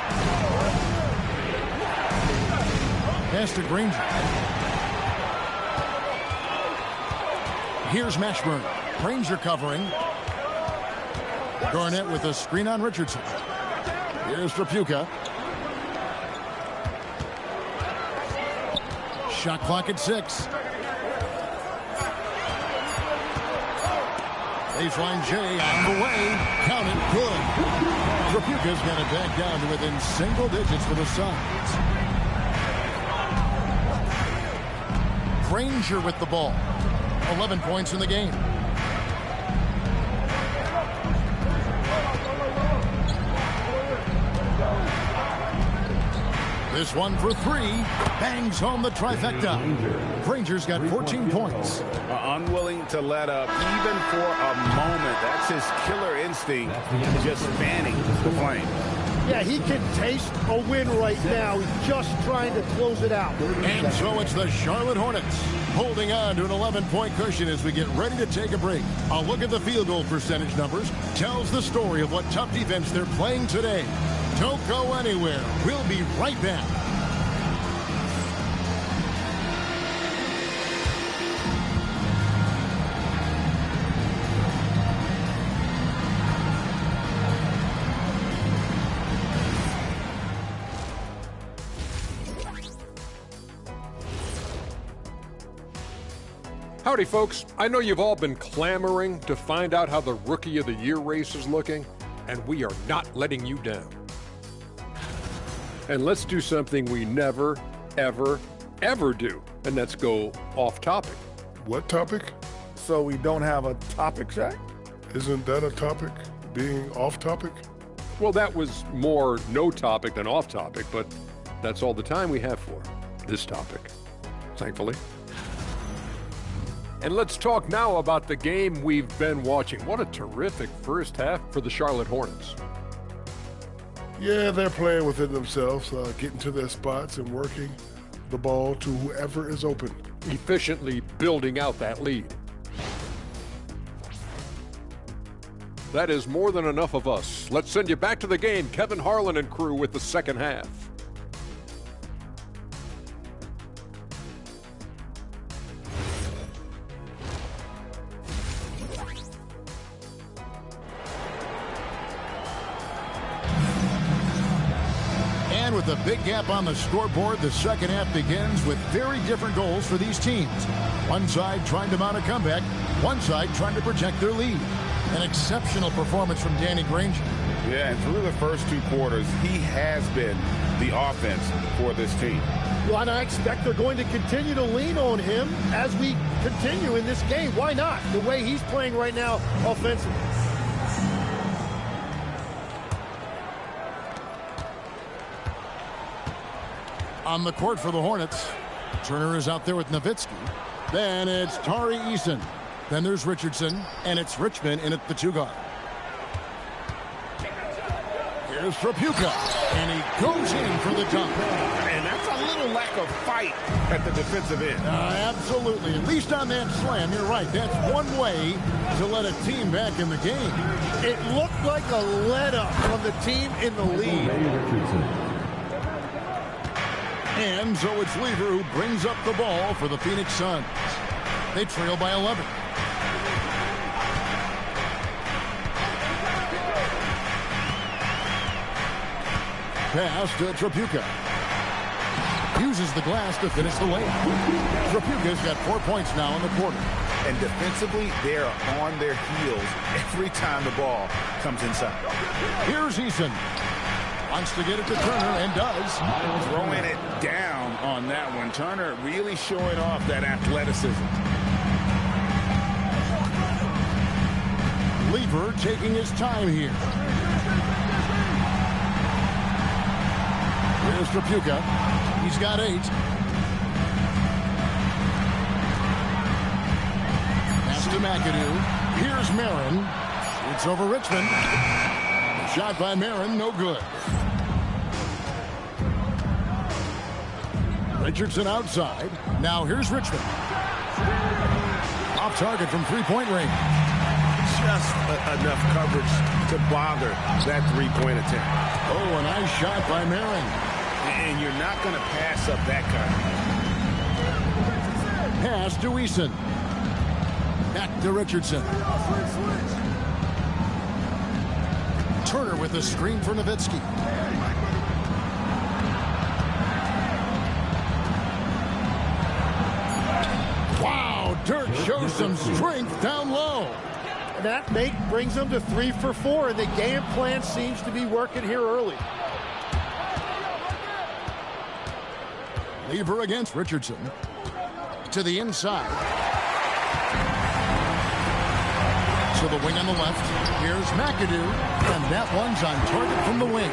Pass to Granger. Here's Mashburn. Granger covering. Garnett with a screen on Richardson. Here's Trapuka. Shot clock at 6. Baseline J out of the way. Count it. Good. Trapuka's got it back down to within single digits for the Suns. Granger with the ball. 11 points in the game. This one for 3. Bangs home the trifecta. Granger's got 14 points. Unwilling to let up even for a moment. That's his killer instinct, just fanning the flame. Yeah, he can taste a win right now. He's just trying to close it out. And so it's the Charlotte Hornets holding on to an 11-point cushion as we get ready to take a break. A look at the field goal percentage numbers tells the story of what tough defense they're playing today. Don't go anywhere. We'll be right back. Howdy, folks. I know you've all been clamoring to find out how the Rookie of the Year race is looking, and we are not letting you down. And let's do something we never, ever, ever do, and that's go off topic. What topic? So we don't have a topic, Shaq? Isn't that a topic? Being off topic? Well, that was more no topic than off topic, but that's all the time we have for this topic, thankfully. And let's talk now about the game we've been watching. What a terrific first half for the Charlotte Hornets. Yeah, they're playing within themselves, getting to their spots and working the ball to whoever is open. Efficiently building out that lead. That is more than enough of us. Let's send you back to the game. Kevin Harlan and crew with the second half. with a big gap on the scoreboard. The second half begins with very different goals for these teams. One side trying to mount a comeback, one side trying to protect their lead. An exceptional performance from Danny Granger. Yeah, and through the first 2 quarters, he has been the offense for this team. Well, and I expect they're going to continue to lean on him as we continue in this game. Why not? The way he's playing right now offensively. On the court for the Hornets. Turner is out there with Nowitzki. Then it's Tari Eason. Then there's Richardson, and it's Richmond in at the 2 guard. Here's Trapuka, and he goes in for the dunk. And that's a little lack of fight at the defensive end. Absolutely. At least on that slam, you're right. That's one way to let a team back in the game. It looked like a let-up from the team in the lead. And so it's Lever who brings up the ball for the Phoenix Suns. They trail by 11. Pass to Trapuka. Uses the glass to finish the layup. Trapuka's got 4 points now in the quarter. And defensively, they are on their heels every time the ball comes inside. Here's Eason. Wants to get it to Turner and does. Throwing it down on that one. Turner really showing off that athleticism. Lever taking his time here. Here's Trapuka. He's got 8. Pass to McAdoo. Here's Marin. It's over Richmond. Shot by Marin, no good. Richardson outside. Now here's Richmond. Off target from 3-point range. Just enough coverage to bother that 3-point attempt. Oh, a nice shot by Marin. And you're not going to pass up that kind. Pass to Eason. Back to Richardson. Turner with a screen for Nowitzki. Wow, Dirk shows some strength down low. That brings them to 3 for 4, and the game plan seems to be working here early. Lever against Richardson. To the inside. To the wing on the left. Here's McAdoo. And that one's on target from the wing.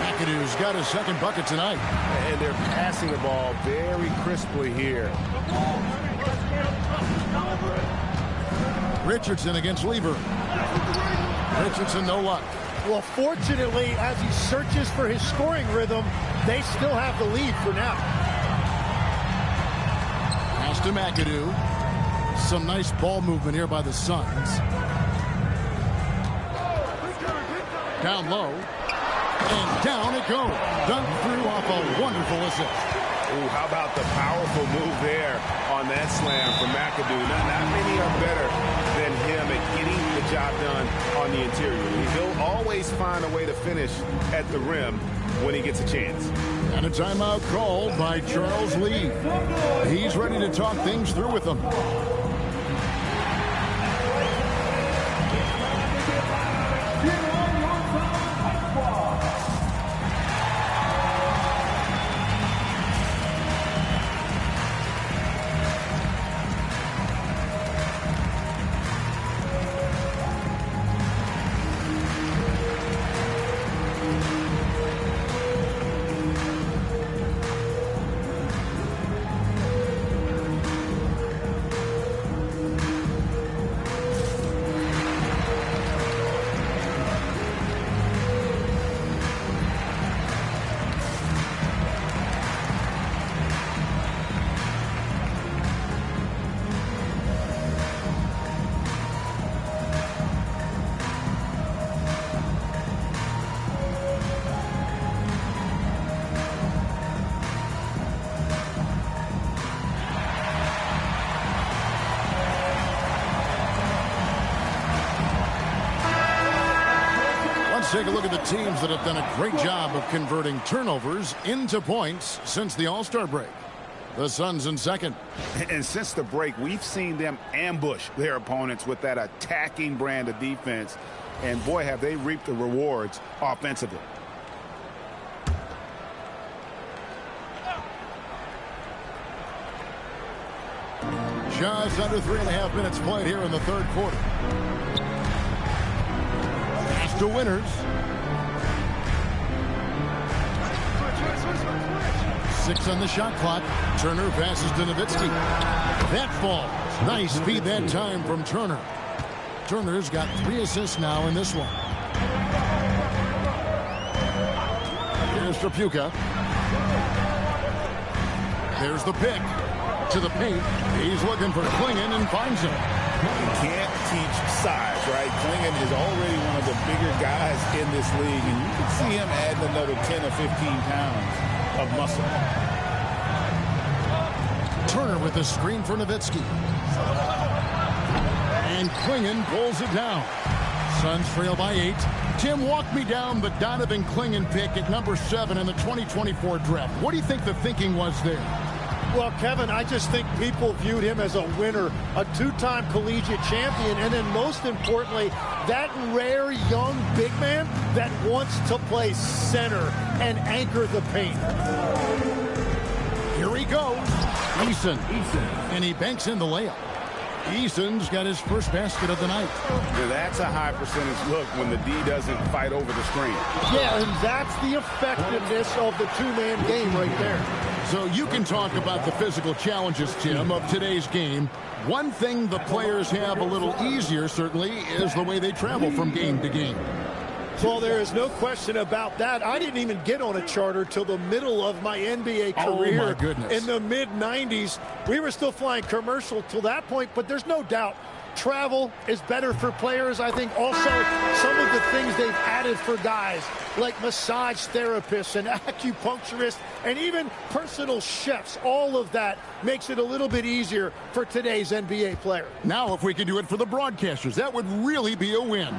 McAdoo's got his second bucket tonight. And they're passing the ball very crisply here. Richardson against Lever. Richardson, no luck. Well, fortunately, as he searches for his scoring rhythm, they still have the lead for now. Pass to McAdoo. Some nice ball movement here by the Suns. Down low. And down it goes. Dunked through off a wonderful assist. Ooh, how about the powerful move there on that slam from McAdoo. Not many are better than him at getting the job done on the interior. He'll always find a way to finish at the rim when he gets a chance. And a timeout called by Charles Lee. He's ready to talk things through with them. Let's take a look at the teams that have done a great job of converting turnovers into points since the All-Star break. The Suns in second. And since the break, we've seen them ambush their opponents with that attacking brand of defense. And boy, have they reaped the rewards offensively. Just under 3.5 minutes played here in the third quarter. Pass to Winners. Six on the shot clock. Turner passes to Nowitzki. That falls. Nice feed that time from Turner. Turner's got 3 assists now in this one. Here's Trapuka. There's the pick. To the paint. He's looking for Klingon and finds him. You can't teach size, right? Klingon is already one of the bigger guys in this league, and you can see him adding another 10 or 15 pounds of muscle. Turner with the screen for Nowitzki. And Klingon pulls it down. Suns trail by 8. Tim, walk me down the Donovan Klingon pick at number 7 in the 2024 draft. What do you think the thinking was there? Well, Kevin, I just think people viewed him as a winner, a 2-time collegiate champion, and then most importantly, that rare young big man that wants to play center and anchor the paint. Here he goes. Eason. And he banks in the layup. Eason's got his first basket of the night. Yeah, that's a high percentage look when the D doesn't fight over the screen. Yeah, and that's the effectiveness of the two-man game right there. So you can talk about the physical challenges, Tim, of today's game. One thing the players have a little easier, certainly, is the way they travel from game to game. Well, there is no question about that. I didn't even get on a charter till the middle of my NBA career. Oh, my goodness. In the mid-90s. We were still flying commercial till that point, but there's no doubt travel is better for players. I think also some of the things they've added for guys like massage therapists and acupuncturists and even personal chefs, all of that makes it a little bit easier for today's NBA player. Now, if we could do it for the broadcasters, that would really be a win.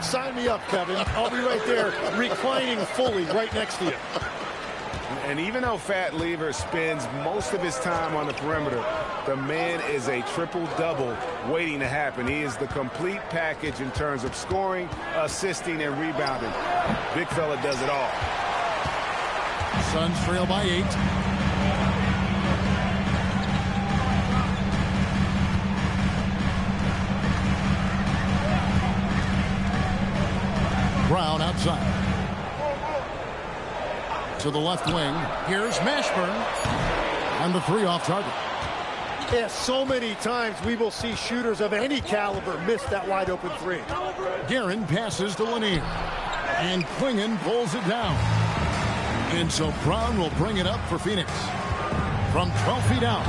Sign me up, Kevin. I'll be right there reclining fully right next to you. And even though Fat Lever spends most of his time on the perimeter, the man is a triple-double waiting to happen. He is the complete package in terms of scoring, assisting, and rebounding. Big fella does it all. Suns trail by 8. Brown outside. To the left wing. Here's Mashburn. And the 3 off target. Yeah, so many times we will see shooters of any caliber miss that wide open 3. Guerin passes to Lanier. And Klingon pulls it down. And so Brown will bring it up for Phoenix. From 12 feet out,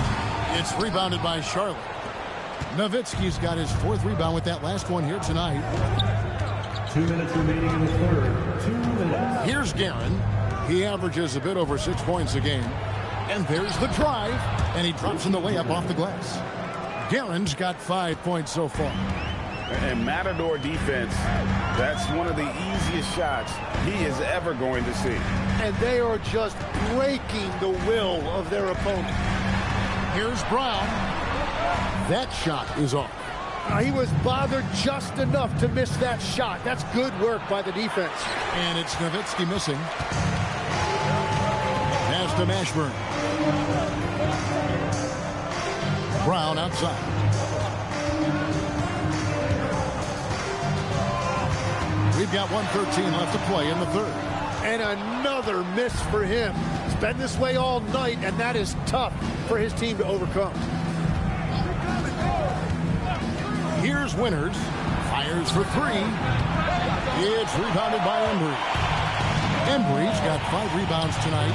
it's rebounded by Charlotte. Nowitzki's got his 4th rebound with that last one here tonight. 2 minutes remaining in the third. 2 minutes. Here's Guerin. He averages a bit over 6 points a game. And there's the drive. And he drops in the layup off the glass. Guerin's got 5 points so far. And Matador defense, that's one of the easiest shots he is ever going to see. And they are just breaking the will of their opponent. Here's Brown. That shot is off. He was bothered just enough to miss that shot. That's good work by the defense. And it's Nowitzki missing. Pass to Mashburn. Brown outside. We've got 1:13 left to play in the third. And another miss for him. It's been this way all night, and that is tough for his team to overcome. Here's Winners. Fires for 3. It's rebounded by Embry. Embry's got 5 rebounds tonight.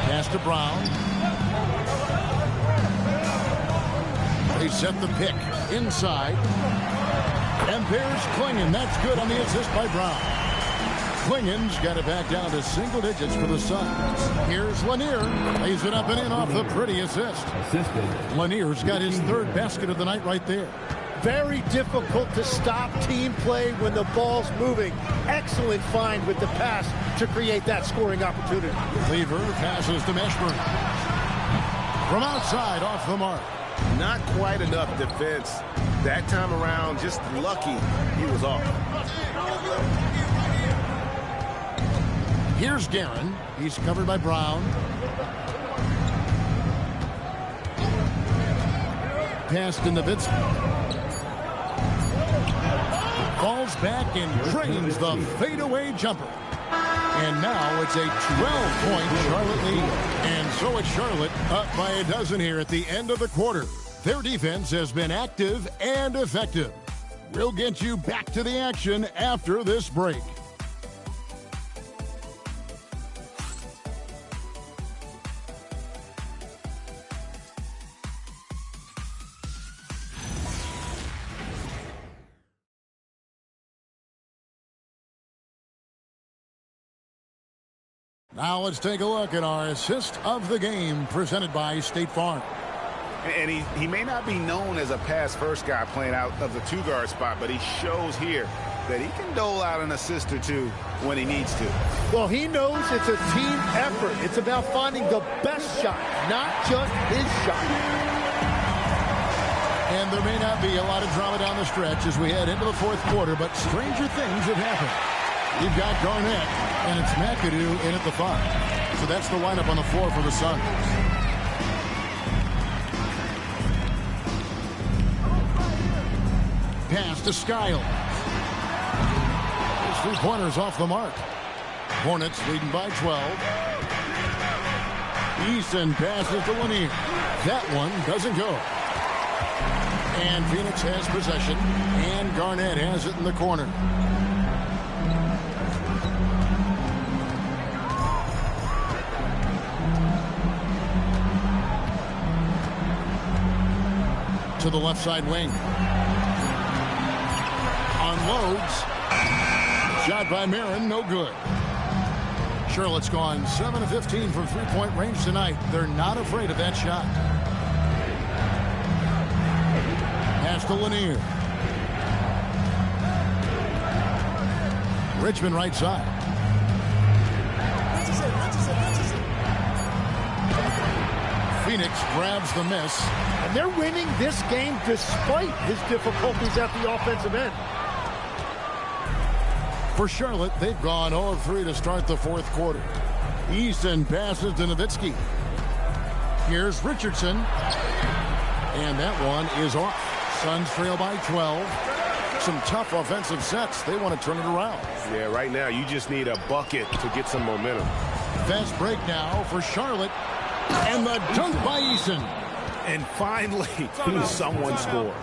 Pass to Brown. They set the pick inside. And there's Klingon. That's good on the assist by Brown. Klingon's got it back down to single digits for the Suns. Here's Lanier. Lays it up and in off the pretty assist. Lanier's got his 3rd basket of the night right there. very difficult to stop team play when the ball's moving. Excellent find with the pass to create that scoring opportunity. Lever passes to Meshburn. From outside, off the mark. Not quite enough defense. That time around, just lucky he was off. Here's Guerin. He's covered by Brown. Pass to Nowitzki. Falls back and drains the fadeaway jumper. And now it's a 12-point Charlotte lead. And so it's Charlotte up by a dozen here at the end of the quarter. Their defense has been active and effective. We'll get you back to the action after this break. Now let's take a look at our assist of the game presented by State Farm. And he may not be known as a pass-first guy playing out of the two-guard spot, but he shows here that he can dole out an assist or two when he needs to. Well, he knows it's a team effort. It's about finding the best shot, not just his shot. And there may not be a lot of drama down the stretch as we head into the fourth quarter, but stranger things have happened. You've got Garnett, and it's McAdoo in at the 5. So that's the lineup on the floor for the Suns. Pass to Skiles. His three-pointers off the mark. Hornets leading by 12. Easton passes to Lanier. That one doesn't go. And Phoenix has possession, and Garnett has it in the corner. To the left side wing. Unloads. Shot by Marin, no good. Charlotte's gone 7 of 15 from three-point range tonight. They're not afraid of that shot. Pass to Lanier. Richmond right side. Phoenix grabs the miss. And they're winning this game despite his difficulties at the offensive end. For Charlotte, they've gone 0 of 3 to start the fourth quarter. Easton passes to Nowitzki. Here's Richardson. And that one is off. Suns trail by 12. Some tough offensive sets. They want to turn it around. Yeah, right now you just need a bucket to get some momentum. Fast break now for Charlotte. And the dunk by Easton. And finally, someone scores.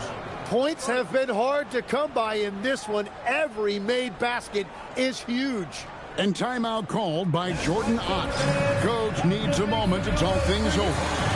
Points have been hard to come by in this one. Every made basket is huge. And timeout called by Jordan Ott. Coach needs a moment to talk things over.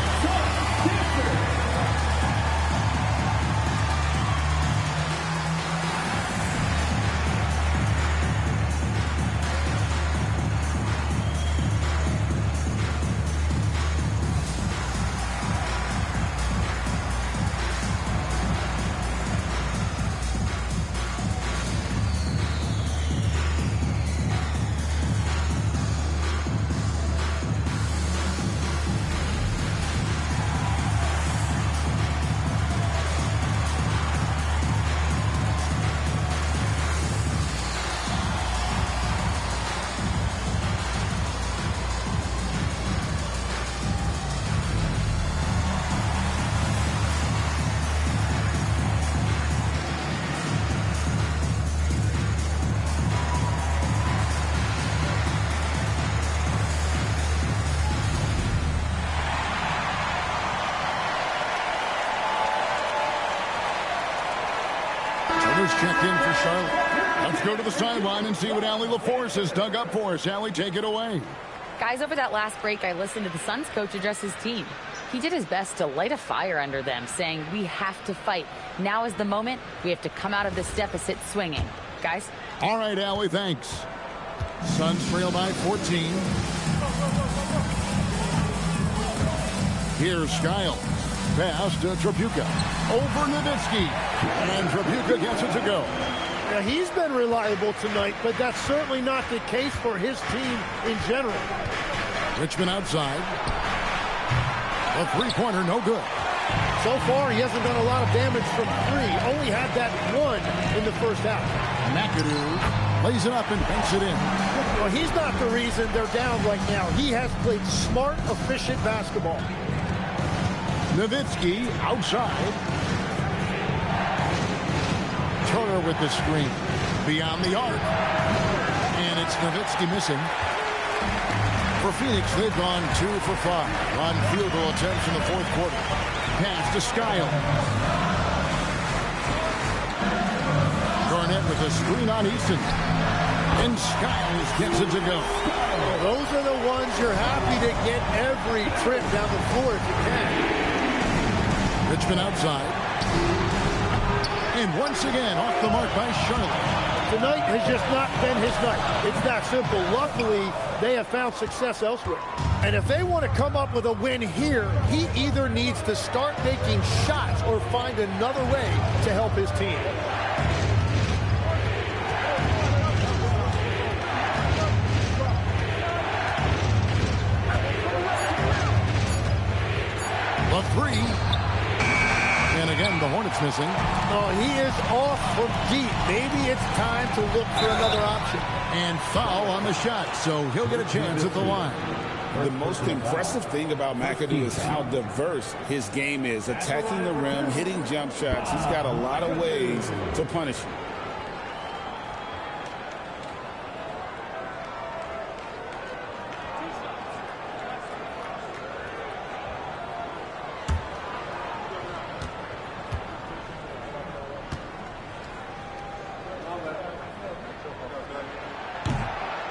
Checked in for Charlotte. Let's go to the sideline and see what Allie LaForce has dug up for us. Allie, take it away. Guys, over that last break, I listened to the Suns coach address his team. He did his best to light a fire under them, saying, we have to fight. Now is the moment. We have to come out of this deficit swinging. Guys? All right, Allie, thanks. Suns trail by 14. Here's Skiles. Pass to Tripucka. Over Nowitzki. And Tripucka gets it to go. Now, he's been reliable tonight, but that's certainly not the case for his team in general. Richmond outside. A three-pointer, no good. So far, he hasn't done a lot of damage from three. Only had that one in the first half. McAdoo lays it up and banks it in. Well, he's not the reason they're down right now. He has played smart, efficient basketball. Nowitzki outside. Turner with the screen. Beyond the arc. And it's Nowitzki missing. For Phoenix, they've gone 2 for 5 on field goal attempts in the fourth quarter. Pass to Skiles. Garnett with a screen on Easton. And Skiles gets it to go. Well, those are the ones you're happy to get every trip down the floor if you can. Richmond outside. And once again, off the mark by Charlotte. Tonight has just not been his night. It's that simple. Luckily, they have found success elsewhere. And if they want to come up with a win here, he either needs to start making shots or find another way to help his team. The three. And again, the Hornets missing. Oh, he is off from deep. Maybe it's time to look for another option. And foul on the shot, so he'll get a chance at the line. The most impressive thing about McAdoo is how diverse his game is. Attacking the rim, hitting jump shots. He's got a lot of ways to punish you.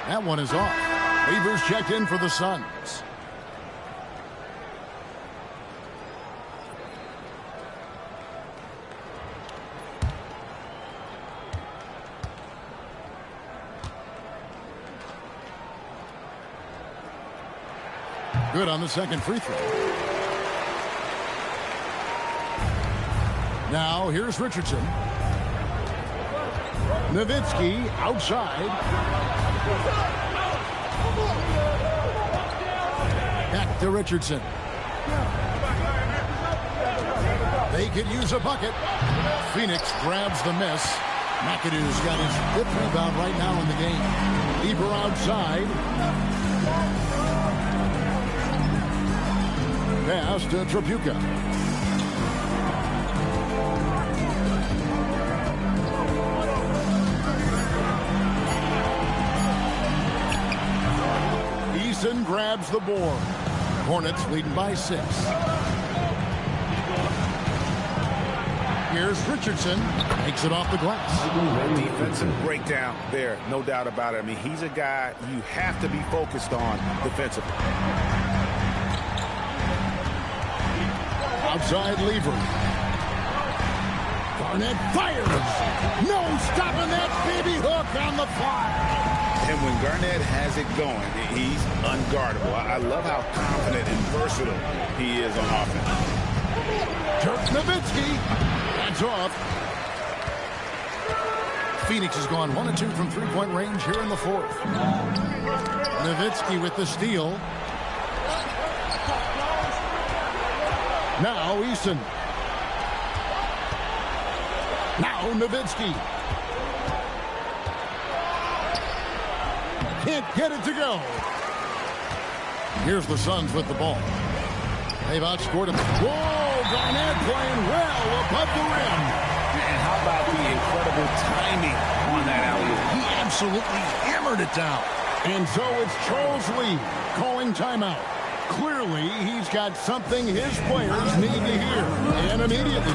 That one is off. Weaver's checked in for the Suns. Good on the second free throw. Now here's Richardson. Nowitzki outside. Back to Richardson. They could use a bucket. Phoenix grabs the miss. McAdoo's got his 5th rebound right now in the game. Weaver outside. Pass to Tripucka. Eason grabs the board. Hornets leading by 6. Here's Richardson. Takes it off the glass. Defensive breakdown there, no doubt about it. I mean, he's a guy you have to be focused on defensively. Outside Lever. Garnett fires. No stopping that baby hook on the fly. And when Garnett has it going, he's unguardable. I love how confident and versatile he is on offense. Dirk Nowitzki. That's off. Phoenix has gone 1 of 2 from three-point range here in the fourth. Nowitzki with the steal. Now Easton. Now Nowitzki. Can't get it to go. Here's the Suns with the ball. They've outscored him. Whoa, Garnett playing well above the rim. And how about the incredible timing on that alley-oop? He absolutely hammered it down. And so it's Charles Lee calling timeout. Clearly, he's got something his players need to hear, and immediately.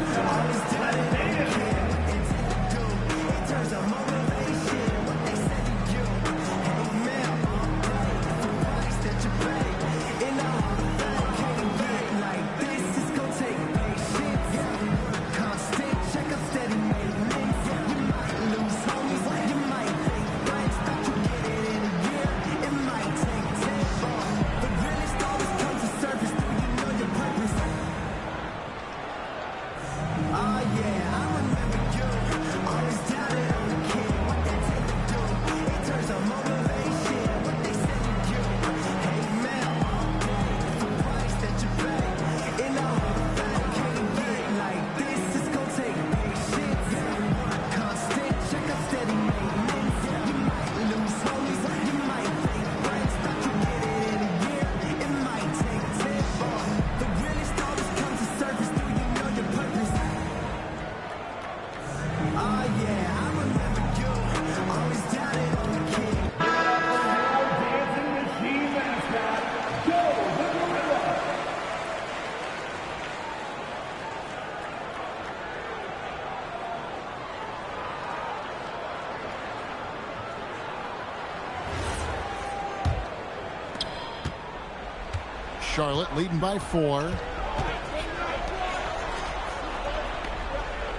Charlotte leading by 4.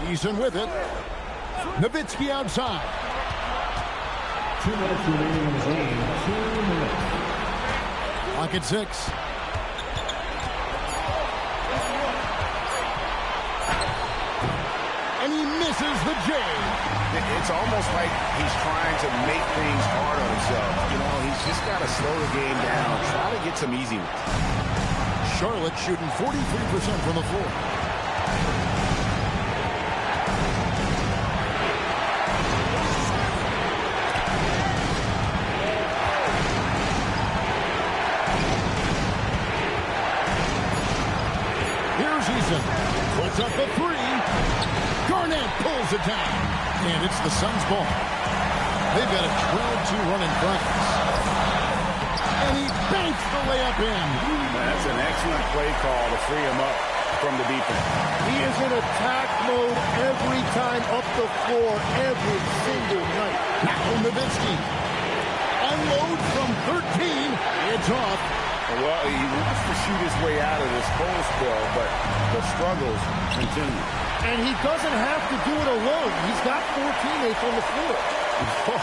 Eason with it. Nowitzki outside. 2 minutes remaining in the game. 2 minutes. Clock at 6. And he misses the J. It's almost like he's trying to make things hard on himself. You know, he's just got to slow the game down. Try to get some easy ones. Charlotte shooting 43% from the floor. Here's Eason. Puts up a 3. Garnett pulls it down. And it's the Suns' ball. They've got a 12-2 run in progress. And he banks the layup in. That's an excellent play call to free him up from the defense. He is in attack mode every time up the floor, every single night. Now Nowitzki. Unload from 13. It's off. Well, he wants to shoot his way out of this cold spell, but the struggles continue. And he doesn't have to do it alone. He's got 4 teammates on the floor. Oh,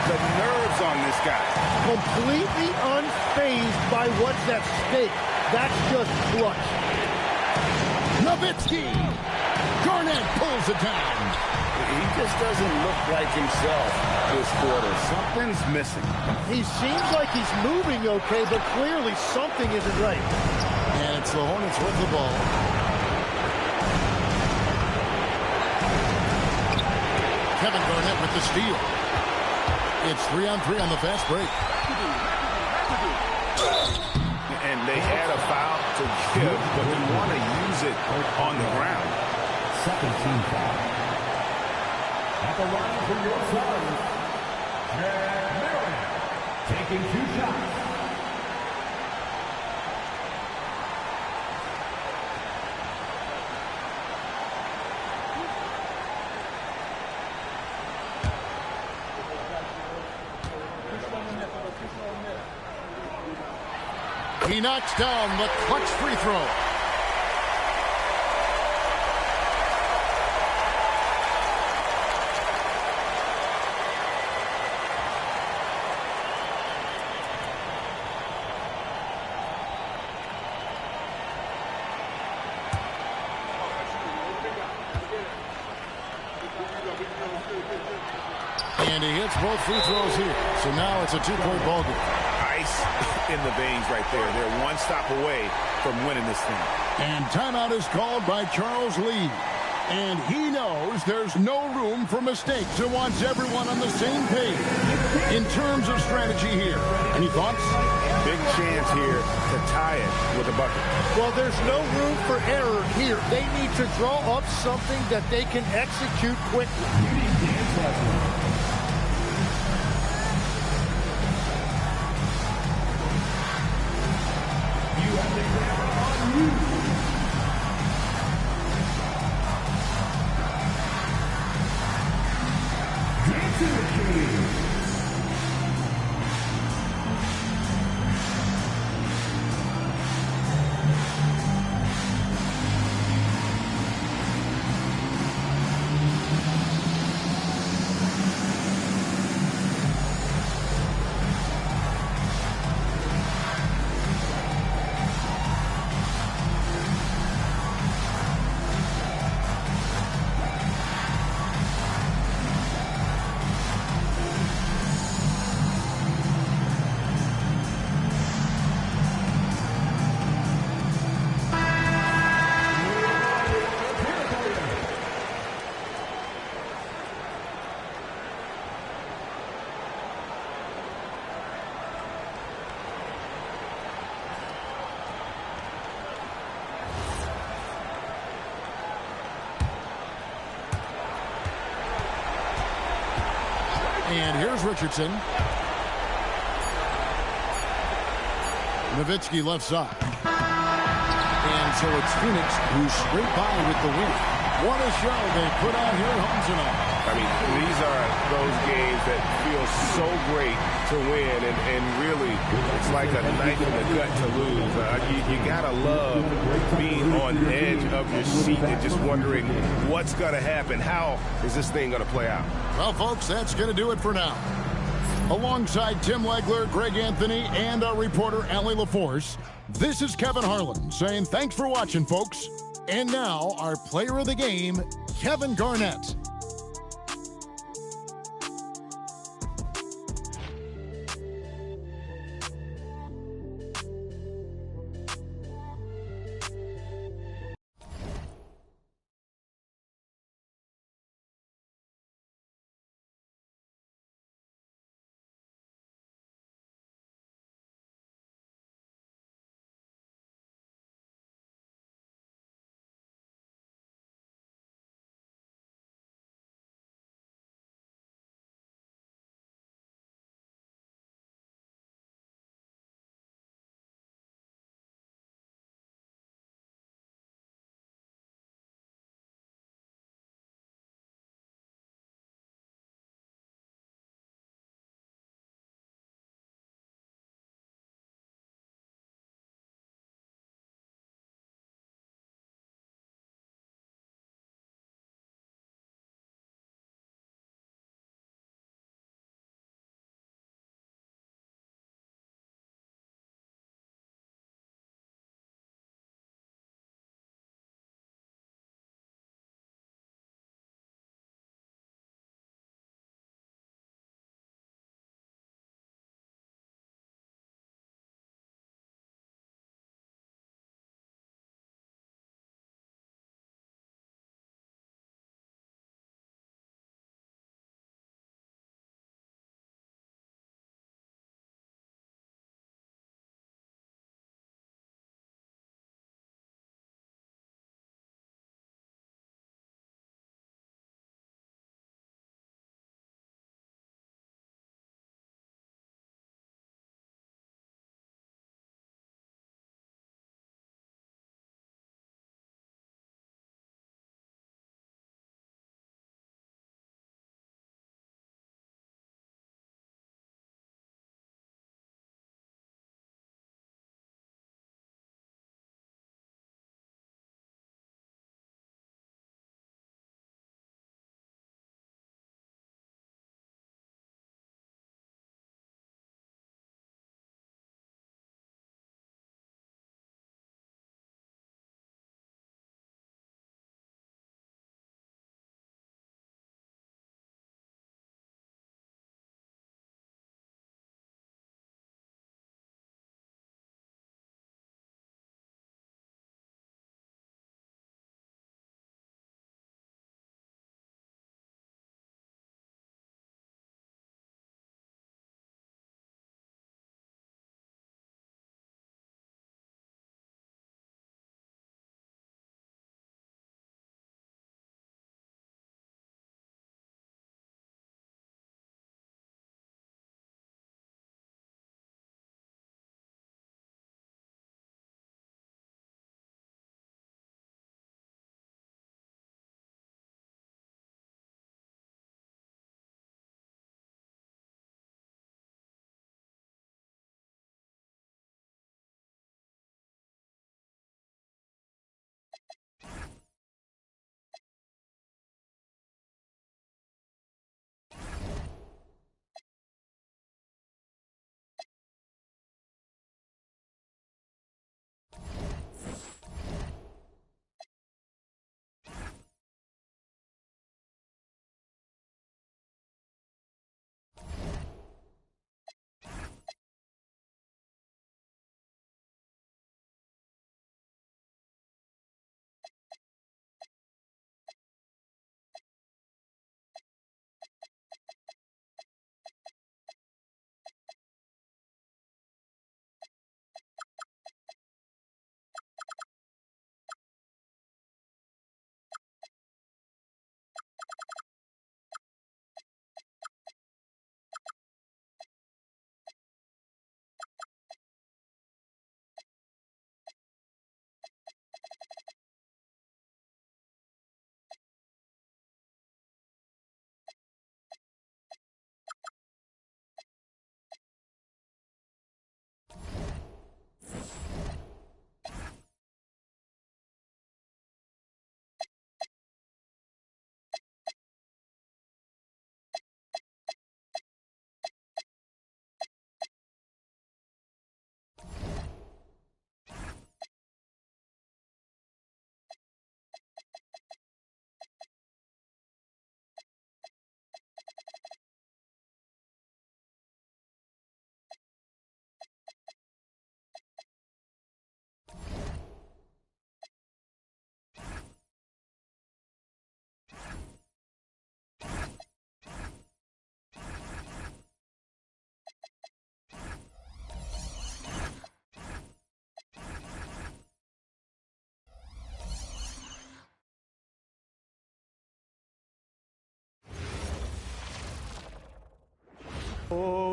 the nerves on this guy. Completely unfazed by what's at stake. That's just clutch. Nowitzki. Garnett pulls it down. He just doesn't look like himself this quarter. Something's missing. He seems like he's moving okay, but clearly something isn't right. And it's the Hornets with the ball. Kevin Garnett with the steal. It's 3-on-3 on the fast break. And they had a foul to give, but they want to use it on the ground. Second team foul. At the line for your Suns, Jack Merritt taking 2 shots. He knocks down the clutch free throw. And he hits both free throws here. So now it's a 2-point ball game. Ice in the veins right there. They're one stop away from winning this thing. And timeout is called by Charles Lee. And he knows there's no room for mistakes and wants everyone on the same page in terms of strategy here. Any thoughts? Big chance here to tie it with a bucket. Well, there's no room for error here. They need to draw up something that they can execute quickly. And here's Richardson. Nowitzki left side. And so it's Phoenix who's straight by with the win. What a show they put on here at home tonight. I mean, these are those games that feel so great to win, and really, it's like a knife in the gut to lose. You got to love being on edge of your seat and just wondering what's going to happen. How is this thing going to play out? Well, folks, that's going to do it for now. Alongside Tim Legler, Greg Anthony, and our reporter, Allie LaForce, this is Kevin Harlan saying thanks for watching, folks. And now, our player of the game, Kevin Garnett.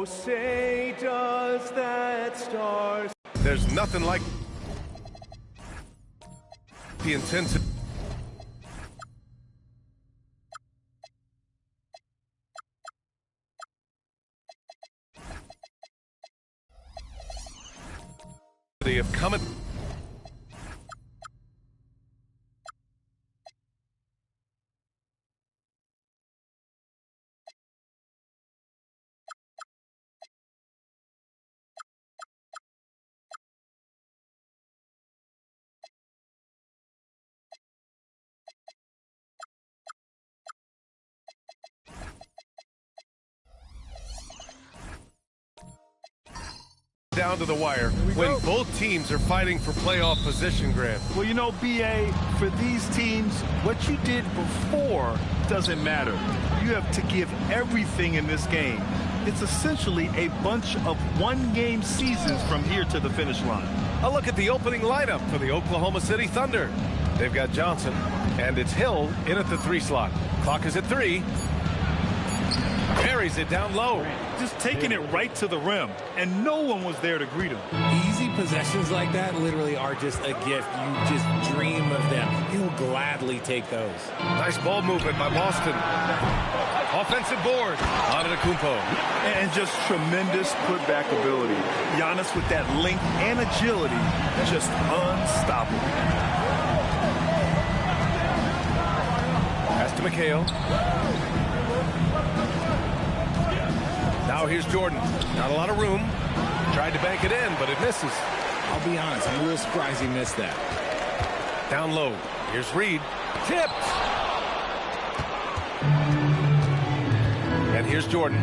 Oh, say does that star... There's nothing like the intensity of coming. Down to the wire when both teams are fighting for playoff position, Grant. Well, you know, B.A., for these teams, what you did before doesn't matter. You have to give everything in this game. It's essentially a bunch of one-game seasons from here to the finish line. A look at the opening lineup for the Oklahoma City Thunder. They've got Johnson, and it's Hill in at the 3 slot. Clock is at 3. Carries it down low. Just taking it right to the rim, and no one was there to greet him. Easy possessions like that literally are just a gift. You just dream of them. He'll gladly take those. Nice ball movement by Boston. Offensive board. Antetokounmpo. And just tremendous putback ability. Giannis with that length and agility, just unstoppable. Pass to McHale. Now here's Jordan. Not a lot of room. Tried to bank it in, but it misses. I'll be honest, I'm real surprised he missed that. Down low. Here's Reed. Tipped. And here's Jordan.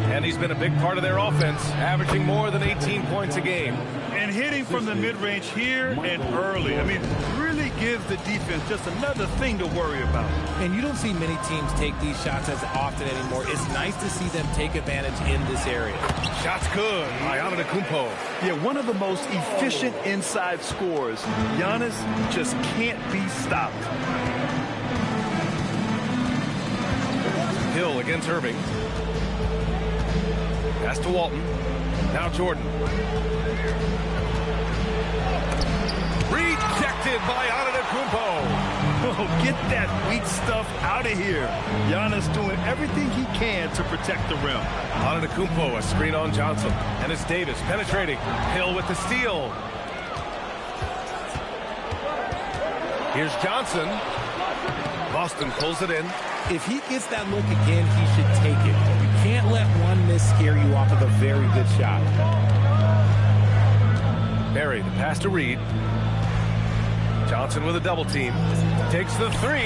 And he's been a big part of their offense, averaging more than 18 points a game. And hitting from the mid-range here and early. I mean, really gives the defense just another thing to worry about. And you don't see many teams take these shots as often anymore. It's nice to see them take advantage in this area. Shot's good by Antetokounmpo. Yeah, one of the most efficient inside scorers. Giannis just can't be stopped. Hill against Irving. Pass to Walton. Now Jordan. Rejected by Antetokounmpo. Oh, get that weak stuff out of here. Giannis doing everything he can to protect the rim. Antetokounmpo, a screen on Johnson. And it's Davis penetrating. Hill with the steal. Here's Johnson. Boston pulls it in. If he gets that look again, he should take it. You can't let one miss scare you off of a very good shot. Barry, the pass to Reed. Johnson with a double team. Takes the 3.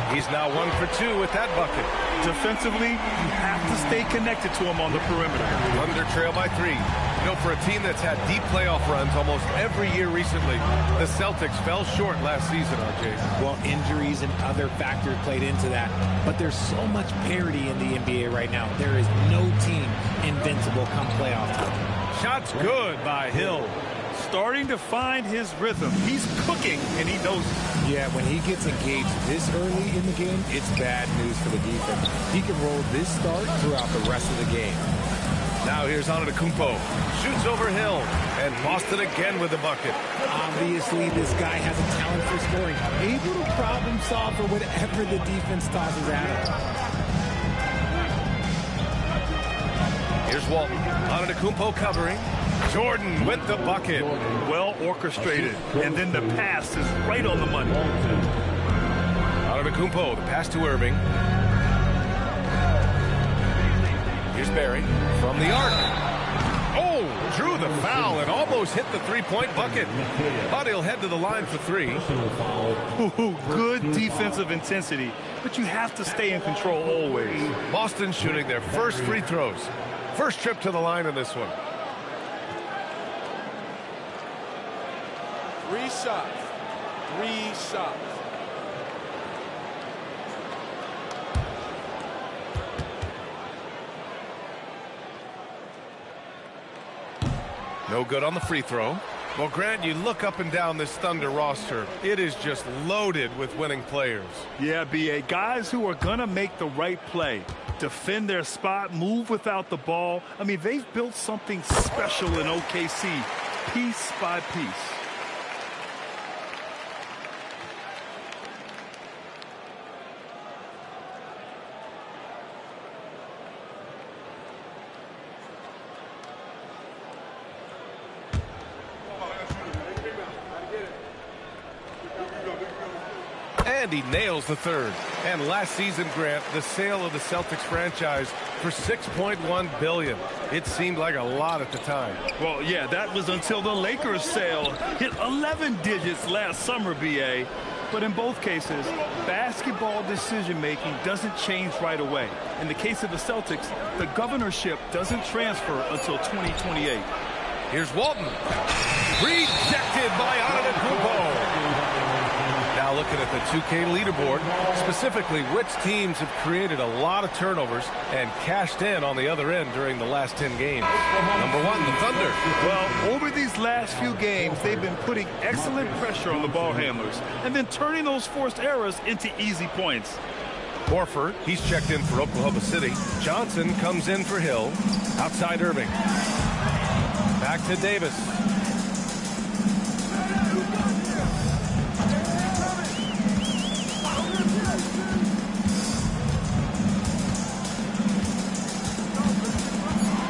He's now 1 for 2 with that bucket. Defensively, you have to stay connected to him on the perimeter. Thunder trail by 3. You know, for a team that's had deep playoff runs almost every year recently, the Celtics fell short last season, RJ. Well, injuries and other factors played into that. But there's so much parity in the NBA right now. There is no team invincible come playoff time. Shot's good by Hill. Starting to find his rhythm. He's cooking, and he knows it. Yeah, when he gets engaged this early in the game, it's bad news for the defense. He can roll this start throughout the rest of the game. Now here's Antetokounmpo. Shoots over Hill. And Boston again with the bucket. Obviously, this guy has a talent for scoring. Able to problem solve for whatever the defense tosses at him. Here's Walton. Antetokounmpo covering. Jordan with the bucket. Well orchestrated. And then the pass is right on the money. Antetokounmpo, the pass to Irving. Here's Barry from the arc. Oh, drew the foul and almost hit the three-point bucket. But he'll head to the line for 3. Ooh, good defensive intensity, but you have to stay in control always. Boston shooting their first free throws. First trip to the line in this one. 3 shots. 3 shots. No good on the free throw. Well, Grant, you look up and down this Thunder roster. It is just loaded with winning players. Yeah, B.A. Guys who are going to make the right play. defend their spot, move without the ball. I mean, they've built something special in OKC, piece by piece. And he nails the third. And last season, Grant, the sale of the Celtics franchise for $6.1 billion. It seemed like a lot at the time. Well, yeah, that was until the Lakers sale hit 11 digits last summer, BA. But in both cases, basketball decision-making doesn't change right away. In the case of the Celtics, the governorship doesn't transfer until 2028. Here's Walton. Rejected by Antetokounmpo. Now looking at the 2K leaderboard, specifically which teams have created a lot of turnovers and cashed in on the other end during the last 10 games. Number 1, the Thunder. Well, over these last few games, they've been putting excellent pressure on the ball handlers and then turning those forced errors into easy points. Horford, he's checked in for Oklahoma City. Johnson comes in for Hill. Outside Irving. Back to Davis.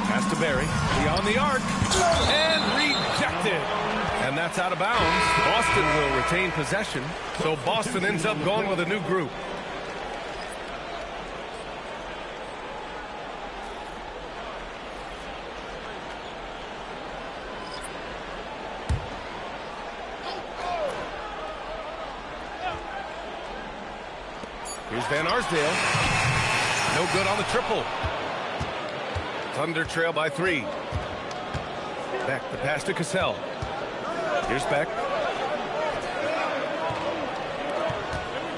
Pass to Barry. Beyond the arc. And rejected. And that's out of bounds. Boston will retain possession. So Boston ends up going with a new group. Here's Van Arsdale. No good on the triple. Thunder trail by 3. Beck, the pass to Cassell. Here's Beck.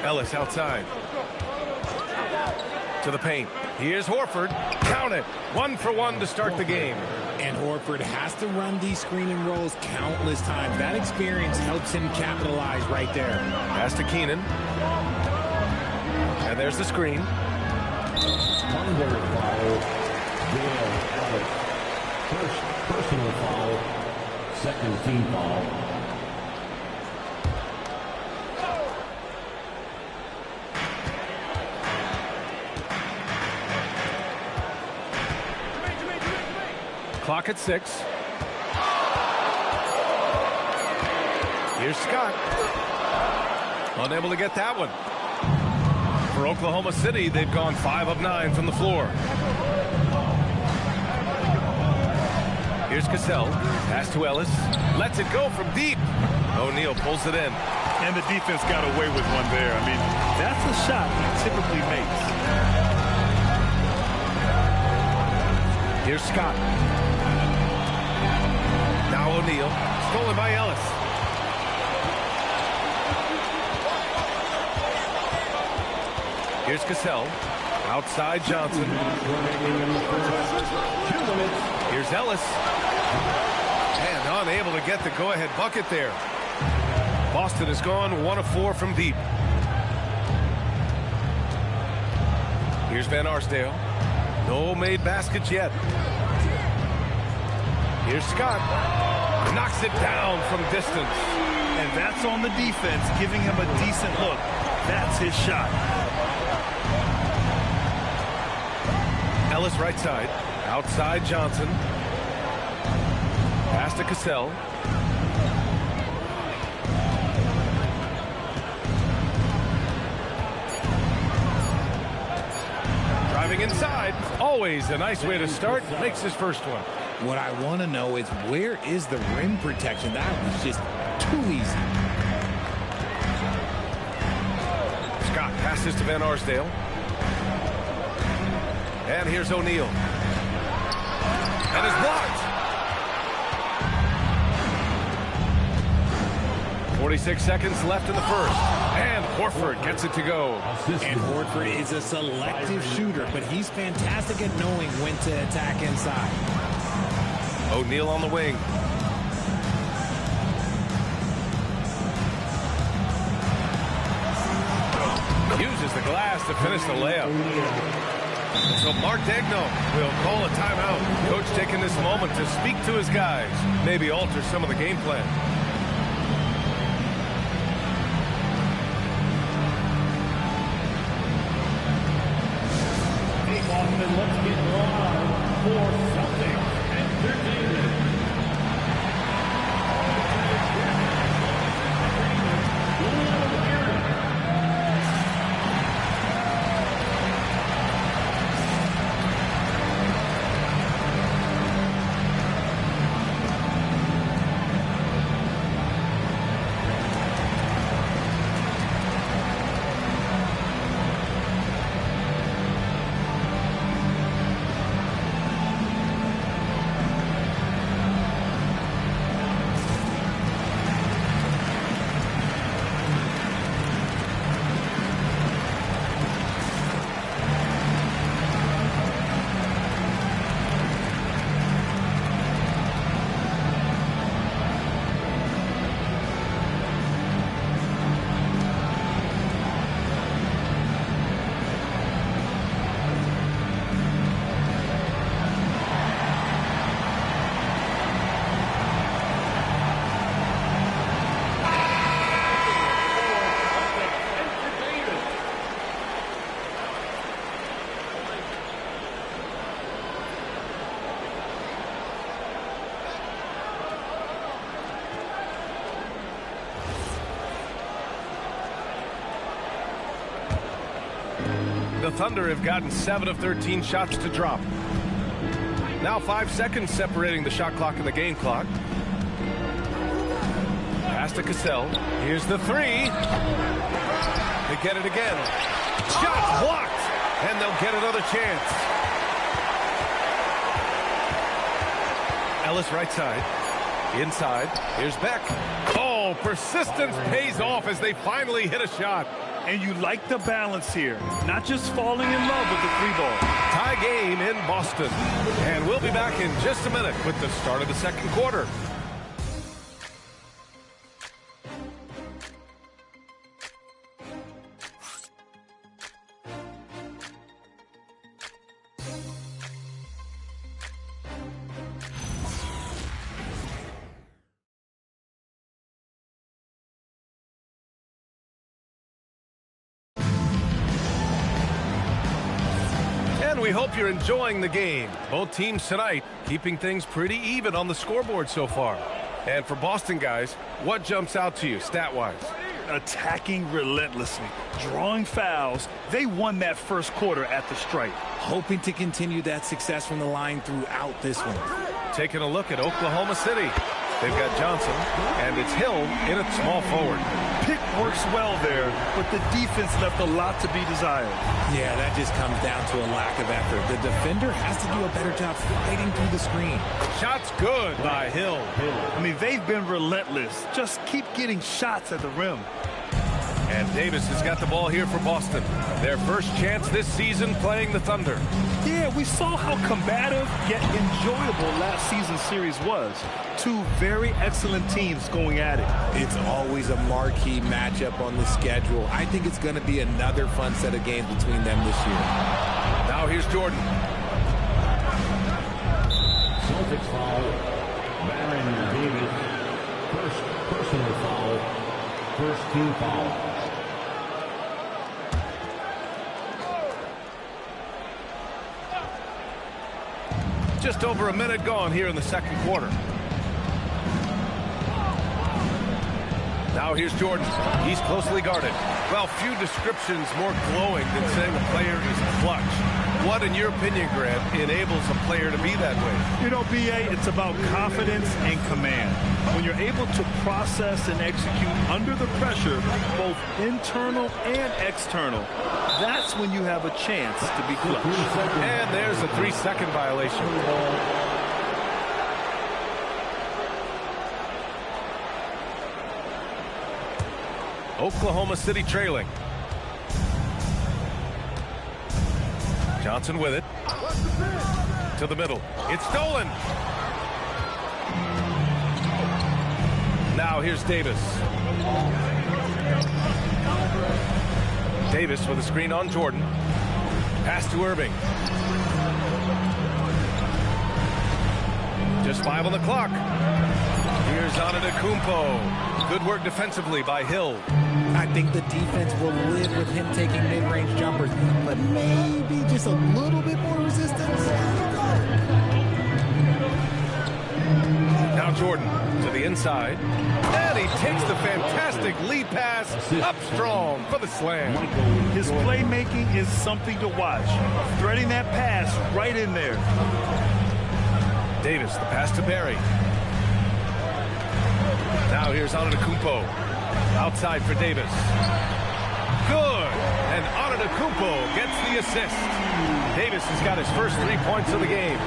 Ellis outside. To the paint. Here's Horford. Count it. 1 for 1 to start the game. And Horford has to run these screening rolls countless times. That experience helps him capitalize right there. Pass to Keenan. And there's the screen. First personal foul, second team foul. Clock at 6. Here's Scott. Unable to get that one. For Oklahoma City, they've gone 5 of 9 from the floor. Here's Cassell. Pass to Ellis. Lets it go from deep. O'Neal pulls it in. And the defense got away with one there. I mean, that's a shot he typically makes. Here's Scott. Now O'Neal. Stolen by Ellis. Here's Cassell. Outside Johnson. Here's Ellis. And unable to get the go-ahead bucket there. Boston has gone 1 of 4 from deep. Here's Van Arsdale. No made baskets yet. Here's Scott. Knocks it down from distance. And that's on the defense, giving him a decent look. That's his shot. Ellis right side. Outside Johnson. Pass to Cassell. Driving inside. Always a nice way to start. Makes his first one. What I want to know is, where is the rim protection? That was just too easy. Scott passes to Van Arsdale. And here's O'Neal. And is blocked. 46 seconds left in the first. And Horford gets it to go. And Horford is a selective shooter, but he's fantastic at knowing when to attack inside. O'Neal on the wing. Uses the glass to finish the layup. So Mark Degno will call a timeout. Coach taking this moment to speak to his guys, maybe alter some of the game plan. Hey, Boston, let's get live for Celtics Entertainment. The Thunder have gotten 7 of 13 shots to drop. Now 5 seconds separating the shot clock and the game clock. Pass to Cassell. Here's the three. They get it again. Shot blocked. And they'll get another chance. Ellis right side. Inside. Here's Beck. Oh, persistence pays off as they finally hit a shot. And you like the balance here, not just falling in love with the three ball. Tie game in Boston. And we'll be back in just a minute with the start of the second quarter. We hope you're enjoying the game. Both teams tonight keeping things pretty even on the scoreboard so far. And for Boston guys, what jumps out to you stat-wise? Attacking relentlessly, drawing fouls. They won that first quarter at the stripe. Hoping to continue that success from the line throughout this one. Taking a look at Oklahoma City. They've got Johnson, and it's Hill in at small forward. Pick works well there, but the defense left a lot to be desired. Yeah, that just comes down to a lack of effort. The defender has to do a better job fighting through the screen. Shot's good by Hill. I mean, they've been relentless. Just keep getting shots at the rim. And Davis has got the ball here for Boston. Their first chance this season playing the Thunder. Yeah, we saw how combative yet enjoyable last season's series was. Two very excellent teams going at it. It's always a marquee matchup on the schedule. I think it's going to be another fun set of games between them this year. Now here's Jordan. Celtics foul. Baron Davis. First personal foul. First team foul. Just over a minute gone here in the second quarter. Now here's Jordan. He's closely guarded. Well, few descriptions more glowing than saying a player is clutch. What, in your opinion, Grant, enables a player to be that way? You know, B.A., it's about confidence and command. When you're able to process and execute under the pressure, both internal and external, that's when you have a chance to be clutch. And there's a 3-second violation. Oklahoma City trailing. Johnson with it. To the middle. It's stolen. Now here's Davis. Davis with a screen on Jordan. Pass to Irving. Just 5 on the clock. Here's Antetokounmpo. Good work defensively by Hill. I think the defense will live with him taking mid-range jumpers, but maybe just a little bit more resistance. Now Jordan to the inside. And he takes the fantastic lead pass up strong for the slam. His playmaking is something to watch. Threading that pass right in there. Davis, the pass to Barry. Now here's Antetokounmpo. Outside for Davis. Good. And Antetokounmpo gets the assist. Davis has got his first 3 points of the game.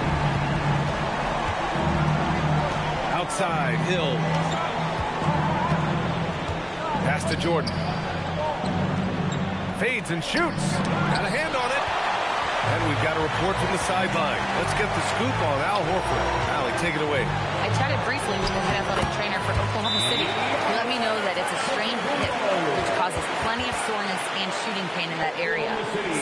Outside, Hill. Pass to Jordan. Fades and shoots. Got a hand on it. And we've got a report from the sideline. Let's get the scoop on Al Horford. Allie, take it away. I chatted briefly with the head athletic trainer for Oklahoma City. He let me know that it's a strained hip, which causes plenty of soreness and shooting pain in that area.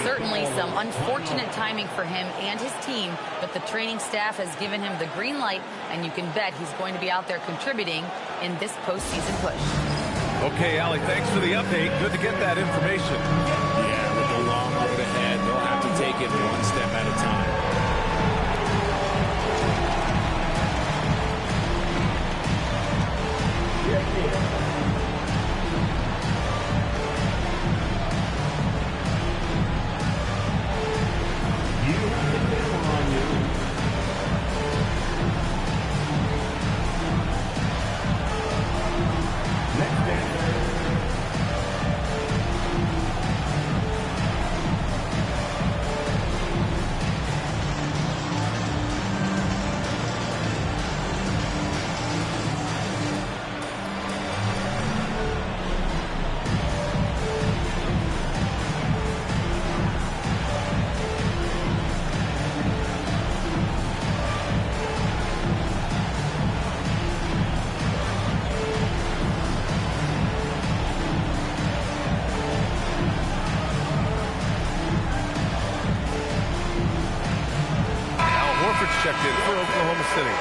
Certainly some unfortunate timing for him and his team, but the training staff has given him the green light, and you can bet he's going to be out there contributing in this postseason push. Okay, Allie, thanks for the update. Good to get that information. Yeah, with the long road ahead, they'll have to take it one step at a time. Checked in for Oklahoma City.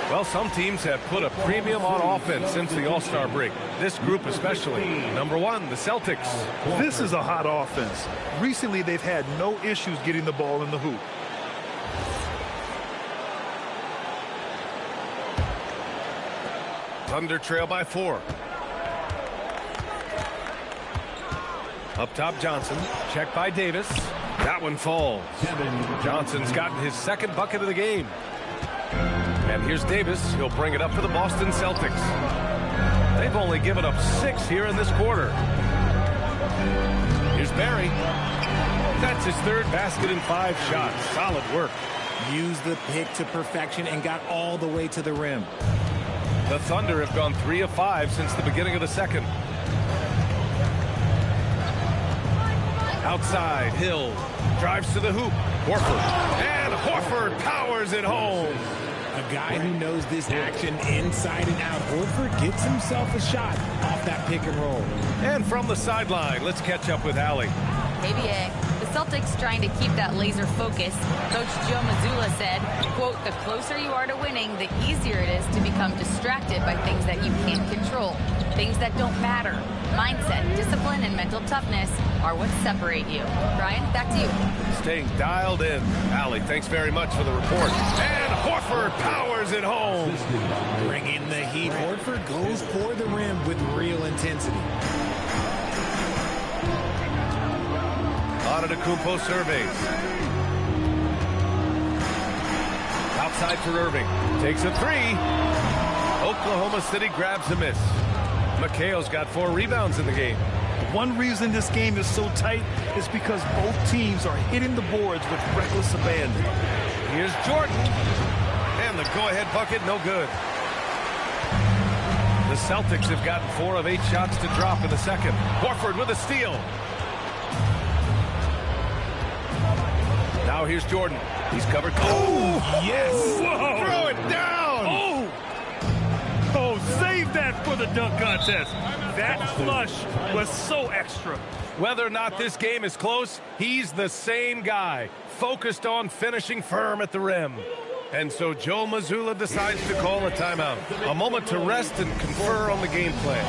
Well, some teams have put a premium on offense since the All-Star break. This group especially. Number 1, the Celtics. This is a hot offense. Recently, they've had no issues getting the ball in the hoop. Thunder trail by 4. Up top, Johnson. Checked by Davis. That one falls. Johnson's gotten his second bucket of the game. And here's Davis. He'll bring it up for the Boston Celtics. They've only given up 6 here in this quarter. Here's Barry. That's his third basket in 5 shots. Solid work. Used the pick to perfection and got all the way to the rim. The Thunder have gone 3 of 5 since the beginning of the second. Outside, Hill drives to the hoop. Horford. And Horford powers it home. A guy who knows this action inside and out. Horford gets himself a shot off that pick and roll. And from the sideline, let's catch up with Allie. ABA. The Celtics trying to keep that laser focus. Coach Joe Mazzulla said, quote, the closer you are to winning, the easier it is to become distracted by things that you can't control, things that don't matter. Mindset, discipline, and mental toughness are what separate you. Brian, back to you. Staying dialed in. Allie, thanks very much for the report. And Horford powers it home. Bring in the heat. Horford goes for the rim with real intensity. Antetokounmpo surveys. Outside for Irving. Takes a 3. Oklahoma City grabs a miss. McHale's got 4 rebounds in the game. One reason this game is so tight is because both teams are hitting the boards with reckless abandon. Here's Jordan. And the go-ahead bucket, no good. The Celtics have gotten 4 of 8 shots to drop in the second. Horford with a steal. Now here's Jordan. He's covered. Oh, yes. Whoa. Throw it down. Oh, save that for the dunk contest. That flush was so extra. Whether or not this game is close, he's the same guy, focused on finishing firm at the rim. And so Joe Mazzulla decides to call a timeout. A moment to rest and confer on the game plan.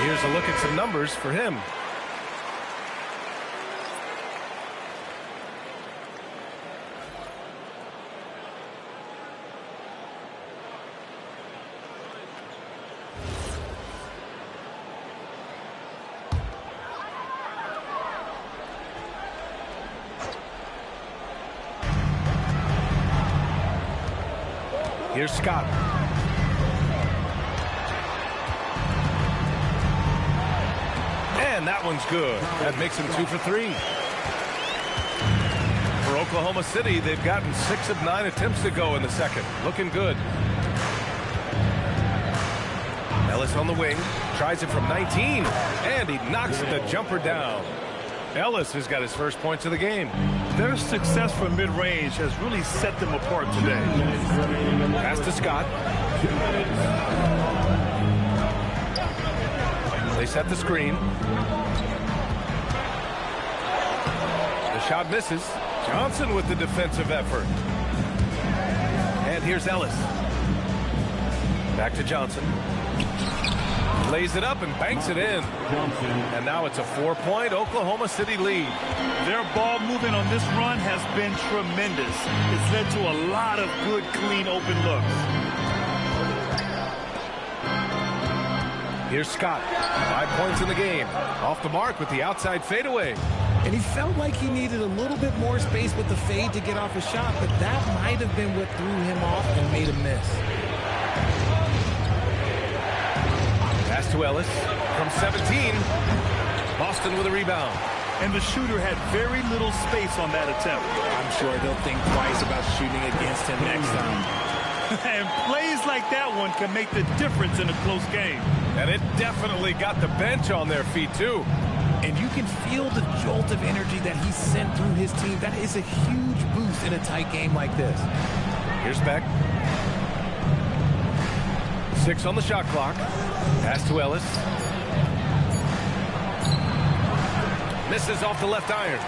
Here's a look at some numbers for him. Here's Scott. And that one's good. That makes him 2 for 3. For Oklahoma City, they've gotten 6 of 9 attempts to go in the second. Looking good. Ellis on the wing. Tries it from 19. And he knocks the jumper down. Ellis has got his first points of the game. Their success from mid-range has really set them apart today. Pass to Scott. They set the screen. The shot misses. Johnson with the defensive effort. And here's Ellis. Back to Johnson. Lays it up and banks it in. And now it's a 4-point Oklahoma City lead. Their ball movement on this run has been tremendous. It's led to a lot of good, clean, open looks. Here's Scott. 5 points in the game. Off the mark with the outside fadeaway. And he felt like he needed a little bit more space with the fade to get off a shot, but that might have been what threw him off and made him miss. Pass to Ellis from 17. Boston with a rebound. And the shooter had very little space on that attempt. I'm sure they'll think twice about shooting against him next time. And plays like that one can make the difference in a close game. And it definitely got the bench on their feet, too. And you can feel the jolt of energy that he sent through his team. That is a huge boost in a tight game like this. Here's Beck. 6 on the shot clock. Pass to Ellis. Misses off the left iron.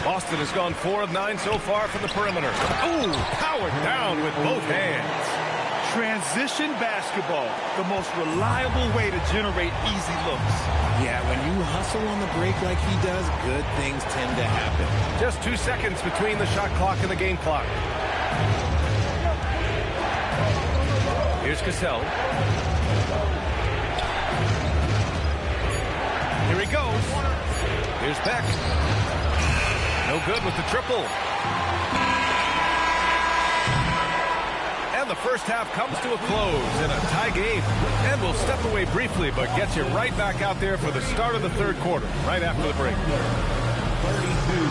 Boston has gone 4 of 9 so far from the perimeter. Ooh, powered down with both hands. Transition basketball, the most reliable way to generate easy looks. Yeah, when you hustle on the break like he does, good things tend to happen. Just 2 seconds between the shot clock and the game clock. Here's Cassell. Here he goes. Here's Beck. No good with the triple. And the first half comes to a close in a tie game. And we'll step away briefly, but get you right back out there for the start of the third quarter, right after the break. 32.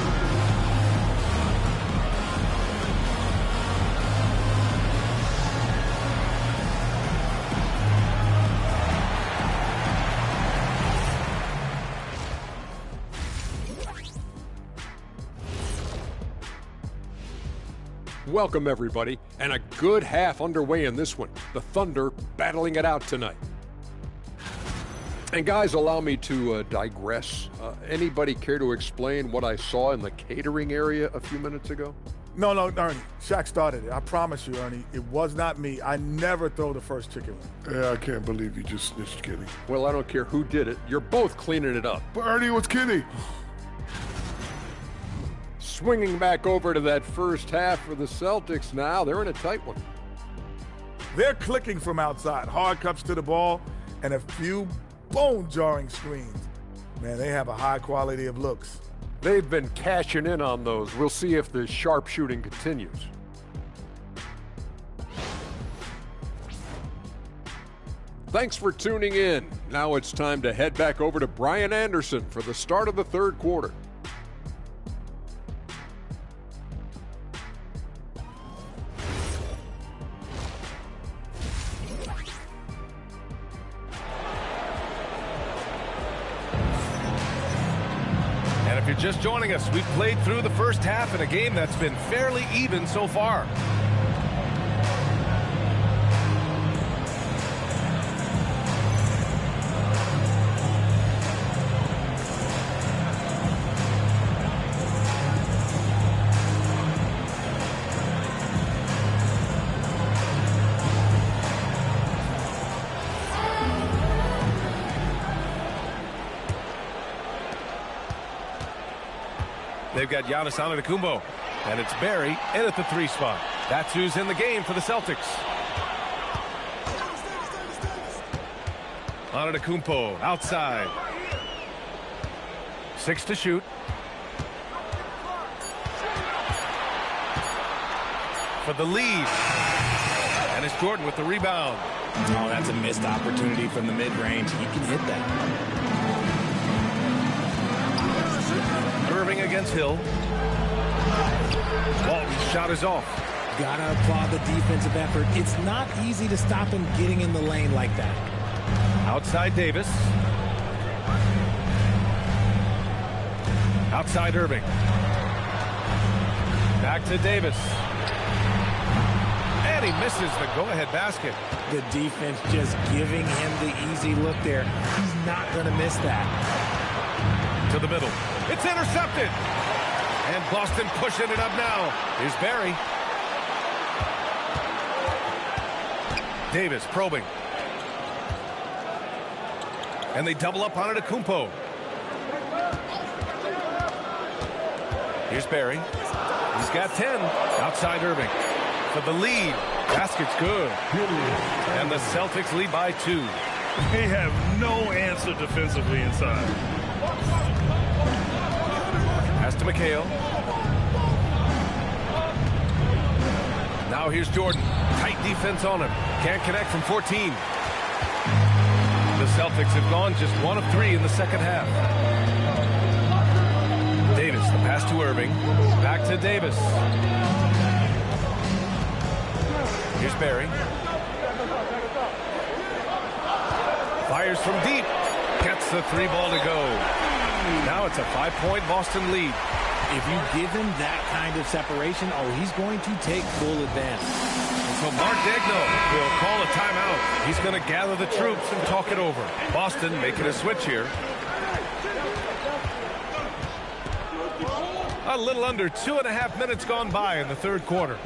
Welcome, everybody, and a good half underway in this one. The Thunder battling it out tonight. And guys, allow me to digress. Anybody care to explain what I saw in the catering area a few minutes ago? No, Ernie. Shaq started it. I promise you, Ernie. It was not me. I never throw the first chicken wing. Yeah, I can't believe you just snitched Kenny. Well, I don't care who did it. You're both cleaning it up. But Ernie was Kenny. Swinging back over to that first half for the Celtics now. They're in a tight one. They're clicking from outside. Hard cuts to the ball and a few bone-jarring screens. Man, they have a high quality of looks. They've been cashing in on those. We'll see if the sharpshooting continues. Thanks for tuning in. Now it's time to head back over to Brian Anderson for the start of the third quarter. And if you're just joining us, we've played through the first half in a game that's been fairly even so far. They've got Giannis Antetokounmpo, and it's Barry in at the 3 spot. That's who's in the game for the Celtics. Antetokounmpo outside. 6 to shoot. For the lead. And it's Jordan with the rebound. Oh, that's a missed opportunity from the mid-range. He can hit that. Irving against Hill. Walton's shot is off. Gotta applaud the defensive effort. It's not easy to stop him getting in the lane like that. Outside Davis. Outside Irving. Back to Davis. And he misses the go-ahead basket. The defense just giving him the easy look there. He's not going to miss that. To the middle. It's intercepted. And Boston pushing it up now. Here's Barry. Davis probing. And they double up on it to Antetokounmpo. Here's Barry. He's got 10. Outside Irving. For the lead. Basket's good. And the Celtics lead by 2. They have no answer defensively inside. Pass to McHale. Now here's Jordan. Tight defense on him. Can't connect from 14. The Celtics have gone just 1 of 3 in the second half. Davis, the pass to Irving. Back to Davis. Here's Barry. Fires from deep. Gets the 3 ball to go. Now it's a 5-point Boston lead. If you give him that kind of separation, he's going to take full advantage. And so Mark Daigneault will call a timeout. He's going to gather the troops and talk it over. Boston making a switch here. A little under 2.5 minutes gone by in the third quarter.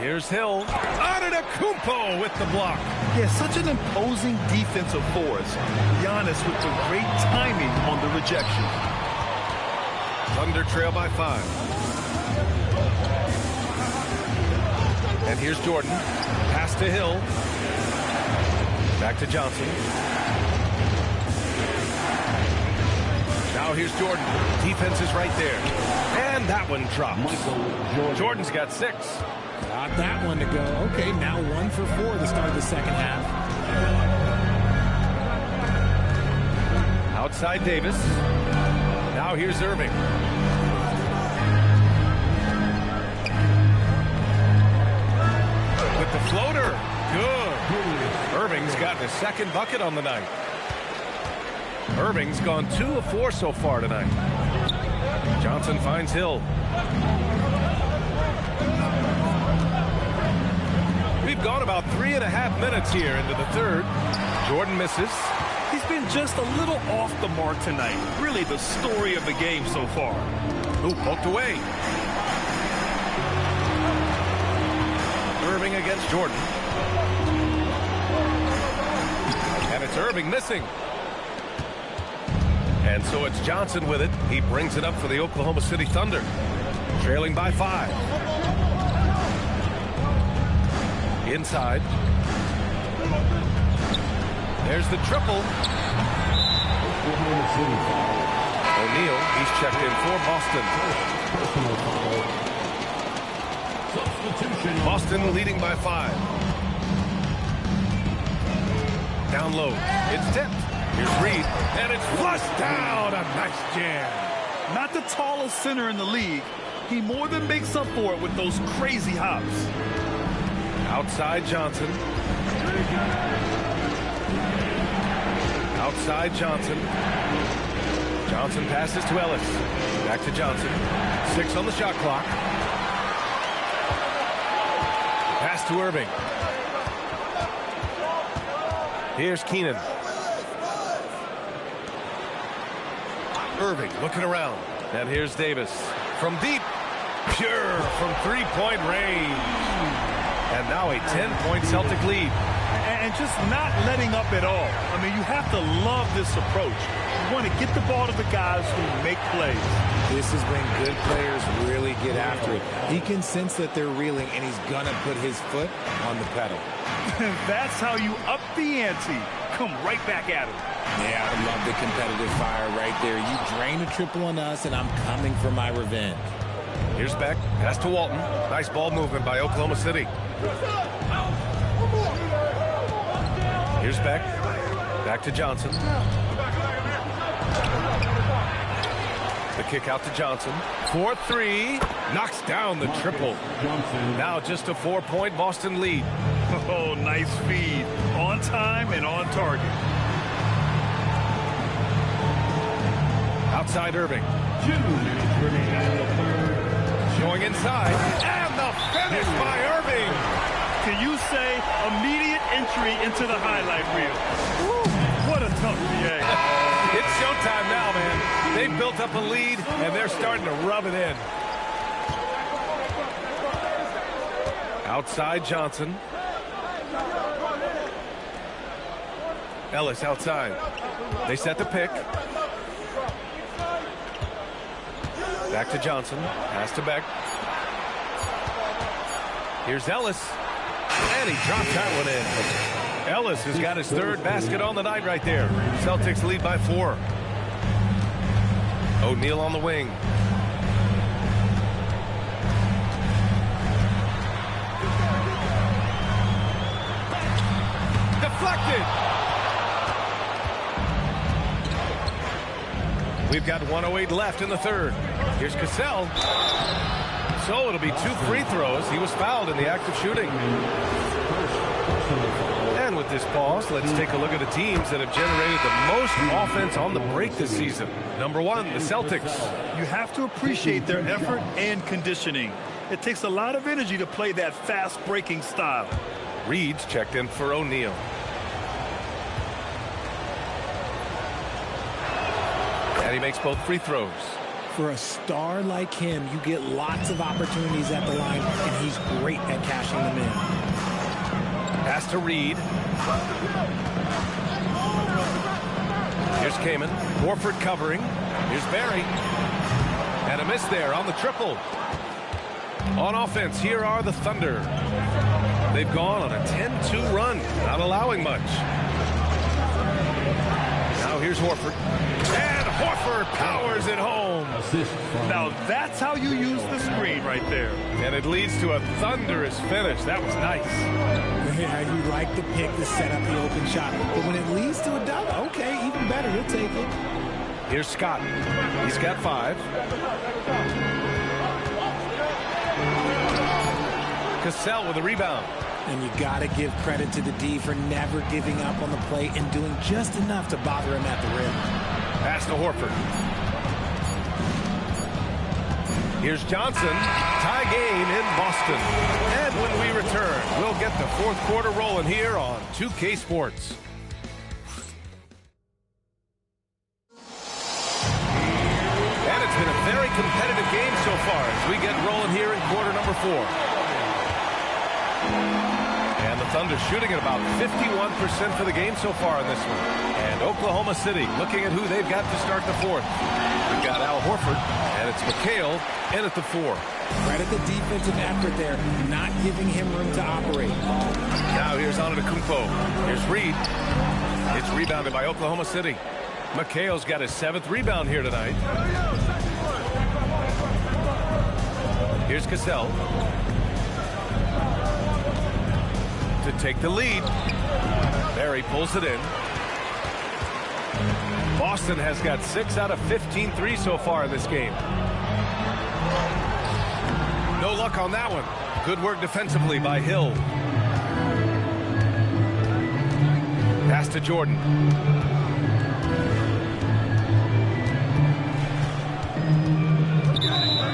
Here's Hill. Antetokounmpo with the block. Yeah, such an imposing defensive force. Giannis with the great timing on the rejection. Thunder trail by 5. And here's Jordan. Pass to Hill. Back to Johnson. Now here's Jordan. Defense is right there. And that one drops. Jordan's got 6. Got that one to go. Okay, now 1 for 4 to start the second half. Outside Davis. Now here's Irving. With the floater. Good. Irving's gotten his second bucket on the night. Irving's gone 2 of 4 so far tonight. Johnson finds Hill. We've gone about 3.5 minutes here into the third. Jordan misses. He's been just a little off the mark tonight. Really the story of the game so far. Ooh, poked away. Irving against Jordan. And it's Irving missing. And so it's Johnson with it. He brings it up for the Oklahoma City Thunder. Trailing by 5. Inside. There's the triple. O'Neal, he's checked in for Boston. Boston leading by 5. Down low. It's tipped. Here's Reed, and it's flushed down. A nice jam. Not the tallest center in the league. He more than makes up for it with those crazy hops. Outside Johnson. Outside Johnson. Johnson passes to Ellis. Back to Johnson. 6 on the shot clock. Pass to Irving. Here's Keenan. Irving looking around. And here's Davis. From deep. Pure from three-point range. And now a 10-point Celtic lead. And just not letting up at all. I mean, you have to love this approach. You want to get the ball to the guys who make plays. This is when good players really get after it. He can sense that they're reeling, and he's going to put his foot on the pedal. That's how you up the ante. Come right back at him. Yeah, I love the competitive fire right there. You drain a triple on us, and I'm coming for my revenge. Here's Beck. Pass to Walton. Nice ball movement by Oklahoma City. Here's Beck. Back to Johnson. The kick out to Johnson. 4-3. Knocks down the triple. Now just a 4-point Boston lead. Oh, nice feed. On time and on target. Outside Irving. Going inside. And the finish by Irving. Can you say immediate entry into the highlight reel? Woo, what a tough PA. It's showtime now, man. They've built up a lead, and they're starting to rub it in. Outside Johnson. Ellis outside. They set the pick. Back to Johnson. Pass to Beck. Here's Ellis. And he dropped that one in. Ellis has got his 3rd basket on the night right there. Celtics lead by 4. O'Neal on the wing. Deflected. We've got 1:08 left in the 3rd. Here's Cassell. So it'll be 2 free throws. He was fouled in the act of shooting. And with this pause, let's take a look at the teams that have generated the most offense on the break this season. Number 1, the Celtics. You have to appreciate their effort and conditioning. It takes a lot of energy to play that fast breaking style. Reed's checked in for O'Neal. And he makes both free throws. For a star like him, you get lots of opportunities at the line, and he's great at cashing them in. Pass to Reed. Here's Kaman. Horford covering. Here's Barry. And a miss there on the triple. On offense, here are the Thunder. They've gone on a 10-2 run, not allowing much. Now here's Horford. And Horford powers it home. Now that's how you use the screen right there. And it leads to a thunderous finish. That was nice. Yeah, you like the pick to set up the open shot. But when it leads to a dunk, okay, even better, you'll take it. Here's Scott. He's got 5. Cassell with a rebound. And you got to give credit to the D for never giving up on the play and doing just enough to bother him at the rim. Pass to Horford. Here's Johnson. Tie game in Boston. And when we return, we'll get the 4th quarter rolling here on 2K Sports. And it's been a very competitive game so far as we get rolling here in quarter number 4. And the Thunder shooting at about 51% for the game so far in this one. And Oklahoma City looking at who they've got to start the 4th. We've got Al Horford, and it's McHale in at the 4. Credit the defensive effort there, not giving him room to operate. Now here's Antetokounmpo. Here's Reed. It's rebounded by Oklahoma City. McHale's got his 7th rebound here tonight. Here's Cassell to take the lead. Barry pulls it in. Boston has got 6 out of 15 threes so far in this game. No luck on that one. Good work defensively by Hill. Pass to Jordan.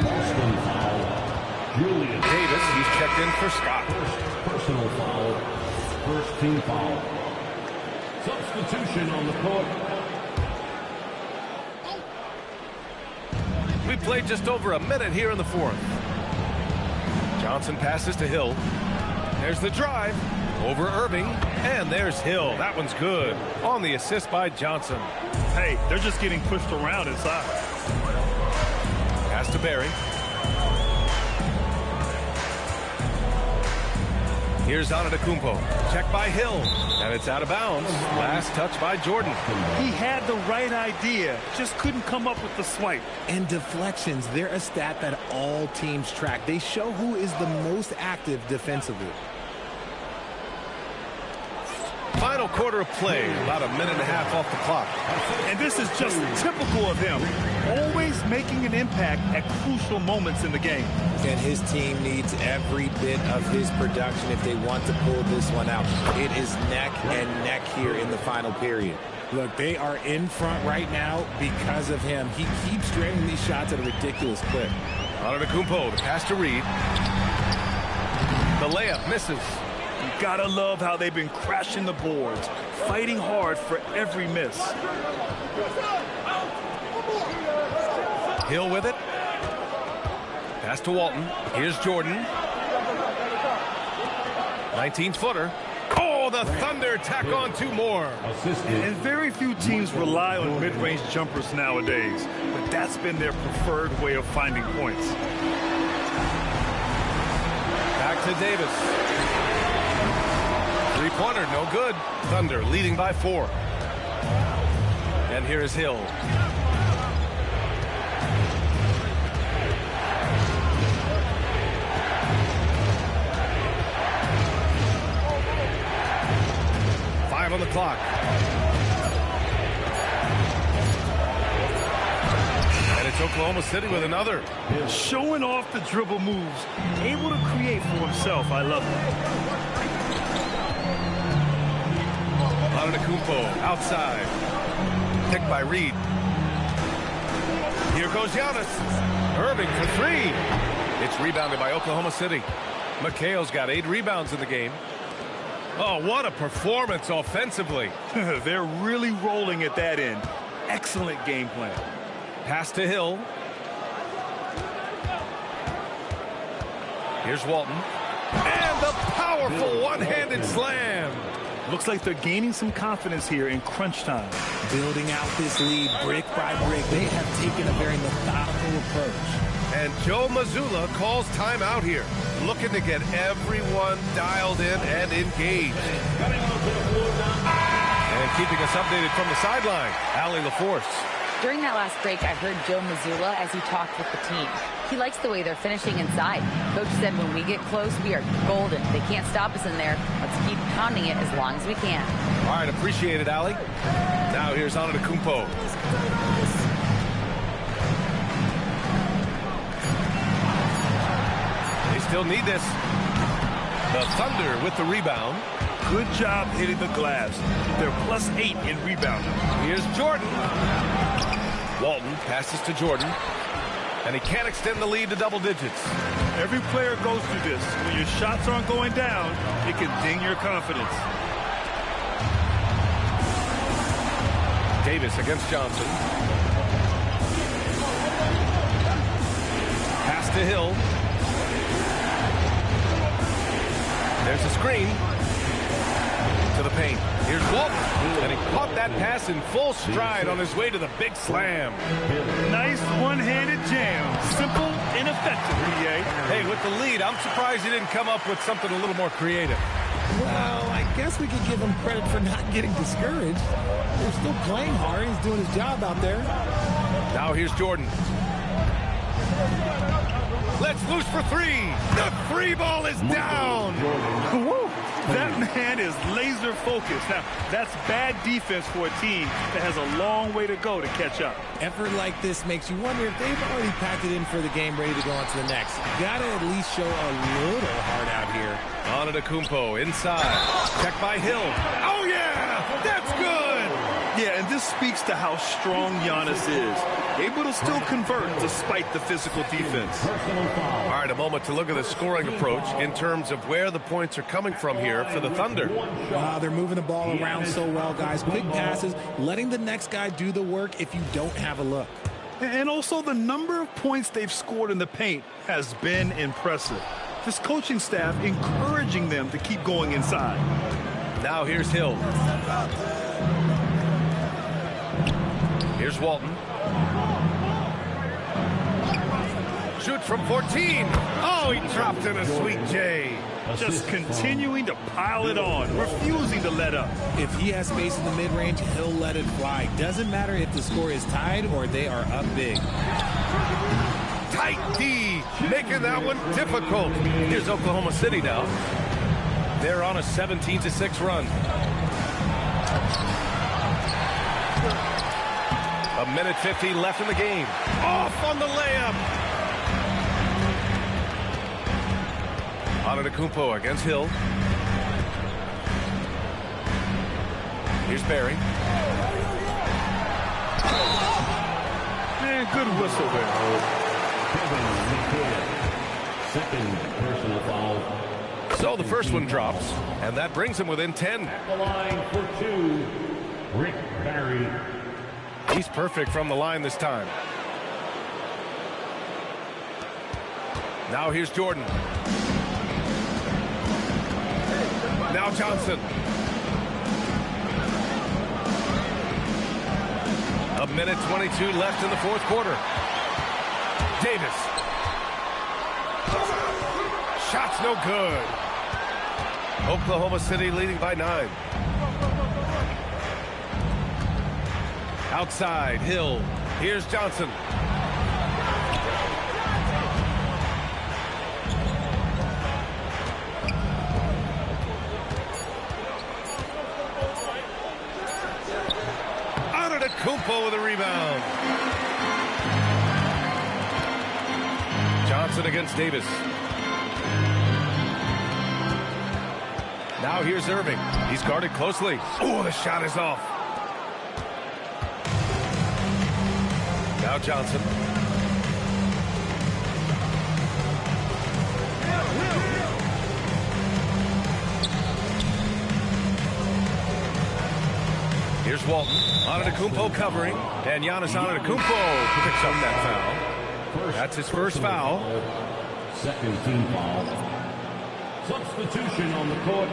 Boston foul. Julian Davis, he's checked in for Scott. Personal foul. First team foul. Substitution on the court. We played just over a minute here in the 4th. Johnson passes to Hill. There's the drive over Irving, and there's Hill. That one's good on the assist by Johnson. Hey, they're just getting pushed around inside. Pass to Barry. Here's Antetokounmpo. Check by Hill, and it's out of bounds. Last touch by Jordan. He had the right idea, just couldn't come up with the swipe. And deflections, they're a stat that all teams track. They show who is the most active defensively. Final quarter of play, about a minute and a half off the clock. And this is just typical of him. Always making an impact at crucial moments in the game. And his team needs every bit of his production if they want to pull this one out. It is neck and neck here in the final period. Look, they are in front right now because of him. He keeps draining these shots at a ridiculous clip. Antetokounmpo, the pass to Reed. The layup misses. You gotta love how they've been crashing the boards, fighting hard for every miss. Hill with it. Pass to Walton. Here's Jordan. 19-footer. Oh, the Thunder tack on 2 more. And very few teams rely on mid-range jumpers nowadays, but that's been their preferred way of finding points. Back to Davis. 3-pointer, no good. Thunder leading by 4. And here is Hill. On the clock. And it's Oklahoma City with another. Showing off the dribble moves, able to create for himself. I love it. Antetokounmpo outside. Picked by Reed. Here goes Giannis. Irving for 3. It's rebounded by Oklahoma City. McHale's got 8 rebounds in the game. Oh, what a performance offensively. They're really rolling at that end. Excellent game plan. Pass to Hill. Here's Walton. And the powerful one-handed slam. Looks like they're gaining some confidence here in crunch time. Building out this lead brick by brick. They have taken a very methodical approach. And Joe Mazzulla calls timeout here, looking to get everyone dialed in and engaged. And keeping us updated from the sideline, Allie LaForce. During that last break, I heard Joe Mazzulla as he talked with the team. He likes the way they're finishing inside. Coach said when we get close, we are golden. They can't stop us in there. Let's keep pounding it as long as we can. All right, appreciate it, Allie. Now here's Antetokounmpo. Still need this. The Thunder with the rebound. Good job hitting the glass. They're +8 in rebounding. Here's Jordan. Walton passes to Jordan. And he can't extend the lead to double digits. Every player goes through this. When your shots aren't going down, it can ding your confidence. Davis against Johnson. to Hill. There's a screen to the paint. Here's Walton, and he caught that pass in full stride on his way to the big slam. Nice one-handed jam. Simple and effective, PA. Hey, with the lead, I'm surprised he didn't come up with something a little more creative. Well, I guess we could give him credit for not getting discouraged. They're still playing hard. He's doing his job out there. Now here's Jordan. Let's loose for three. The free ball is down. Woo. That man is laser focused. Now, that's bad defense for a team that has a long way to go to catch up. Effort like this makes you wonder if they've already packed it in for the game, ready to go on to the next. You gotta at least show a little heart out here. Antetokounmpo inside. Check by Hill. Oh, yeah! That's good! Yeah, and this speaks to how strong Giannis is. Able to still convert despite the physical defense. All right, a moment to look at the scoring approach in terms of where the points are coming from here for the Thunder. They're moving the ball around so well, guys. Quick passes, letting the next guy do the work if you don't have a look. And also the number of points they've scored in the paint has been impressive. This coaching staff encouraging them to keep going inside. Now here's Hill. Here's Walton. Shoots from 14. Oh, he dropped in a sweet J. Just continuing to pile it on, refusing to let up. If he has space in the mid-range, he'll let it fly. Doesn't matter if the score is tied or they are up big. Tight D, making that one difficult. Here's Oklahoma City now. They're on a 17-6 run. A minute 50 left in the game. Off on the layup. Antetokounmpo against Hill. Here's Barry. And good whistle there. Second personal foul. So the first one drops, and that brings him within 10. At the line for two, Rick Barry. He's perfect from the line this time. Now here's Jordan. Now Johnson. A minute 22 left in the fourth quarter. Davis. Shot's no good. Oklahoma City leading by 9. Outside, Hill. Here's Johnson. Antetokounmpo with a rebound. Johnson against Davis. Now here's Irving. He's guarded closely. Oh, the shot is off. Now Johnson. Here's Walton. Antetokounmpo covering. And Giannis Antetokounmpo picks up that foul. That's his first foul. Second team foul. Substitution on the court.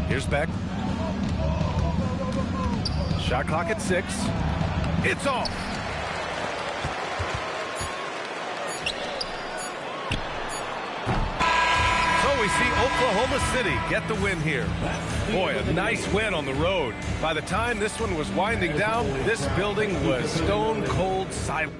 Here's Beck. Shot clock at 6. It's off. So we see Oklahoma City get the win here. Boy, a nice win on the road. By the time this one was winding down, this building was stone cold silent.